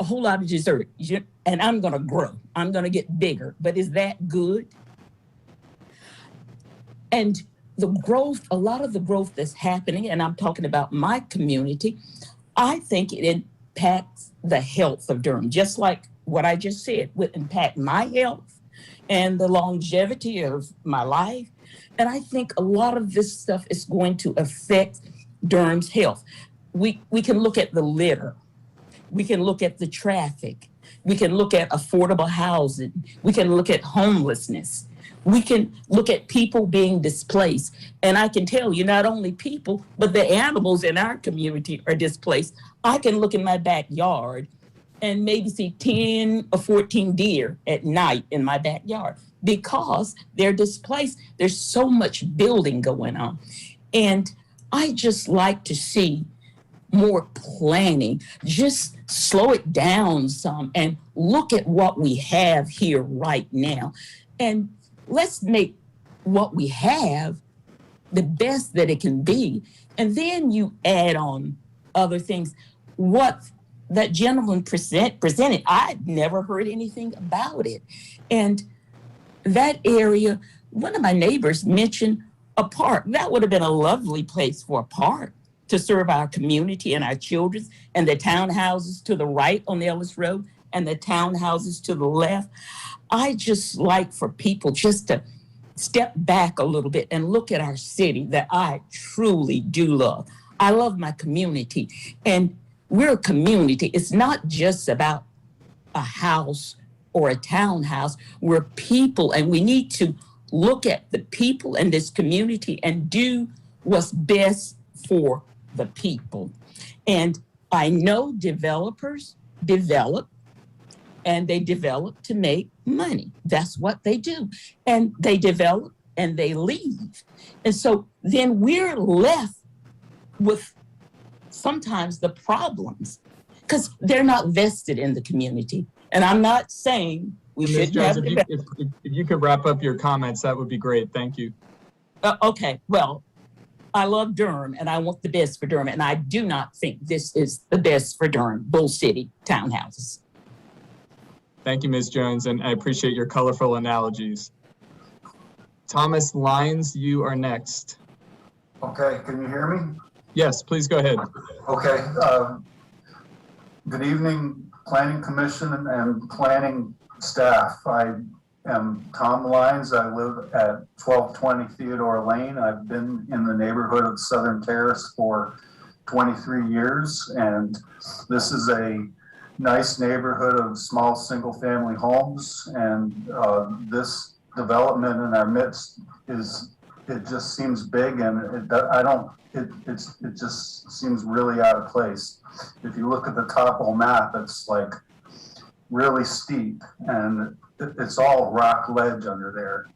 a whole lot of dessert and I'm going to grow. I'm going to get bigger. But is that good? And the growth, a lot of the growth that's happening, and I'm talking about my community, I think it impacts the health of Durham, just like what I just said would impact my health and the longevity of my life. And I think a lot of this stuff is going to affect Durham's health. We can look at the litter. We can look at the traffic. We can look at affordable housing. We can look at homelessness. We can look at people being displaced. And I can tell you, not only people, but the animals in our community are displaced. I can look in my backyard and maybe see 10 or 14 deer at night in my backyard because they're displaced. There's so much building going on. And I just like to see more planning, just slow it down some and look at what we have here right now. And let's make what we have the best that it can be. And then you add on other things. What that gentleman presented, I'd never heard anything about it. And that area, one of my neighbors mentioned a park. That would have been a lovely place for a park to serve our community and our children, and the townhouses to the right on the Ellis Road and the townhouses to the left. I just like for people just to step back a little bit and look at our city that I truly do love. I love my community, and we're a community. It's not just about a house or a townhouse. We're people, and we need to look at the people in this community and do what's best for the people. And I know developers develop and they develop to make money. That's what they do. And they develop and they leave. And so then we're left with sometimes the problems because they're not vested in the community. And I'm not saying we shouldn't have if you could wrap up your comments, that would be great. Thank you. Okay, well, I love Durham and I want the best for Durham. And I do not think this is the best for Durham, Bull City Townhouses. Thank you, Ms. Jones, and I appreciate your colorful analogies. Thomas Lyons, you are next. Okay, can you hear me? Yes, please go ahead. Okay, good evening, Planning Commission and Planning staff. I am Tom Lyons. I live at 1220 Theodore Lane. I've been in the neighborhood of Southern Terrace for 23 years, and this is a nice neighborhood of small single-family homes, and this development in our midst it just seems big, and it just seems really out of place. If you look at the topo map, it's like really steep, and it's all rock ledge under there.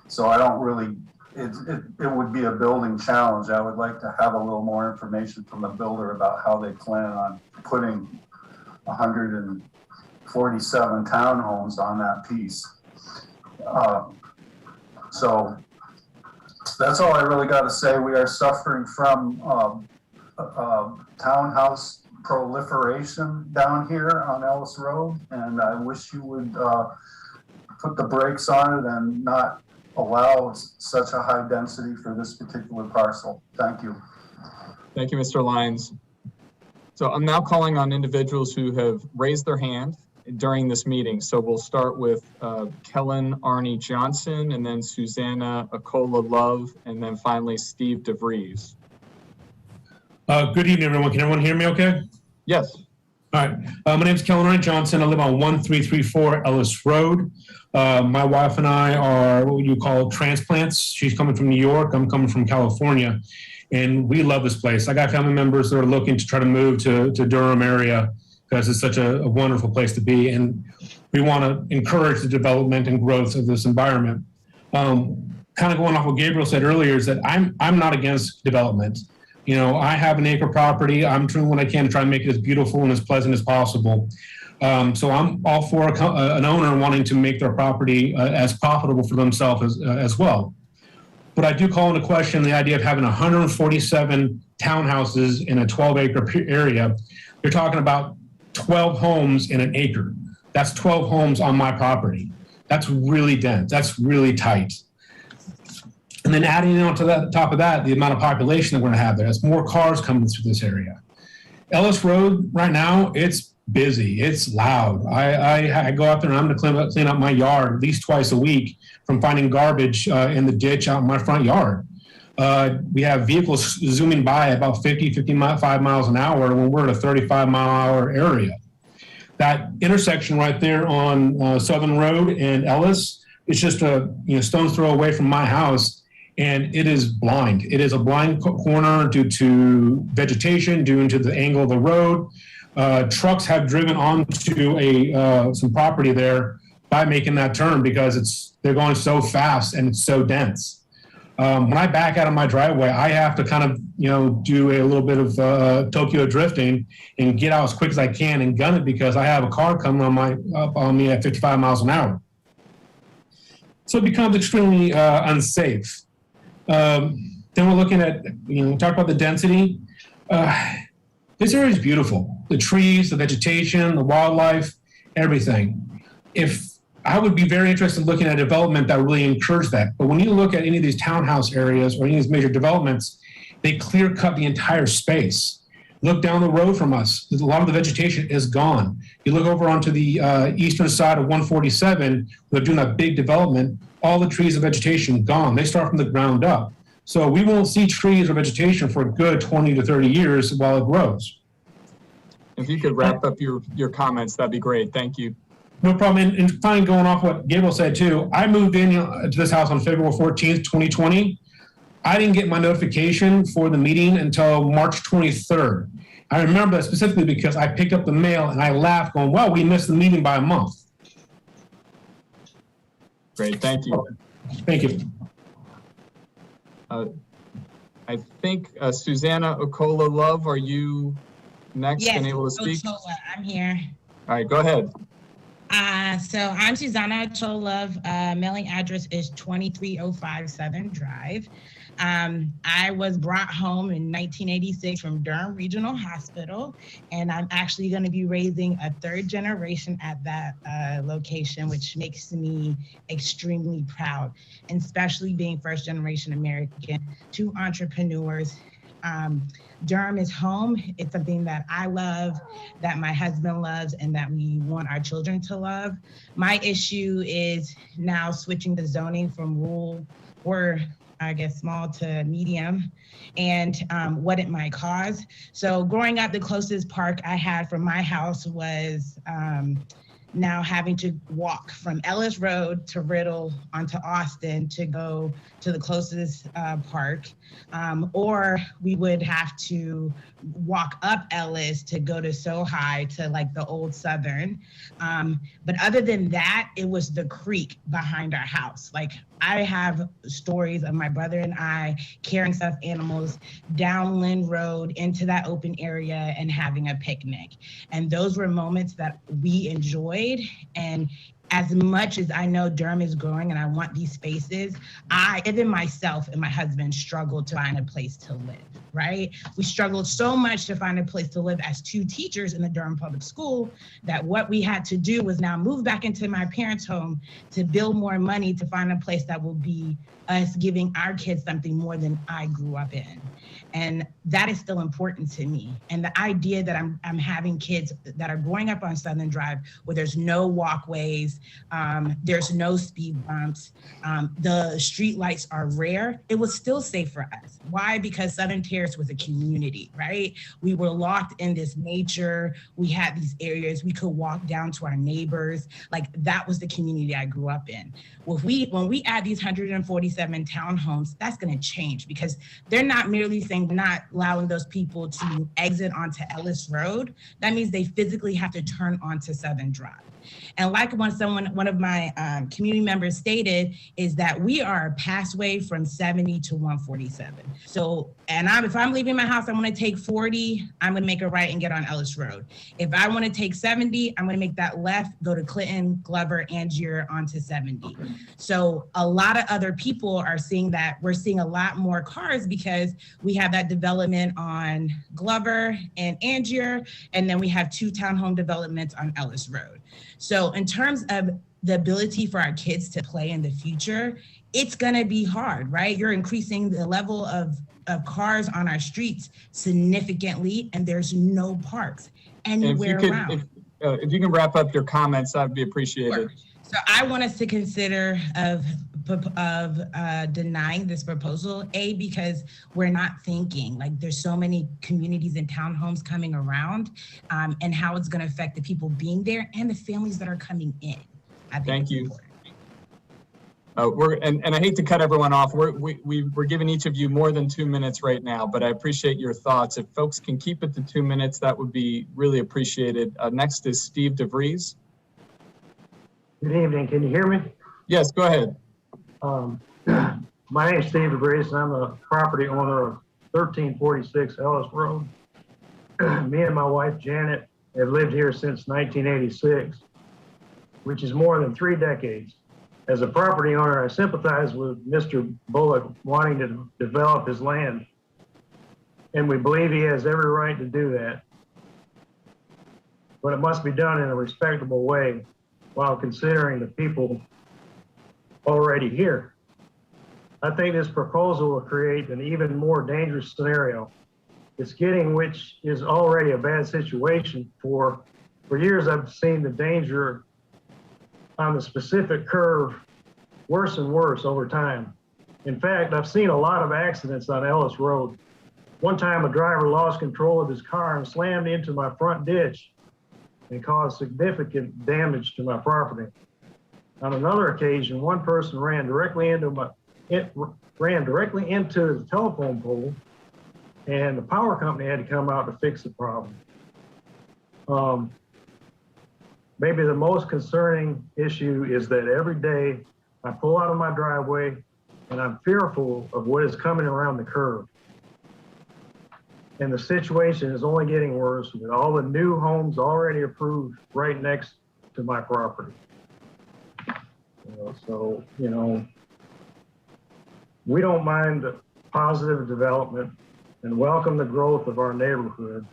So I don't really, it would be a building challenge. I would like to have a little more information from the builder about how they plan on putting 147 townhomes on that piece. So that's all I really got to say. We are suffering from townhouse proliferation down here on Ellis Road, and I wish you would put the brakes on it and not allow such a high density for this particular parcel. Thank you. Thank you, Mr. Lyons. So I'm now calling on individuals who have raised their hand during this meeting. So we'll start with Kellen Arnie Johnson, and then Susanna Acola Love, and then finally Steve DeVries. Good evening, everyone. Can everyone hear me okay? Yes. All right. My name is Kellen Arnie Johnson. I live on 1334 Ellis Road. My wife and I are what you call transplants. She's coming from New York. I'm coming from California. And we love this place. I got family members that are looking to try to move to Durham area because it's such a wonderful place to be. And we want to encourage the development and growth of this environment. Kind of going off what Gabriel said earlier is that I'm not against development. You know, I have an acre property. I'm doing what I can to try and make it as beautiful and as pleasant as possible. So I'm all for an owner wanting to make their property as profitable for themselves as well. But I do call into question the idea of having 147 townhouses in a 12-acre area. You're talking about 12 homes in an acre. That's 12 homes on my property. That's really dense. That's really tight. And then adding on to that, top of that, the amount of population that we're going to have there. That's more cars coming through this area. Ellis Road right now, it's busy. It's loud. I go out there and I'm going to clean up my yard at least twice a week from finding garbage in the ditch out in my front yard. We have vehicles zooming by about 55 miles an hour when we're at a 35-mile-an-hour area. That intersection right there on Southern Road and Ellis, it's just a stone's throw away from my house, and it is blind. It is a blind corner due to vegetation, due to the angle of the road. Trucks have driven onto some property there by making that turn because they're going so fast and it's so dense. When I back out of my driveway, I have to kind of do a little bit of Tokyo drifting and get out as quick as I can and gun it because I have a car coming up on me at 55 miles an hour. So it becomes extremely unsafe. Then we're looking at, talk about the density. This area is beautiful. The trees, the vegetation, the wildlife, everything. I would be very interested in looking at development that really encourage that. But when you look at any of these townhouse areas or any of these major developments, they clear cut the entire space. Look down the road from us. A lot of the vegetation is gone. You look over onto the eastern side of 147, they're doing a big development. All the trees and vegetation gone. They start from the ground up. So we won't see trees or vegetation for a good 20 to 30 years while it grows. If you could wrap up your comments, that'd be great. Thank you. No problem. And finally, going off what Gabriel said too, I moved in to this house on February 14th, 2020. I didn't get my notification for the meeting until March 23rd. I remember that specifically because I picked up the mail and I laughed going, well, we missed the meeting by a month. Great, thank you. Thank you. I think Susanna Okola Love, are you next and able to speak? Ochoa, I'm here. All right, go ahead. So I'm Susanna Ochoa Love. Mailing address is 23057 Drive. I was brought home in 1986 from Durham Regional Hospital, and I'm actually going to be raising a third generation at that location, which makes me extremely proud, and especially being first generation American, 2 entrepreneurs. Durham is home. It's something that I love, that my husband loves, and that we want our children to love. My issue is now switching the zoning from rural, or I guess small, to medium, and what it might cause. So growing up, the closest park I had from my house was now having to walk from Ellis Road to Riddle onto Austin to go to the closest park, or we would have to walk up Ellis to go to Sohi to like the old Southern. But other than that, it was the creek behind our house. Like, I have stories of my brother and I carrying stuffed animals down Lynn Road into that open area and having a picnic. And those were moments that we enjoyed. And as much as I know Durham is growing and I want these spaces, even myself and my husband struggled to find a place to live, right? We struggled so much to find a place to live as 2 teachers in the Durham Public School that what we had to do was now move back into my parents' home to build more money to find a place that will be us giving our kids something more than I grew up in. And that is still important to me. And the idea that I'm having kids that are growing up on Southern Drive where there's no walkways, there's no speed bumps, the street lights are rare, it was still safe for us. Why? Because Southern Terrace was a community, right? We were locked in this nature. We had these areas we could walk down to our neighbors. Like, that was the community I grew up in. When we add these 147 townhomes, that's going to change, because they're not merely saying we're not allowing those people to exit onto Ellis Road. That means they physically have to turn onto Southern Drive. And like one of my community members stated, is that we are a passway from 70 to 147. So, and if I'm leaving my house, I want to take 40, I'm going to make a right and get on Ellis Road. If I want to take 70, I'm going to make that left, go to Clinton, Glover, Angier onto 70. So a lot of other people are seeing that. We're seeing a lot more cars because we have that development on Glover and Angier, and then we have 2 townhome developments on Ellis Road. So in terms of the ability for our kids to play in the future, it's going to be hard, right? You're increasing the level of cars on our streets significantly, and there's no parks anywhere around. If you can wrap up your comments, that would be appreciated. So I want us to consider of denying this proposal, because we're not thinking, like, there's so many communities and townhomes coming around, and how it's going to affect the people being there and the families that are coming in. I think Thank you. And I hate to cut everyone off. We're giving each of you more than 2 minutes right now, but I appreciate your thoughts. If folks can keep it to 2 minutes, that would be really appreciated. Next is Steve DeVries. Good evening. Can you hear me? Yes, go ahead. My name is Steve DeVries, and I'm the property owner of 1346 Ellis Road. Me and my wife, Janet, have lived here since 1986, which is more than 3 decades. As a property owner, I sympathize with Mr. Bullock wanting to develop his land, and we believe he has every right to do that. But it must be done in a respectable way while considering the people already here. I think this proposal will create an even more dangerous scenario. It's getting, which is already a bad situation. For years, I've seen the danger on the specific curve worse and worse over time. In fact, I've seen a lot of accidents on Ellis Road. One time, a driver lost control of his car and slammed into my front ditch and caused significant damage to my property. On another occasion, one person ran directly into the telephone pole and the power company had to come out to fix the problem. Maybe the most concerning issue is that every day I pull out of my driveway and I'm fearful of what is coming around the curve. And the situation is only getting worse with all the new homes already approved right next to my property. So, we don't mind positive development and welcome the growth of our neighborhood,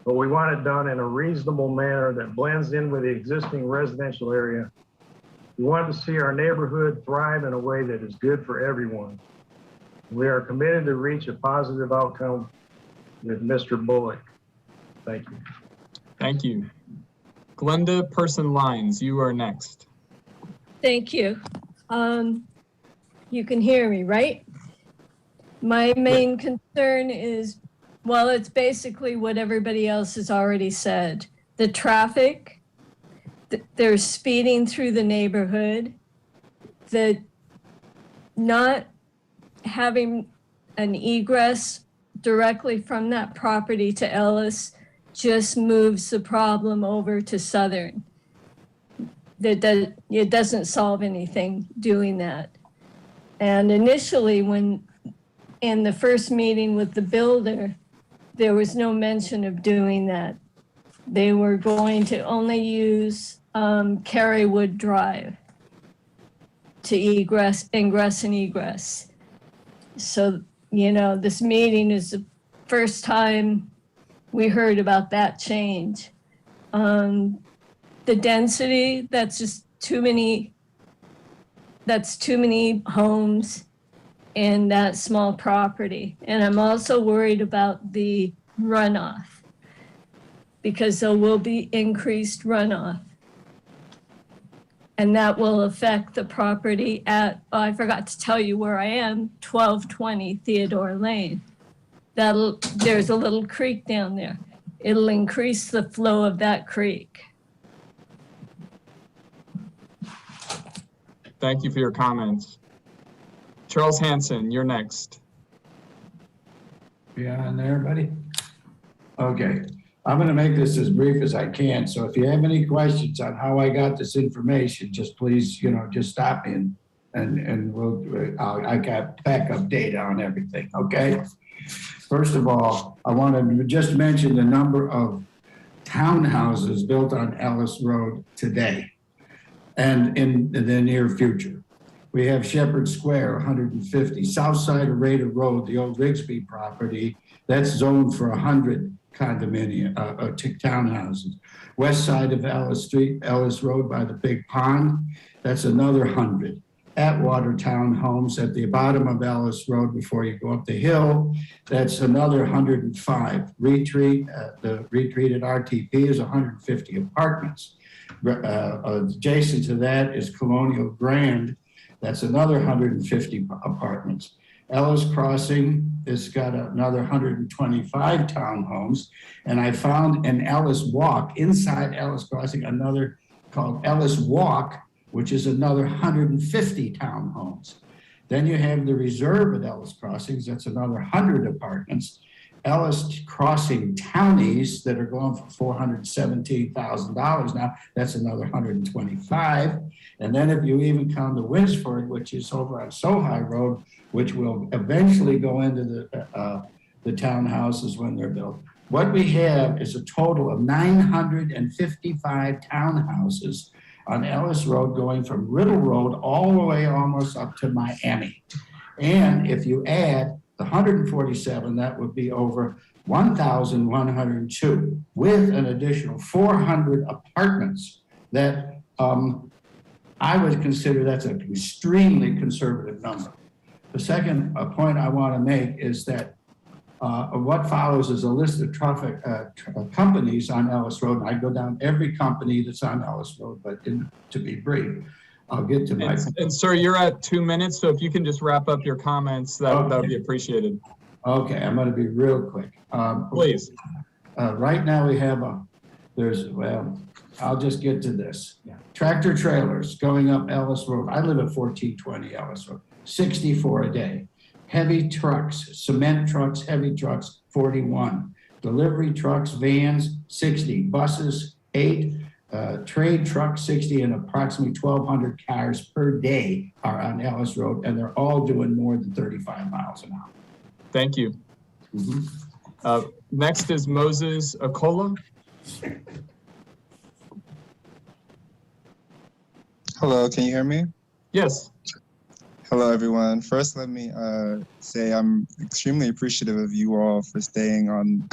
but we want it done in a reasonable manner that blends in with the existing residential area. We want to see our neighborhood thrive in a way that is good for everyone. We are committed to reach a positive outcome with Mr. Bullock. Thank you. Thank you. Glenda Person-Lyons, you are next. Thank you. You can hear me, right? My main concern is, well, it's basically what everybody else has already said. The traffic, they're speeding through the neighborhood, the not having an egress directly from that property to Ellis just moves the problem over to Southern. It doesn't solve anything doing that. And initially, when in the first meeting with the builder, there was no mention of doing that. They were going to only use Carrywood Drive to ingress and egress. So, this meeting is the first time we heard about that change. The density, that's just too many homes in that small property. And I'm also worried about the runoff because there will be increased runoff. And that will affect the property at, I forgot to tell you where I am, 1220 Theodore Lane. There's a little creek down there. It'll increase the flow of that creek. Thank you for your comments. Charles Hanson, you're next. Yeah, on there, buddy? Okay, I'm gonna make this as brief as I can. So if you have any questions on how I got this information, just please, just stop in and I got backup data on everything, okay? First of all, I want to just mention the number of townhouses built on Ellis Road today and in the near future. We have Shepherd Square, 150. South side of Raider Road, the old Rigsby property, that's zoned for 100 condominium townhouses. West side of Ellis Road by the big pond, that's another 100. Atwater Townhomes at the bottom of Ellis Road before you go up the hill, that's another 105. Retreat, the Retreat at RTP is 150 apartments. Adjacent to that is Colonial Grand, that's another 150 apartments. Ellis Crossing has got another 125 townhomes. And I found an Ellis Walk, inside Ellis Crossing, another called Ellis Walk, which is another 150 townhomes. Then you have the Reserve at Ellis Crossings, that's another 100 apartments. Ellis Crossing Townies that are going for $417,000 now, that's another 125. And then if you even count the Winsford, which is over on Sohi Road, which will eventually go into the townhouses when they're built. What we have is a total of 955 townhouses on Ellis Road going from Riddle Road all the way almost up to Miami. And if you add the 147, that would be over 1,102 with an additional 400 apartments that I would consider that's an extremely conservative number. The second point I want to make is that what follows is a list of traffic companies on Ellis Road. And I go down every company that's on Ellis Road, but to be brief, I'll get to my... And sir, you're at 2 minutes, so if you can just wrap up your comments, that would be appreciated. Okay, I'm going to be real quick. Please. Right now we have I'll just get to this. Tractor trailers going up Ellis Road. I live at 1420 Ellis Road, 64 a day. Heavy trucks, cement trucks, heavy trucks, 41. Delivery trucks, vans, 60. Buses, 8. Trade trucks, 60, and approximately 1,200 cars per day are on Ellis Road, and they're all doing more than 35 miles an hour. Thank you. Next is Moses Akola. Hello, can you hear me? Yes. Hello, everyone. First, let me say I'm extremely appreciative of you all for staying on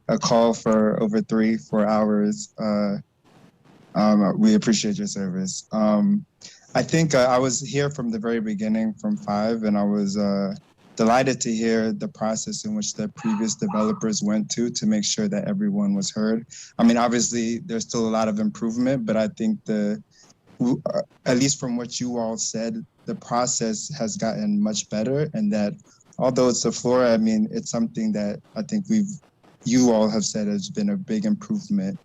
a call for over 3-4 hours. We appreciate your service. I think I was here from the very beginning, from 5, and I was delighted to hear the process in which the previous developers went to make sure that everyone was heard. I mean, obviously, there's still a lot of improvement, but I think at least from what you all said, the process has gotten much better, and that although it's the floor, I mean, it's something that I think you all have said has been a big improvement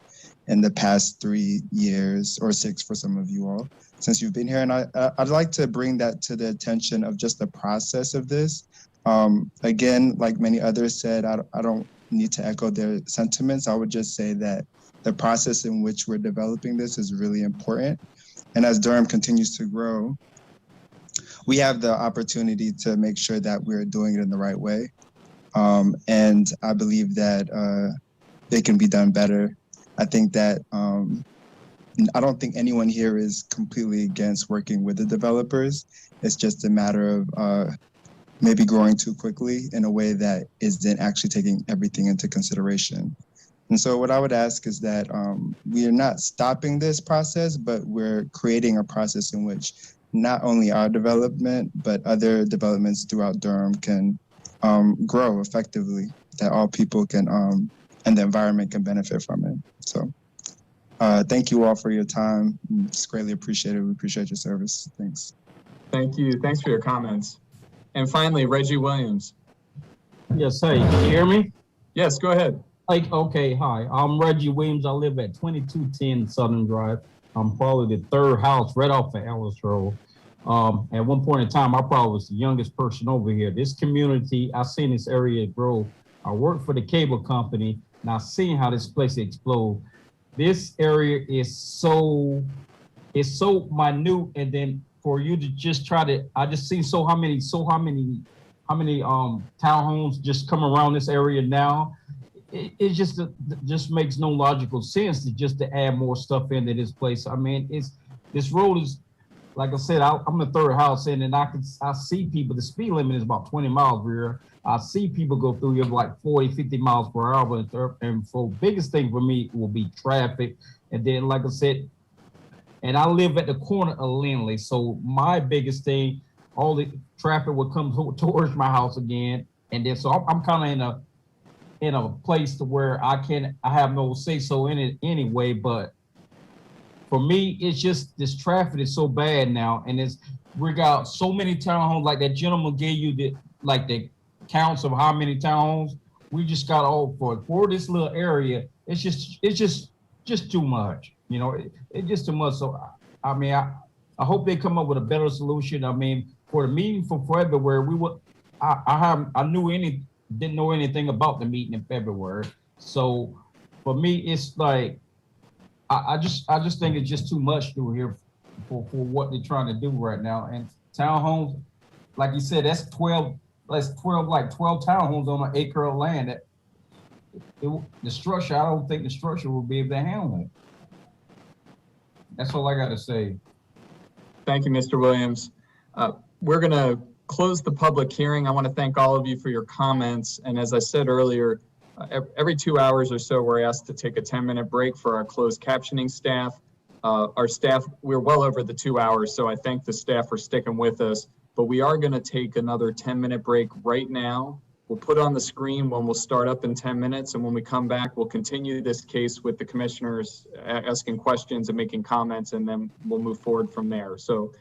in the past 3 years, or 6 for some of you all, since you've been here. And I'd like to bring that to the attention of just the process of this. Again, like many others said, I don't need to echo their sentiments. I would just say that the process in which we're developing this is really important. And as Durham continues to grow, we have the opportunity to make sure that we're doing it in the right way. And I believe that it can be done better. I think that I don't think anyone here is completely against working with the developers. It's just a matter of maybe growing too quickly in a way that isn't actually taking everything into consideration. And so what I would ask is that we are not stopping this process, but we're creating a process in which not only our development, but other developments throughout Durham can grow effectively, that all people can, and the environment can benefit from it. So thank you all for your time. It's greatly appreciated. We appreciate your service. Thanks. Thank you. Thanks for your comments. And finally, Reggie Williams. Yes, hey, can you hear me? Yes, go ahead. Okay, hi. I'm Reggie Williams. I live at 2210 Southern Drive. I'm probably the 3rd house right off of Ellis Road. At one point in time, I probably was the youngest person over here. This community, I've seen this area grow. I work for the cable company, and I've seen how this place explode. This area is so minute, and then for you to just try to, I just seen how many townhomes just come around this area now. It just makes no logical sense to add more stuff into this place. I mean, this road is, like I said, I'm the 3rd house in, and I see people. The speed limit is about 20 miles per hour. I see people go through here like 40, 50 miles per hour. And for biggest thing for me will be traffic. And then, like I said, and I live at the corner of Lindley, so my biggest thing, all the traffic will come towards my house again, and then so I'm kind of in a place to where I have no say so in it anyway. But for me, it's just this traffic is so bad now, and we got so many townhomes. Like that gentleman gave you the counts of how many townhomes. We just got all for this little area. It's just too much. You know, it's just too much. So I mean, I hope they come up with a better solution. I mean, for the meeting for February, didn't know anything about the meeting in February. So for me, it's like, I just think it's just too much through here for what they're trying to do right now. And townhomes, like you said, that's 12 townhomes on an acre of land. The structure, I don't think the structure will be able to handle it. That's all I got to say. Thank you, Mr. Williams. We're going to close the public hearing. I want to thank all of you for your comments. And as I said earlier, every 2 hours or so, we're asked to take a 10-minute break for our closed captioning staff. Our staff, we're well over the 2 hours, so I thank the staff for sticking with us. But we are going to take another 10-minute break right now. We'll put on the screen when we'll start up in 10 minutes. And when we come back, we'll continue this case with the commissioners asking questions and making comments, and then we'll move forward from there. So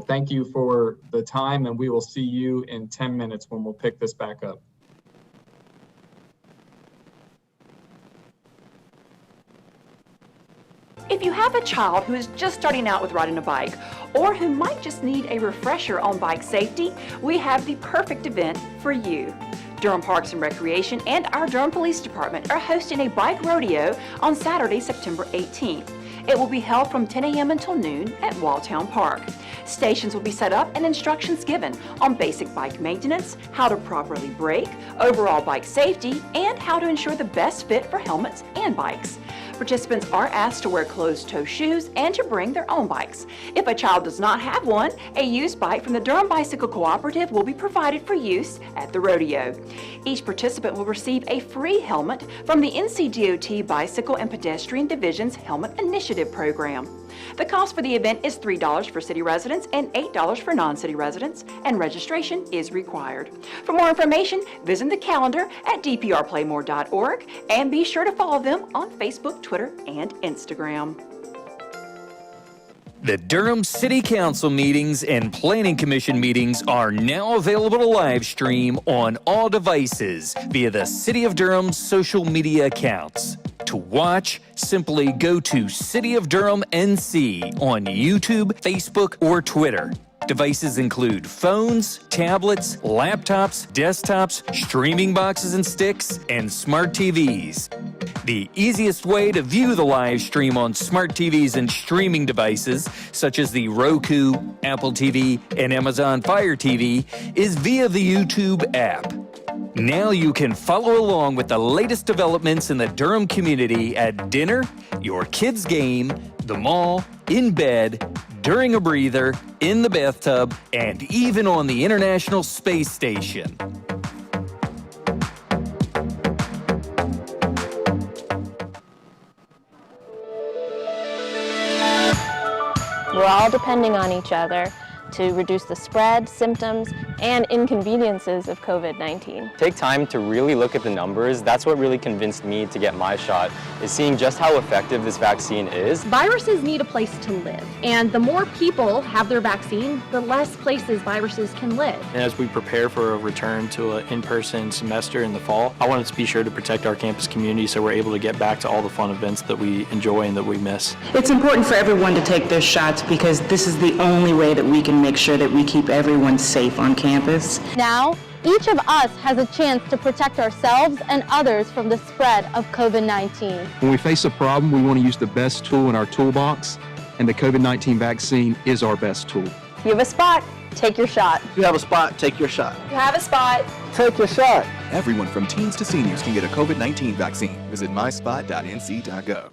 thank you for the time, and we will see you in 10 minutes when we'll pick this back up. If you have a child who is just starting out with riding a bike, or who might just need a refresher on bike safety, we have the perfect event for you. Durham Parks and Recreation and our Durham Police Department are hosting a bike rodeo on Saturday, September 18th. It will be held from 10 a.m. until noon at Walltown Park. Stations will be set up and instructions given on basic bike maintenance, how to properly brake, overall bike safety, and how to ensure the best fit for helmets and bikes. Participants are asked to wear closed-toe shoes and to bring their own bikes. If a child does not have one, a used bike from the Durham Bicycle Cooperative will be provided for use at the rodeo. Each participant will receive a free helmet from the NCDOT Bicycle and Pedestrian Division's Helmet Initiative program. The cost for the event is $3 for city residents and $8 for non-city residents, and registration is required. For more information, visit the calendar at dprplaymore.org and be sure to follow them on Facebook, Twitter, and Instagram. The Durham City Council meetings and Planning Commission meetings are now available to live stream on all devices via the City of Durham's social media accounts. To watch, simply go to City of Durham NC on YouTube, Facebook, or Twitter. Devices include phones, tablets, laptops, desktops, streaming boxes and sticks, and smart TVs. The easiest way to view the live stream on smart TVs and streaming devices, such as the Roku, Apple TV, and Amazon Fire TV, is via the YouTube app. Now you can follow along with the latest developments in the Durham community at dinner, your kids' game, the mall, in bed, during a breather, in the bathtub, and even on the International Space Station. We're all depending on each other to reduce the spread, symptoms, and inconveniences of COVID-19. Take time to really look at the numbers. That's what really convinced me to get my shot, is seeing just how effective this vaccine is. Viruses need a place to live, and the more people have their vaccine, the less places viruses can live. And as we prepare for a return to an in-person semester in the fall, I wanted to be sure to protect our campus community so we're able to get back to all the fun events that we enjoy and that we miss. It's important for everyone to take their shots because this is the only way that we can make sure that we keep everyone safe on campus. Now, each of us has a chance to protect ourselves and others from the spread of COVID-19. When we face a problem, we want to use the best tool in our toolbox, and the COVID-19 vaccine is our best tool. You have a spot, take your shot. If you have a spot, take your shot. You have a spot, Take your shot. Everyone from teens to seniors can get a COVID-19 vaccine. Visit myspot.nc.gov.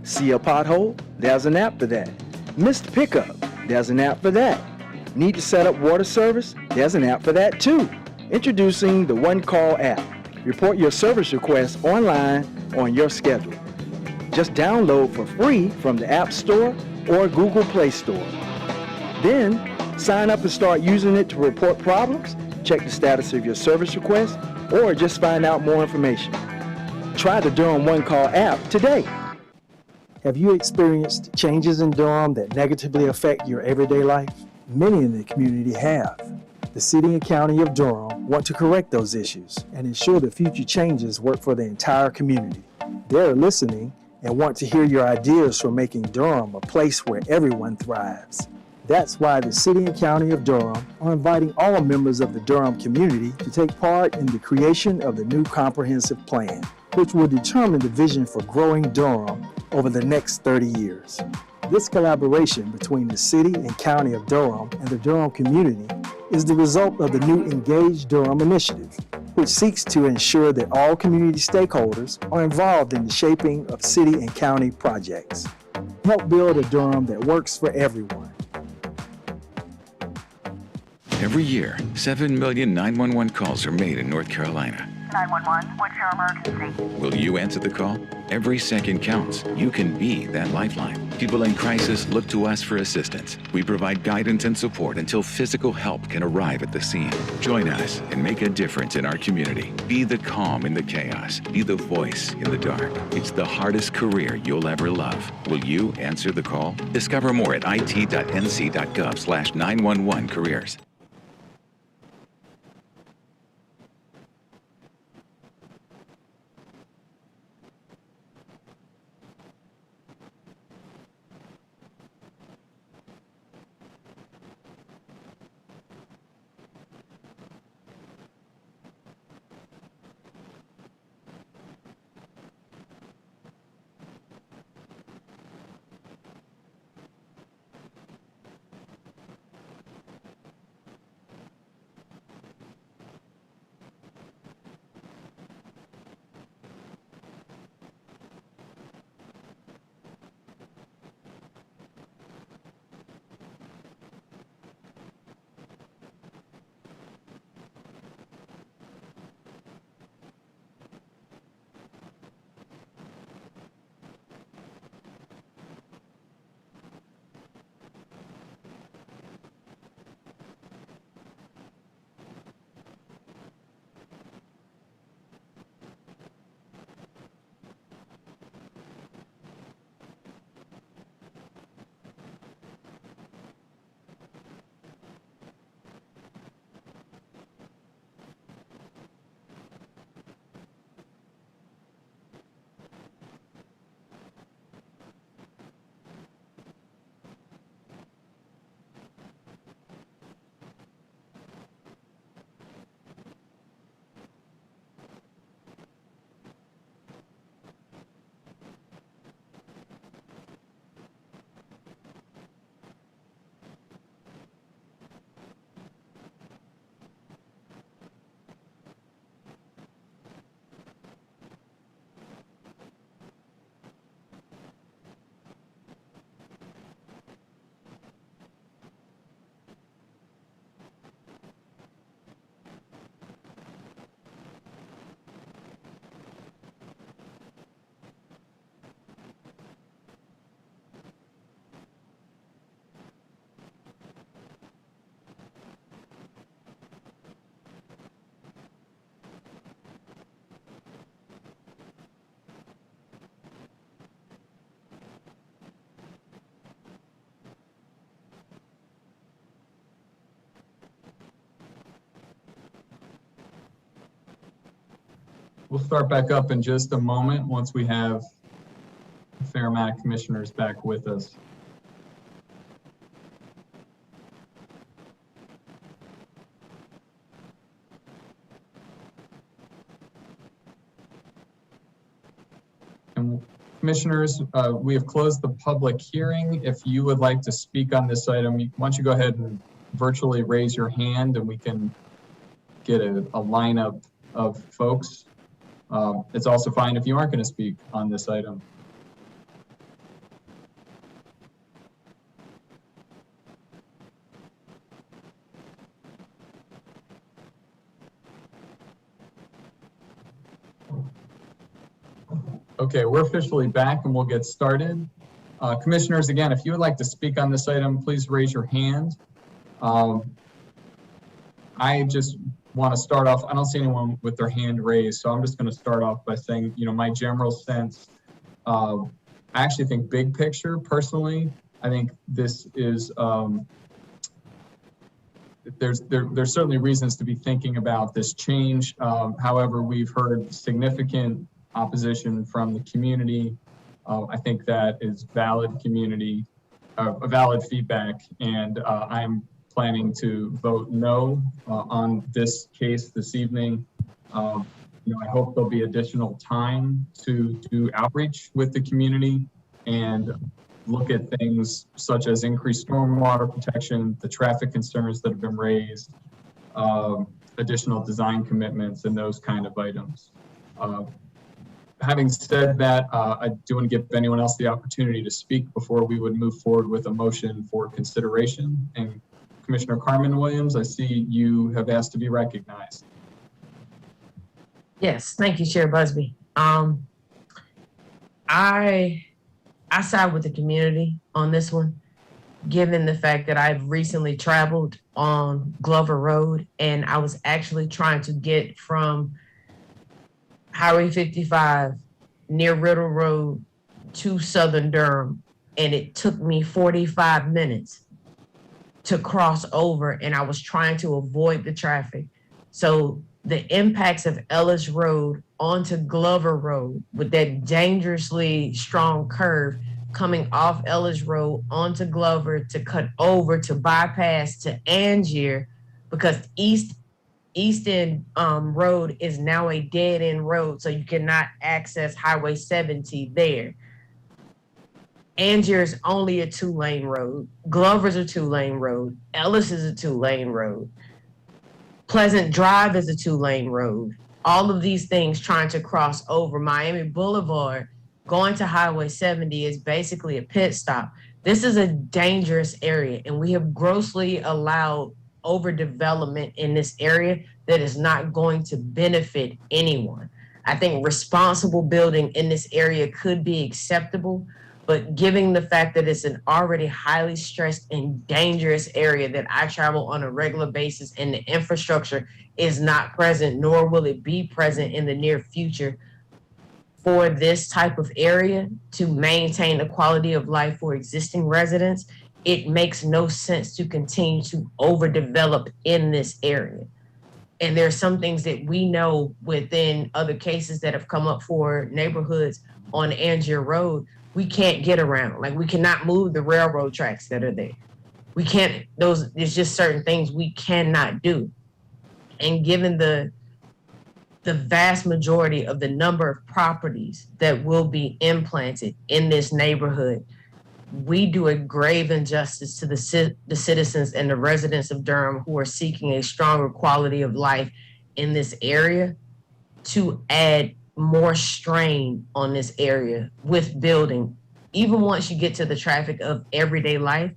See a pothole? There's an app for that. Missed pickup? There's an app for that. Need to set up water service? There's an app for that too. Introducing the One Call app. Report your service request online on your schedule. Just download for free from the App Store or Google Play Store. Then sign up and start using it to report problems, check the status of your service request, or just find out more information. Try the Durham One Call app today. Have you experienced changes in Durham that negatively affect your everyday life? Many in the community have. The City and County of Durham want to correct those issues and ensure that future changes work for the entire community. They're listening and want to hear your ideas for making Durham a place where everyone thrives. That's why the City and County of Durham are inviting all members of the Durham community to take part in the creation of the new comprehensive plan, which will determine the vision for growing Durham over the next 30 years. This collaboration between the City and County of Durham and the Durham community is the result of the new Engage Durham initiative, which seeks to ensure that all community stakeholders are involved in the shaping of city and county projects. Help build a Durham that works for everyone. Every year, 7 million 911 calls are made in North Carolina. 911, what's your emergency? Will you answer the call? Every second counts. You can be that lifeline. People in crisis look to us for assistance. We provide guidance and support until physical help can arrive at the scene. Join us and make a difference in our community. Be the calm in the chaos. Be the voice in the dark. It's the hardest career you'll ever love. Will you answer the call? Discover more at it.nc.gov/911careers. We'll start back up in just a moment once we have a fair amount of commissioners back with us. And commissioners, we have closed the public hearing. If you would like to speak on this item, why don't you go ahead and virtually raise your hand and we can get a lineup of folks. It's also fine if you aren't going to speak on this item. Okay, we're officially back and we'll get started. Commissioners, again, if you would like to speak on this item, please raise your hand. I just want to start off, I don't see anyone with their hand raised, so I'm just going to start off by saying, my general sense, I actually think big picture, personally, I think this is, there's certainly reasons to be thinking about this change. However, we've heard significant opposition from the community. I think that is valid valid feedback, and I'm planning to vote no on this case this evening. I hope there'll be additional time to do outreach with the community and look at things such as increased stormwater protection, the traffic concerns that have been raised, additional design commitments, and those kind of items. Having said that, I do want to give anyone else the opportunity to speak before we would move forward with a motion for consideration. And Commissioner Carmen Williams, I see you have asked to be recognized. Yes, thank you, Chair Busby. I side with the community on this one, given the fact that I've recently traveled on Glover Road, and I was actually trying to get from Highway 55 near Riddle Road to Southern Durham, and it took me 45 minutes to cross over, and I was trying to avoid the traffic. So the impacts of Ellis Road onto Glover Road with that dangerously strong curve coming off Ellis Road onto Glover to cut over to bypass to Angier, because East End Road is now a dead end road, so you cannot access Highway 70 there. Angier is only a 2-lane road. Glover's a 2-lane road. Ellis is a 2-lane road. Pleasant Drive is a 2-lane road. All of these things trying to cross over Miami Boulevard, going to Highway 70 is basically a pit stop. This is a dangerous area, and we have grossly allowed overdevelopment in this area that is not going to benefit anyone. I think responsible building in this area could be acceptable, but given the fact that it's an already highly stressed and dangerous area that I travel on a regular basis, and the infrastructure is not present, nor will it be present in the near future for this type of area to maintain the quality of life for existing residents, it makes no sense to continue to overdevelop in this area. And there are some things that we know within other cases that have come up for neighborhoods on Angier Road, we can't get around. Like, we cannot move the railroad tracks that are there. We can't, there's just certain things we cannot do. And given the vast majority of the number of properties that will be implanted in this neighborhood, we do a grave injustice to the citizens and the residents of Durham who are seeking a stronger quality of life in this area to add more strain on this area with building. Even once you get to the traffic of everyday life,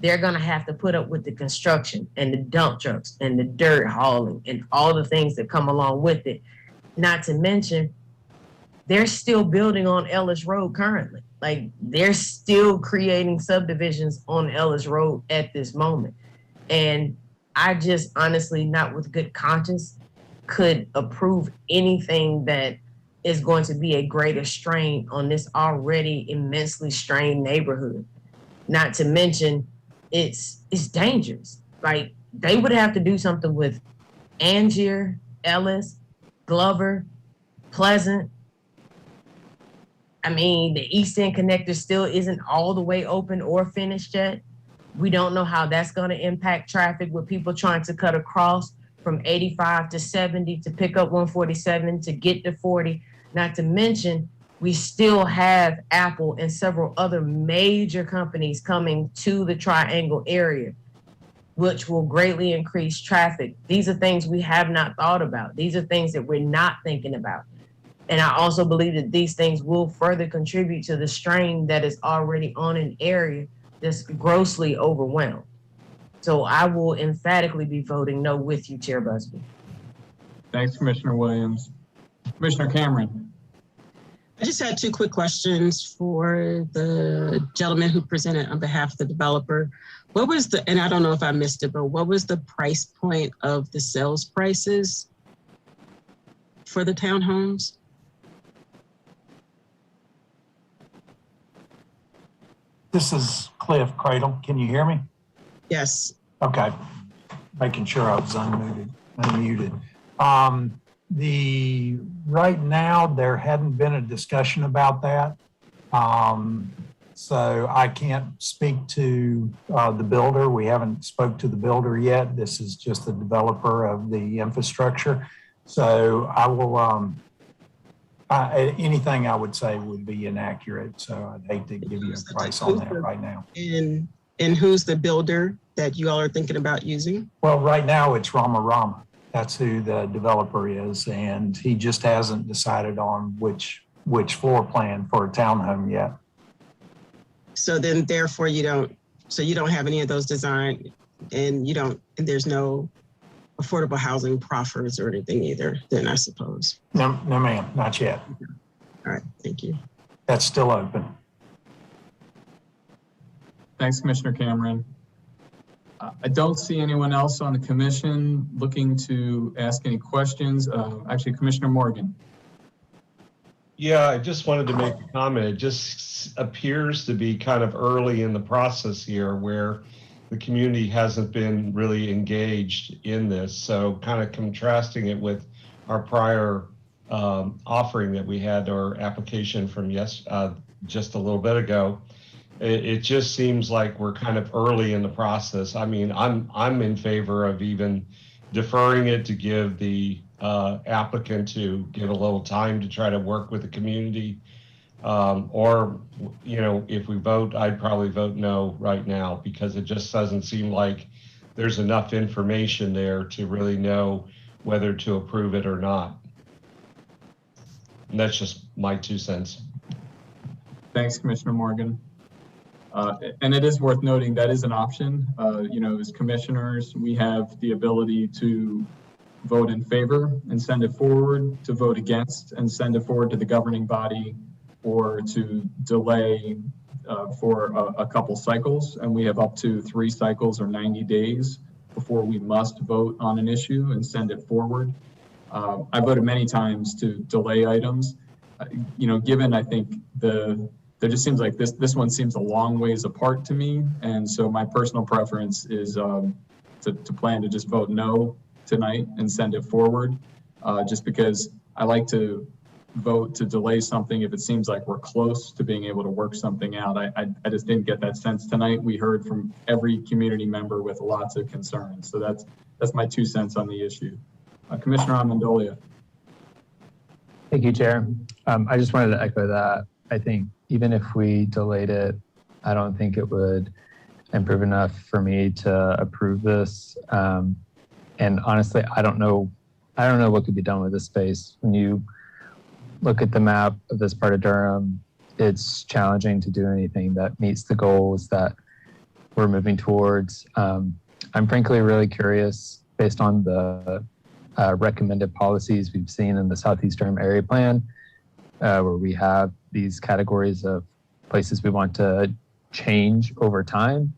they're gonna have to put up with the construction and the dump trucks and the dirt hauling and all the things that come along with it. Not to mention, they're still building on Ellis Road currently. Like, they're still creating subdivisions on Ellis Road at this moment. And I just honestly, not with good conscience, could approve anything that is going to be a greater strain on this already immensely strained neighborhood. Not to mention, it's dangerous. Like, they would have to do something with Angier, Ellis, Glover, Pleasant. I mean, the East End connector still isn't all the way open or finished yet. We don't know how that's going to impact traffic with people trying to cut across from 85 to 70 to pick up 147 to get to 40. Not to mention, we still have Apple and several other major companies coming to the Triangle area, which will greatly increase traffic. These are things we have not thought about. These are things that we're not thinking about. And I also believe that these things will further contribute to the strain that is already on an area that's grossly overwhelmed. So I will emphatically be voting no with you, Chair Busby. Thanks, Commissioner Williams. Commissioner Cameron. I just had two quick questions for the gentleman who presented on behalf of the developer. What was the, and I don't know if I missed it, but what was the price point of the sales prices for the townhomes? This is Cliff Cradle. Can you hear me? Yes. Okay. Making sure I was unmuted. Right now, there hadn't been a discussion about that. So I can't speak to the builder. We haven't spoke to the builder yet. This is just the developer of the infrastructure. So I will, anything I would say would be inaccurate. So I'd hate to give you a price on that right now. And who's the builder that you all are thinking about using? Well, right now it's Rama. That's who the developer is, and he just hasn't decided on which floor plan for a townhome yet. So then, therefore, you don't have any of those designed, and there's no affordable housing proffers or anything either. Then I suppose. No, ma'am, not yet. All right, thank you. That's still open. Thanks, Commissioner Cameron. I don't see anyone else on the commission looking to ask any questions. Actually, Commissioner Morgan. Yeah, I just wanted to make a comment. It just appears to be kind of early in the process here where the community hasn't been really engaged in this. So kind of contrasting it with our prior offering that we had, our application from just a little bit ago. It just seems like we're kind of early in the process. I mean, I'm in favor of even deferring it to give the applicant to give a little time to try to work with the community. Or, if we vote, I'd probably vote no right now because it just doesn't seem like there's enough information there to really know whether to approve it or not. And that's just my 2 cents. Thanks, Commissioner Morgan. And it is worth noting that is an option. As commissioners, we have the ability to vote in favor and send it forward, to vote against and send it forward to the governing body, or to delay for a couple cycles. And we have up to 3 cycles or 90 days before we must vote on an issue and send it forward. I voted many times to delay items. Given I think there just seems like this one seems a long ways apart to me. And so my personal preference is to plan to just vote no tonight and send it forward, just because I like to vote to delay something if it seems like we're close to being able to work something out. I just didn't get that sense tonight. We heard from every community member with lots of concerns. So that's my 2 cents on the issue. Commissioner Amendolia. Thank you, Chair. I just wanted to echo that. I think even if we delayed it, I don't think it would improve enough for me to approve this. And honestly, I don't know what could be done with this space. When you look at the map of this part of Durham, it's challenging to do anything that meets the goals that we're moving towards. I'm frankly really curious, based on the recommended policies we've seen in the Southeast Durham Area Plan, where we have these categories of places we want to change over time.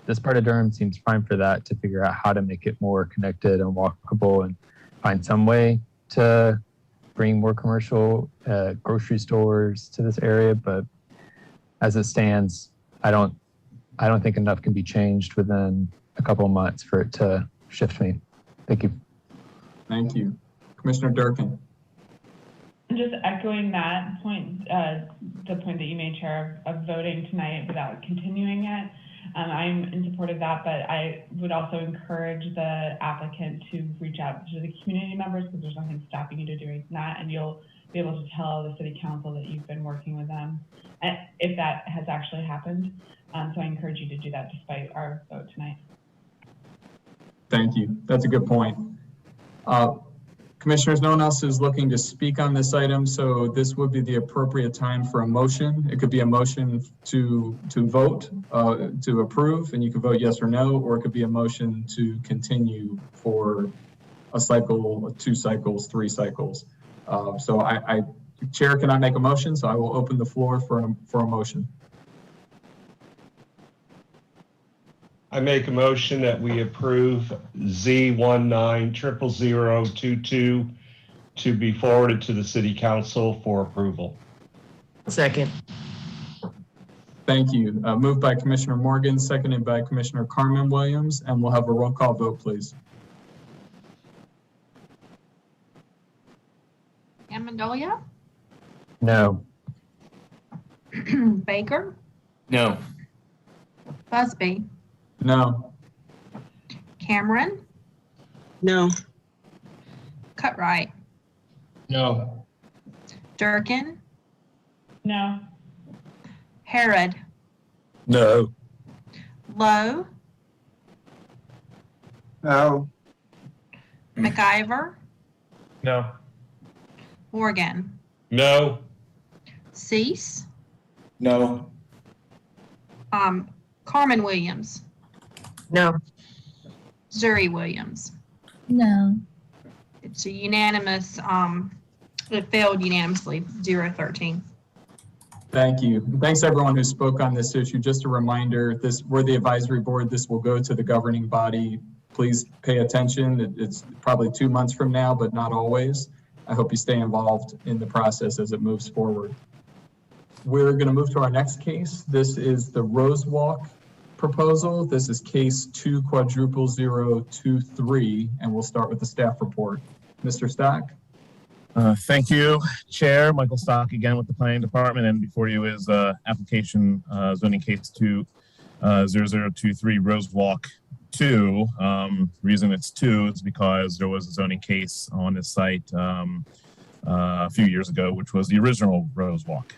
This part of Durham seems prime for that, to figure out how to make it more connected and walkable and find some way to bring more commercial grocery stores to this area. But as it stands, I don't think enough can be changed within a couple of months for it to shift me. Thank you. Thank you. Commissioner Durkin. Just echoing that point, the point that you made, Chair, of voting tonight without continuing it. I'm in support of that, but I would also encourage the applicant to reach out to the community members, because there's nothing stopping you to doing that, and you'll be able to tell the City Council that you've been working with them, if that has actually happened. So I encourage you to do that despite our vote tonight. Thank you. That's a good point. Commissioners, no one else is looking to speak on this item, so this would be the appropriate time for a motion. It could be a motion to vote, to approve, and you can vote yes or no, or it could be a motion to continue for a cycle, 2 cycles, 3 cycles. So I Chair cannot make a motion, so I will open the floor for a motion. I make a motion that we approve Z1900022 to be forwarded to the City Council for approval. Second. Thank you. Moved by Commissioner Morgan, seconded by Commissioner Carmen Williams, and we'll have a roll call vote, please. Amendolia, No. Baker, No. Busby, No. Cameron, No. Cutright, No. Durkin, No. Harrod, No. Lowe, No. McIver, No. Morgan, No. Cease, No. Carmen Williams, No. Zuri Williams. No. It's a unanimous, it failed unanimously, 0-13. Thank you. Thanks everyone who spoke on this issue. Just a reminder, we're the advisory board. This will go to the governing body. Please pay attention. It's probably 2 months from now, but not always. I hope you stay involved in the process as it moves forward. We're going to move to our next case. This is the Rosewalk proposal. This is case 2000023, and we'll start with the staff report. Mr. Stock. Thank you, Chair. Michael Stock again with the Planning Department, and before you is application zoning case 20023 Rosewalk II. Reason it's 2 is because there was a zoning case on this site a few years ago, which was the original Rosewalk.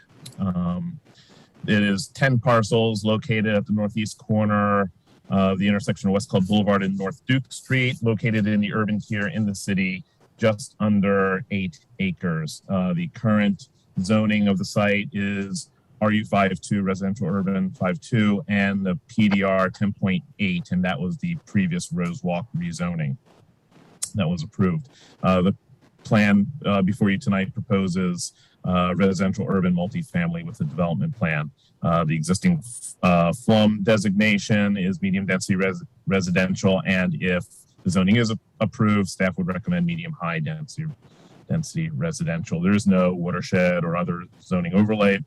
It is 10 parcels located at the northeast corner of the intersection of West Club Boulevard and North Duke Street, located in the urban tier in the city, just under 8 acres. The current zoning of the site is RU52, residential urban 52, and the PDR 10.8, and that was the previous Rosewalk rezoning that was approved. The plan before you tonight proposes residential urban multifamily with a development plan. The existing FLUM designation is medium density residential, and if the zoning is approved, staff would recommend medium high density residential. There is no watershed or other zoning overlay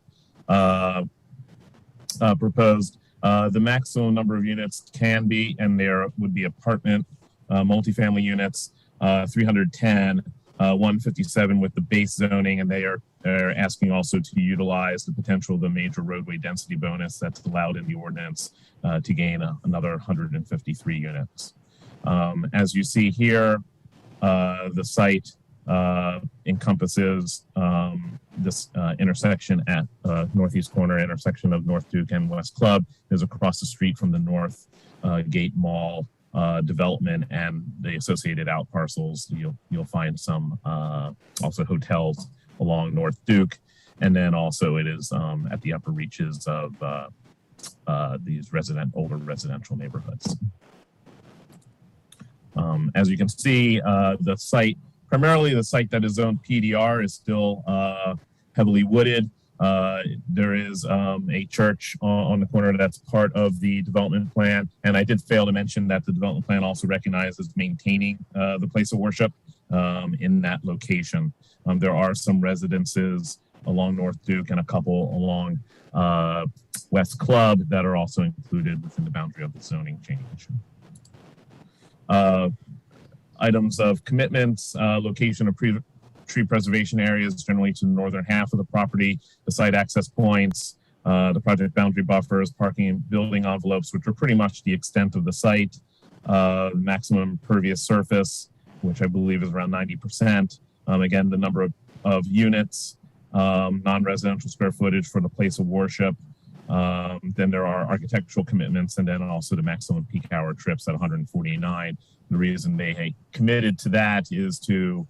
proposed. The maximum number of units can be, and there would be apartment multifamily units, 310, 157 with the base zoning, and they're asking also to utilize the potential of the major roadway density bonus that's allowed in the ordinance to gain another 153 units. As you see here, the site encompasses this intersection at northeast corner intersection of North Duke and West Club is across the street from the North Gate Mall development and the associated out parcels. You'll find some also hotels along North Duke, and then also it is at the upper reaches of these older residential neighborhoods. As you can see, the site, primarily the site that is zoned PDR, is still heavily wooded. There is a church on the corner that's part of the development plan. And I did fail to mention that the development plan also recognizes maintaining the place of worship in that location. There are some residences along North Duke and a couple along West Club that are also included within the boundary of the zoning change. Items of commitments, location of tree preservation areas, generally to the northern half of the property, the site access points, the project boundary buffers, parking and building envelopes, which are pretty much the extent of the site, maximum impervious surface, which I believe is around 90%. Again, the number of units, non-residential square footage for the place of worship. Then there are architectural commitments, and then also the maximum peak hour trips at 149. The reason they committed to that is to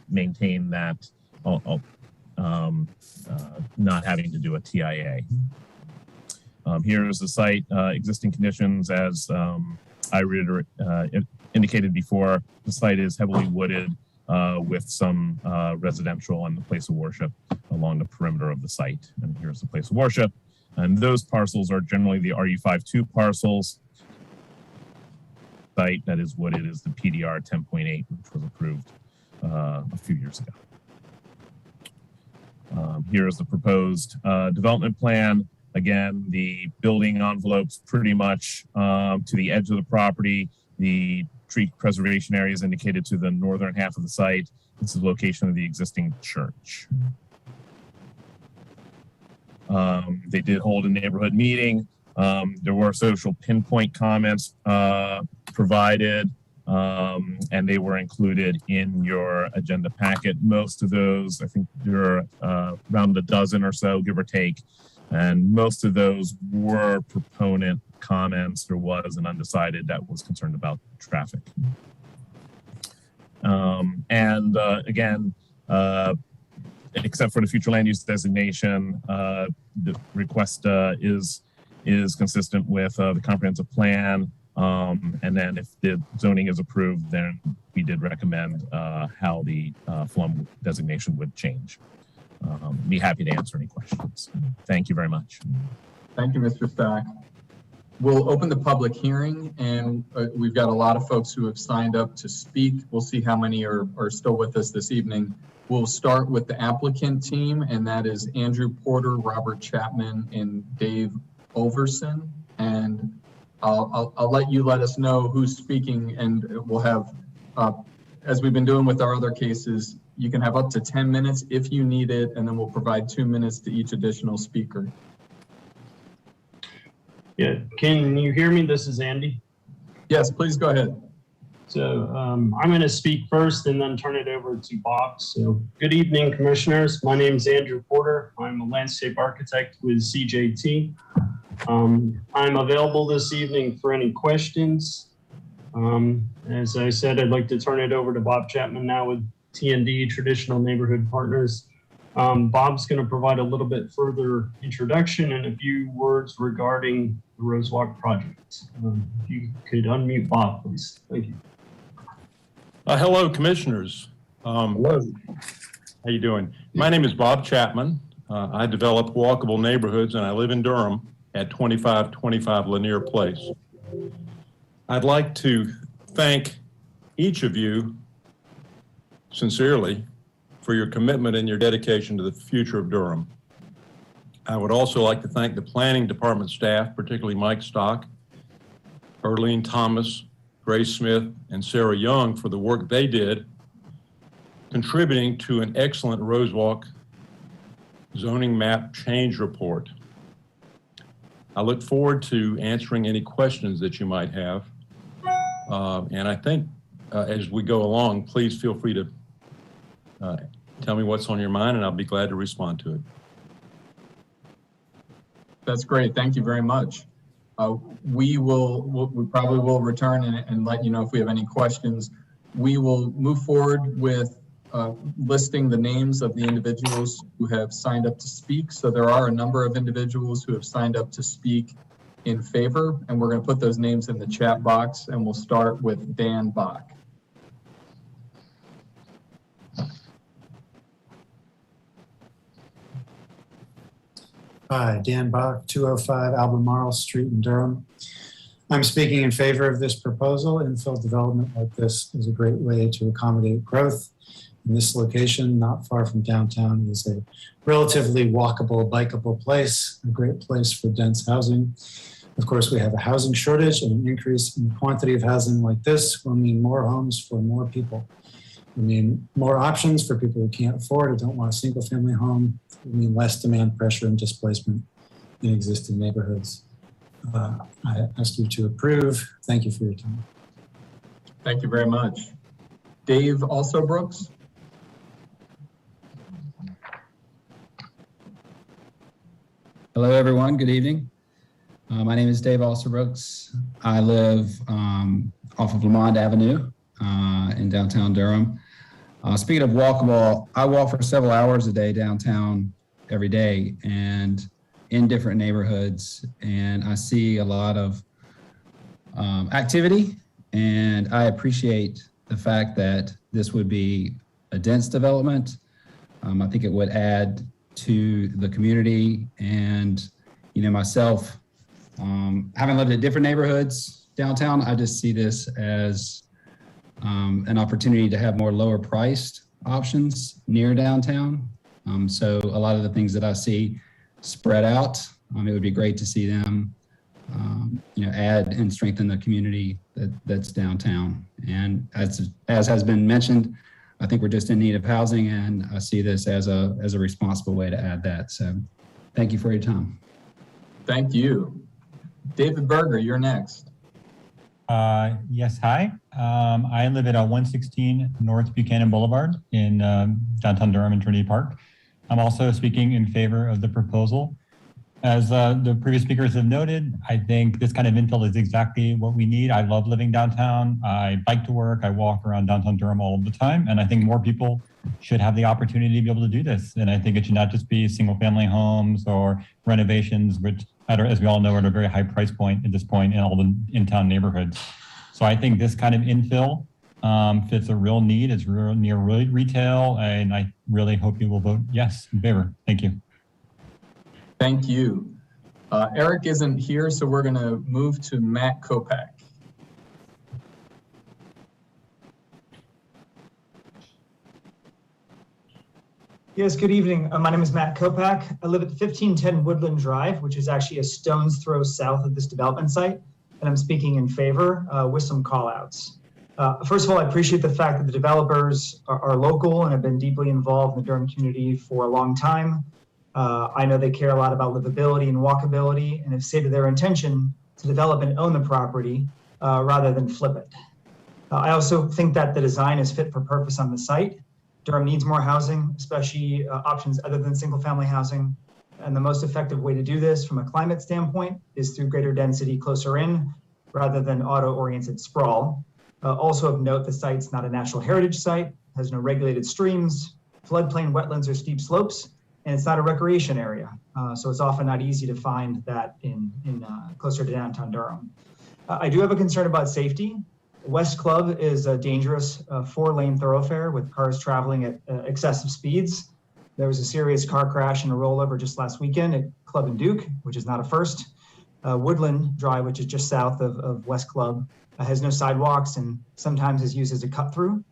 maintain that not having to do a TIA. Here is the site existing conditions. As I indicated before, the site is heavily wooded. with some residential and the place of worship along the perimeter of the site. And here's the place of worship. And those parcels are generally the RU52 parcels. Site that is what it is, the PDR 10.8, which was approved a few years ago. Here is the proposed development plan. Again, the building envelopes pretty much to the edge of the property. The tree preservation area is indicated to the northern half of the site. This is the location of the existing church. They did hold a neighborhood meeting. There were social pinpoint comments provided, and they were included in your agenda packet. Most of those, I think there are around a dozen or so, give or take, and most of those were proponent comments. There was an undecided that was concerned about traffic. Again, except for the future land use designation, the request is consistent with the comprehensive plan. And then if the zoning is approved, then we did recommend how the FLUM designation would change. Be happy to answer any questions. Thank you very much. Thank you, Mr. Stack. We'll open the public hearing, and we've got a lot of folks who have signed up to speak. We'll see how many are still with us this evening. We'll start with the applicant team, and that is Andrew Porter, Robert Chapman, and Dave Overson. And I'll let you let us know who's speaking, and we'll have, as we've been doing with our other cases, you can have up to 10 minutes if you need it, and then we'll provide 2 minutes to each additional speaker. Yeah, can you hear me? This is Andy. Yes, please go ahead. So I'm going to speak first and then turn it over to Bob. So good evening, commissioners. My name is Andrew Porter. I'm a landscape architect with CJT. I'm available this evening for any questions. As I said, I'd like to turn it over to Bob Chapman now with TND, Traditional Neighborhood Partners. Bob's going to provide a little bit further introduction and a few words regarding the Rosewalk project. If you could unmute Bob, please. Thank you. Hello, commissioners. Hello. How you doing? My name is Bob Chapman. I develop walkable neighborhoods, and I live in Durham at 2525 Lanier Place. I'd like to thank each of you sincerely for your commitment and your dedication to the future of Durham. I would also like to thank the planning department staff, particularly Mike Stock, Erlene Thomas, Grace Smith, and Sarah Young for the work they did, contributing to an excellent Rosewalk zoning map change report. I look forward to answering any questions that you might have. And I think as we go along, please feel free to tell me what's on your mind, and I'll be glad to respond to it. That's great. Thank you very much. We probably will return and let you know if we have any questions. We will move forward with listing the names of the individuals who have signed up to speak. So there are a number of individuals who have signed up to speak in favor, and we're going to put those names in the chat box, and we'll start with Dan Bach. Hi, Dan Bach, 205 Albemarle Street in Durham. I'm speaking in favor of this proposal. Infill development like this is a great way to accommodate growth. In this location, not far from downtown, is a relatively walkable, bikeable place, a great place for dense housing. Of course, we have a housing shortage, and an increase in the quantity of housing like this will mean more homes for more people. We mean more options for people who can't afford or don't want a single family home. We mean less demand pressure and displacement in existing neighborhoods. I ask you to approve. Thank you for your time. Thank you very much. Dave also Brooks. Hello, everyone. Good evening. My name is Dave Alsterbrooks. I live off of Lamond Avenue in downtown Durham. Speaking of walkable, I walk for several hours a day downtown every day and in different neighborhoods, and I see a lot of activity, and I appreciate the fact that this would be a dense development. I think it would add to the community, and myself, having lived in different neighborhoods downtown, I just see this as an opportunity to have more lower priced options near downtown. So a lot of the things that I see spread out, it would be great to see them add and strengthen the community that's downtown. And as has been mentioned, I think we're just in need of housing, and I see this as a responsible way to add that. So thank you for your time. Thank you. David Berger, you're next. Yes, hi. I live at 116 North Buchanan Boulevard in downtown Durham and Trinity Park. I'm also speaking in favor of the proposal. As the previous speakers have noted, I think this kind of infill is exactly what we need. I love living downtown. I bike to work. I walk around downtown Durham all the time. And I think more people should have the opportunity to be able to do this. And I think it should not just be single family homes or renovations, which, as we all know, are at a very high price point at this point in all the in-town neighborhoods. So I think this kind of infill fits a real need. It's real near retail. And I really hope you will vote yes in favor. Thank you. Thank you. Eric isn't here, so we're going to move to Matt Kopak. Yes, good evening. My name is Matt Kopak. I live at 1510 Woodland Drive, which is actually a stone's throw south of this development site, and I'm speaking in favor with some call outs. First of all, I appreciate the fact that the developers are local and have been deeply involved in the Durham community for a long time. I know they care a lot about livability and walkability, and have stated their intention to develop and own the property rather than flip it. I also think that the design is fit for purpose on the site. Durham needs more housing, especially options other than single family housing. And the most effective way to do this from a climate standpoint is through greater density closer in rather than auto-oriented sprawl. Also of note, the site's not a natural heritage site, has no regulated streams, floodplain, wetlands, or steep slopes, and it's not a recreation area. So it's often not easy to find that in closer to downtown Durham. I do have a concern about safety. West Club is a dangerous 4-lane thoroughfare with cars traveling at excessive speeds. There was a serious car crash and a rollover just last weekend at Club and Duke, which is not a first. Woodland Drive, which is just south of West Club, has no sidewalks and sometimes is used as a cut through,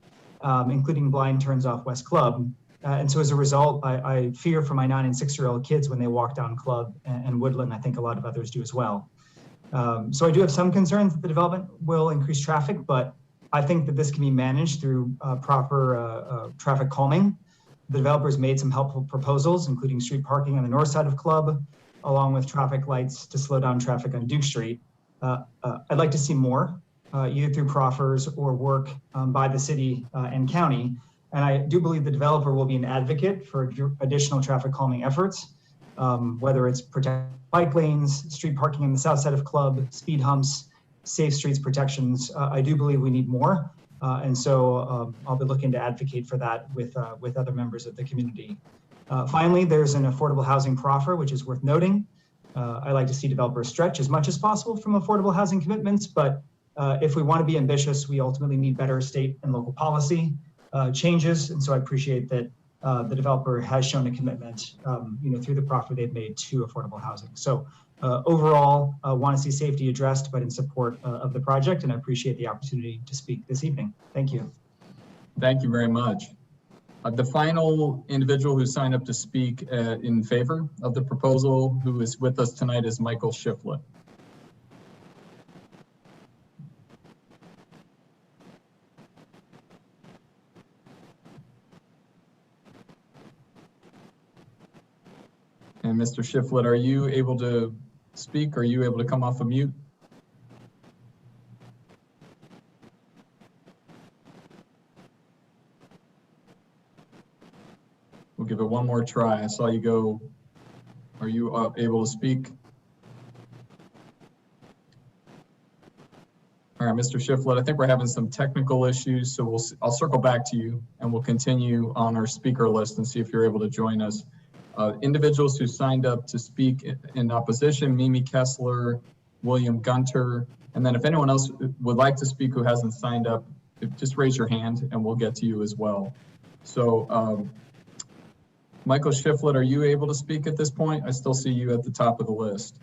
including blind turns off West Club. And so as a result, I fear for my 9- and 6-year-old kids when they walk down Club and Woodland. I think a lot of others do as well. So I do have some concerns that the development will increase traffic, but I think that this can be managed through proper traffic calming. The developers made some helpful proposals, including street parking on the north side of Club, along with traffic lights to slow down traffic on Duke Street. I'd like to see more, either through proffers or work by the city and county. And I do believe the developer will be an advocate for additional traffic calming efforts, whether it's protect bike lanes, street parking on the south side of Club, speed humps, safe streets protections. I do believe we need more. And so I'll be looking to advocate for that with other members of the community. Finally, there's an affordable housing proffer, which is worth noting. I like to see developers stretch as much as possible from affordable housing commitments, but if we want to be ambitious, we ultimately need better state and local policy changes. And so I appreciate that the developer has shown a commitment, through the proffer they've made to affordable housing. So overall, I want to see safety addressed, but in support of the project, and I appreciate the opportunity to speak this evening. Thank you. Thank you very much. The final individual who signed up to speak in favor of the proposal, who is with us tonight, is Michael Shiflett. And Mr. Shiflett, are you able to speak? Are you able to come off of mute? We'll give it one more try. I saw you go. Are you able to speak? All right, Mr. Shiflett, I think we're having some technical issues, so I'll circle back to you and we'll continue on our speaker list and see if you're able to join us. Individuals who signed up to speak in opposition: Mimi Kessler, William Gunter, and then if anyone else would like to speak who hasn't signed up, just raise your hand and we'll get to you as well. So Michael Shiflett, are you able to speak at this point? I still see you at the top of the list.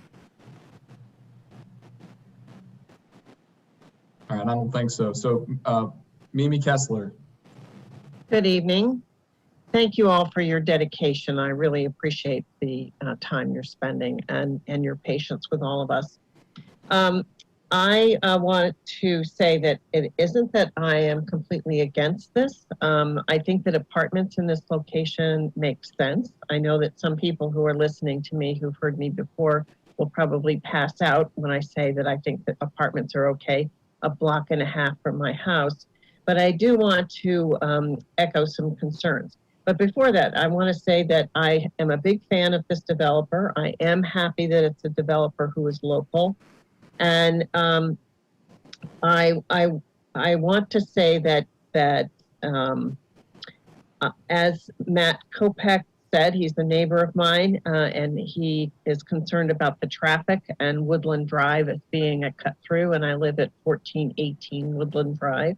All right, I don't think so. So Mimi Kessler. Good evening. Thank you all for your dedication. I really appreciate the time you're spending and your patience with all of us. I want to say that it isn't that I am completely against this. I think that apartments in this location make sense. I know that some people who are listening to me, who've heard me before, will probably pass out when I say that I think that apartments are okay, a block and a half from my house. But I do want to echo some concerns. But before that, I want to say that I am a big fan of this developer. I am happy that it's a developer who is local. And I want to say that as Matt Kopeck said, he's a neighbor of mine, and he is concerned about the traffic and Woodland Drive as being a cut through, and I live at 1418 Woodland Drive.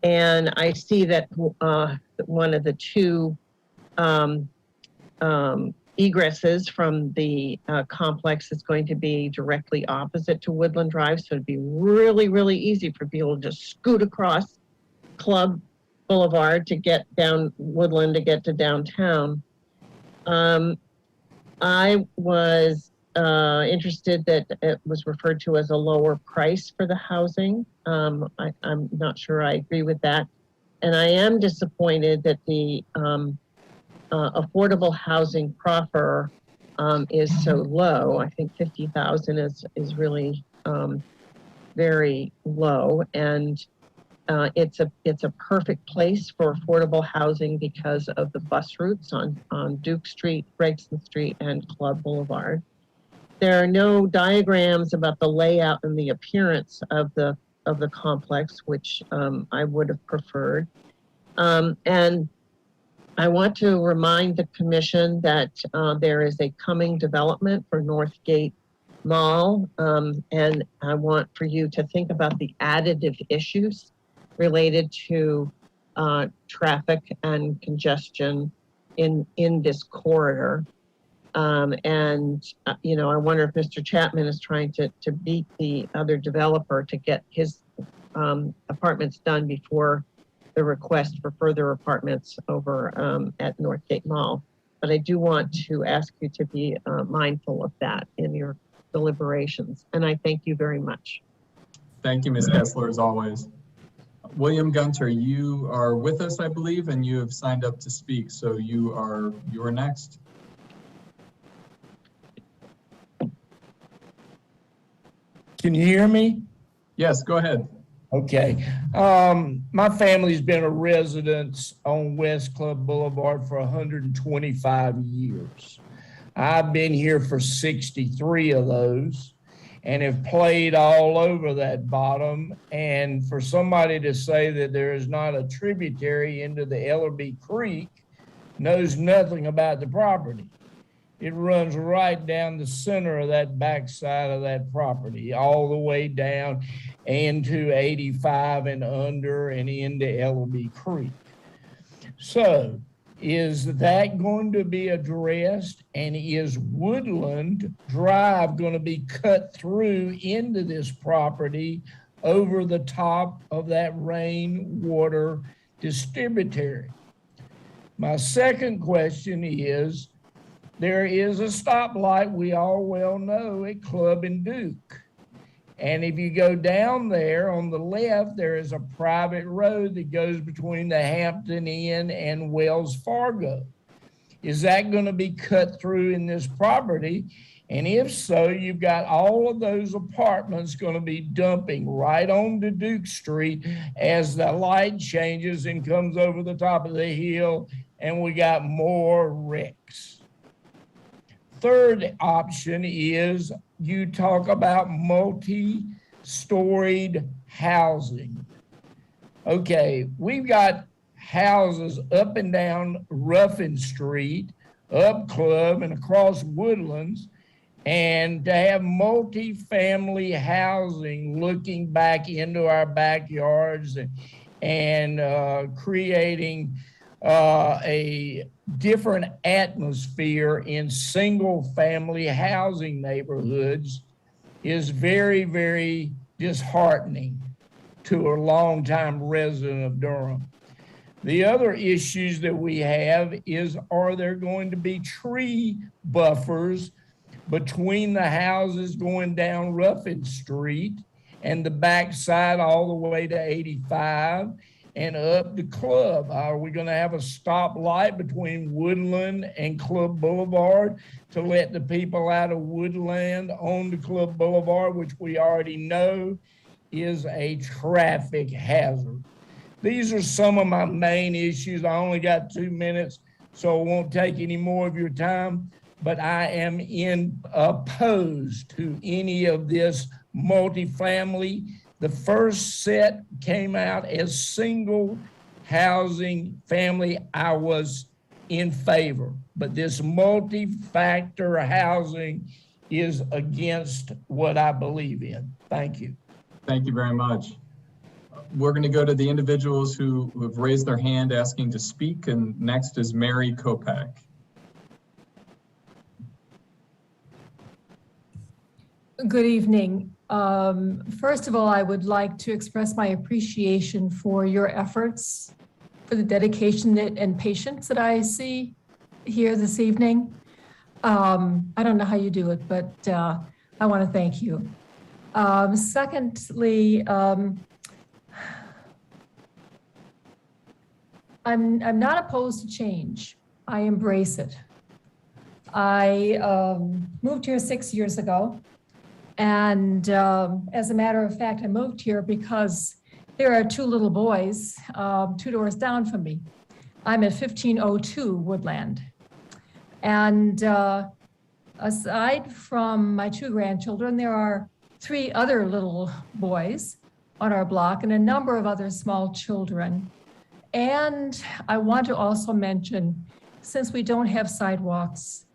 And I see that one of the two egresses from the complex is going to be directly opposite to Woodland Drive. So it'd be really, really easy for people to just scoot across Club Boulevard to get down Woodland to get to downtown. I was interested that it was referred to as a lower price for the housing. I'm not sure I agree with that. And I am disappointed that the affordable housing proffer is so low. I think 50,000 is really very low, and it's a perfect place for affordable housing because of the bus routes on Duke Street, Gregson Street, and Club Boulevard. There are no diagrams about the layout and the appearance of the complex, which I would have preferred. And I want to remind the commission that there is a coming development for Northgate Mall, and I want for you to think about the additive issues related to traffic and congestion in this corridor. You know, I wonder if Mr. Chapman is trying to beat the other developer to get his apartments done before the request for further apartments over at Northgate Mall. But I do want to ask you to be mindful of that in your deliberations. And I thank you very much. Thank you, Ms. Kessler, as always. William Gunter, you are with us, I believe, and you have signed up to speak. So you are next. Can you hear me? Yes, go ahead. Okay. My family's been a resident on West Club Boulevard for 125 years. I've been here for 63 of those and have played all over that bottom. And for somebody to say that there is not a tributary into the Ellerby Creek knows nothing about the property. It runs right down the center of that backside of that property, all the way down into 85 and under and into Ellerby Creek. So is that going to be addressed? And is Woodland Drive going to be cut through into this property over the top of that rainwater distributary? My second question is, there is a stoplight, we all well know, at Club and Duke. And if you go down there on the left, there is a private road that goes between the Hampton Inn and Wells Fargo. Is that going to be cut through in this property? And if so, you've got all of those apartments going to be dumping right onto Duke Street as the light changes and comes over the top of the hill, and we got more wrecks. Third option is you talk about multi-storied housing. Okay, we've got houses up and down Ruffin Street, up Club and across Woodlands And to have multifamily housing looking back into our backyards and creating a different atmosphere in single family housing neighborhoods is very, very disheartening to a longtime resident of Durham. The other issues that we have is, are there going to be tree buffers between the houses going down Ruffin Street and the backside all the way to 85 and up to Club? Are we going to have a stoplight between Woodland and Club Boulevard to let the people out of Woodland on to Club Boulevard, which we already know is a traffic hazard? These are some of my main issues. I only got 2 minutes, so I won't take any more of your time, but I am opposed to any of this multifamily. The first set came out as single housing family. I was in favor, but this multi-factor housing is against what I believe in. Thank you. Thank you very much. We're going to go to the individuals who have raised their hand asking to speak, and next is Mary Kopak. Good evening. First of all, I would like to express my appreciation for your efforts, for the dedication and patience that I see here this evening. I don't know how you do it, but I want to thank you. Secondly, I'm not opposed to change. I embrace it. I moved here 6 years ago. And as a matter of fact, I moved here because there are 2 little boys 2 doors down from me. I'm at 1502 Woodland. And aside from my 2 grandchildren, there are 3 other little boys on our block and a number of other small children. And I want to also mention, since we don't have sidewalks,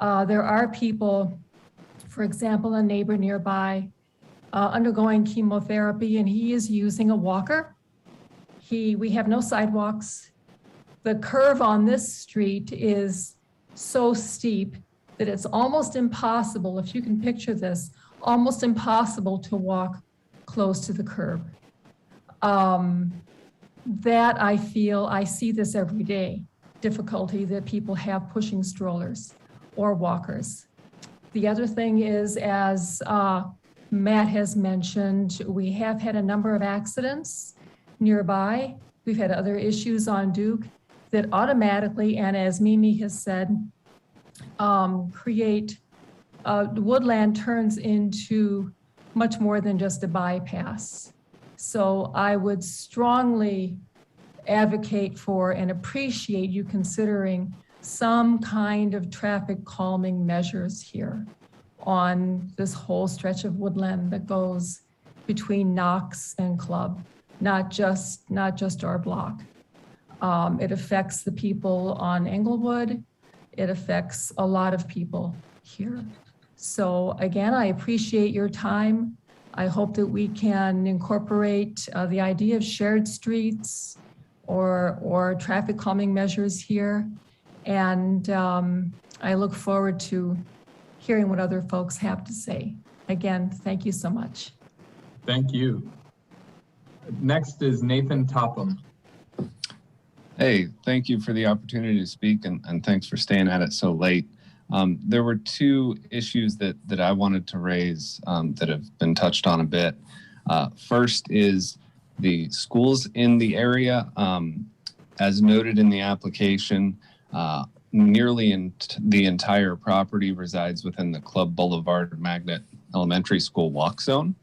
there are people, for example, a neighbor nearby undergoing chemotherapy, and he is using a walker. We have no sidewalks. The curve on this street is so steep that it's almost impossible, if you can picture this, almost impossible to walk close to the curb. That I feel, I see this every day, difficulty that people have pushing strollers or walkers. The other thing is, as Matt has mentioned, we have had a number of accidents nearby. We've had other issues on Duke that automatically, and as Mimi has said, create Woodland turns into much more than just a bypass. So I would strongly advocate for and appreciate you considering some kind of traffic calming measures here on this whole stretch of Woodland that goes between Knox and Club, not just our block. It affects the people on Englewood. It affects a lot of people here. So again, I appreciate your time. I hope that we can incorporate the idea of shared streets or traffic calming measures here. And I look forward to hearing what other folks have to say. Again, thank you so much. Thank you. Next is Nathan Topham. Hey, thank you for the opportunity to speak, and thanks for staying at it so late. There were 2 issues that I wanted to raise that have been touched on a bit. First is the schools in the area. As noted in the application, nearly the entire property resides within the Club Boulevard Magnet Elementary School walk zone,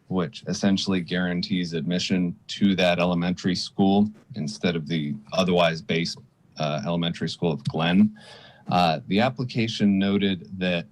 which essentially guarantees admission to that elementary school instead of the otherwise based elementary school of Glen. The application noted that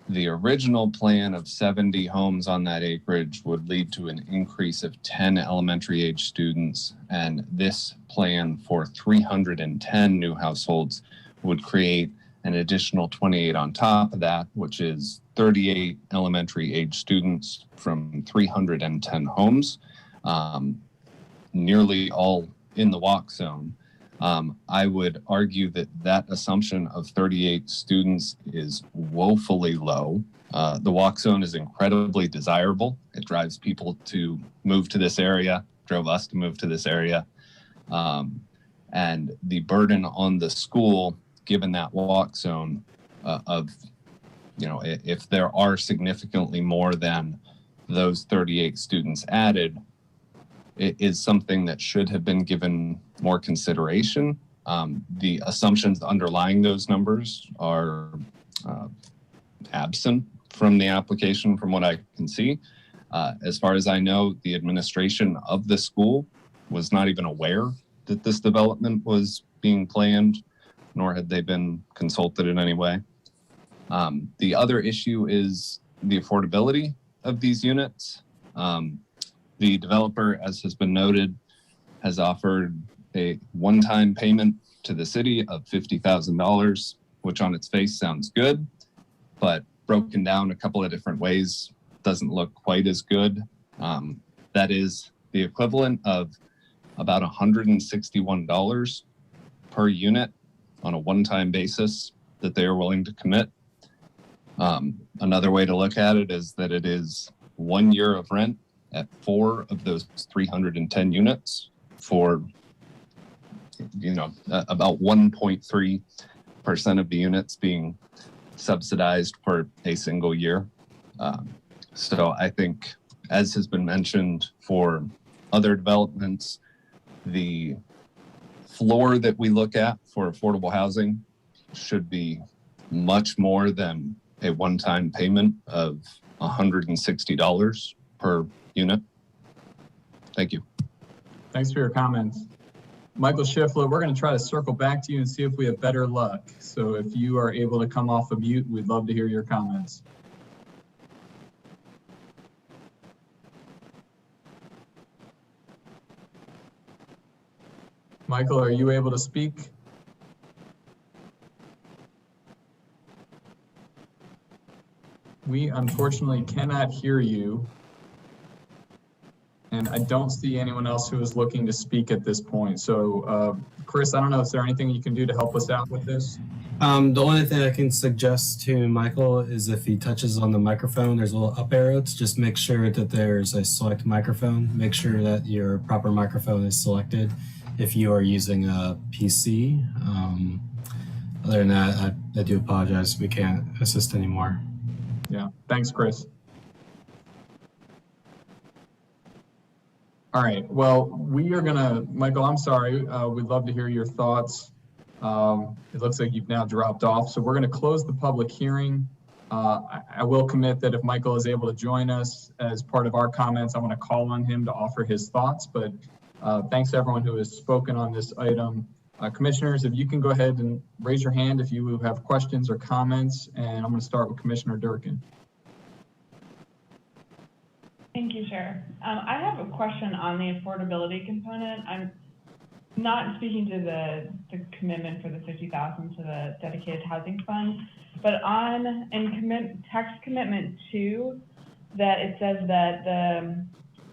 the original plan of 70 homes on that acreage would lead to an increase of 10 elementary age students, and this plan for 310 new households would create an additional 28 on top of that, which is 38 elementary age students from 310 homes, nearly all in the walk zone. I would argue that that assumption of 38 students is woefully low. The walk zone is incredibly desirable. It drives people to move to this area, drove us to move to this area. And the burden on the school, given that walk zone if there are significantly more than those 38 students added, it is something that should have been given more consideration. The assumptions underlying those numbers are absent from the application from what I can see. As far as I know, the administration of the school was not even aware that this development was being planned, nor had they been consulted in any way. The other issue is the affordability of these units. The developer, as has been noted, has offered a one-time payment to the city of $50,000, which on its face sounds good, but broken down a couple of different ways doesn't look quite as good. That is the equivalent of about $161 per unit on a one-time basis that they are willing to commit. Another way to look at it is that it is 1 year of rent at 4 of those 310 units for, about 1.3% of the units being subsidized for a single year. So I think, as has been mentioned for other developments, the floor that we look at for affordable housing should be much more than a one-time payment of $160 per unit. Thank you. Thanks for your comments. Michael Schiffler, we're going to try to circle back to you and see if we have better luck. So if you are able to come off of mute, we'd love to hear your comments. Michael, are you able to speak? We unfortunately cannot hear you. And I don't see anyone else who is looking to speak at this point. So, Chris, I don't know, is there anything you can do to help us out with this? The only thing I can suggest to Michael is if he touches on the microphone, there's a little up arrow to just make sure that there's a select microphone. Make sure that your proper microphone is selected if you are using a PC. Other than that, I do apologize. We can't assist anymore. Yeah, thanks, Chris. All right, well, we are gonna, Michael, I'm sorry, we'd love to hear your thoughts. It looks like you've now dropped off, so we're gonna close the public hearing. I will commit that if Michael is able to join us as part of our comments, I wanna call on him to offer his thoughts, but thanks to everyone who has spoken on this item. Commissioners, if you can go ahead and raise your hand if you have questions or comments, and I'm gonna start with Commissioner Durkin. Thank you, Chair. I have a question on the affordability component. I'm not speaking to the commitment for the $50,000 to the dedicated housing fund, but in text commitment 2, that it says that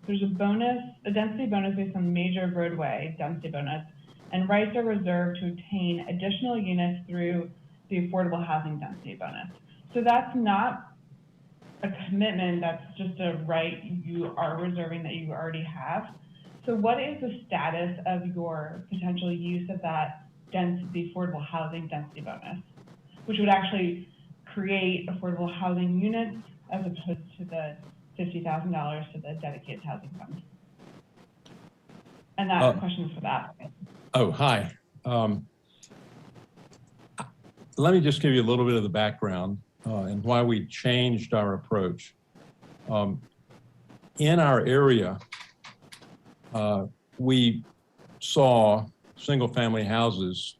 there's a density bonus based on major roadway density bonus, and rights are reserved to obtain additional units through the affordable housing density bonus. So that's not a commitment, that's just a right you are reserving that you already have. So what is the status of your potential use of that the affordable housing density bonus, which would actually create affordable housing units as opposed to the $50,000 to the dedicated housing fund? And that question is for that. Oh, hi. Let me just give you a little bit of the background and why we changed our approach. In our area, we saw single-family houses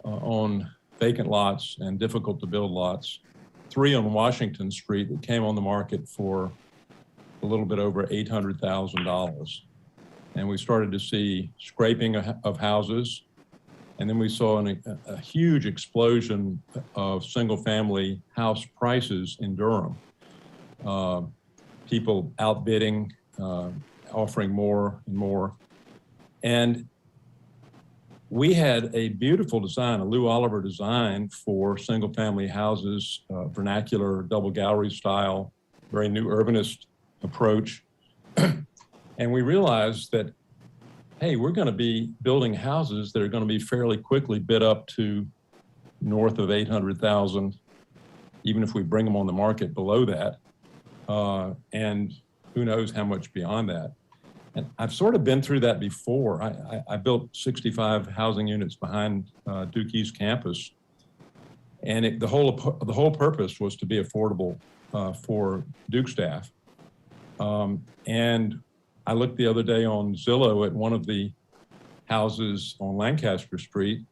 on vacant lots and difficult to build lots, 3 on Washington Street that came on the market for a little bit over $800,000. And we started to see scraping of houses, And then we saw a huge explosion of single-family house prices in Durham. People outbidding, offering more and more. And we had a beautiful design, a Lou Oliver design for single-family houses, vernacular double gallery style, very new urbanist approach. And we realized that, hey, we're going to be building houses that are going to be fairly quickly bid up to north of 800,000, even if we bring them on the market below that. And who knows how much beyond that. And I've sort of been through that before. I built 65 housing units behind Duke East campus. And the whole purpose was to be affordable for Duke staff. And I looked the other day on Zillow at one of the houses on Lancaster Street.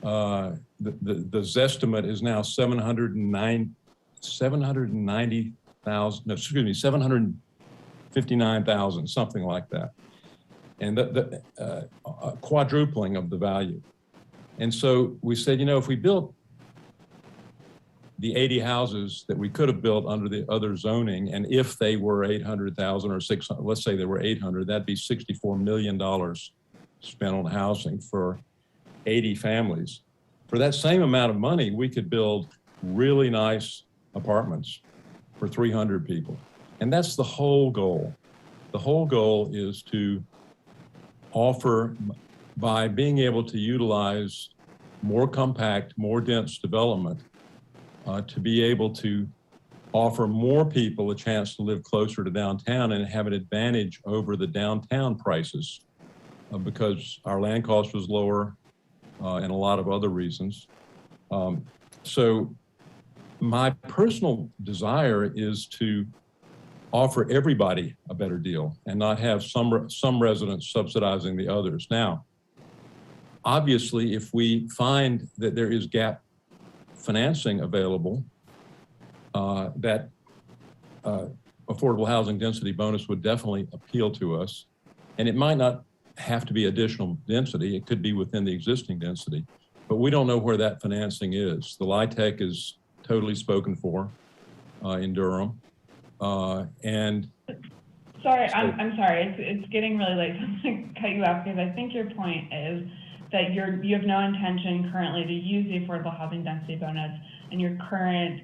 The Zestimate is now 759,000, something like that. And the quadrupling of the value. And so we said, you know, if we built the 80 houses that we could have built under the other zoning, and if they were 800,000 or 600, let's say they were 800, that'd be $64 million spent on housing for 80 families. For that same amount of money, we could build really nice apartments for 300 people. And that's the whole goal. The whole goal is to offer, by being able to utilize more compact, more dense development, to be able to offer more people a chance to live closer to downtown and have an advantage over the downtown prices because our land cost was lower and a lot of other reasons. So my personal desire is to offer everybody a better deal and not have some residents subsidizing the others. Now, obviously, if we find that there is gap financing available, that affordable housing density bonus would definitely appeal to us. And it might not have to be additional density. It could be within the existing density, but we don't know where that financing is. The LIHTC is totally spoken for in Durham. And sorry, I'm sorry. It's getting really late. So I'm going to cut you off because I think your point is that you have no intention currently to use the affordable housing density bonus, and your current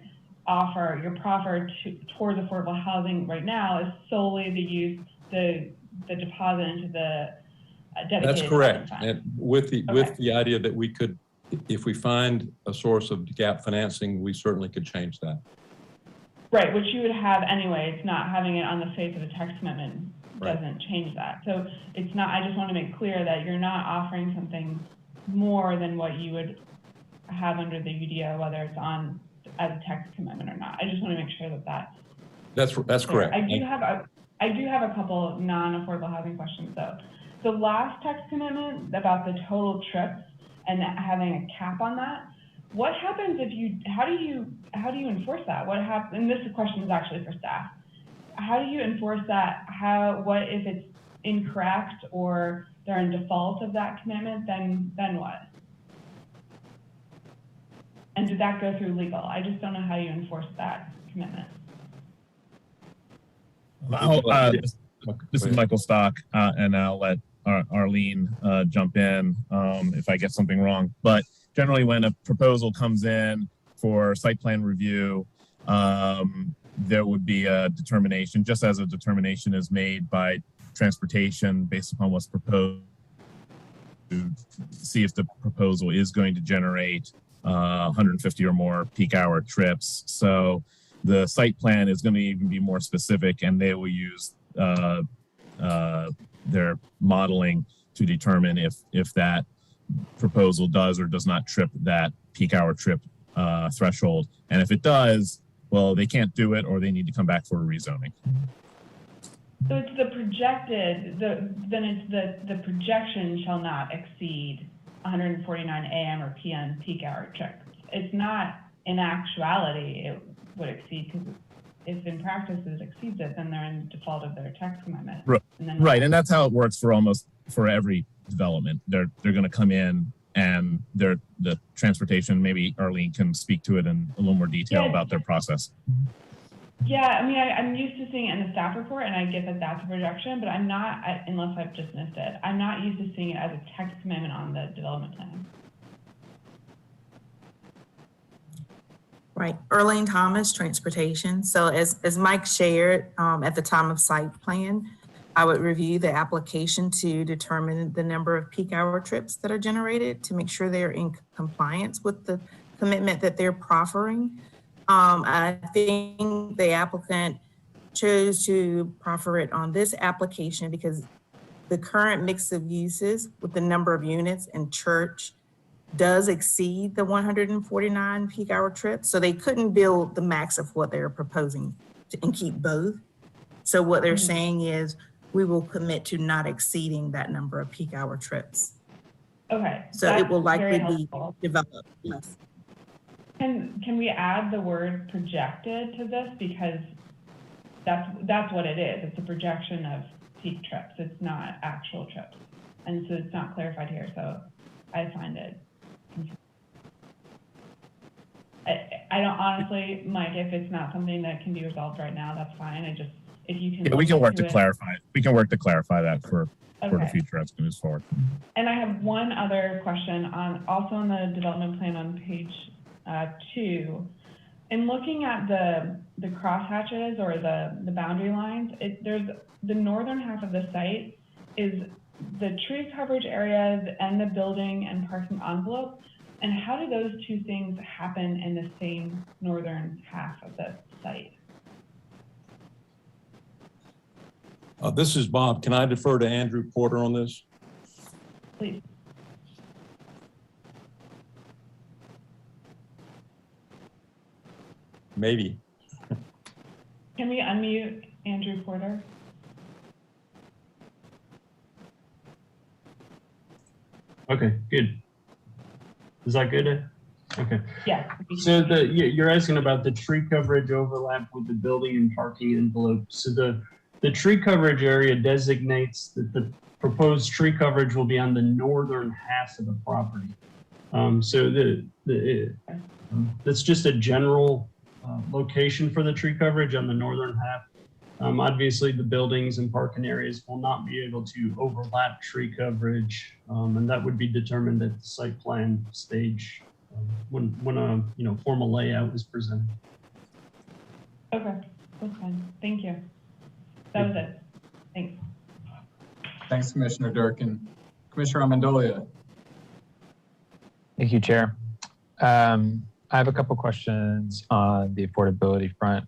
offer, your proffer towards affordable housing right now is solely to use the deposit into the dedicated. That's correct. Fund. And with the idea that we could, if we find a source of gap financing, we certainly could change that. Right, which you would have anyway. It's not having it on the face of a text commitment doesn't change that. So it's not, I just want to make clear that you're not offering something more than what you would have under the UDO, whether it's on as a text commitment or not. I just want to make sure that that's correct. I do have a couple of non-affordable housing questions though. The last text commitment about the total trips and having a cap on that, what happens if how do you enforce that? What happens, and this question is actually for staff. How do you enforce that? What if it's incorrect or they're in default of that commitment, then what? And did that go through legal? I just don't know how you enforce that commitment. This is Michael Stock, and I'll let Arlene jump in if I get something wrong. But generally, when a proposal comes in for site plan review, there would be a determination, just as a determination is made by transportation based upon what's proposed, to see if the proposal is going to generate 150 or more peak hour trips. So the site plan is going to even be more specific, and they will use their modeling to determine if that proposal does or does not trip that peak hour trip threshold. And if it does, well, they can't do it, or they need to come back for a rezoning. So it's the projected, then it's the projection shall not exceed 149 AM or PM peak hour trips. It's not in actuality it would exceed, because if in practice it exceeds it, then they're in default of their tax commitment. Right, and that's how it works for every development. They're going to come in and the transportation, maybe Arlene can speak to it in a little more detail about their process. Yeah, I mean, I'm used to seeing it in the staff report, and I get that that's a projection, but I'm not, unless I've just missed it, I'm not used to seeing it as a text commitment on the development plan. Right, Earlene Thomas, Transportation. So as Mike shared, at the time of site plan, I would review the application to determine the number of peak hour trips that are generated to make sure they're in compliance with the commitment that they're proffering. I think the applicant chose to proffer it on this application because the current mix of uses with the number of units and church does exceed the 149 peak hour trips. So they couldn't build the max of what they're proposing and keep both. So what they're saying is we will commit to not exceeding that number of peak hour trips. Okay. So it will likely be developed. Yes. Can we add the word projected to this? Because that's what it is. It's a projection of peak trips. It's not actual trips. And so it's not clarified here. So I find it confusing. I don't honestly, Mike, if it's not something that can be resolved right now, that's fine. I just, if you can. Yeah, we can work to clarify. We can work to clarify that for the future as we move forward. And I have one other question also on the development plan on page 2. In looking at the crosshatches or the boundary lines, there's the northern half of the site is the tree coverage areas and the building and parking envelope. And how do those two things happen in the same northern half of the site? This is Bob. Can I defer to Andrew Porter on this? Please. Maybe. Can we unmute Andrew Porter? Okay, good. Is that good? Okay. Yeah. So you're asking about the tree coverage overlap with the building and parking envelope. So the tree coverage area designates that the proposed tree coverage will be on the northern half of the property. So that's just a general location for the tree coverage on the northern half. Obviously, the buildings and parking areas will not be able to overlap tree coverage, and that would be determined at the site plan stage when a formal layout is presented. Okay, that's fine. Thank you. That was it. Thanks. Thanks, Commissioner Durkin. Commissioner Amendolia. Thank you, Chair. I have a couple questions on the affordability front.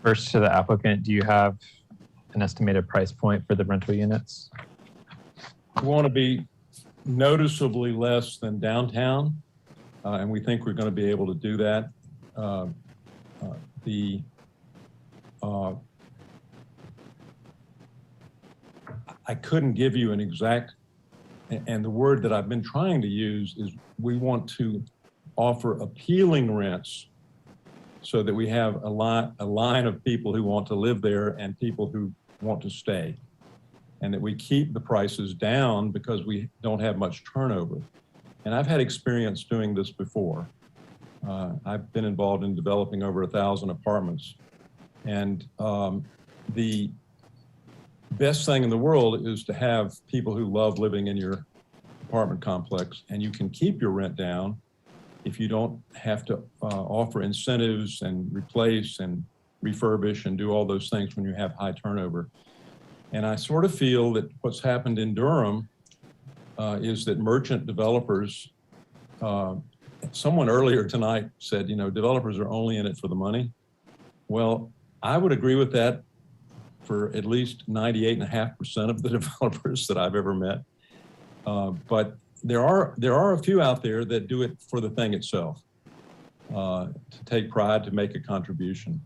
First, to the applicant, do you have an estimated price point for the rental units? We want to be noticeably less than downtown, and we think we're going to be able to do that. I couldn't give you an exact, and the word that I've been trying to use is we want to offer appealing rents so that we have a line of people who want to live there and people who want to stay, and that we keep the prices down because we don't have much turnover. And I've had experience doing this before. I've been involved in developing over 1,000 apartments. And the best thing in the world is to have people who love living in your apartment complex, and you can keep your rent down if you don't have to offer incentives and replace and refurbish and do all those things when you have high turnover. And I sort of feel that what's happened in Durham is that merchant developers, someone earlier tonight said, developers are only in it for the money. Well, I would agree with that for at least 98.5% of the developers that I've ever met. But there are a few out there that do it for the thing itself, to take pride, to make a contribution.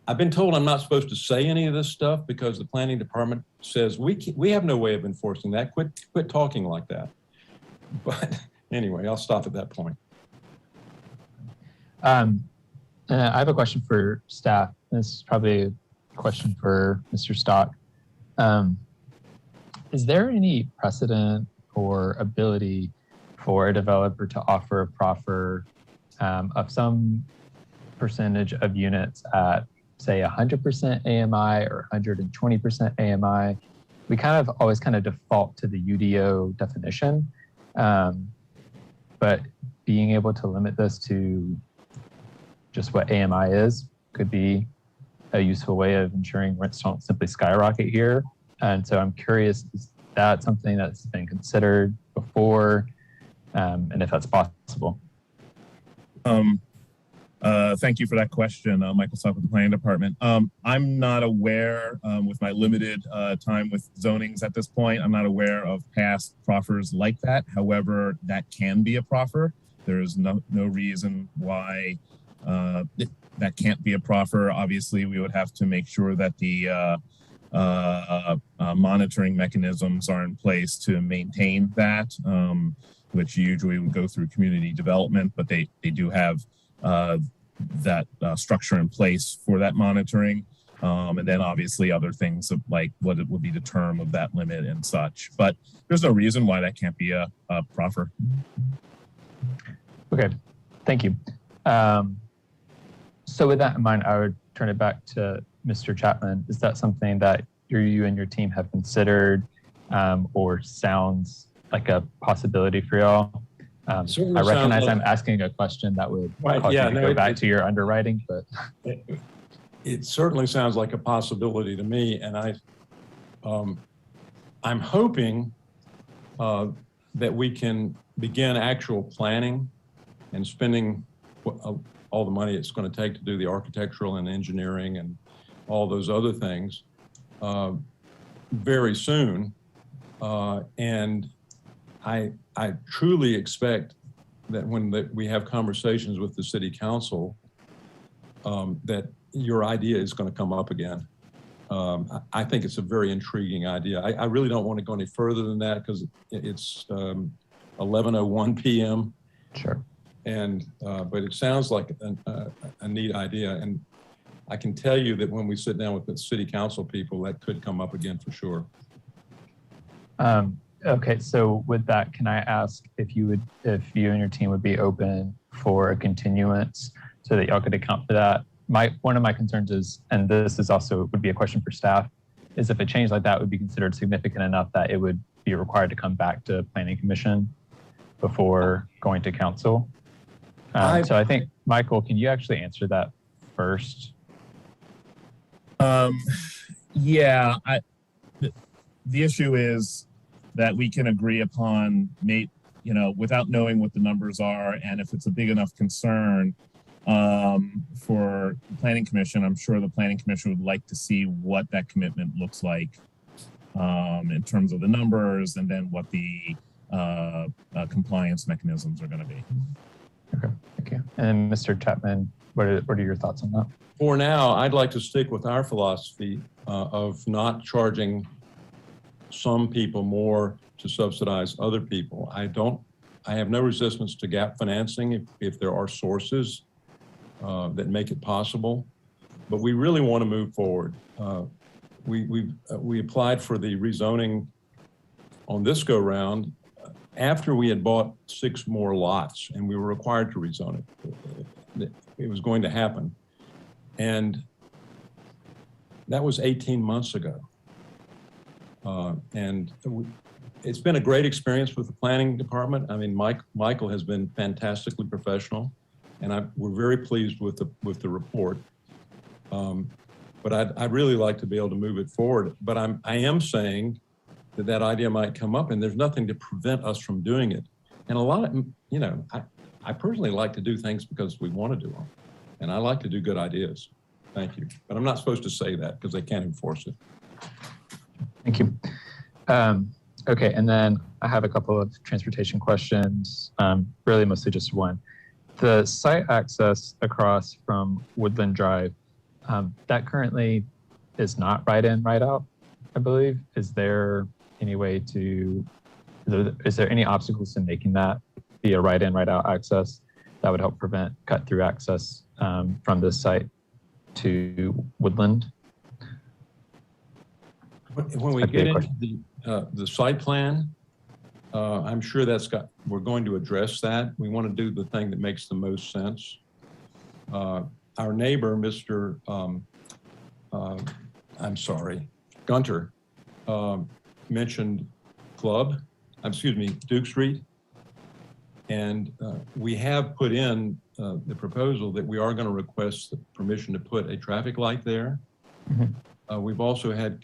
I've been told I'm not supposed to say any of this stuff because the planning department says we have no way of enforcing that. Quit talking like that. But anyway, I'll stop at that point. I have a question for staff. This is probably a question for Mr. Stock. Is there any precedent or ability for a developer to offer a proffer of some percentage of units at, say, 100% AMI or 120% AMI. We kind of always kind of default to the UDO definition, but being able to limit this to just what AMI is could be a useful way of ensuring rents don't simply skyrocket here. And so I'm curious, is that something that's been considered before, and if that's possible? Thank you for that question, Michael Stock with the Planning Department. I'm not aware, with my limited time with zonings at this point, I'm not aware of past proffers like that. However, that can be a proffer. There is no reason why that can't be a proffer. Obviously, we would have to make sure that the monitoring mechanisms are in place to maintain that, which usually would go through community development, but they do have that structure in place for that monitoring. And then obviously other things of like what it would be the term of that limit and such. But there's no reason why that can't be a proffer. Okay, thank you. So with that in mind, I would turn it back to Mr. Chapman. Is that something that you and your team have considered or sounds like a possibility for y'all? I recognize I'm asking a question that would cause you to go back to your underwriting, but it certainly sounds like a possibility to me. And I'm hoping that we can begin actual planning and spending all the money it's going to take to do the architectural and engineering and all those other things very soon. And I truly expect that when we have conversations with the city council, that your idea is going to come up again. I think it's a very intriguing idea. I really don't want to go any further than that because it's 11:01 p.m. Sure. And but it sounds like a neat idea, and I can tell you that when we sit down with the city council people, that could come up again for sure. Okay, so with that, can I ask if you and your team would be open for a continuance so that y'all could account for that? One of my concerns is, and this is also would be a question for staff, is if a change like that would be considered significant enough that it would be required to come back to Planning Commission before going to council. So I think, Michael, can you actually answer that first? Yeah, the issue is that we can agree upon, without knowing what the numbers are, and if it's a big enough concern for the Planning Commission, I'm sure the Planning Commission would like to see what that commitment looks like in terms of the numbers and then what the compliance mechanisms are going to be. Okay, thank you. And Mr. Chapman, what are your thoughts on that? For now, I'd like to stick with our philosophy of not charging some people more to subsidize other people. I have no resistance to gap financing if there are sources that make it possible, but we really want to move forward. We applied for the rezoning on this go round after we had bought 6 more lots and we were required to rezone it. It was going to happen. And that was 18 months ago. And it's been a great experience with the planning department. I mean, Michael has been fantastically professional, and we're very pleased with the report. But I'd really like to be able to move it forward. But I am saying that idea might come up, and there's nothing to prevent us from doing it. And a lot of, I personally like to do things because we want to do them, and I like to do good ideas. Thank you. But I'm not supposed to say that because they can't enforce it. Thank you. Okay, and then I have a couple of transportation questions, really mostly just one. The site access across from Woodland Drive, that currently is not right in, right out, I believe. Is there any way is there any obstacles to making that be a right in, right out access that would help prevent cut through access from this site to Woodland? When we get into the site plan, I'm sure we're going to address that. We want to do the thing that makes the most sense. Our neighbor, Mr. Gunter, mentioned Duke Street. And we have put in the proposal that we are going to request the permission to put a traffic light there. We've also had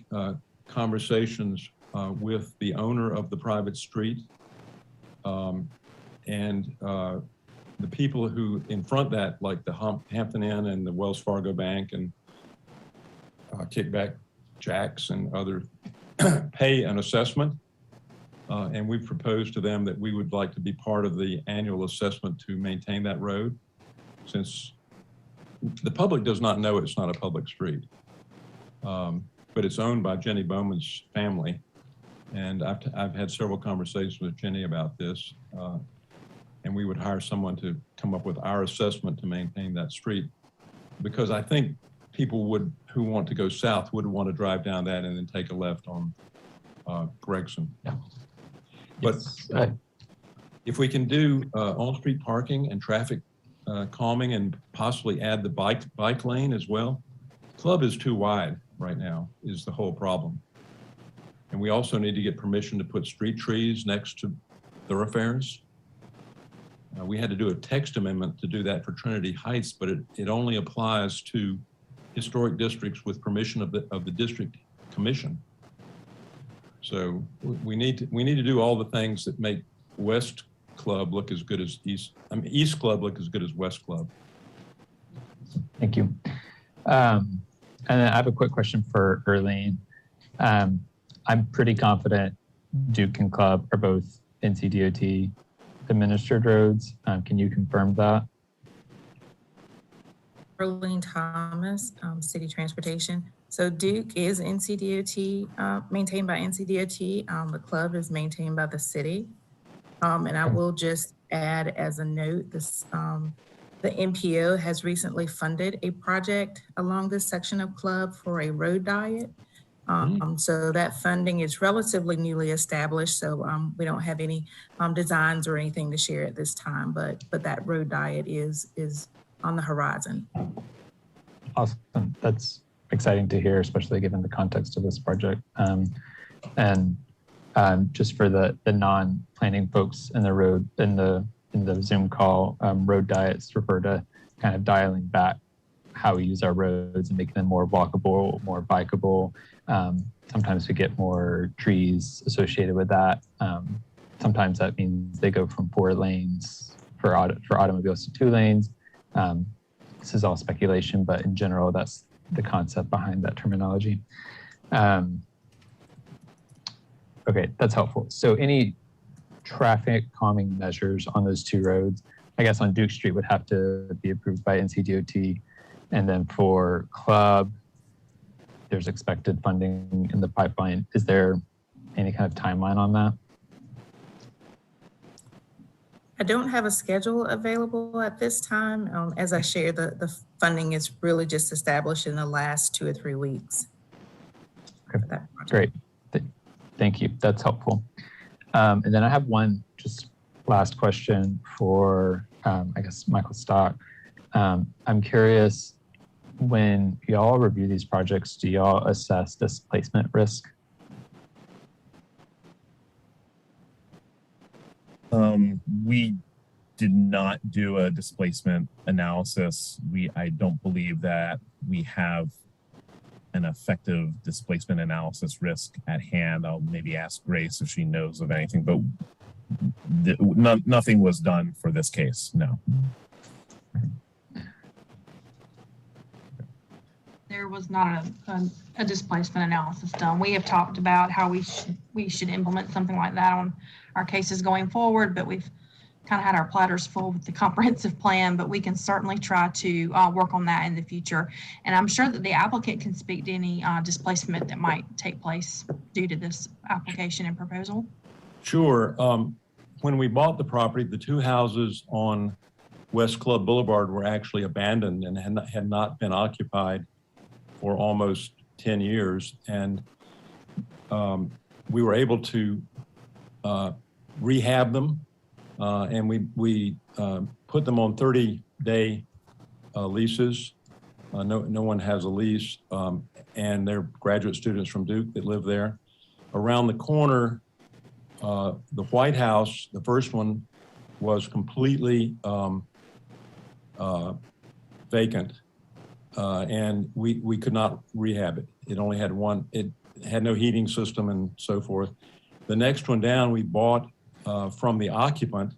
conversations with the owner of the private street and the people who in front that, like the Hampton Inn and the Wells Fargo Bank and Kickback Jacks and other pay an assessment. And we've proposed to them that we would like to be part of the annual assessment to maintain that road, since the public does not know it's not a public street. But it's owned by Jenny Bowman's family. And I've had several conversations with Jenny about this. And we would hire someone to come up with our assessment to maintain that street. Because I think people who want to go south wouldn't want to drive down that and then take a left on Gregson. Yeah. But if we can do on-street parking and traffic calming and possibly add the bike lane as well. Club is too wide right now is the whole problem. And we also need to get permission to put street trees next to thoroughfares. We had to do a text amendment to do that for Trinity Heights, but it only applies to historic districts with permission of the district commission. So we need to do all the things that make West Club look as good as East Club look as good as West Club. Thank you. And then I have a quick question for Erlene. I'm pretty confident Duke and Club are both NCDOT administered roads. Can you confirm that? Erlene Thomas, City Transportation. So Duke is NCDOT, maintained by NCDOT. The club is maintained by the city. And I will just add as a note, the MPO has recently funded a project along this section of club for a road diet. So that funding is relatively newly established. So we don't have any designs or anything to share at this time, but that road diet is on the horizon. Awesome. That's exciting to hear, especially given the context of this project. And just for the non-planning folks in the road, in the Zoom call, road diets refer to kind of dialing back how we use our roads and making them more walkable, more bikeable. Sometimes we get more trees associated with that. Sometimes that means they go from 4 lanes for automobiles to 2 lanes. This is all speculation, but in general, that's the concept behind that terminology. Okay, that's helpful. So any traffic calming measures on those 2 roads, I guess on Duke Street would have to be approved by NCDOT. And then for Club, there's expected funding in the pipeline. Is there any kind of timeline on that? I don't have a schedule available at this time. As I shared, the funding is really just established in the last 2 or 3 weeks. Okay, great. Thank you. That's helpful. And then I have one just last question for, I guess, Michael Stock. I'm curious, when y'all review these projects, do y'all assess displacement risk? We did not do a displacement analysis. I don't believe that we have an effective displacement analysis risk at hand. I'll maybe ask Grace if she knows of anything, but nothing was done for this case, no. There was not a displacement analysis done. We have talked about how we should implement something like that on our cases going forward, but we've kind of had our platters full with the comprehensive plan, but we can certainly try to work on that in the future. And I'm sure that the applicant can speak to any displacement that might take place due to this application and proposal. Sure. When we bought the property, the 2 houses on West Club Boulevard were actually abandoned and had not been occupied for almost 10 years. And we were able to rehab them, and we put them on 30-day leases. No one has a lease, and they're graduate students from Duke that live there. Around the corner, the White House, the first one, was completely vacant, and we could not rehab it. It only had one, it had no heating system and so forth. The next one down, we bought from the occupant,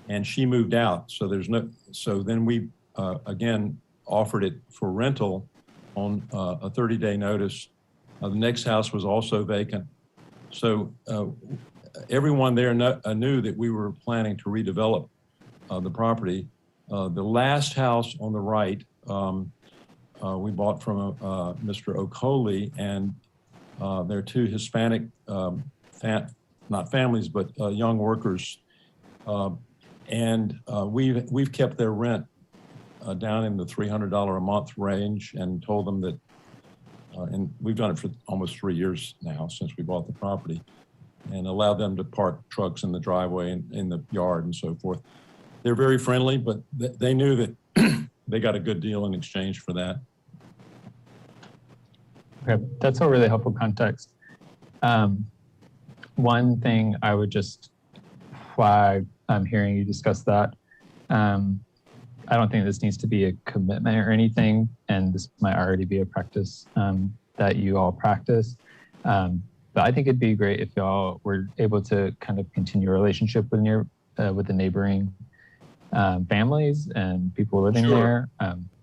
and she moved out. So then we again offered it for rental on a 30-day notice. The next house was also vacant. So everyone there knew that we were planning to redevelop the property. The last house on the right, we bought from Mr. Okoli, and there are two Hispanic, not families, but young workers. And we've kept their rent down in the $300 a month range, and told them that, and we've done it for almost 3 years now since we bought the property, and allowed them to park trucks in the driveway and in the yard and so forth. They're very friendly, but they knew that they got a good deal in exchange for that. Okay, that's a really helpful context. One thing I would just flag, hearing you discuss that, I don't think this needs to be a commitment or anything, and this might already be a practice that you all practice. But I think it'd be great if y'all were able to kind of continue a relationship with the neighboring families and people living there.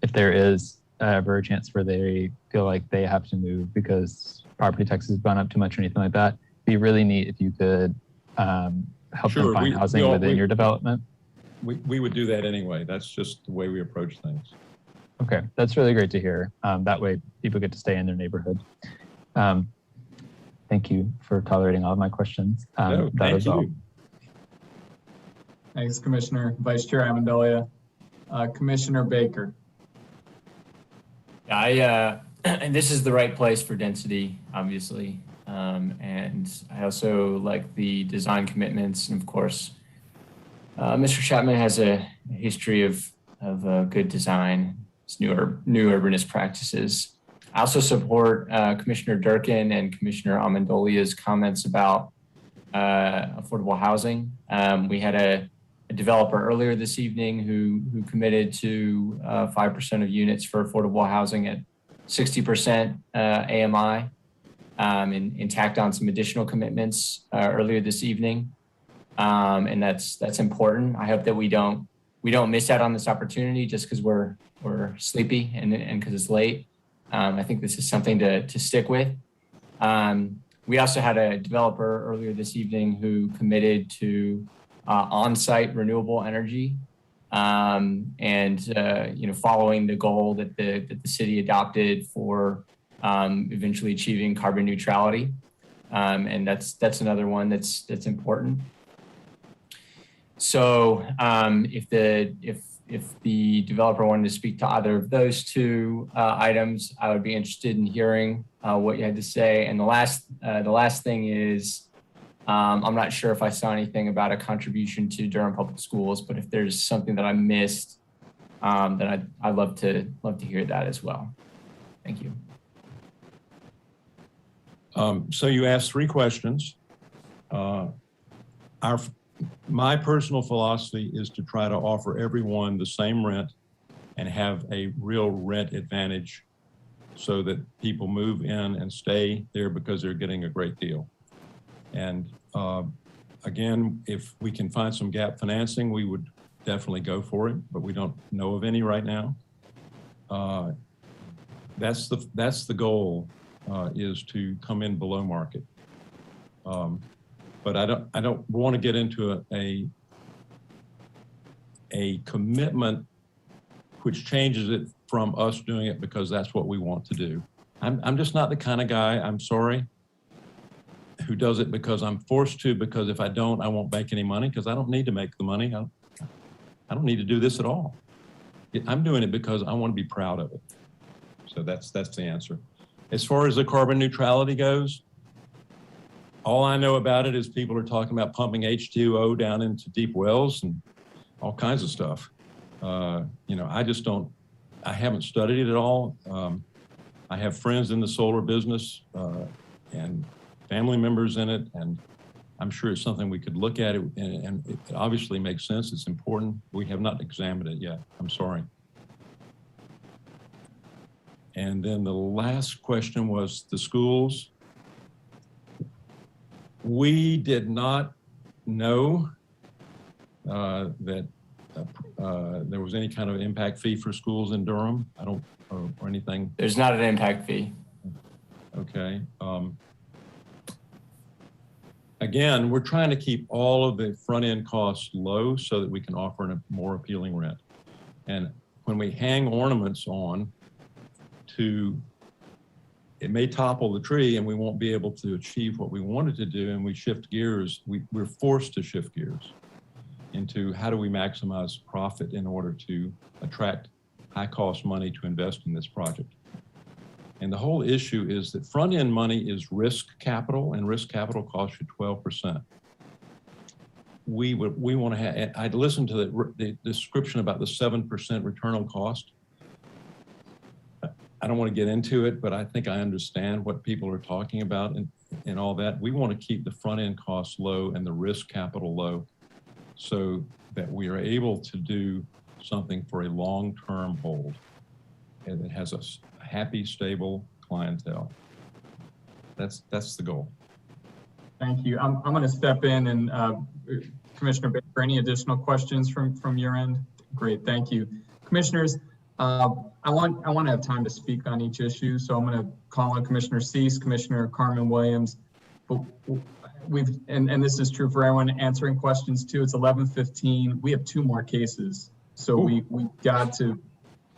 If there is ever a chance where they feel like they have to move because property taxes have gone up too much or anything like that, it'd be really neat if you could help them find housing within your development. We would do that anyway. That's just the way we approach things. Okay, that's really great to hear. That way people get to stay in their neighborhood. Thank you for tolerating all of my questions. No, thank you. All. Thanks, Commissioner. Vice Chair Amendolia. Commissioner Baker. And this is the right place for density, obviously. And I also like the design commitments. And of course, Mr. Chapman has a history of good design, new urbanist practices. I also support Commissioner Durkin and Commissioner Amendolia's comments about affordable housing. We had a developer earlier this evening who committed to 5% of units for affordable housing at 60% AMI, and tacked on some additional commitments earlier this evening. And that's important. I hope that we don't miss out on this opportunity just because we're sleepy and because it's late. I think this is something to stick with. We also had a developer earlier this evening who committed to on-site renewable energy, and following the goal that the city adopted for eventually achieving carbon neutrality. And that's another one that's important. So if the developer wanted to speak to either of those two items, I would be interested in hearing what you had to say. And the last thing is, I'm not sure if I saw anything about a contribution to Durham Public Schools, but if there's something that I missed, then I'd love to hear that as well. Thank you. So you asked 3 questions. My personal philosophy is to try to offer everyone the same rent and have a real rent advantage so that people move in and stay there because they're getting a great deal. And again, if we can find some gap financing, we would definitely go for it, but we don't know of any right now. That's the goal, is to come in below market. But I don't want to get into a commitment which changes it from us doing it because that's what we want to do. I'm just not the kind of guy, I'm sorry, who does it because I'm forced to, because if I don't, I won't make any money, because I don't need to make the money. I don't need to do this at all. I'm doing it because I want to be proud of it. So that's the answer. As far as the carbon neutrality goes, All I know about it is people are talking about pumping H2O down into deep wells and all kinds of stuff. You know, I haven't studied it at all. I have friends in the solar business and family members in it, and I'm sure it's something we could look at it, and it obviously makes sense. It's important. We have not examined it yet. I'm sorry. And then the last question was the schools. We did not know that there was any kind of impact fee for schools in Durham. I don't, or anything. There's not an impact fee. Okay. Again, we're trying to keep all of the front end costs low so that we can offer a more appealing rent. And when we hang ornaments on it may topple the tree and we won't be able to achieve what we wanted to do, and we shift gears, we're forced to shift gears into how do we maximize profit in order to attract high cost money to invest in this project. And the whole issue is that front end money is risk capital, and risk capital costs you 12%. We want to have, I'd listened to the description about the 7% return on cost. I don't want to get into it, but I think I understand what people are talking about and all that. We want to keep the front end costs low and the risk capital low so that we are able to do something for a long-term hold and it has a happy, stable clientele. That's the goal. Thank you. I'm going to step in and Commissioner Baker, any additional questions from your end? Great, thank you. Commissioners, I want to have time to speak on each issue, so I'm going to call on Commissioner Cease, Commissioner Carmen Williams. But and this is true for everyone answering questions too. It's 11:15. We have 2 more cases, so we got to.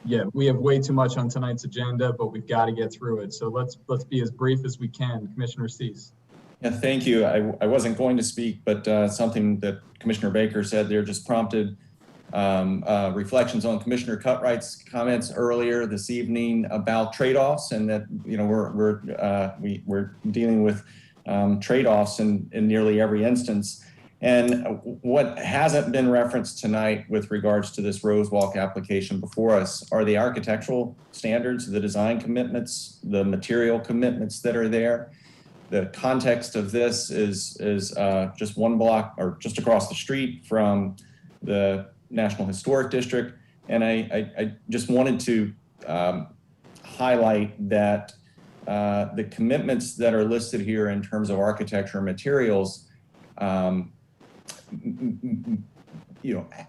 Yeah, we have way too much on tonight's agenda, but we've got to get through it. So let's be as brief as we can. Commissioner Cease. Yeah, thank you. I wasn't going to speak, but something that Commissioner Baker said there just prompted reflections on Commissioner Cutright's comments earlier this evening about trade-offs, and that we're dealing with trade-offs in nearly every instance. And what hasn't been referenced tonight with regards to this Rosewalk application before us are the architectural standards, the design commitments, the material commitments that are there. The context of this is just 1 block or just across the street from the National Historic District. And I just wanted to highlight that the commitments that are listed here in terms of architecture and materials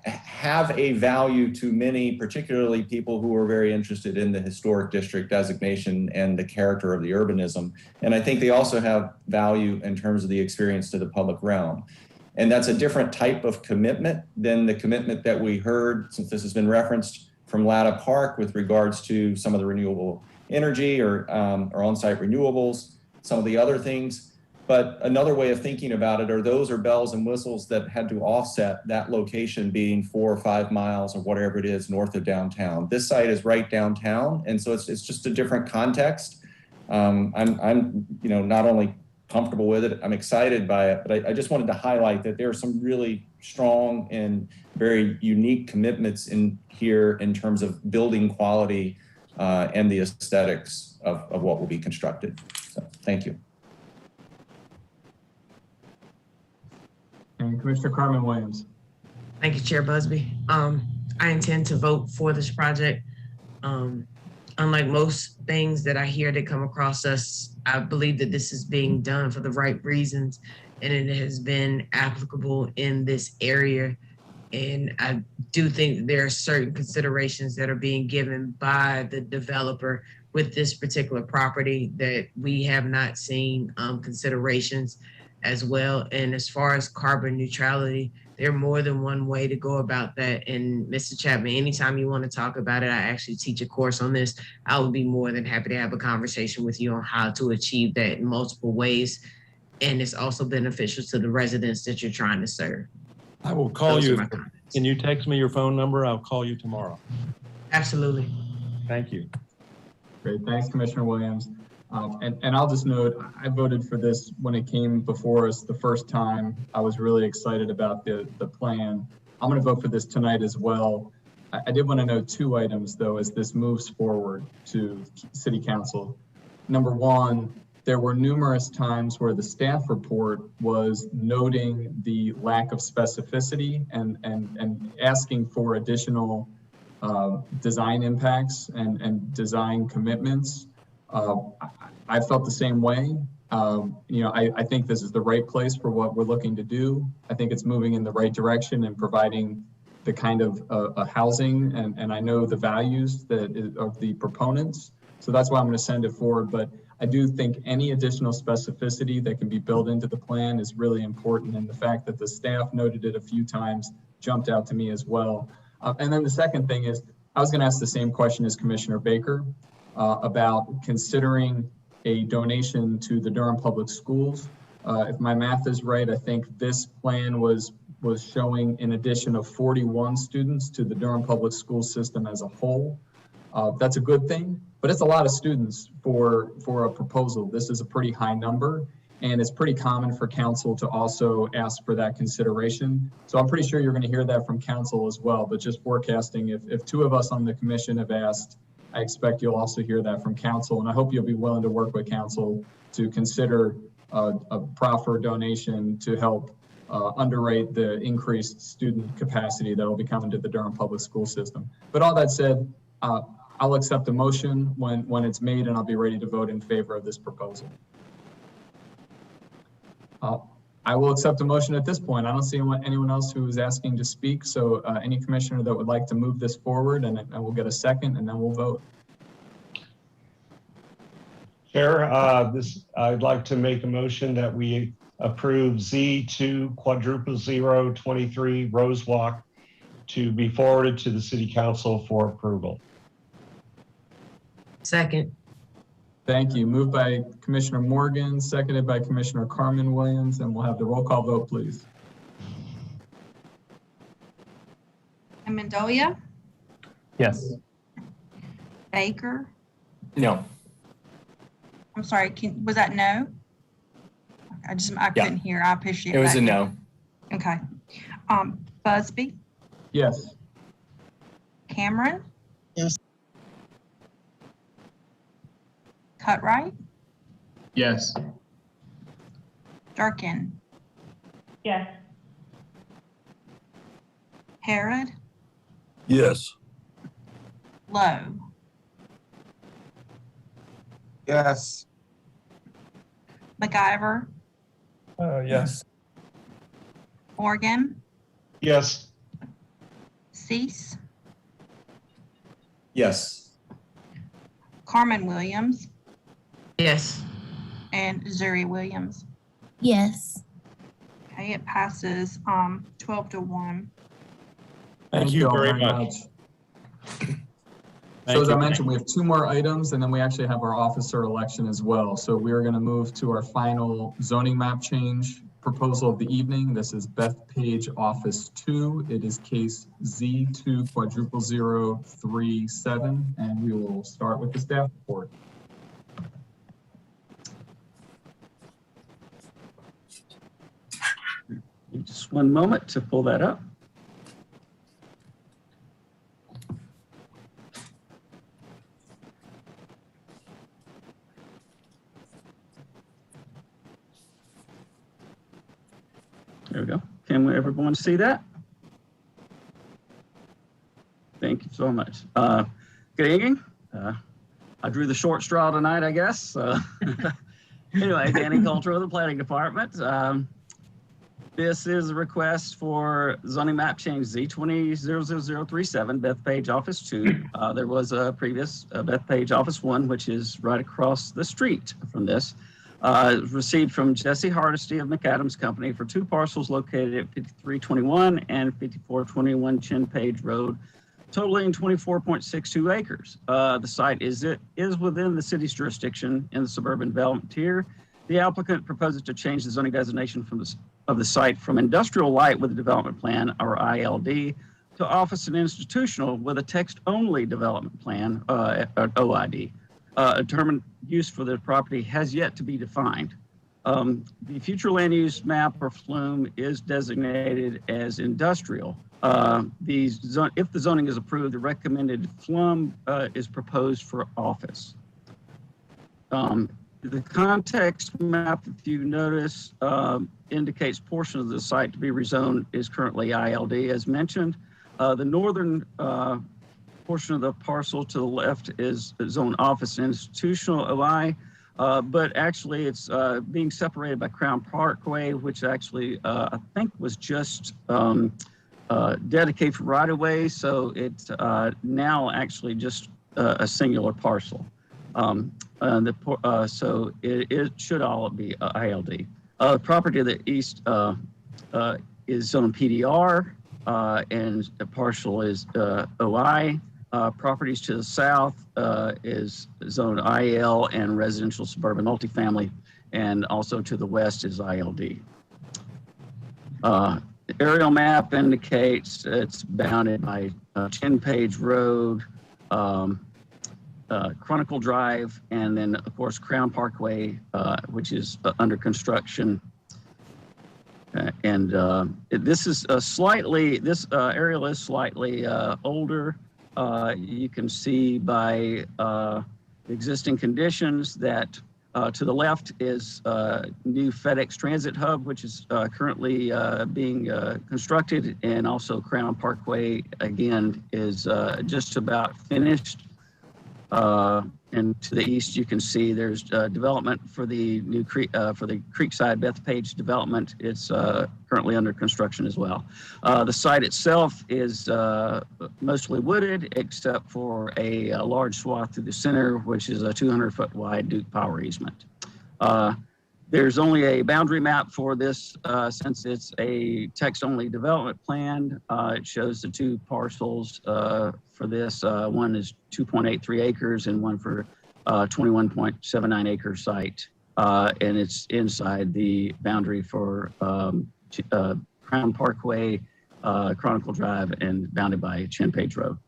have a value to many, particularly people who are very interested in the historic district designation and the character of the urbanism. And I think they also have value in terms of the experience to the public realm. And that's a different type of commitment than the commitment that we heard, since this has been referenced, from Latta Park with regards to some of the renewable energy or on-site renewables, some of the other things. But another way of thinking about it are those are bells and whistles that had to offset that location being 4 or 5 miles or whatever it is north of downtown. This site is right downtown, and so it's just a different context. I'm not only comfortable with it, I'm excited by it, but I just wanted to highlight that there are some really strong and very unique commitments in here in terms of building quality and the aesthetics of what will be constructed. So, thank you. And Commissioner Carmen Williams. Thank you, Chair Busby. I intend to vote for this project. Unlike most things that I hear that come across us, I believe that this is being done for the right reasons, and it has been applicable in this area. And I do think that there are certain considerations that are being given by the developer with this particular property that we have not seen considerations as well. And as far as carbon neutrality, there are more than one way to go about that. And Mr. Chapman, anytime you want to talk about it, I actually teach a course on this. I would be more than happy to have a conversation with you on how to achieve that in multiple ways. And it's also beneficial to the residents that you're trying to serve. I will call you. Can you text me your phone number? I'll call you tomorrow. Absolutely. Thank you. Great, thanks, Commissioner Williams. And I'll just note, I voted for this when it came before us the first time. I was really excited about the plan. I'm going to vote for this tonight as well. I did want to note two items, though, as this moves forward to City Council. Number one, there were numerous times where the staff report was noting the lack of specificity and asking for additional design impacts and design commitments. I felt the same way. I think this is the right place for what we're looking to do. I think it's moving in the right direction and providing the kind of housing, and I know the values of the proponents. So that's why I'm going to send it forward. But I do think any additional specificity that can be built into the plan is really important. And the fact that the staff noted it a few times jumped out to me as well. And then the second thing is, I was going to ask the same question as Commissioner Baker about considering a donation to the Durham Public Schools. If my math is right, I think this plan was showing an addition of 41 students to the Durham Public School system as a whole. That's a good thing, but it's a lot of students for a proposal. This is a pretty high number, and it's pretty common for council to also ask for that consideration. So I'm pretty sure you're going to hear that from council as well, but just forecasting, if two of us on the commission have asked, I expect you'll also hear that from council, and I hope you'll be willing to work with council to consider a proffer donation to help underwrite the increased student capacity that will be coming to the Durham Public School system. But all that said, I'll accept a motion when it's made, and I'll be ready to vote in favor of this proposal. I will accept a motion at this point. I don't see anyone else who is asking to speak. So any commissioner that would like to move this forward, and we'll get a second, and then we'll vote. Chair, I'd like to make a motion that we approve Z2000023 Rosewalk to be forwarded to the City Council for approval. Second. Thank you. Moved by Commissioner Morgan, seconded by Commissioner Carmen Williams, and we'll have the roll call vote, please. Amendolia, Yes. Baker. No. I'm sorry, was that no? I couldn't hear. I appreciate It was that. a no. Okay. Busby, Yes. Cameron, Yes. Cutright, Yes. Durkin, Yes. Harrod, Yes. Lowe, Yes. MacGyver, Yes. Morgan, Yes. Cease, Yes. Carmen Williams, Yes. and Zuri Williams. Yes. Okay, it passes 12-1. Thank you all very much. So as I mentioned, we have two more items, and then we actually have our officer election as well. So we are going to move to our final zoning map change proposal of the evening. This is Bethpage Office II. It is case Z2000037, and we will start with the staff report. Just one moment to pull that up. There we go. Can everyone see that? Thank you so much. Good evening. I drew the short straw tonight, I guess. Anyway, Danny Coulter of the Planning Department. This is a request for zoning map change Z2000037 Bethpage Office II. There was a previous Bethpage Office I, which is right across the street from this. Received from Jesse Hardesty of McAdams Company for two parcels located at 5321 and 5421 Chin Page Road, totaling 24.62 acres. The site is within the city's jurisdiction in the suburban development tier. The applicant proposes to change the zoning designation of the site from industrial light with a development plan, or ILD, to office and institutional with a text-only development plan, OID. a determined use for the property has yet to be defined. The future land use map or FLUME is designated as industrial. If the zoning is approved, the recommended FLUME is proposed for office. The context map, if you notice, indicates portion of the site to be rezoned is currently ILD, as mentioned. The northern portion of the parcel to the left is zone office and institutional OI, but actually it's being separated by Crown Parkway, which actually I think was just dedicated for right-of-way, so it's now actually just a singular parcel. So it should all be ILD. Property to the east is zone PDR, and the partial is OI. Properties to the south is zone IL and residential suburban multifamily, and also to the west is ILD. The aerial map indicates it's bounded by Bethpage Road, Chronicle Drive, and then of course Crown Parkway, which is under construction. This is this aerial is slightly older. You can see by the existing conditions that to the left is new FedEx Transit Hub, which is currently being constructed, and also Crown Parkway again is just about finished. And to the east, you can see there's development for the new Creekside Bethpage development. It's currently under construction as well. The site itself is mostly wooded, except for a large swath through the center, which is a 200-foot wide Duke power easement. There's only a boundary map for this since it's a text-only development plan. It shows the two parcels for this. One is 2.83 acres and one for 21.79 acre site. And it's inside the boundary for Crown Parkway, Chronicle Drive, and bounded by Bethpage Road.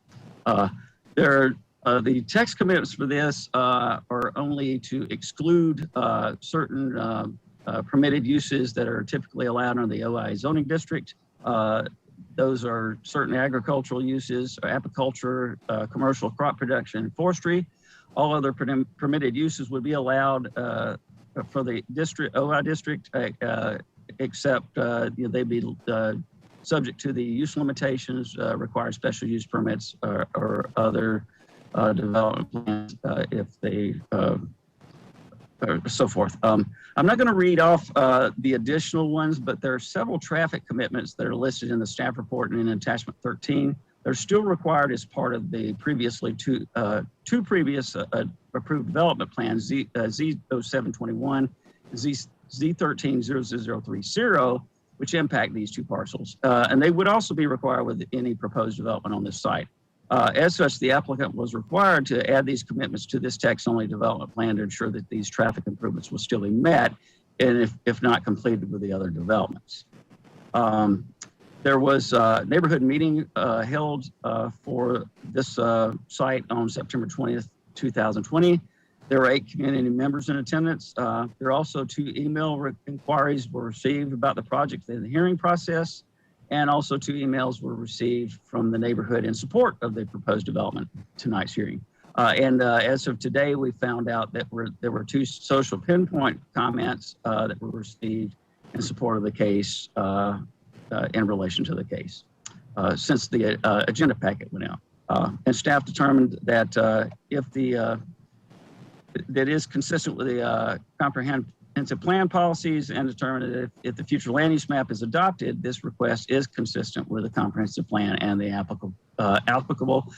The text commitments for this are only to exclude certain permitted uses that are typically allowed under the OI zoning district. Those are certain agricultural uses, apiculture, commercial crop production, and forestry. All other permitted uses would be allowed for the district, OI district, except they'd be subject to the use limitations, require special use permits or other development plans if they or so forth. I'm not going to read off the additional ones, but there are several traffic commitments that are listed in the staff report and in attachment 13. They're still required as part of the previously two previous approved development plans, Z0721, Z1900030, which impact these two parcels. And they would also be required with any proposed development on this site. As such, the applicant was required to add these commitments to this text-only development plan to ensure that these traffic improvements will still be met, and if not completed with the other developments. There was a neighborhood meeting held for this site on September 20th, 2020. There were 8 community members in attendance. There are also 2 email inquiries were received about the project in the hearing process, and also 2 emails were received from the neighborhood in support of the proposed development tonight's hearing. As of today, we found out that there were 2 social pinpoint comments that were received in support of the case in relation to the case since the agenda packet went out. And staff determined that if that is consistent with the comprehensive plan policies, and determined that if the future land use map is adopted, this request is consistent with the comprehensive plan and the applicable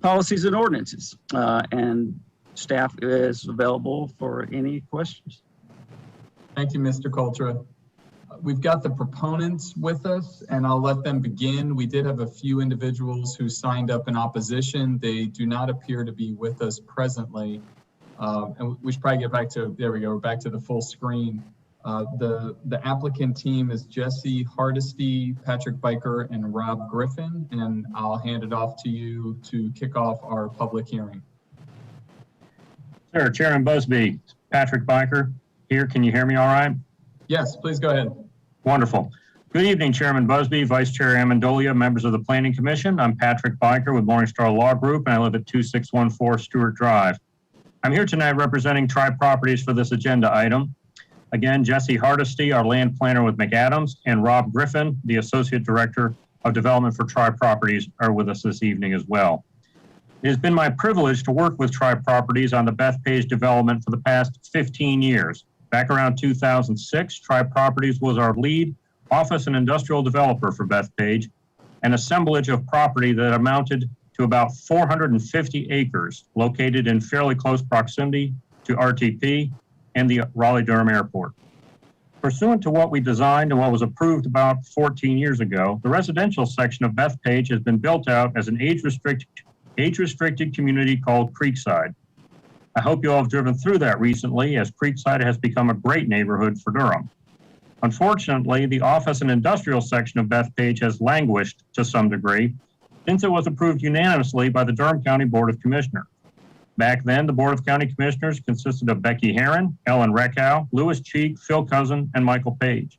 policies and ordinances. And staff is available for any questions. Thank you, Mr. Coltra. We've got the proponents with us, and I'll let them begin. We did have a few individuals who signed up in opposition. They do not appear to be with us presently. And we should probably get back to, there we go, we're back to the full screen. The applicant team is Jesse Hardesty, Patrick Biker, and Rob Griffin, and I'll hand it off to you to kick off our public hearing. Sure, Chairman Busby, Patrick Biker here. Can you hear me all right? Yes, please go ahead. Wonderful. Good evening, Chairman Busby, Vice Chair Amendolia, members of the Planning Commission. I'm Patrick Biker with Morningstar Law Group, and I live at 2614 Stewart Drive. I'm here tonight representing Tribe Properties for this agenda item. Again, Jesse Hardesty, our land planner with McAdams, and Rob Griffin, the Associate Director of Development for Tribe Properties, are with us this evening as well. It has been my privilege to work with Tribe Properties on the Bethpage development for the past 15 years. Back around 2006, Tribe Properties was our lead office and industrial developer for Bethpage, an assemblage of property that amounted to about 450 acres located in fairly close proximity to RTP and the Raleigh-Durham Airport. Pursuant to what we designed and what was approved about 14 years ago, the residential section of Bethpage has been built out as an age-restricted community called Creekside. I hope you all have driven through that recently, as Creekside has become a great neighborhood for Durham. Unfortunately, the office and industrial section of Bethpage has languished to some degree since it was approved unanimously by the Durham County Board of Commissioners. Back then, the Board of County Commissioners consisted of Becky Herron, Ellen Reckow, Louis Cheek, Phil Cousin, and Michael Page.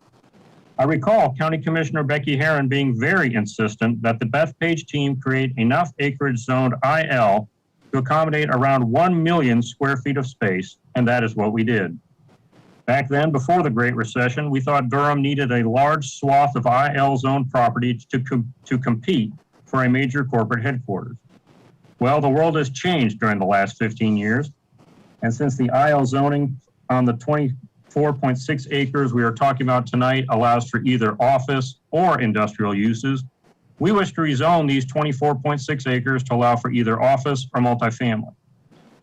I recall County Commissioner Becky Herron being very insistent that the Bethpage team create enough acreage zoned IL to accommodate around 1 million square feet of space, and that is what we did. Back then, before the Great Recession, we thought Durham needed a large swath of IL zoned property to compete for a major corporate headquarters. Well, the world has changed during the last 15 years, and since the IL zoning on the 24.6 acres we are talking about tonight allows for either office or industrial uses, we wish to rezone these 24.6 acres to allow for either office or multifamily.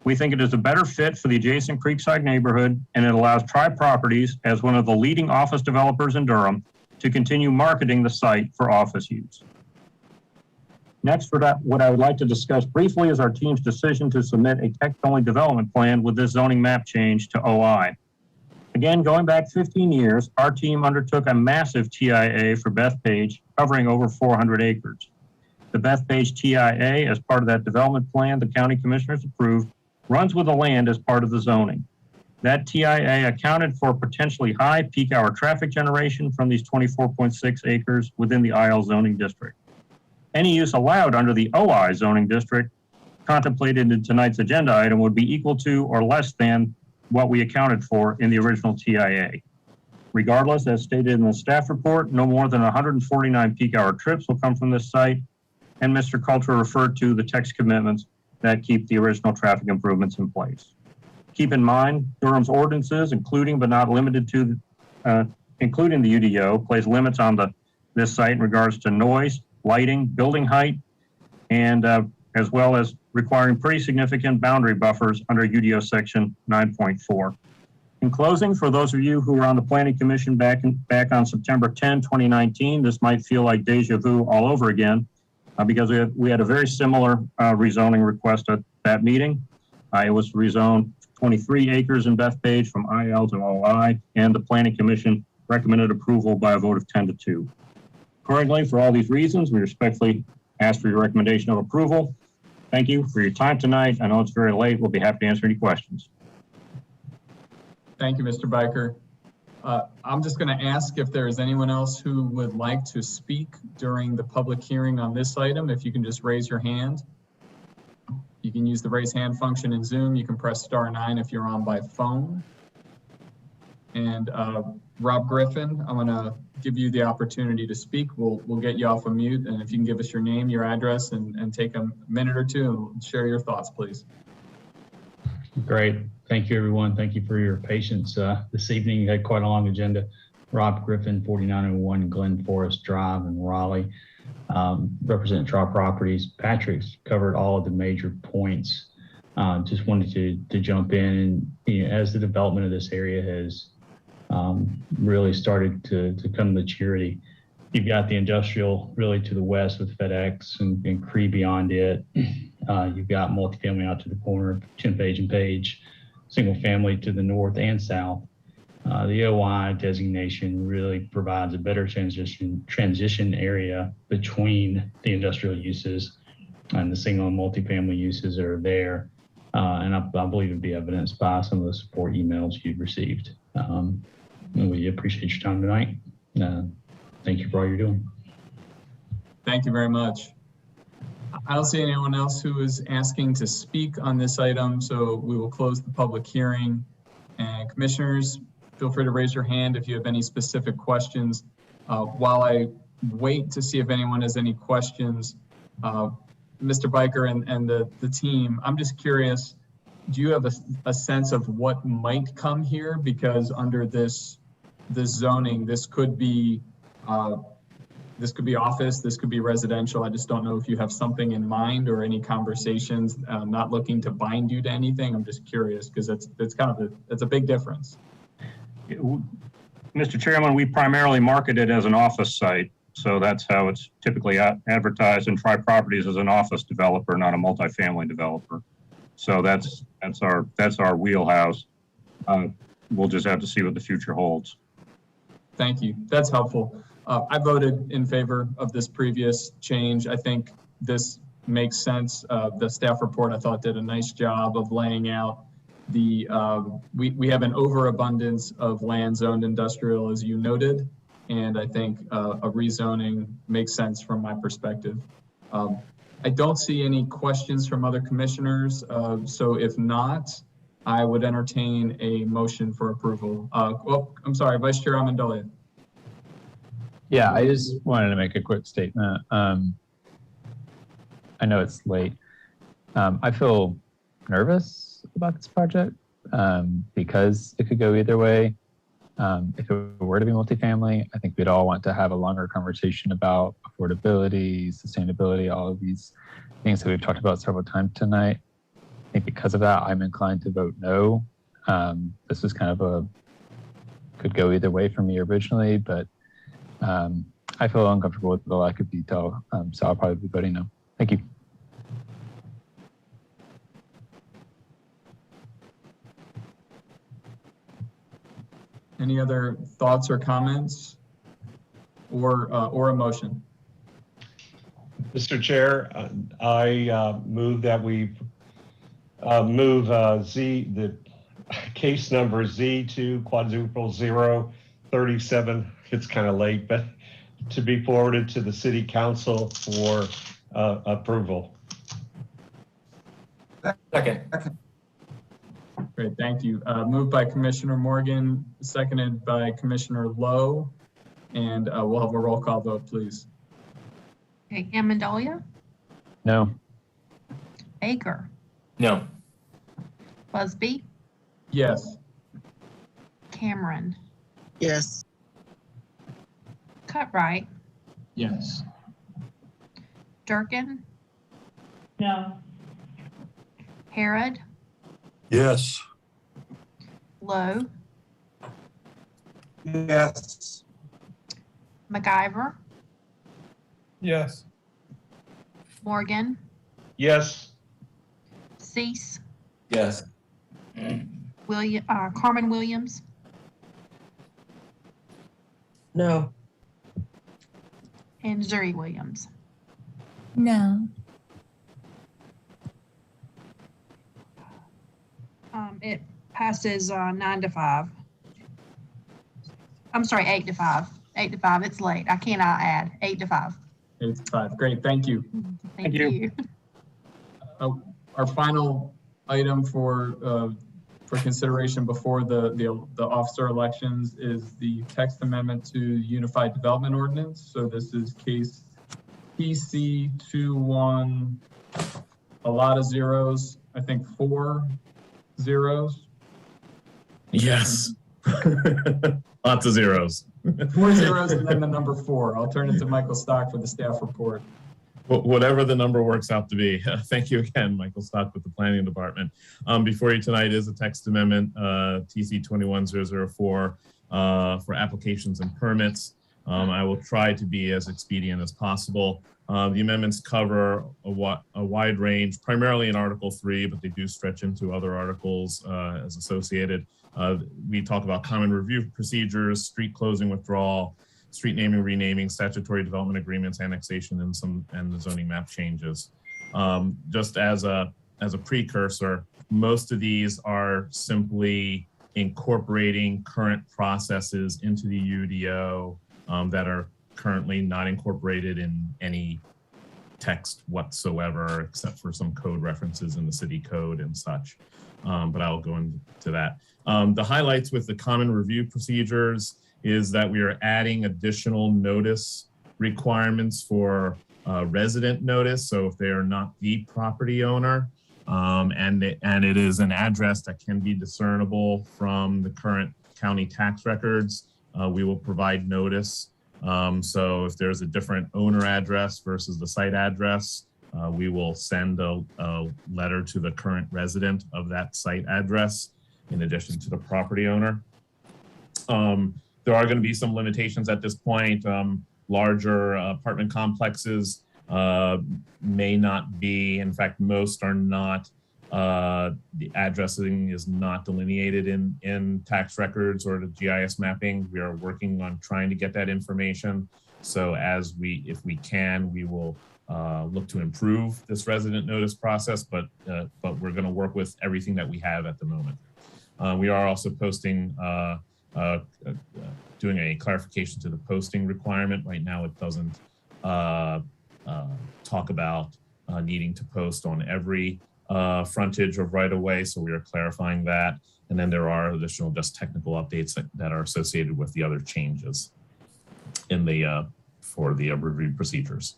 We think it is a better fit for the adjacent Creekside neighborhood, and it allows Tribe Properties, as one of the leading office developers in Durham, to continue marketing the site for office use. Next, what I would like to discuss briefly is our team's decision to submit a text-only development plan with this zoning map change to OI. Again, going back 15 years, our team undertook a massive TIA for Bethpage, covering over 400 acres. The Bethpage TIA, as part of that development plan the county commissioners approved, runs with the land as part of the zoning. That TIA accounted for potentially high peak hour traffic generation from these 24.6 acres within the IL zoning district. Any use allowed under the OI zoning district contemplated in tonight's agenda item would be equal to or less than what we accounted for in the original TIA. Regardless, as stated in the staff report, no more than 149 peak hour trips will come from this site, and Mr. Coulter referred to the text commitments that keep the original traffic improvements in place. Keep in mind, Durham's ordinances, including but not limited to, including the UDO, place limits on this site in regards to noise, lighting, building height, and as well as requiring pretty significant boundary buffers under UDO section 9.4. In closing, for those of you who were on the Planning Commission back on September 10, 2019, this might feel like deja vu all over again, because we had a very similar rezoning request at that meeting. It was rezoned 23 acres in Bethpage from IL to OI, and the Planning Commission recommended approval by a vote of 10-2. Accordingly, for all these reasons, we respectfully ask for your recommendation of approval. Thank you for your time tonight. I know it's very late. We'll be happy to answer any questions. Thank you, Mr. Biker. I'm just going to ask if there is anyone else who would like to speak during the public hearing on this item. If you can just raise your hand. You can use the raise hand function in Zoom. You can press *9 if you're on by phone. And Rob Griffin, I'm going to give you the opportunity to speak. We'll get you off of mute, and if you can give us your name, your address, and take a minute or two and share your thoughts, please. Great. Thank you, everyone. Thank you for your patience this evening. You had quite a long agenda. Rob Griffin, 4901 Glen Forest Drive in Raleigh. Represent Tribe Properties. Patrick's covered all of the major points. Just wanted to jump in, and as the development of this area has really started to come to maturity, you've got the industrial really to the west with FedEx and Cree beyond it. You've got multifamily out to the corner of Page and Page, single family to the north and south. The OI designation really provides a better transition area between the industrial uses and the single and multifamily uses that are there. And I believe it'd be evidenced by some of the support emails you've received. And we appreciate your time tonight. Thank you for all you're doing. Thank you very much. I don't see anyone else who is asking to speak on this item, so we will close the public hearing. And commissioners, feel free to raise your hand if you have any specific questions. While I wait to see if anyone has any questions, Mr. Biker and the team, I'm just curious, do you have a sense of what might come here? Because under this zoning, this could be office, this could be residential. I just don't know if you have something in mind or any conversations. Not looking to bind you to anything. I'm just curious because it's a big difference. Mr. Chairman, we primarily market it as an office site. So that's how it's typically advertised, and Tri Properties as an office developer, not a multifamily developer. So that's our wheelhouse. We'll just have to see what the future holds. Thank you. That's helpful. I voted in favor of this previous change. I think this makes sense. The staff report, I thought, did a nice job of laying out the, we have an overabundance of land zoned industrial, as you noted, and I think a rezoning makes sense from my perspective. I don't see any questions from other commissioners, so if not, I would entertain a motion for approval. Well, I'm sorry, Vice Chair Amendolia. Yeah, I just wanted to make a quick statement. I know it's late. I feel nervous about this project because it could go either way. If it were to be multifamily, I think we'd all want to have a longer conversation about affordability, sustainability, all of these things that we've talked about several times tonight. I think because of that, I'm inclined to vote no. This was kind of could go either way for me originally, but I feel uncomfortable with the lack of detail, so I'll probably be voting no. Thank you. Any other thoughts or comments or a motion? Mr. Chair, I move that we move the case number Z2000037. It's kind of late, but to be forwarded to the City Council for approval. Second. Great, thank you. Moved by Commissioner Morgan, seconded by Commissioner Lowe, and we'll have a roll call vote, please. Okay, Amendolia, No. Baker, No. Busby, Yes. Cameron, Yes. Cutright, Yes. Durkin, No. Harrod, Yes. Lowe, Yes. MacGyver, Yes. Morgan, Yes. Cease, Yes. Carmen Williams, No. and Zuri Williams. No. It passes 9-5. I'm sorry, 8-5. 8-5. It's late. I cannot add 8-5. 8-5. Great, thank you. Thank you. Our final item for consideration before the officer elections is the text amendment to Unified Development Ordinance. So this is case PC21, a lot of zeros, I think 4 zeros. Yes. Lots of zeros. 4 zeros and then the number 4. I'll turn it to Michael Stock for the staff report. Whatever the number works out to be. Thank you again, Michael Stock with the Planning Department. Before you tonight is a text amendment, TC 21004, for applications and permits. I will try to be as expedient as possible. The amendments cover a wide range, primarily in Article 3, but they do stretch into other articles as associated. We talk about common review procedures, street closing withdrawal, street naming, renaming, statutory development agreements, annexation, and the zoning map changes. Just as a as a precursor, most of these are simply incorporating current processes into the UDO that are currently not incorporated in any text whatsoever, except for some code references in the city code and such. But I'll go into that. The highlights with the common review procedures is that we are adding additional notice requirements for resident notice. So if they are not the property owner, and it is an address that can be discernible from the current county tax records, we will provide notice. So if there's a different owner address versus the site address, we will send a letter to the current resident of that site address in addition to the property owner. There are going to be some limitations at this point. Larger apartment complexes may not be, in fact, most are not, the addressing is not delineated in tax records or the GIS mapping. We are working on trying to get that information. So if we can, we will look to improve this resident notice process, but we're going to work with everything that we have at the moment. We are also posting, doing a clarification to the posting requirement. Right now, it doesn't talk about needing to post on every frontage of right-of-way, so we are clarifying that. And then there are additional just technical updates that are associated with the other changes in the for the review procedures.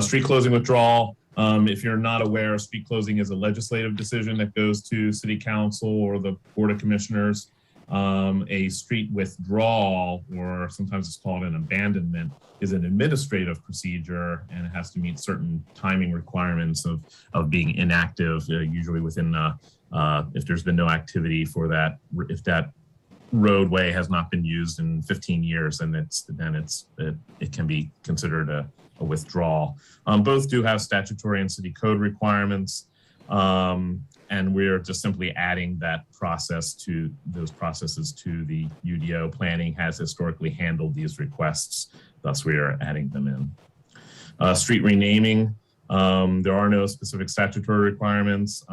Street closing withdrawal. If you're not aware, street closing is a legislative decision that goes to City Council or the Board of Commissioners. A street withdrawal, or sometimes it's called an abandonment, is an administrative procedure, and it has to meet certain timing requirements of being inactive, usually within, if there's been no activity for that, if that roadway has not been used in 15 years, then it can be considered a withdrawal. Both do have statutory and city code requirements. And we're just simply adding that process to those processes to the UDO. Planning has historically handled these requests, thus we are adding them in. Street renaming, there are no specific statutory requirements.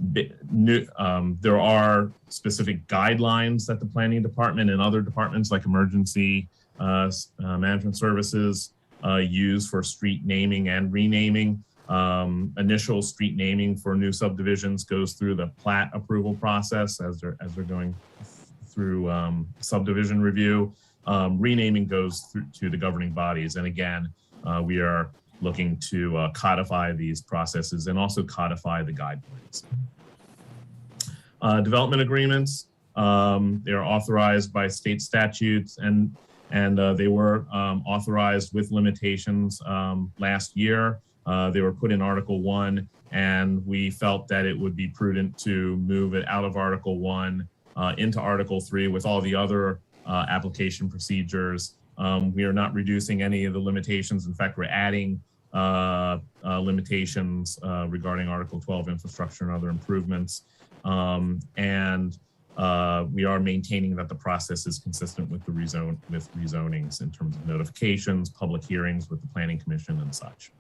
There are specific guidelines that the planning department and other departments like emergency management services use for street naming and renaming. Initial street naming for new subdivisions goes through the plat approval process as they're going through subdivision review. Renaming goes through to the governing bodies. And again, we are looking to codify these processes and also codify the guidelines. Development agreements, they are authorized by state statutes and they were authorized with limitations last year. They were put in Article 1, and we felt that it would be prudent to move it out of Article 1 into Article 3 with all the other application procedures. We are not reducing any of the limitations. In fact, we're adding limitations regarding Article 12 infrastructure and other improvements. We are maintaining that the process is consistent with the rezonings in terms of notifications, public hearings with the Planning Commission and such.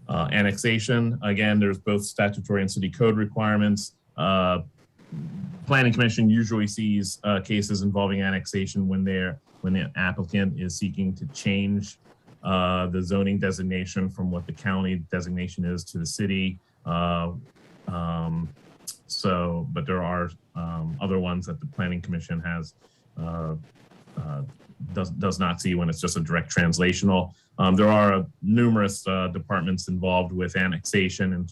Annexation, again, there's both statutory and city code requirements. Planning Commission usually sees cases involving annexation when the applicant is seeking to change the zoning designation from what the county designation is to the city. But there are other ones that the Planning Commission has does not see when it's just a direct translational. There are numerous departments involved with annexation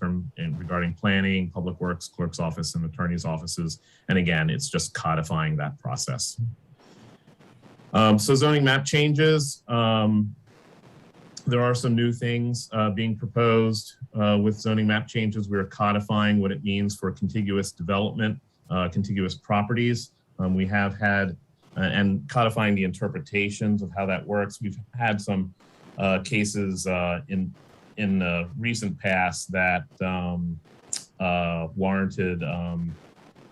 regarding planning, public works, clerk's office, and attorney's offices. And again, it's just codifying that process. So zoning map changes. There are some new things being proposed with zoning map changes. We're codifying what it means for contiguous development, contiguous properties. We have had, and codifying the interpretations of how that works. We've had some cases in the recent past that warranted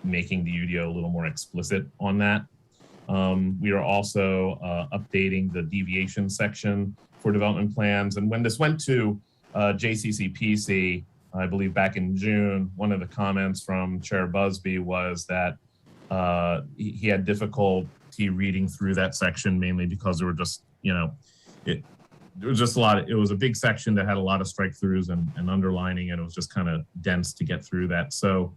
making the UDO a little more explicit on that. We are also updating the deviation section for development plans. And when this went to JCCPC, I believe back in June, one of the comments from Chair Busby was that he had difficulty reading through that section, mainly because there were just, it was just a lot. It was a big section that had a lot of strike throughs and underlining, and it was just kind of dense to get through that. So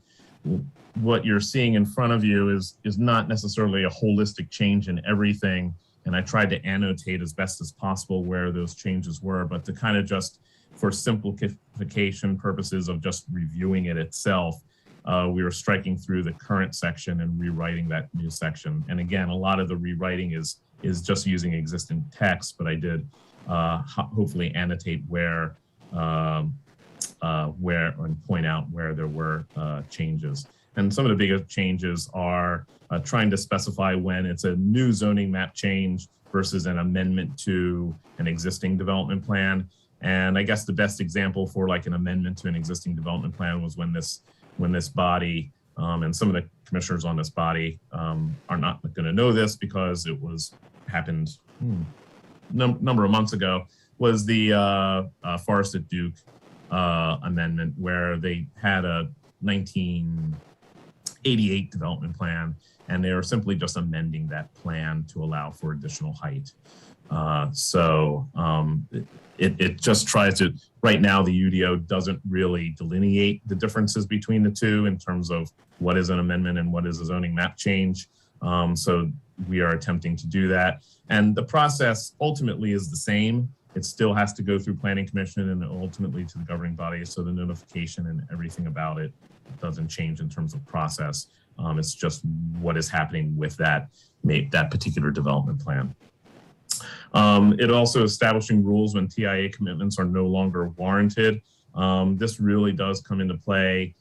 what you're seeing in front of you is not necessarily a holistic change in everything. And I tried to annotate as best as possible where those changes were, but to kind of just for simplification purposes of just reviewing it itself, we were striking through the current section and rewriting that new section. And again, a lot of the rewriting is just using existing text, but I did hopefully annotate where and point out where there were changes. And some of the biggest changes are trying to specify when it's a new zoning map change versus an amendment to an existing development plan. And I guess the best example for like an amendment to an existing development plan was when this body and some of the commissioners on this body are not going to know this because it happened number of months ago, was the Forest at Duke amendment, where they had a 1988 development plan, and they were simply just amending that plan to allow for additional height. It just tries to, right now the UDO doesn't really delineate the differences between the two in terms of what is an amendment and what is a zoning map change. So we are attempting to do that. And the process ultimately is the same. It still has to go through Planning Commission and ultimately to the governing body. So the notification and everything about it doesn't change in terms of process. It's just what is happening with that particular development plan. It also establishing rules when TIA commitments are no longer warranted. This really does come into play,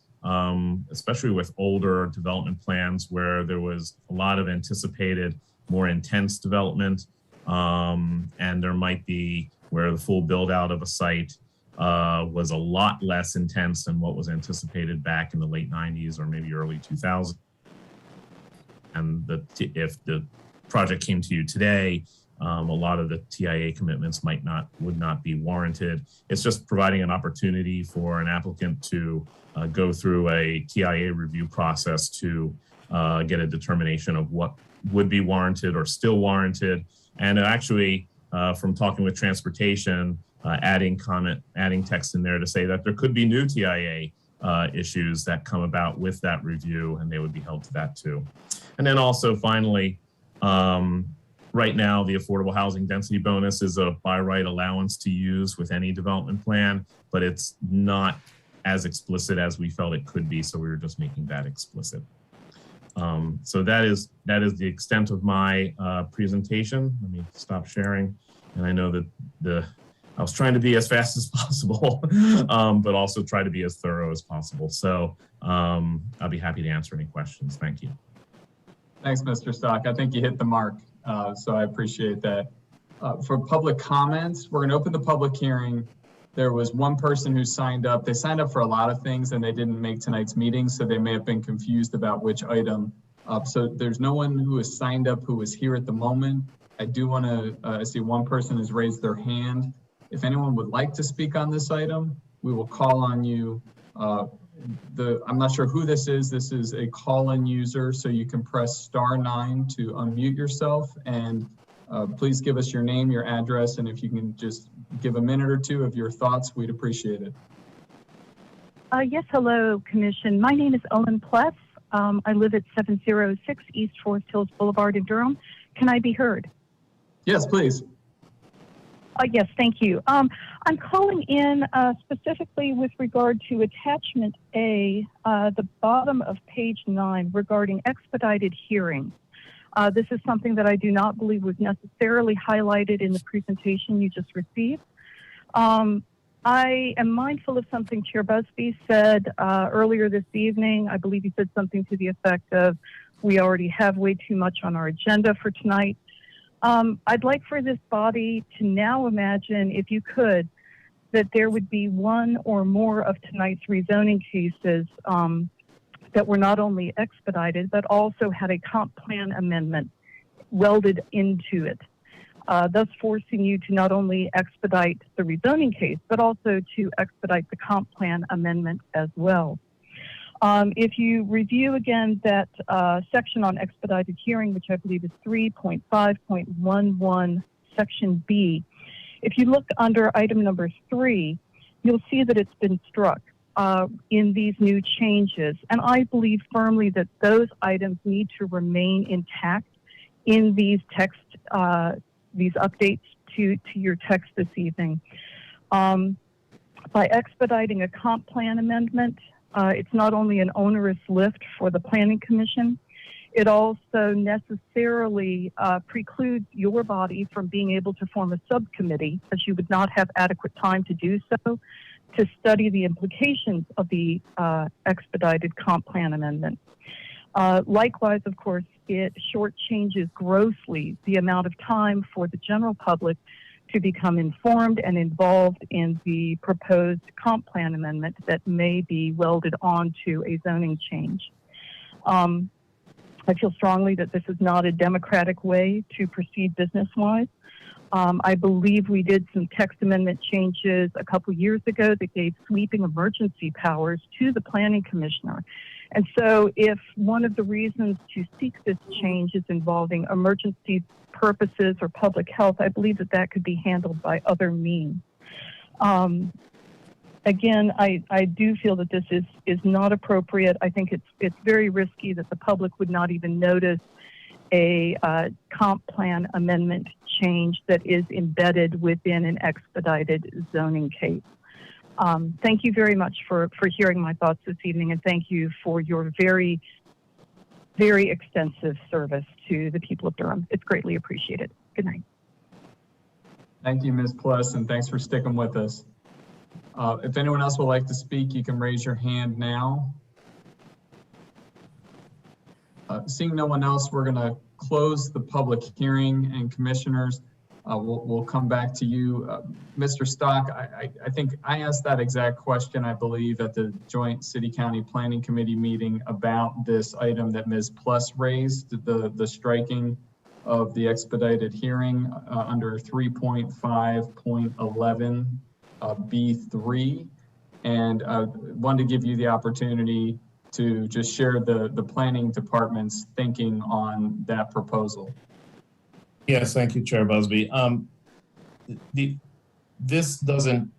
especially with older development plans where there was a lot of anticipated more intense development, and there might be where the full build out of a site was a lot less intense than what was anticipated back in the late 90s or maybe early 2000s. And if the project came to you today, a lot of the TIA commitments would not be warranted. It's just providing an opportunity for an applicant to go through a TIA review process to get a determination of what would be warranted or still warranted. And actually, from talking with transportation, adding text in there to say that there could be new TIA issues that come about with that review, and they would be held to that too. And then also finally, right now, the affordable housing density bonus is a by right allowance to use with any development plan, but it's not as explicit as we felt it could be. So we were just making that explicit. So that is the extent of my presentation. Let me stop sharing. And I know that I was trying to be as fast as possible, but also try to be as thorough as possible. So I'll be happy to answer any questions. Thank you. Thanks, Mr. Stock. I think you hit the mark, so I appreciate that. For public comments, we're going to open the public hearing. There was one person who signed up. They signed up for a lot of things and they didn't make tonight's meeting, so they may have been confused about which item. So there's no one who has signed up who is here at the moment. I do want to, I see one person has raised their hand. If anyone would like to speak on this item, we will call on you. I'm not sure who this is. This is a call-in user, so you can press *9 to unmute yourself, and please give us your name, your address, and if you can just give a minute or two of your thoughts, we'd appreciate it. Yes, hello, Commission. My name is Ellen Pless. I live at 706 East Forest Hills Boulevard in Durham. Can I be heard? Yes, please. Yes, thank you. I'm calling in specifically with regard to attachment A, the bottom of page 9 regarding expedited hearing. This is something that I do not believe was necessarily highlighted in the presentation you just received. I am mindful of something Chair Busby said earlier this evening. I believe he said something to the effect of, we already have way too much on our agenda for tonight. I'd like for this body to now imagine, if you could, that there would be one or more of tonight's rezoning cases that were not only expedited, but also had a comp plan amendment welded into it. thus forcing you to not only expedite the rezoning case, but also to expedite the comp plan amendment as well. If you review again that section on expedited hearing, which I believe is 3.5.11 section B, if you look under item number 3, you'll see that it's been struck in these new changes. And I believe firmly that those items need to remain intact in these text, these updates to your text this evening. By expediting a comp plan amendment, it's not only an onerous lift for the Planning Commission, it also necessarily precludes your body from being able to form a subcommittee, as you would not have adequate time to do so, to study the implications of the expedited comp plan amendment. Likewise, of course, it shortchanges grossly the amount of time for the general public to become informed and involved in the proposed comp plan amendment that may be welded onto a zoning change. I feel strongly that this is not a democratic way to proceed business-wise. I believe we did some text amendment changes a couple years ago that gave sweeping emergency powers to the Planning Commissioner. And so if one of the reasons to seek this change is involving emergency purposes or public health, I believe that that could be handled by other means. Again, I do feel that this is not appropriate. I think it's very risky that the public would not even notice a comp plan amendment change that is embedded within an expedited zoning case. Thank you very much for hearing my thoughts this evening, and thank you for your very, very extensive service to the people of Durham. It's greatly appreciated. Good night. Thank you, Ms. Plus, and thanks for sticking with us. If anyone else would like to speak, you can raise your hand now. Seeing no one else, we're going to close the public hearing, and commissioners, we'll come back to you. Mr. Stock, I think I asked that exact question, I believe, at the joint City-County Planning Committee meeting about this item that Ms. Plus raised, the striking of the expedited hearing under 3.5.11 B3, and wanted to give you the opportunity to just share the planning department's thinking on that proposal. Yes, thank you, Chair Busby. This doesn't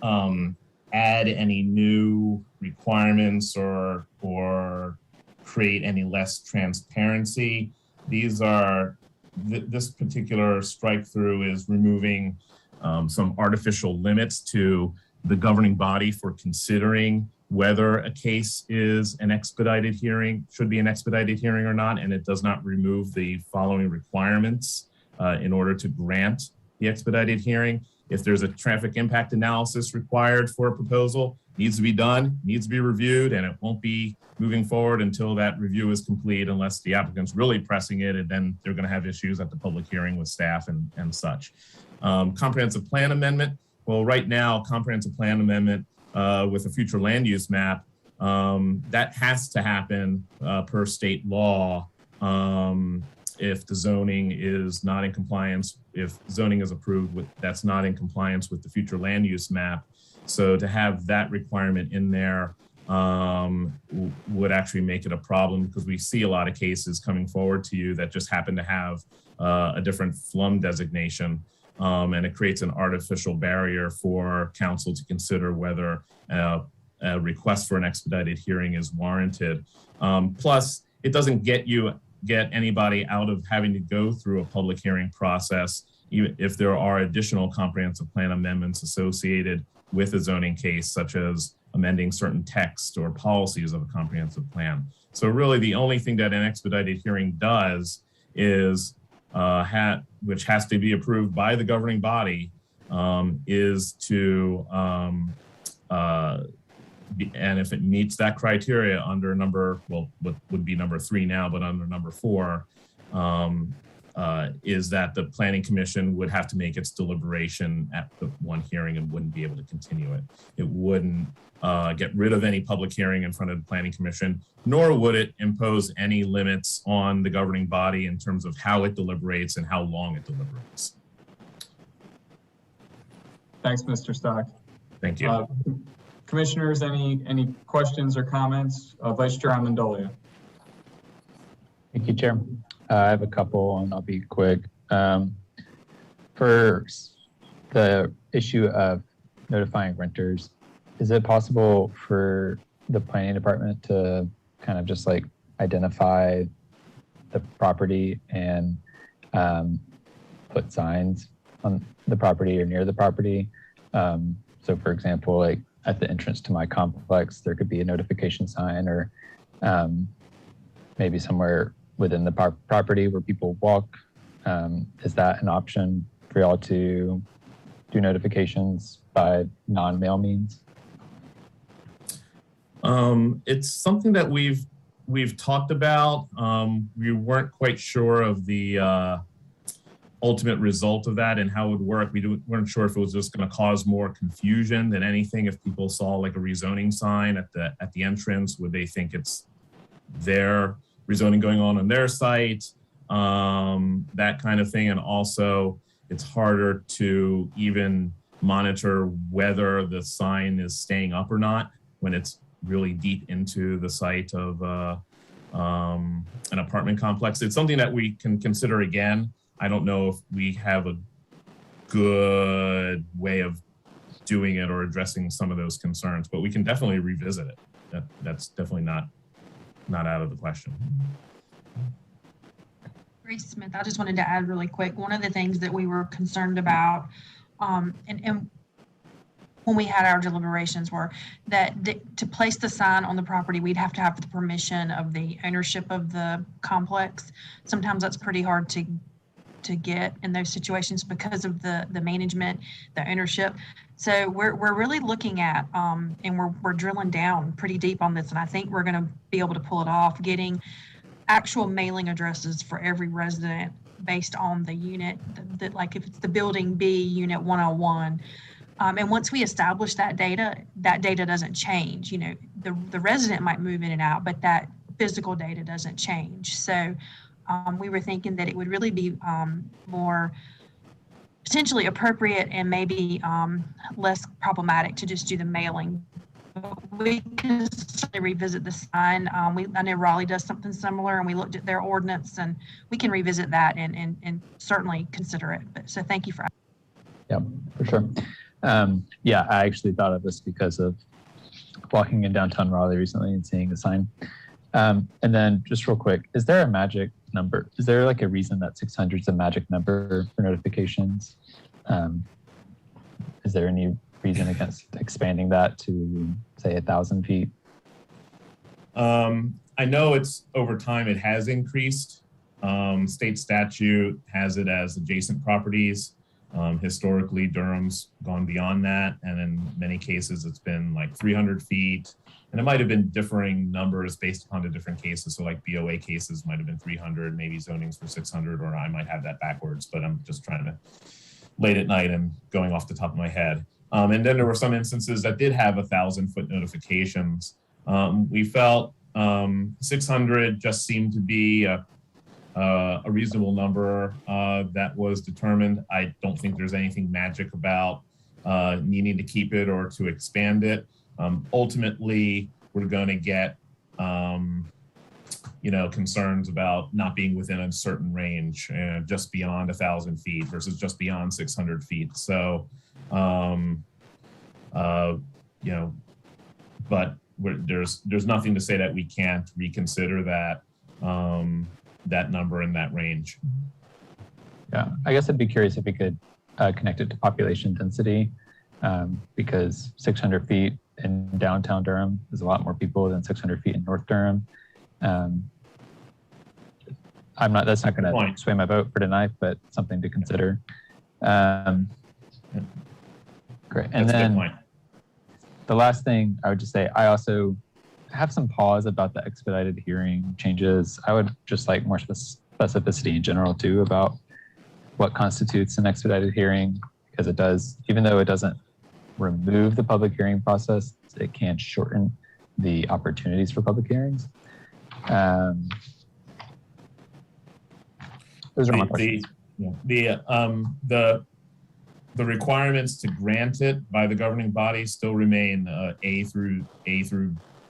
add any new requirements or create any less transparency. These are this particular strike through is removing some artificial limits to the governing body for considering whether a case is an expedited hearing, should be an expedited hearing or not, and it does not remove the following requirements in order to grant the expedited hearing. If there's a traffic impact analysis required for a proposal, needs to be done, needs to be reviewed, and it won't be moving forward until that review is complete unless the applicant's really pressing it, and then they're gonna have issues at the public hearing with staff and such. Comprehensive plan amendment. Well, right now, comprehensive plan amendment with a future land use map, that has to happen per state law if the zoning is not in compliance, if zoning is approved with, that's not in compliance with the future land use map. So to have that requirement in there would actually make it a problem, because we see a lot of cases coming forward to you that just happen to have a different FLUM designation. And it creates an artificial barrier for council to consider whether a request for an expedited hearing is warranted. Plus, it doesn't get anybody out of having to go through a public hearing process, even if there are additional comprehensive plan amendments associated with a zoning case, such as amending certain text or policies of a comprehensive plan. So really the only thing that an expedited hearing does is which has to be approved by the governing body, is to, and if it meets that criteria under number, well, what would be number 3 now, but under number 4, is that the Planning Commission would have to make its deliberation at the one hearing and wouldn't be able to continue it. It wouldn't get rid of any public hearing in front of the Planning Commission, nor would it impose any limits on the governing body in terms of how it deliberates and how long it deliberates. Thanks, Mr. Stock. Thank you. Commissioners, any questions or comments? Vice Chair Amendolia. Thank you, Chair. I have a couple and I'll be quick. First, the issue of notifying renters, is it possible for the planning department to kind of just like identify the property and put signs on the property or near the property? So for example, like at the entrance to my complex, there could be a notification sign, or maybe somewhere within the property where people walk. Is that an option for y'all to do notifications by non-mail means? It's something that we've talked about. We weren't quite sure of the ultimate result of that and how it would work. We weren't sure if it was just going to cause more confusion than anything. If people saw like a rezoning sign at the entrance, would they think it's their rezoning going on their site? That kind of thing. And also, it's harder to even monitor whether the sign is staying up or not when it's really deep into the site of an apartment complex. It's something that we can consider again. I don't know if we have a good way of doing it or addressing some of those concerns, but we can definitely revisit it. That's definitely not out of the question. Grace Smith, I just wanted to add really quick, one of the things that we were concerned about and when we had our deliberations were that to place the sign on the property, we'd have to have the permission of the ownership of the complex. Sometimes that's pretty hard to get in those situations because of the management, the ownership. So we're really looking at and we're drilling down pretty deep on this, and I think we're going to be able to pull it off, getting actual mailing addresses for every resident based on the unit, that like if it's the building B, unit 101. And once we establish that data doesn't change. You know, the resident might move in and out, but that physical data doesn't change. So we were thinking that it would really be more potentially appropriate and maybe less problematic to just do the mailing. But we can certainly revisit the sign. I know Raleigh does something similar, and we looked at their ordinance, and we can revisit that and certainly consider it. But so thank you for. Yeah, for sure. Yeah, I actually thought of this because of walking in downtown Raleigh recently and seeing the sign. And then just real quick, is there a magic number? Is there like a reason that 600 is a magic number for notifications? Is there any reason against expanding that to say 1,000 feet? I know it's over time it has increased. State statute has it as adjacent properties. Historically, Durham's gone beyond that, and in many cases it's been like 300 feet, and it might have been differing numbers based upon the different cases. So like BOA cases might have been 300, maybe zonings for 600, or I might have that backwards, but I'm just trying to late at night and going off the top of my head. And then there were some instances that did have 1,000-foot notifications. We felt 600 just seemed to be a reasonable number that was determined. I don't think there's anything magic about needing to keep it or to expand it. Ultimately, we're going to get concerns about not being within a certain range, just beyond 1,000 feet versus just beyond 600 feet. So, but there's nothing to say that we can't reconsider that that number in that range. Yeah, I guess I'd be curious if we could connect it to population density, because 600 feet in downtown Durham is a lot more people than 600 feet in North Durham. That's not going to sway my vote for tonight, but something to consider. Great. And then the last thing I would just say, I also have some pause about the expedited hearing changes. I would just like more specificity in general too about what constitutes an expedited hearing, because it does, even though it doesn't remove the public hearing process, it can shorten the opportunities for public hearings. Those are my questions. The requirements to grant it by the governing body still remain A,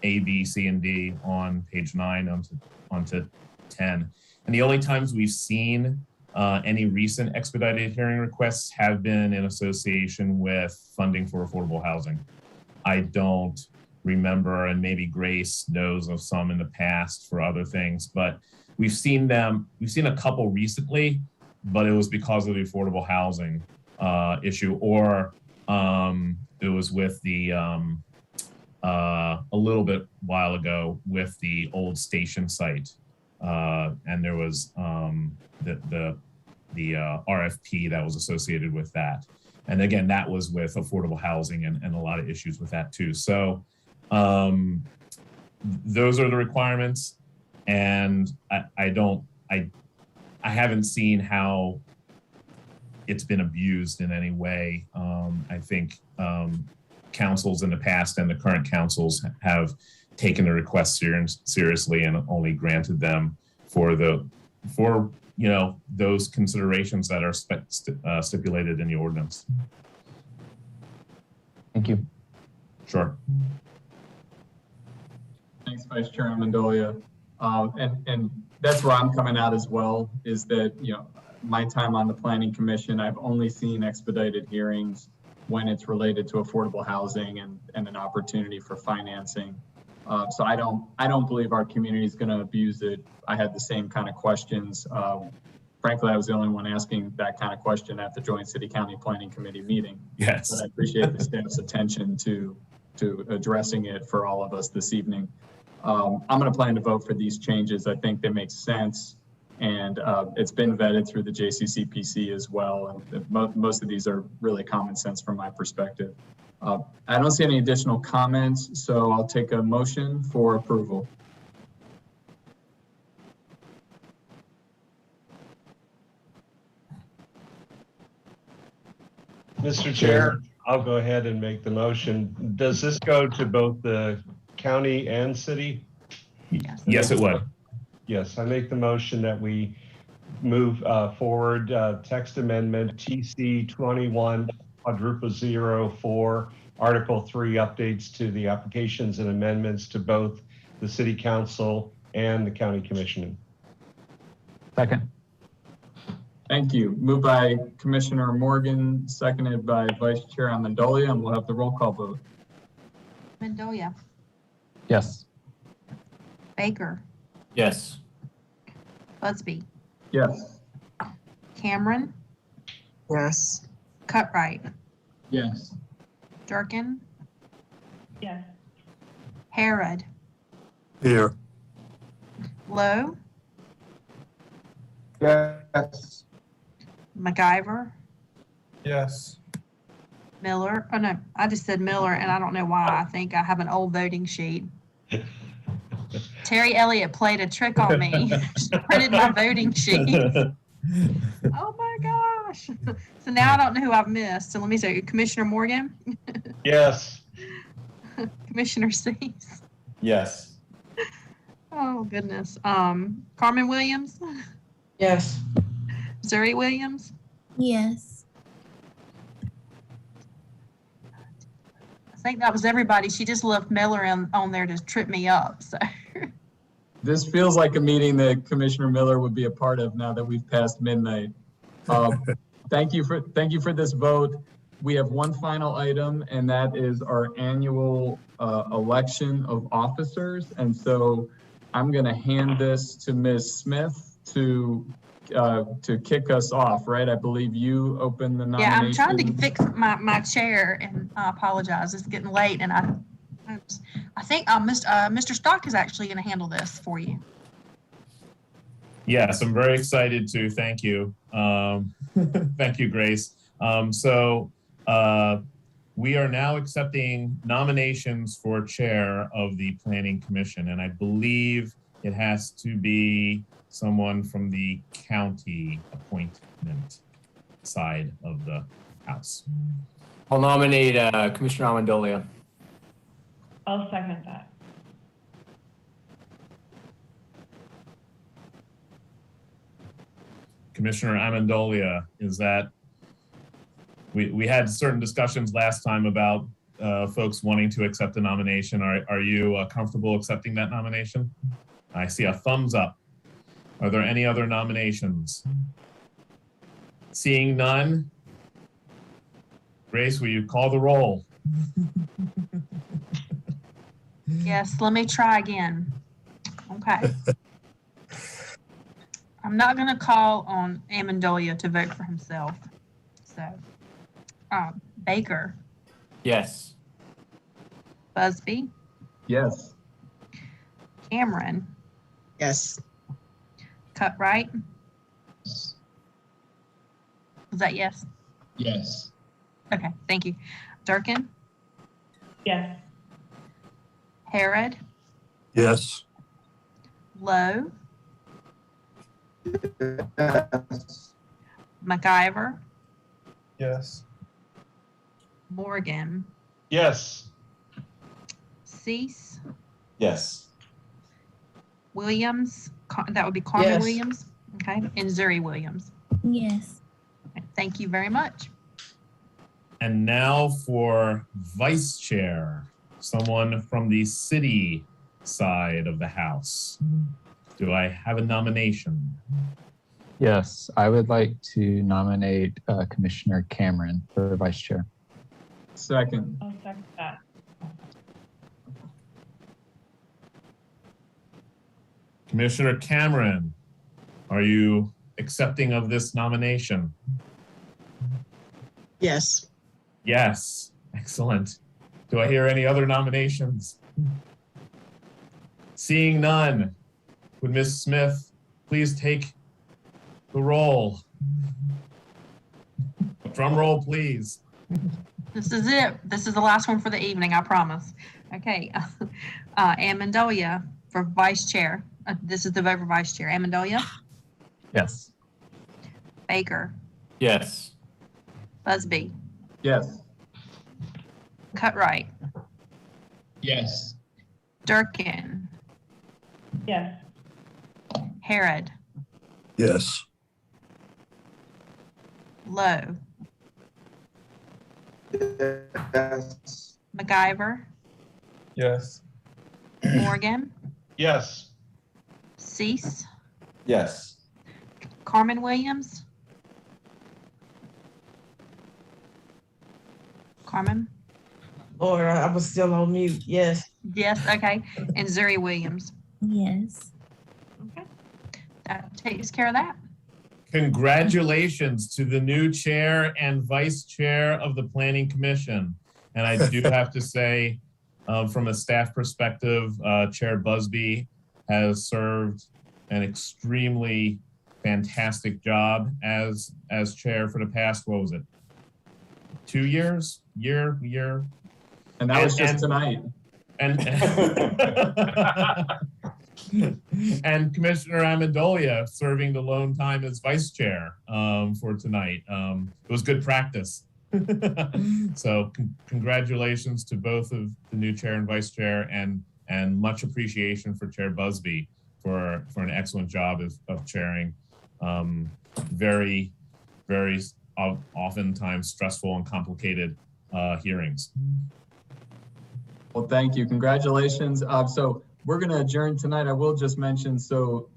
B, C, and D on page 9 onto 10. And the only times we've seen any recent expedited hearing requests have been in association with funding for affordable housing. I don't remember, and maybe Grace knows of some in the past for other things, but we've seen a couple recently, but it was because of the affordable housing issue, or it was with the a little bit while ago with the old station site, and there was the RFP that was associated with that, and again that was with affordable housing and a lot of issues with that too. So those are the requirements, and I haven't seen how it's been abused in any way. I think councils in the past and the current councils have taken the requests seriously and only granted them for those considerations that are stipulated in the ordinance. Thank you. Sure. Thanks, Vice Chair Amendolia. And that's where I'm coming out as well, is that, my time on the Planning Commission, I've only seen expedited hearings when it's related to affordable housing and an opportunity for financing. So I don't believe our community is going to abuse it. I had the same kind of questions. Frankly, I was the only one asking that kind of question at the Joint City County Planning Committee meeting. Yes. But I appreciate the staff's attention to addressing it for all of us this evening. I'm going to plan to vote for these changes. I think they make sense. And it's been vetted through the JCCPC as well. And most of these are really common sense from my perspective. I don't see any additional comments, so I'll take a motion for approval. Mr. Chair, I'll go ahead and make the motion. Does this go to both the county and city? Yes, it would. Yes, I make the motion that we move forward text amendment TC 21-004, Article 3 updates to the applications and amendments to both the City Council and the County Commission. Second. Thank you. Moved by Commissioner Morgan, seconded by Vice Chair Amendolia, and we'll have the roll call vote. Amendolia, Yes. Baker, Yes. Busby, Yes. Cameron, Yes. Cutright, Yes. Durkin, Yes. Harrod, Here. Lowe, Yes. MacGyver, Yes. Miller. Oh no, I just said Miller, and I don't know why. I think I have an old voting sheet. Terry Elliott played a trick on me. She printed my voting sheet. Oh my gosh. So now I don't know who I've missed. So let me say, Commissioner Morgan, Yes. Commissioner Cease. Yes. Oh goodness. Carmen Williams, Yes. Zuri Williams, Yes. I think that was everybody. She just left Miller on there to trip me up. So This feels like a meeting that Commissioner Miller would be a part of now that we've passed midnight. Thank you for this vote. We have one final item, and that is our annual election of officers. And so I'm going to hand this to Ms. Smith to kick us off, right? I believe you opened the nomination. yeah, I'm trying to fix my chair, and I apologize. It's getting late, and I think Mr. Stock is actually going to handle this for you. Yes, I'm very excited to. Thank you. Thank you, Grace. We are now accepting nominations for chair of the Planning Commission, and I believe it has to be someone from the county appointment side of the House? I'll nominate Commissioner Amendolia. I'll second that. Commissioner Amendolia, is that, we had certain discussions last time about folks wanting to accept the nomination. Are you comfortable accepting that nomination? I see a thumbs up. Are there any other nominations? Seeing none, Grace, will you call the roll? Yes, let me try again. Okay. I'm not going to call on Amendolia to vote for himself. So, Baker, Yes. Busby, Yes. Cameron, Yes. Cutright. Was that yes? Yes. Okay, thank you. Durkin, Yes. Harrod, Yes. Lowe, McIver, Yes. Morgan, Yes. Cease, Yes. Williams, that would be Carmen Yes. Williams, okay, and Zuri Williams. Yes. Thank you very much. And now for vice chair, someone from the city side of the House. Do I have a nomination? Yes, I would like to nominate Commissioner Cameron for vice chair. Second. I'll second that. Commissioner Cameron, are you accepting of this nomination? Yes. Yes, excellent. Do I hear any other nominations? Seeing none, would Ms. Smith please take the roll? Drum roll, please. This is it. This is the last one for the evening, I promise. Okay. Amendolia for vice chair. This is the vote for vice chair. Amendolia, Yes. Baker, Yes. Busby, Yes. Cutright, Yes. Durkin, Yes. Harrod, Yes. Lowe, Yes. McIver, Yes. Morgan, Yes. Cease, Yes. Carmen Williams, Carmen, Lord, I was still on mute. Yes. yes, okay, and Zuri Williams. Yes. Okay, that takes care of that. Congratulations to the new chair and vice chair of the Planning Commission. And I do have to say, from a staff perspective, Chair Busby has served an extremely fantastic job as chair for the past, what was it? 2 years? Year? And that was just tonight. And and Commissioner Amendolia serving the lone time as vice chair for tonight. It was good practice. So congratulations to both of the new chair and vice chair, and much appreciation for Chair Busby for an excellent job of chairing very oftentimes stressful and complicated hearings. Well, thank you. Congratulations. So we're going to adjourn tonight. I will just mention, so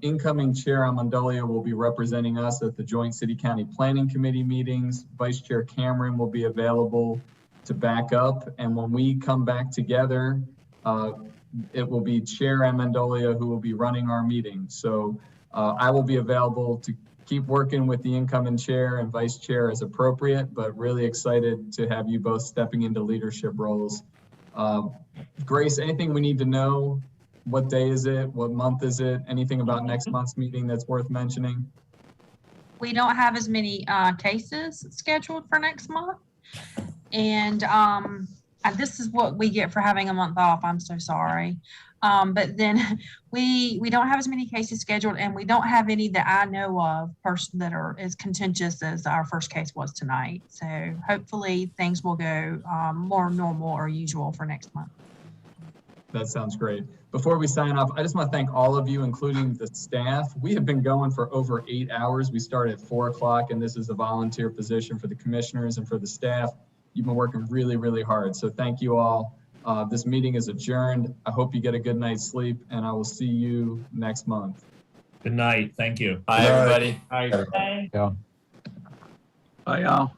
incoming Chair Amendolia will be representing us at the joint City County Planning Committee meetings. Vice Chair Cameron will be available to back up. And when we come back together, it will be Chair Amendolia who will be running our meeting. So I will be available to keep working with the incoming chair and vice chair as appropriate, but really excited to have you both stepping into leadership roles. Grace, anything we need to know? What day is it? What month is it? Anything about next month's meeting that's worth mentioning? We don't have as many cases scheduled for next month. And this is what we get for having a month off. I'm so sorry. But then we don't have as many cases scheduled, and we don't have any that I know of that are as contentious as our first case was tonight. So hopefully things will go more normal or usual for next month. That sounds great. Before we sign off, I just want to thank all of you, including the staff. We have been going for over 8 hours. We started at 4 o'clock, and this is a volunteer position for the commissioners and for the staff. You've been working really, really hard. So thank you all. This meeting is adjourned. I hope you get a good night's sleep, and I will see you next month. Good night. Thank you. Bye, everybody. Bye. Bye. Yeah. Bye, y'all.